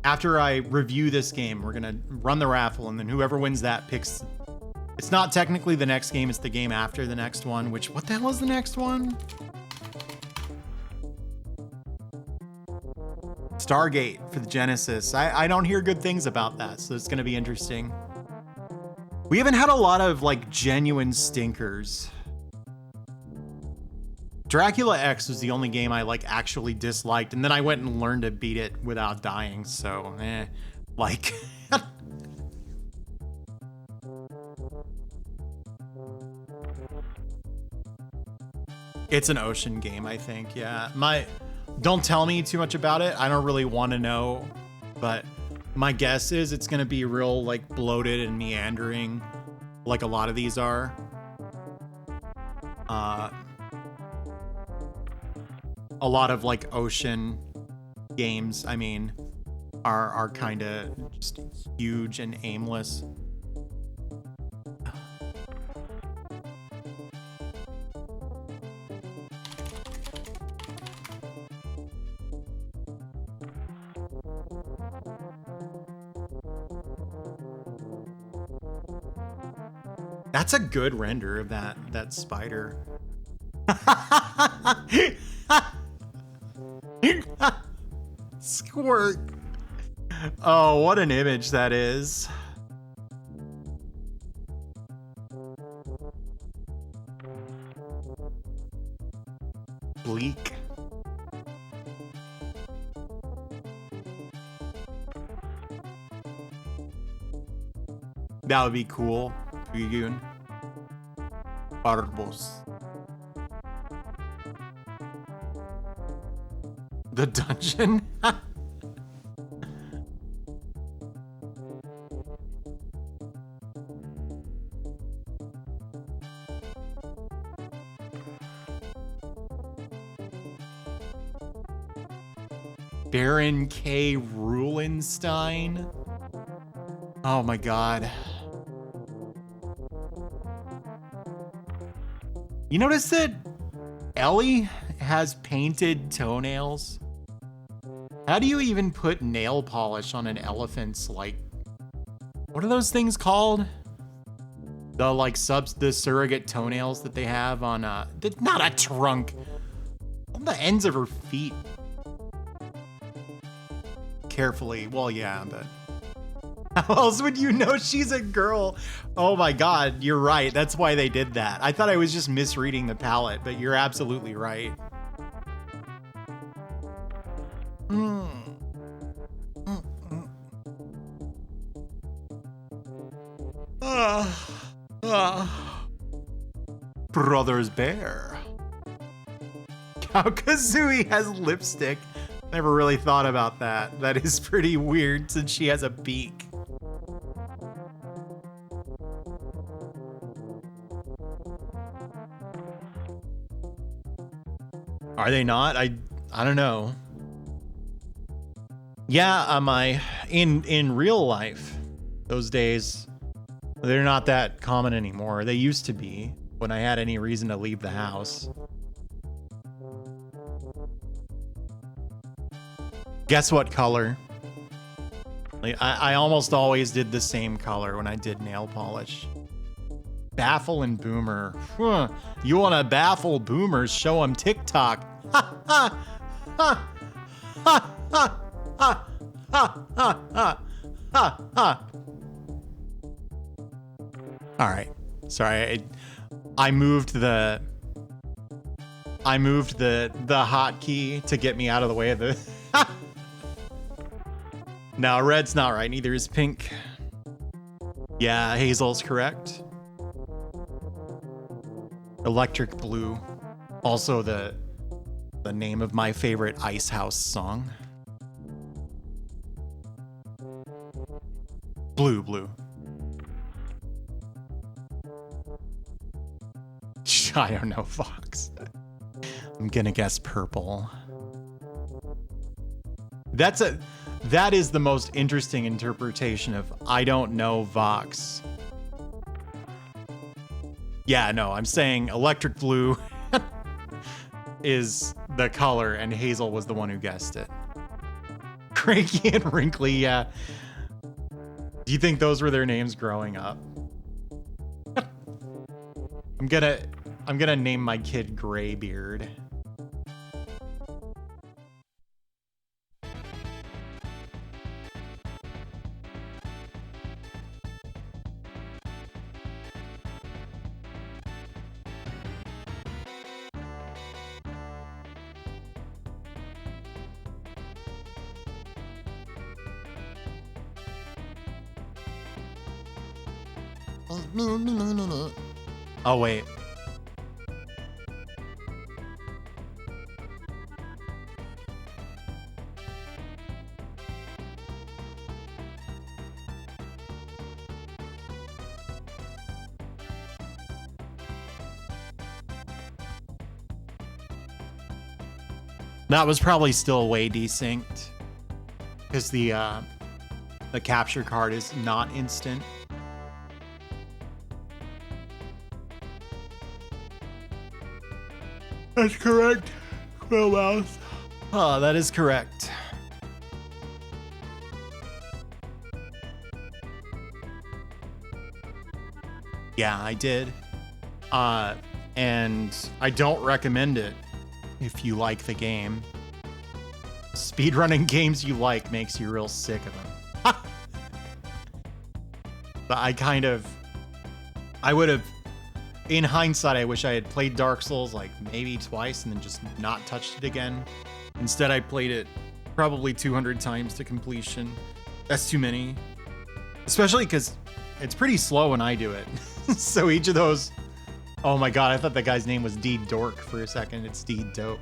After I review this game, we're gonna run the raffle, and then whoever wins that picks. It's not technically the next game, it's the game after the next one, which, what the hell is the next one? Stargate for the Genesis. I don't hear good things about that, so it's gonna be interesting. We haven't had a lot of like genuine stinkers. Dracula X was the only game I like actually disliked, and then I went and learned to beat it without dying, so like it's an ocean game, I think. Yeah. Don't tell me too much about it. I don't really want to know, but my guess is it's going to be real like bloated and meandering like a lot of these are. A lot of like ocean games, I mean, are kind of just huge and aimless. That's a good render of that spider. Squirt. Oh, what an image that is. Bleak. That would be cool. Pugun. Arbos. The dungeon? Baron K. Rulenstein? Oh my god. You notice that Ellie has painted toenails? How do you even put nail polish on an elephant's, like, what are those things called? The surrogate toenails that they have on not a trunk, on the ends of her feet. Carefully, well, yeah, but how else would you know she's a girl? Oh my god, you're right. That's why they did that. I thought I was just misreading the palette, but you're absolutely right. Brothers Bear. Kazooie has lipstick. Never really thought about that. That is pretty weird since she has a beak. Are they not? I don't know. Yeah, in real life, those days, they're not that common anymore. They used to be when I had any reason to leave the house. Guess what color? Like, I almost always did the same color when I did nail polish. Baffle and Boomer. Huh. You want to baffle boomers? Show them TikTok. Ha ha ha ha ha ha ha ha ha ha. All right. Sorry, I moved the hotkey to get me out of the way of the. No, red's not right. Neither is pink. Yeah, Hazel's correct. Electric Blue. Also the name of my favorite Ice House song. Blue. I don't know, Fox. I'm gonna guess purple. That is the most interesting interpretation of I don't know Vox. Yeah, no, I'm saying electric blue is the color and Hazel was the one who guessed it. Cranky and Wrinkly, yeah. Do you think those were their names growing up? I'm gonna name my kid Graybeard. Oh, wait. That was probably still way desynced because the capture card is not instant. That's correct. Quillmouth. Oh, that is correct. Yeah, I did. And I don't recommend it if you like the game. Speedrunning games you like makes you real sick of them. But I would have, in hindsight, I wish I had played Dark Souls like maybe twice and then just not touched it again. Instead, I played it probably 200 times to completion. That's too many. Especially because it's pretty slow when I do it. So each of those... Oh my god, I thought that guy's name was D Dork for a second. It's D Doke.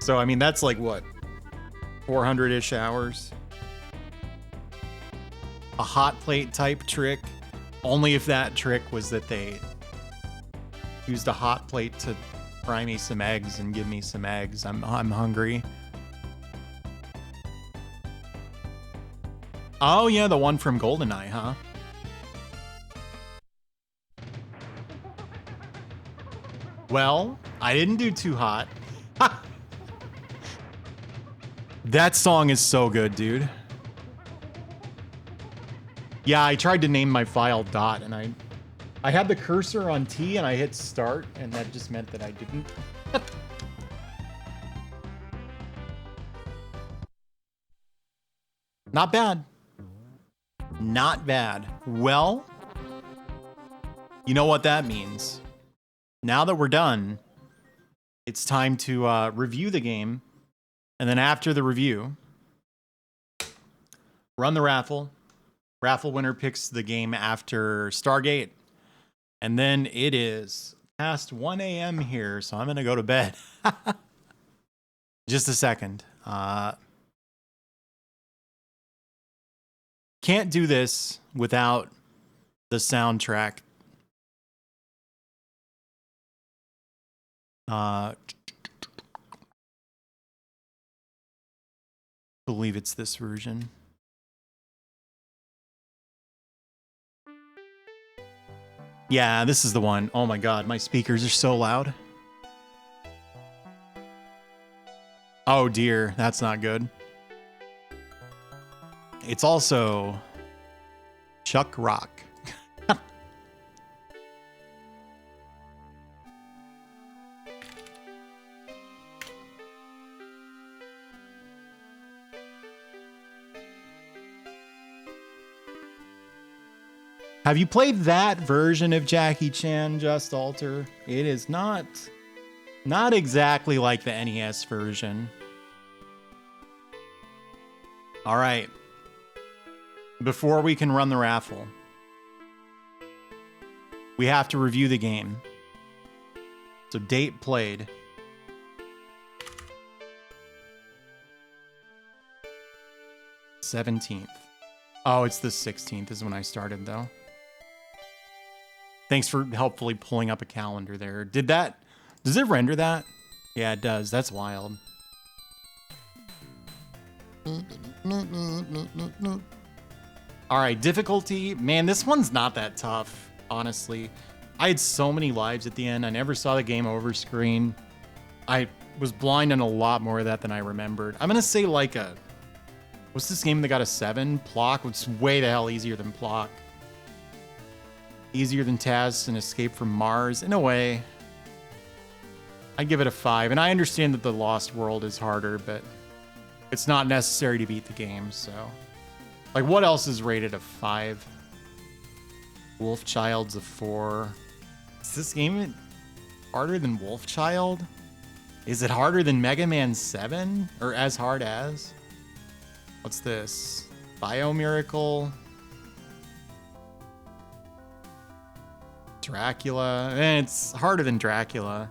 So, I mean, that's like, what? 400-ish hours? A hot plate type trick. Only if that trick was that they used a hot plate to fry me some eggs and give me some eggs. I'm hungry. Oh yeah, the one from GoldenEye, huh? Well, I didn't do too hot. Ha! That song is so good, dude. Yeah, I tried to name my file Dot, and I had the cursor on T, and I hit start, and that just meant that I didn't. Not bad. Not bad. Well, you know what that means. Now that we're done, it's time to review the game. And then after the review, run the raffle. Raffle winner picks the game after Stargate. And then it is past 1 a.m. here, so I'm going to go to bed. Just a second. Can't do this without the soundtrack. Believe it's this version. Yeah, this is the one. Oh my god, my speakers are so loud. Oh dear, that's not good. It's also Chuck Rock. Have you played that version of Jackie Chan Just Alter? It is not exactly like the NES version. All right. Before we can run the raffle, we have to review the game. So date played. $17th. Oh, it's the 16th is when I started though. Thanks for helpfully pulling up a calendar there. Does it render that? Yeah, it does. That's wild. All right, difficulty. Man, this one's not that tough, honestly. I had so many lives at the end. I never saw the game over screen. I was blind on a lot more of that than I remembered. I'm going to say like a... What's this game that got a 7? Plock? It's way the hell easier than Plock. Easier than Taz and Escape from Mars. In a way, I'd give it a 5. And I understand that the Lost World is harder, but it's not necessary to beat the game, so... Like, what else is rated a 5? Wolfchild's a 4. Is this game harder than Wolfchild? Is it harder than Mega Man 7? Or as hard as? What's this? Biomiracle? Dracula? It's harder than Dracula.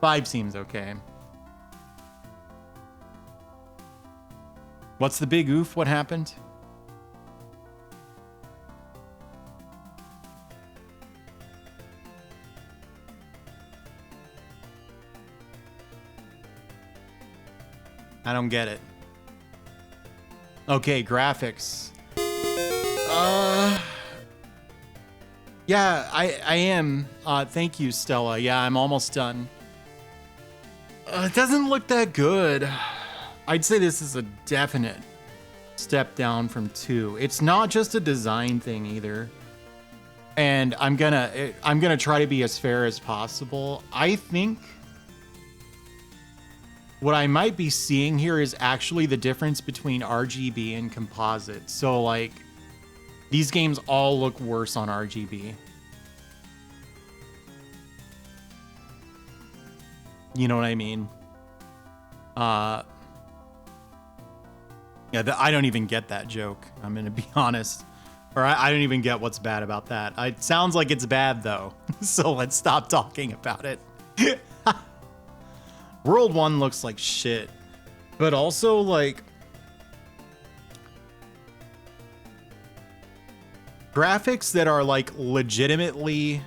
5 seems okay. What's the big oof? What happened? I don't get it. Okay, graphics. Yeah, I am. Thank you, Stella. Yeah, I'm almost done. It doesn't look that good. I'd say this is a definite step down from 2. It's not just a design thing either. And I'm gonna try to be as fair as possible. I think what I might be seeing here is actually the difference between RGB and composite. So like, these games all look worse on RGB. You know what I mean? Yeah, I don't even get that joke. I'm gonna be honest. Or I don't even get what's bad about that. It sounds like it's bad though. So let's stop talking about it. World 1 looks like shit. But also like... graphics that are like legitimately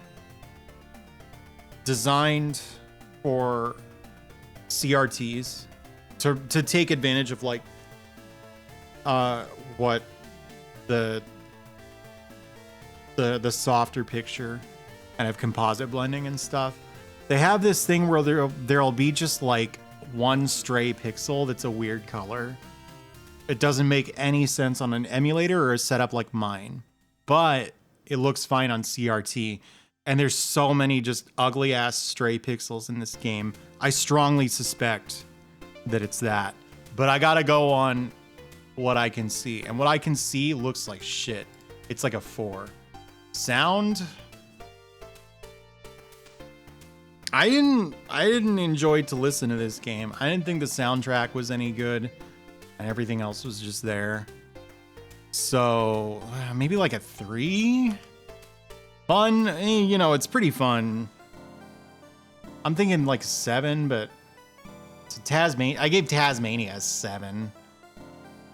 designed for CRTs to take advantage of like what the softer picture kind of composite blending and stuff. They have this thing where there'll be just like one stray pixel that's a weird color. It doesn't make any sense on an emulator or a setup like mine, but it looks fine on CRT. And there's so many just ugly ass stray pixels in this game. I strongly suspect that it's that, but I gotta go on what I can see, and what I can see looks like shit. It's like a 4. Sound, I didn't enjoy to listen to this game. I didn't think the soundtrack was any good, and everything else was just there. So maybe like a 3. Fun, you know, it's pretty fun. I'm thinking like 7, but Tasmania. I gave Tasmania a 7.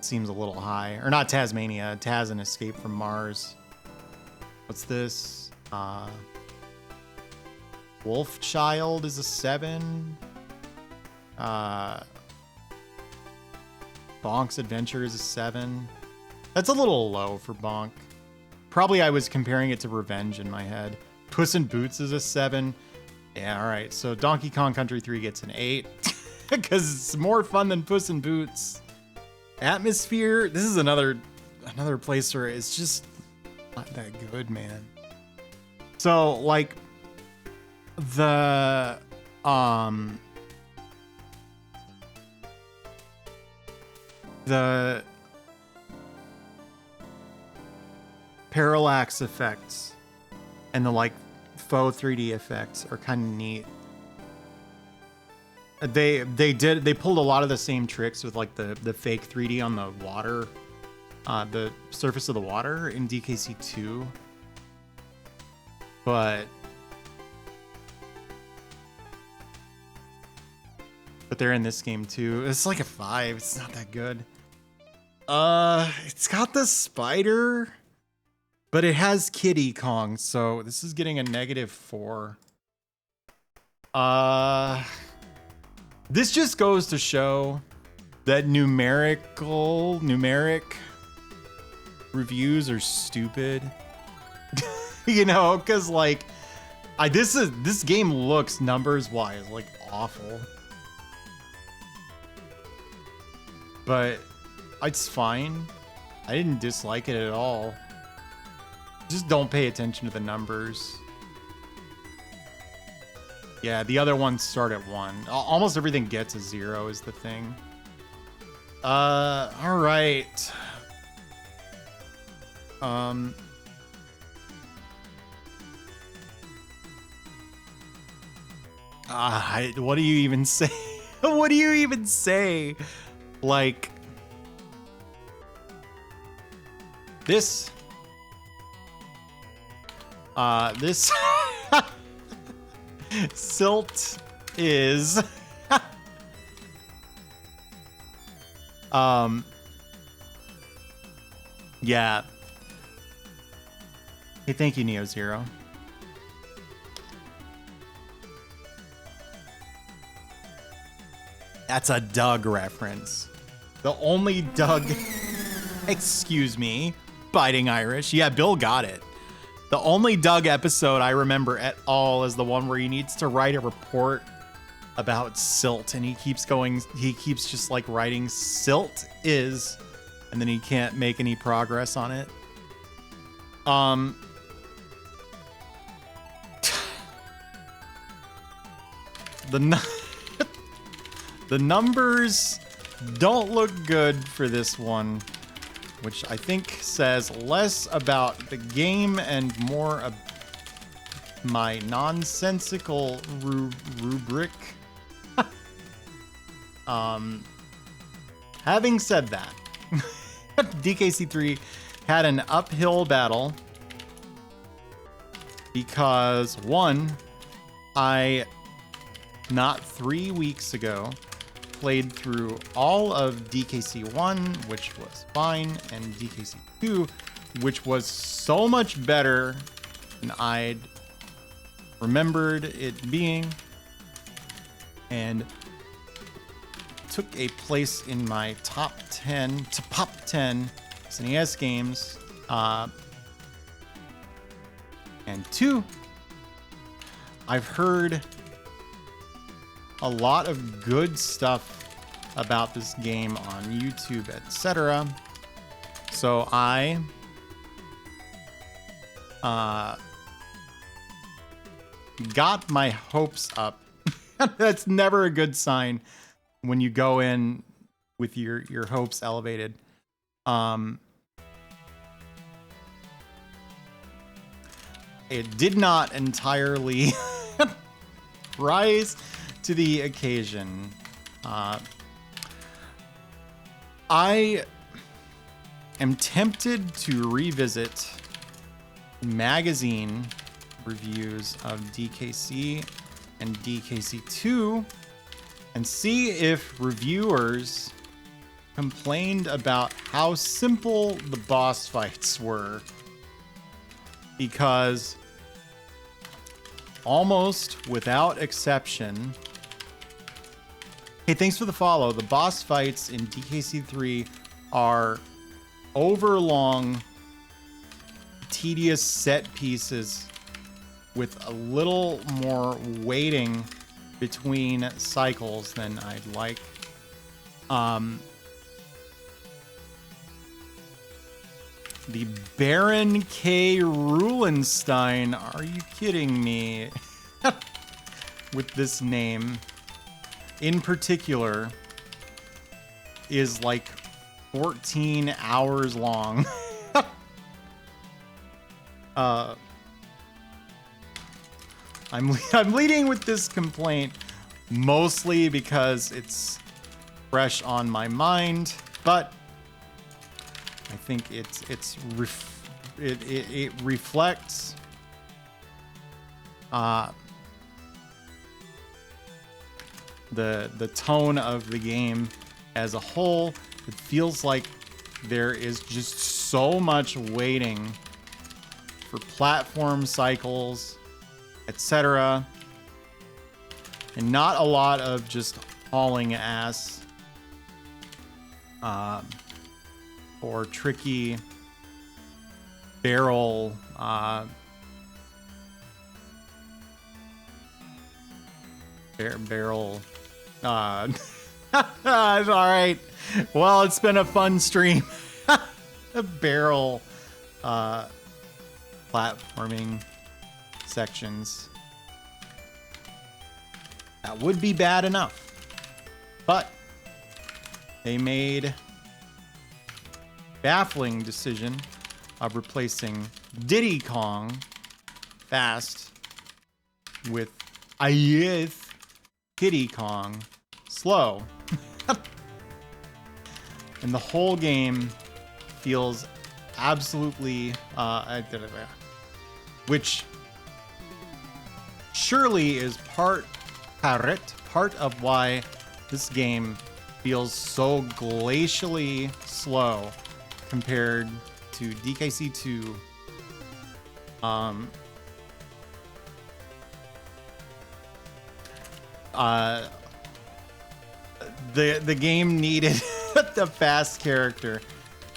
Seems a little high, or not Tasmania. Taz and Escape from Mars. What's this? Wolfchild is a 7. Bonk's Adventure is a 7. That's a little low for Bonk. Probably I was comparing it to Revenge in my head. Puss in Boots is a 7. Yeah, all right. So Donkey Kong Country 3 gets an 8 because it's more fun than Puss in Boots. Atmosphere. This is another place where it's just not that good, man. So like the parallax effects and the like faux 3D effects are kind of neat. They pulled a lot of the same tricks with like the fake 3D on the water, the surface of the water in DKC 2, but they're in this game too. It's like a 5. It's not that good. It's got the spider, but it has Kiddy Kong, so this is getting a -4. This just goes to show that numeric reviews are stupid. You know, because like this game looks numbers wise like awful, but it's fine. I didn't dislike it at all. Just don't pay attention to the numbers. Yeah, the other ones start at 1. Almost everything gets a 0 is the thing. All right. What do you even say? What do you even say? Like, this Silt is yeah. Hey, thank you, Neo Zero. That's a Doug reference. The only Doug, excuse me, biting Irish. Yeah, Bill got it. The only Doug episode I remember at all is the one where he needs to write a report about silt, and he keeps just like writing silt is, and then he can't make any progress on it. The numbers don't look good for this one, which I think says less about the game and more of my nonsensical rubric. Having said that, DKC3 had an uphill battle because, one, I, not 3 weeks ago, played through all of DKC1, which was fine, and DKC2, which was so much better than I'd remembered it being, and took a place in my top 10 SNES games. And 2, I've heard a lot of good stuff about this game on YouTube, etc. So I got my hopes up. That's never a good sign when you go in with your hopes elevated. It did not entirely rise to the occasion. I am tempted to revisit magazine reviews of DKC and DKC2 and see if reviewers complained about how simple the boss fights were, because almost without exception, hey, thanks for the follow. The boss fights in DKC3 are overlong, tedious set pieces with a little more waiting between cycles than I'd like. The Baron K. Rulenstein, are you kidding me? With this name in particular is like 14 hours long. I'm leading with this complaint mostly because it's fresh on my mind, but I think it reflects the tone of the game as a whole. It feels like there is just so much waiting for platform cycles, etc., and not a lot of just hauling ass. or tricky barrel barrel all right, well, it's been a fun stream. Barrel platforming sections. That would be bad enough, but they made baffling decision of replacing Diddy Kong Fast with Kitty Kong Slow. And the whole game feels absolutely which surely is part of why this game feels so glacially slow compared to DKC2. The game needed the fast character.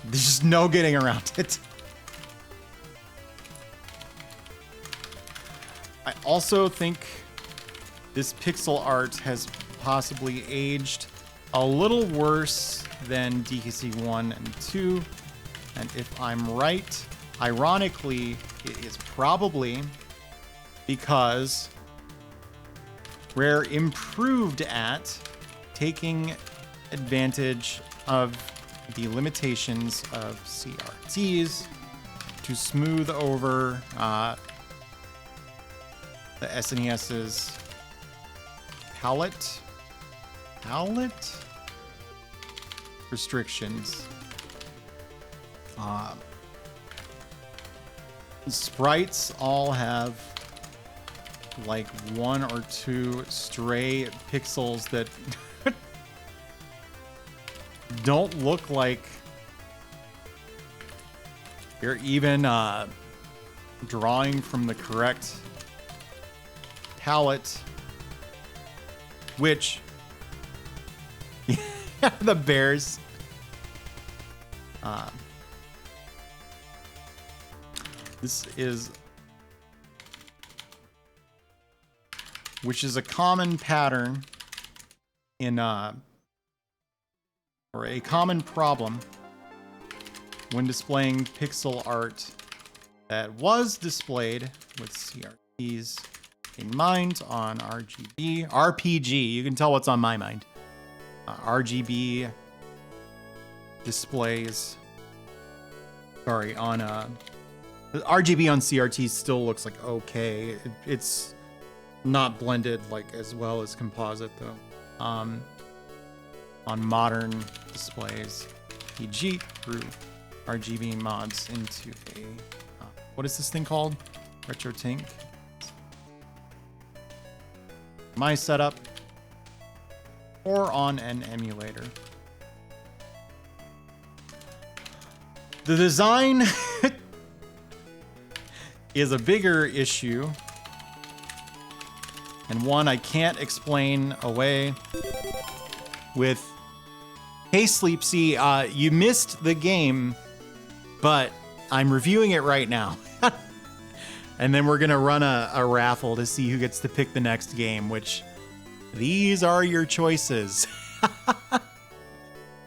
There's just no getting around it. I also think this pixel art has possibly aged a little worse than DKC 1 and 2. And if I'm right, ironically, it is probably because Rare improved at taking advantage of the limitations of CRTs to smooth over the SNES's palette restrictions. Sprites all have like 1 or 2 stray pixels that don't look like you're even drawing from the correct palette, which the bears. This is, which is a common pattern in or a common problem when displaying pixel art that was displayed with CRTs in mind on RPG. You can tell what's on my mind. RGB displays. Sorry, on RGB on CRT still looks like okay. It's not blended like as well as composite though. On modern displays, PG through RGB mods into a what is this thing called? RetroTink. My setup or on an emulator. The design is a bigger issue and one I can't explain away with Hey Sleepsy, you missed the game, but I'm reviewing it right now. And then we're gonna run a raffle to see who gets to pick the next game, which these are your choices.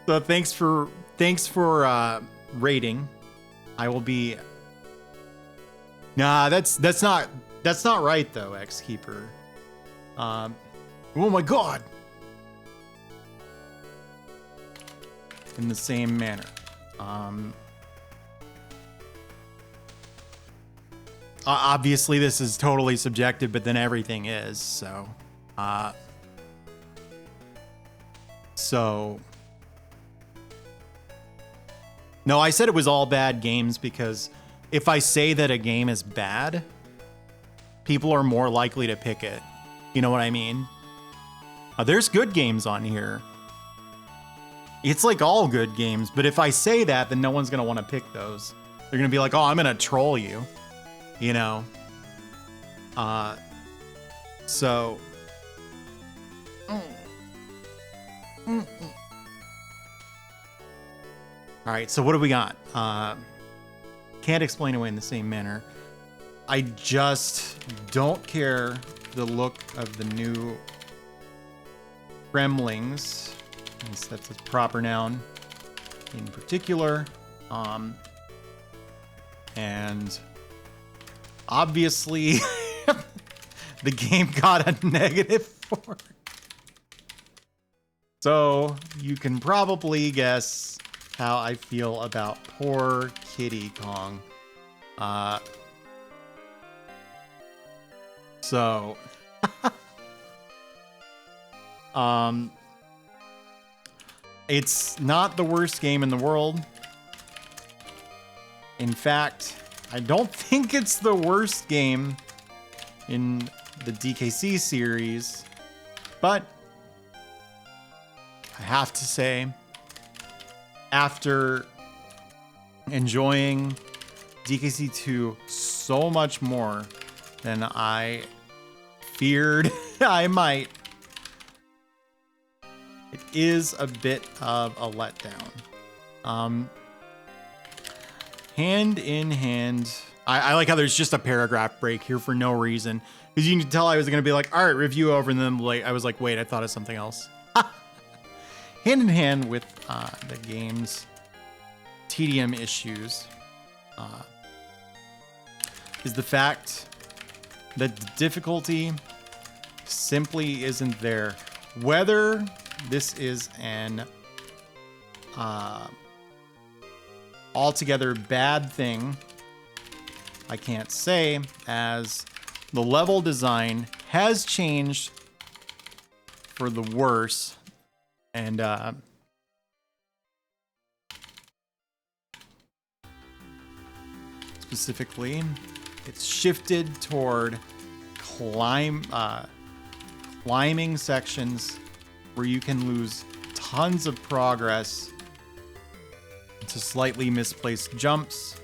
So thanks for rating. I will be. Nah, that's not right though, X-Keeper. Oh my god. In the same manner. Obviously this is totally subjective, but then everything is, so no, I said it was all bad games because if I say that a game is bad, people are more likely to pick it. You know what I mean? There's good games on here. It's like all good games, but if I say that, then no one's gonna want to pick those. They're gonna be like, oh, I'm gonna troll you. You know? So... All right, so what do we got? Can't explain away in the same manner. I just don't care the look of the new Gremlings. That's a proper noun in particular. And obviously the game got a -4. So you can probably guess how I feel about poor Kitty Kong. So it's not the worst game in the world. In fact, I don't think it's the worst game in the DKC series, but I have to say, after enjoying DKC 2 so much more than I feared I might, it is a bit of a letdown. Hand in hand, I like how there's just a paragraph break here for no reason, because you can tell I was going to be like, all right, review over, and then like I was like, wait, I thought of something else. Hand in hand with the game's tedium issues is the fact that the difficulty simply isn't there. Whether this is an altogether bad thing, I can't say, as the level design has changed for the worse, and specifically it's shifted toward climbing sections where you can lose tons of progress to slightly misplaced jumps.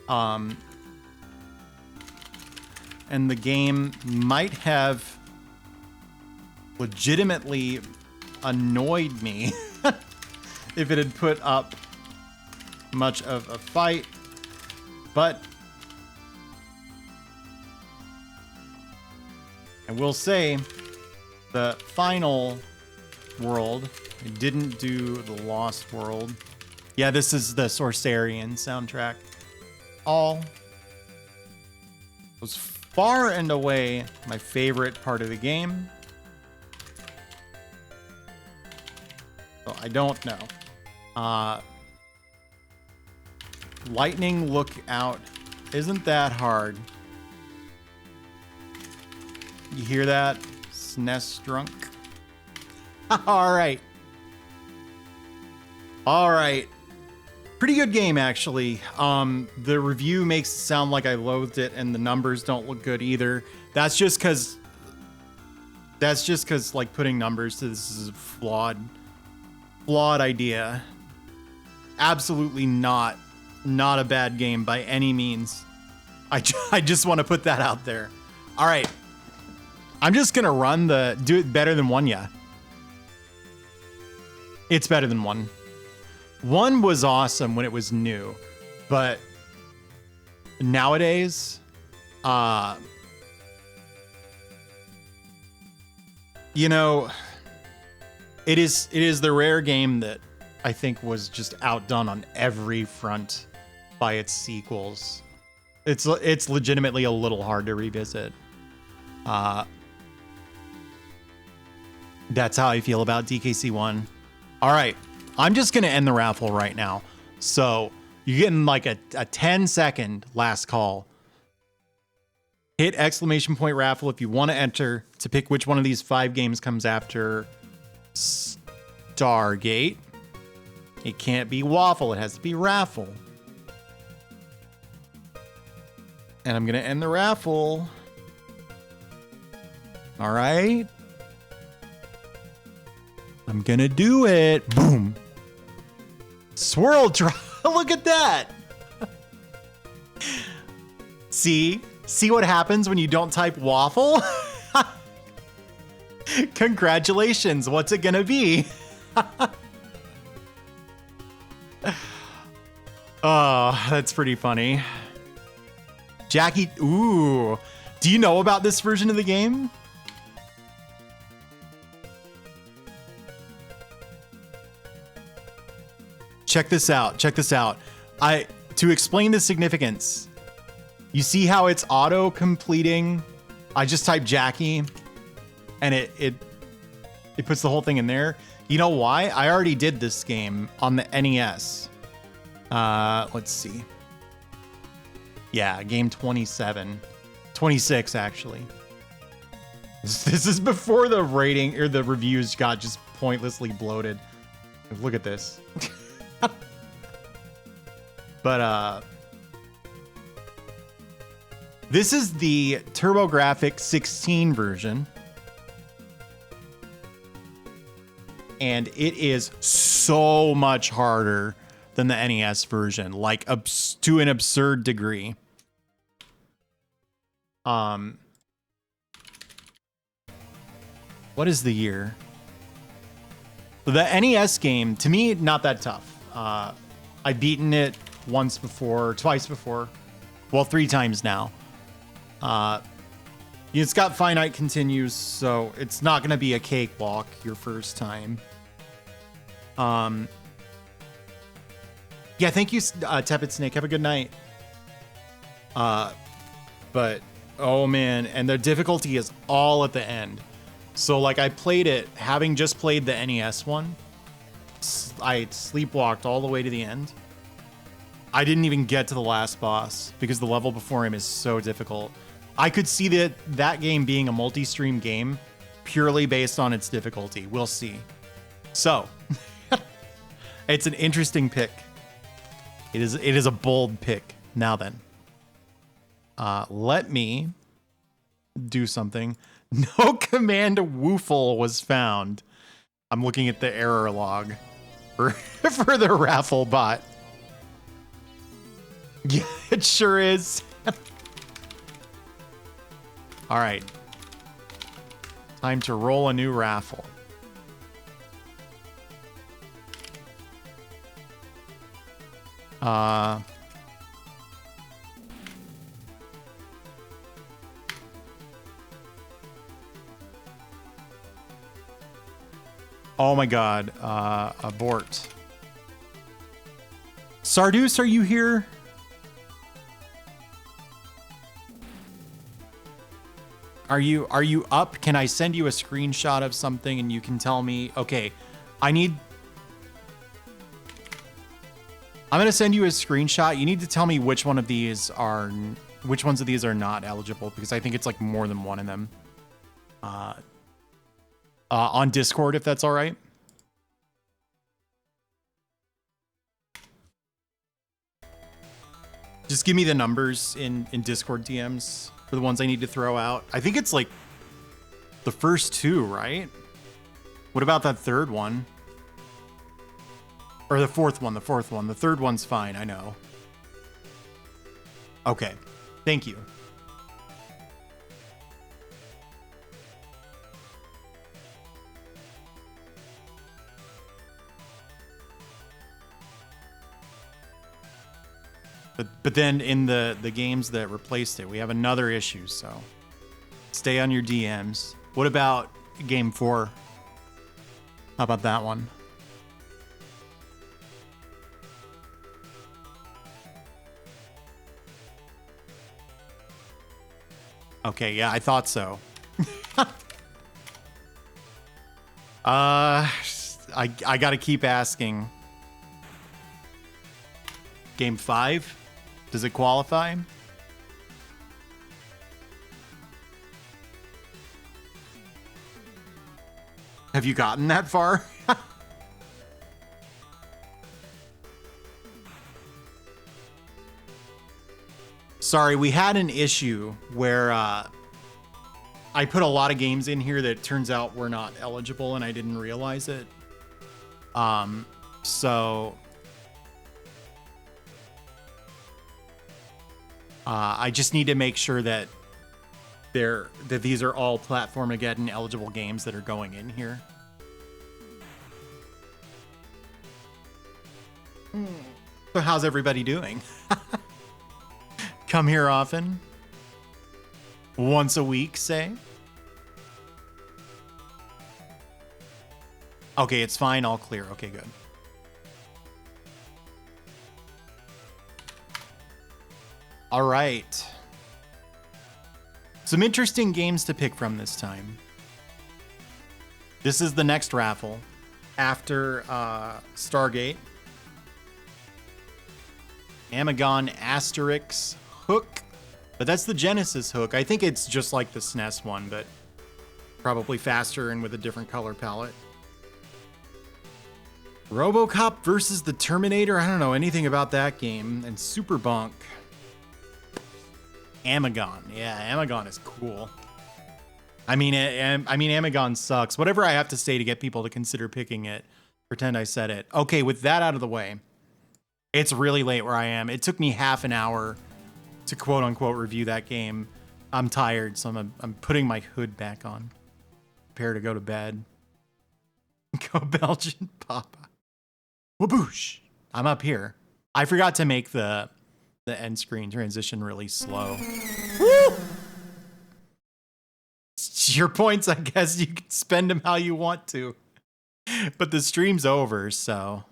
And the game might have legitimately annoyed me if it had put up much of a fight, but I will say the final world, it didn't do the Lost World. Yeah, this is the Sorcerian soundtrack. All was far and away my favorite part of the game. So I don't know. Lightning Lookout isn't that hard. You hear that, SNES drunk? All right. Pretty good game, actually. The review makes it sound like I loathed it, and the numbers don't look good either. That's just because like putting numbers to this is a flawed idea. Absolutely not a bad game by any means. I just want to put that out there. All right. I'm just going to do it better than 1, yeah. It's better than 1. 1 was awesome when it was new, but nowadays, you know, it is the rare game that I think was just outdone on every front by its sequels. It's legitimately a little hard to revisit. That's how I feel about DKC 1. All right, I'm just going to end the raffle right now. So you're getting like a 10-second last call. Hit ! Raffle if you want to enter to pick which one of these 5 games comes after Stargate. It can't be Waffle. It has to be Raffle. And I'm going to end the raffle. All right. I'm going to do it. Boom. Swirl Drop. Look at that. See what happens when you don't type Waffle? Congratulations. What's it going to be? Oh, that's pretty funny. Jackie, ooh. Do you know about this version of the game? Check this out. Check this out. To explain the significance, you see how it's auto completing? I just typed Jackie and it puts the whole thing in there. You know why? I already did this game on the NES. Let's see. Yeah, game 27. 26 actually. This is before the rating or the reviews got just pointlessly bloated. Look at this. But this is the TurboGrafx 16 version. And it is so much harder than the NES version, like to an absurd degree. What is the year? The NES game, to me, not that tough. I've beaten it once before, twice before. Well, 3 times now. It's got finite continues, so it's not going to be a cakewalk your first time. Yeah, thank you, Tepid Snake. Have a good night. But, oh man, and the difficulty is all at the end. So, like, I played it, having just played the NES one. I sleepwalked all the way to the end. I didn't even get to the last boss because the level before him is so difficult. I could see that game being a multi-stream game purely based on its difficulty. We'll see. So, it's an interesting pick. It is a bold pick. Now then, let me do something. No command woofle was found. I'm looking at the error log for the raffle bot. Yeah, it sure is. All right. Time to roll a new raffle. Oh my God, abort. Sarduce, are you here? Are you up? Can I send you a screenshot of something and you can tell me, okay, I'm gonna send you a screenshot. You need to tell me which ones of these are not eligible, because I think it's like more than one of them. On Discord, if that's all right. Just give me the numbers in Discord DMs for the ones I need to throw out. I think it's like the first 2, right? What about that third one? Or the fourth one, the third one's fine, I know. Okay, thank you. But then in the games that replaced it, we have another issue, so stay on your DMs. What about game 4? How about that one? Okay, yeah, I thought so. I gotta keep asking. Game 5? Does it qualify? Have you gotten that far? Sorry, we had an issue where I put a lot of games in here that turns out were not eligible and I didn't realize it. So I just need to make sure that these are all Platformageddon eligible games that are going in here. So how's everybody doing? Come here often? Once a week, say? Okay, it's fine. All clear. Okay, good. All right. Some interesting games to pick from this time. This is the next raffle after Stargate. Amagon Asterix Hook. But that's the Genesis Hook. I think it's just like the SNES one, but probably faster and with a different color palette. RoboCop versus the Terminator. I don't know anything about that game. And Super Bunk. Amagon. Yeah, Amagon is cool. I mean, Amagon sucks. Whatever I have to say to get people to consider picking it. Pretend I said it. Okay, with that out of the way, it's really late where I am. It took me half an hour to quote unquote review that game. I'm tired, so I'm putting my hood back on. Prepare to go to bed. Go Belgian Papa. Waboosh. I'm up here. I forgot to make the end screen transition really slow. Woo! It's your points, I guess. You can spend them how you want to. But the stream's over, so.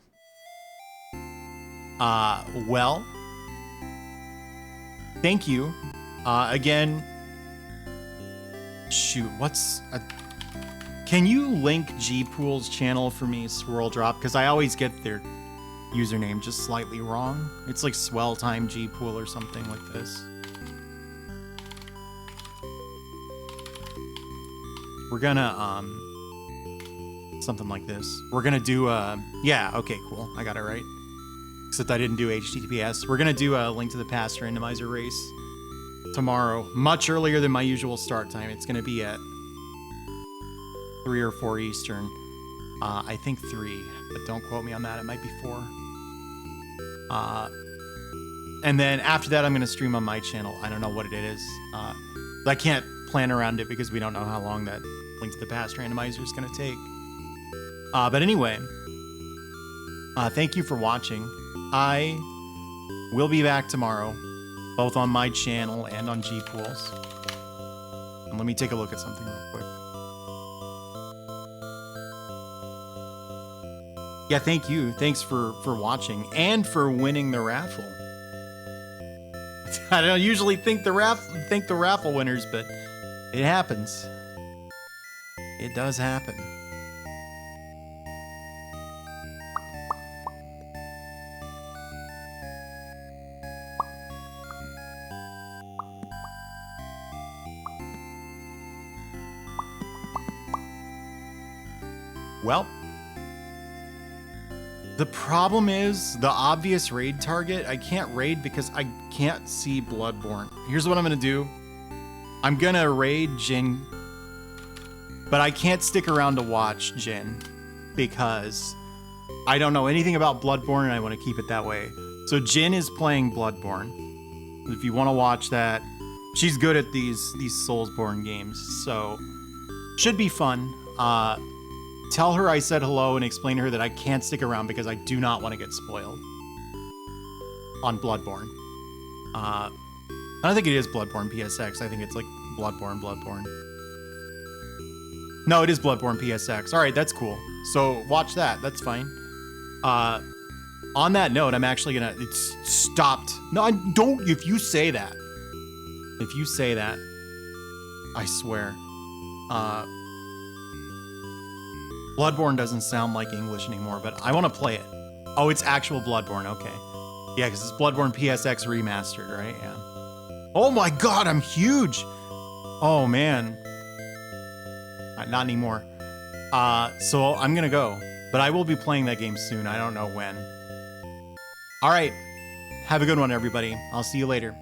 Well. Thank you. Again. Shoot, can you link Gpool's channel for me, Swirl Drop? Because I always get their username just slightly wrong. It's like Swell Time Gpool or something like this. We're gonna, something like this. We're gonna do, yeah, okay, cool. I got it right. Except I didn't do HTTPS. We're gonna do a Link to the Past randomizer race tomorrow, much earlier than my usual start time. It's gonna be at 3 or 4 Eastern. I think 3, but don't quote me on that. It might be 4. And then after that, I'm going to stream on my channel. I don't know what it is. But I can't plan around it because we don't know how long that Link to the Past randomizer is going to take. But anyway, thank you for watching. I will be back tomorrow, both on my channel and on Gpool's. And let me take a look at something real quick. Yeah, thank you. Thanks for watching and for winning the raffle. I don't usually thank the raffle winners, but it happens. It does happen. Well, the problem is the obvious raid target. I can't raid because I can't see Bloodborne. Here's what I'm gonna do. I'm gonna raid Jin, but I can't stick around to watch Jin because I don't know anything about Bloodborne and I want to keep it that way. So Jin is playing Bloodborne. If you want to watch that, she's good at these Soulsborne games, so should be fun. Tell her I said hello and explain to her that I can't stick around because I do not want to get spoiled on Bloodborne. I don't think it is Bloodborne PSX. I think it's like Bloodborne. No, it is Bloodborne PSX. All right, that's cool. So watch that. That's fine. On that note, I'm actually gonna. It's stopped. No, I don't. If you say that, I swear. Bloodborne doesn't sound like English anymore, but I want to play it. Oh, it's actual Bloodborne. Okay. Yeah, because it's Bloodborne PSX remastered, right? Yeah. Oh my God, I'm huge. Oh man. Not anymore. So I'm gonna go, but I will be playing that game soon. I don't know when. All right. Have a good one, everybody. I'll see you later.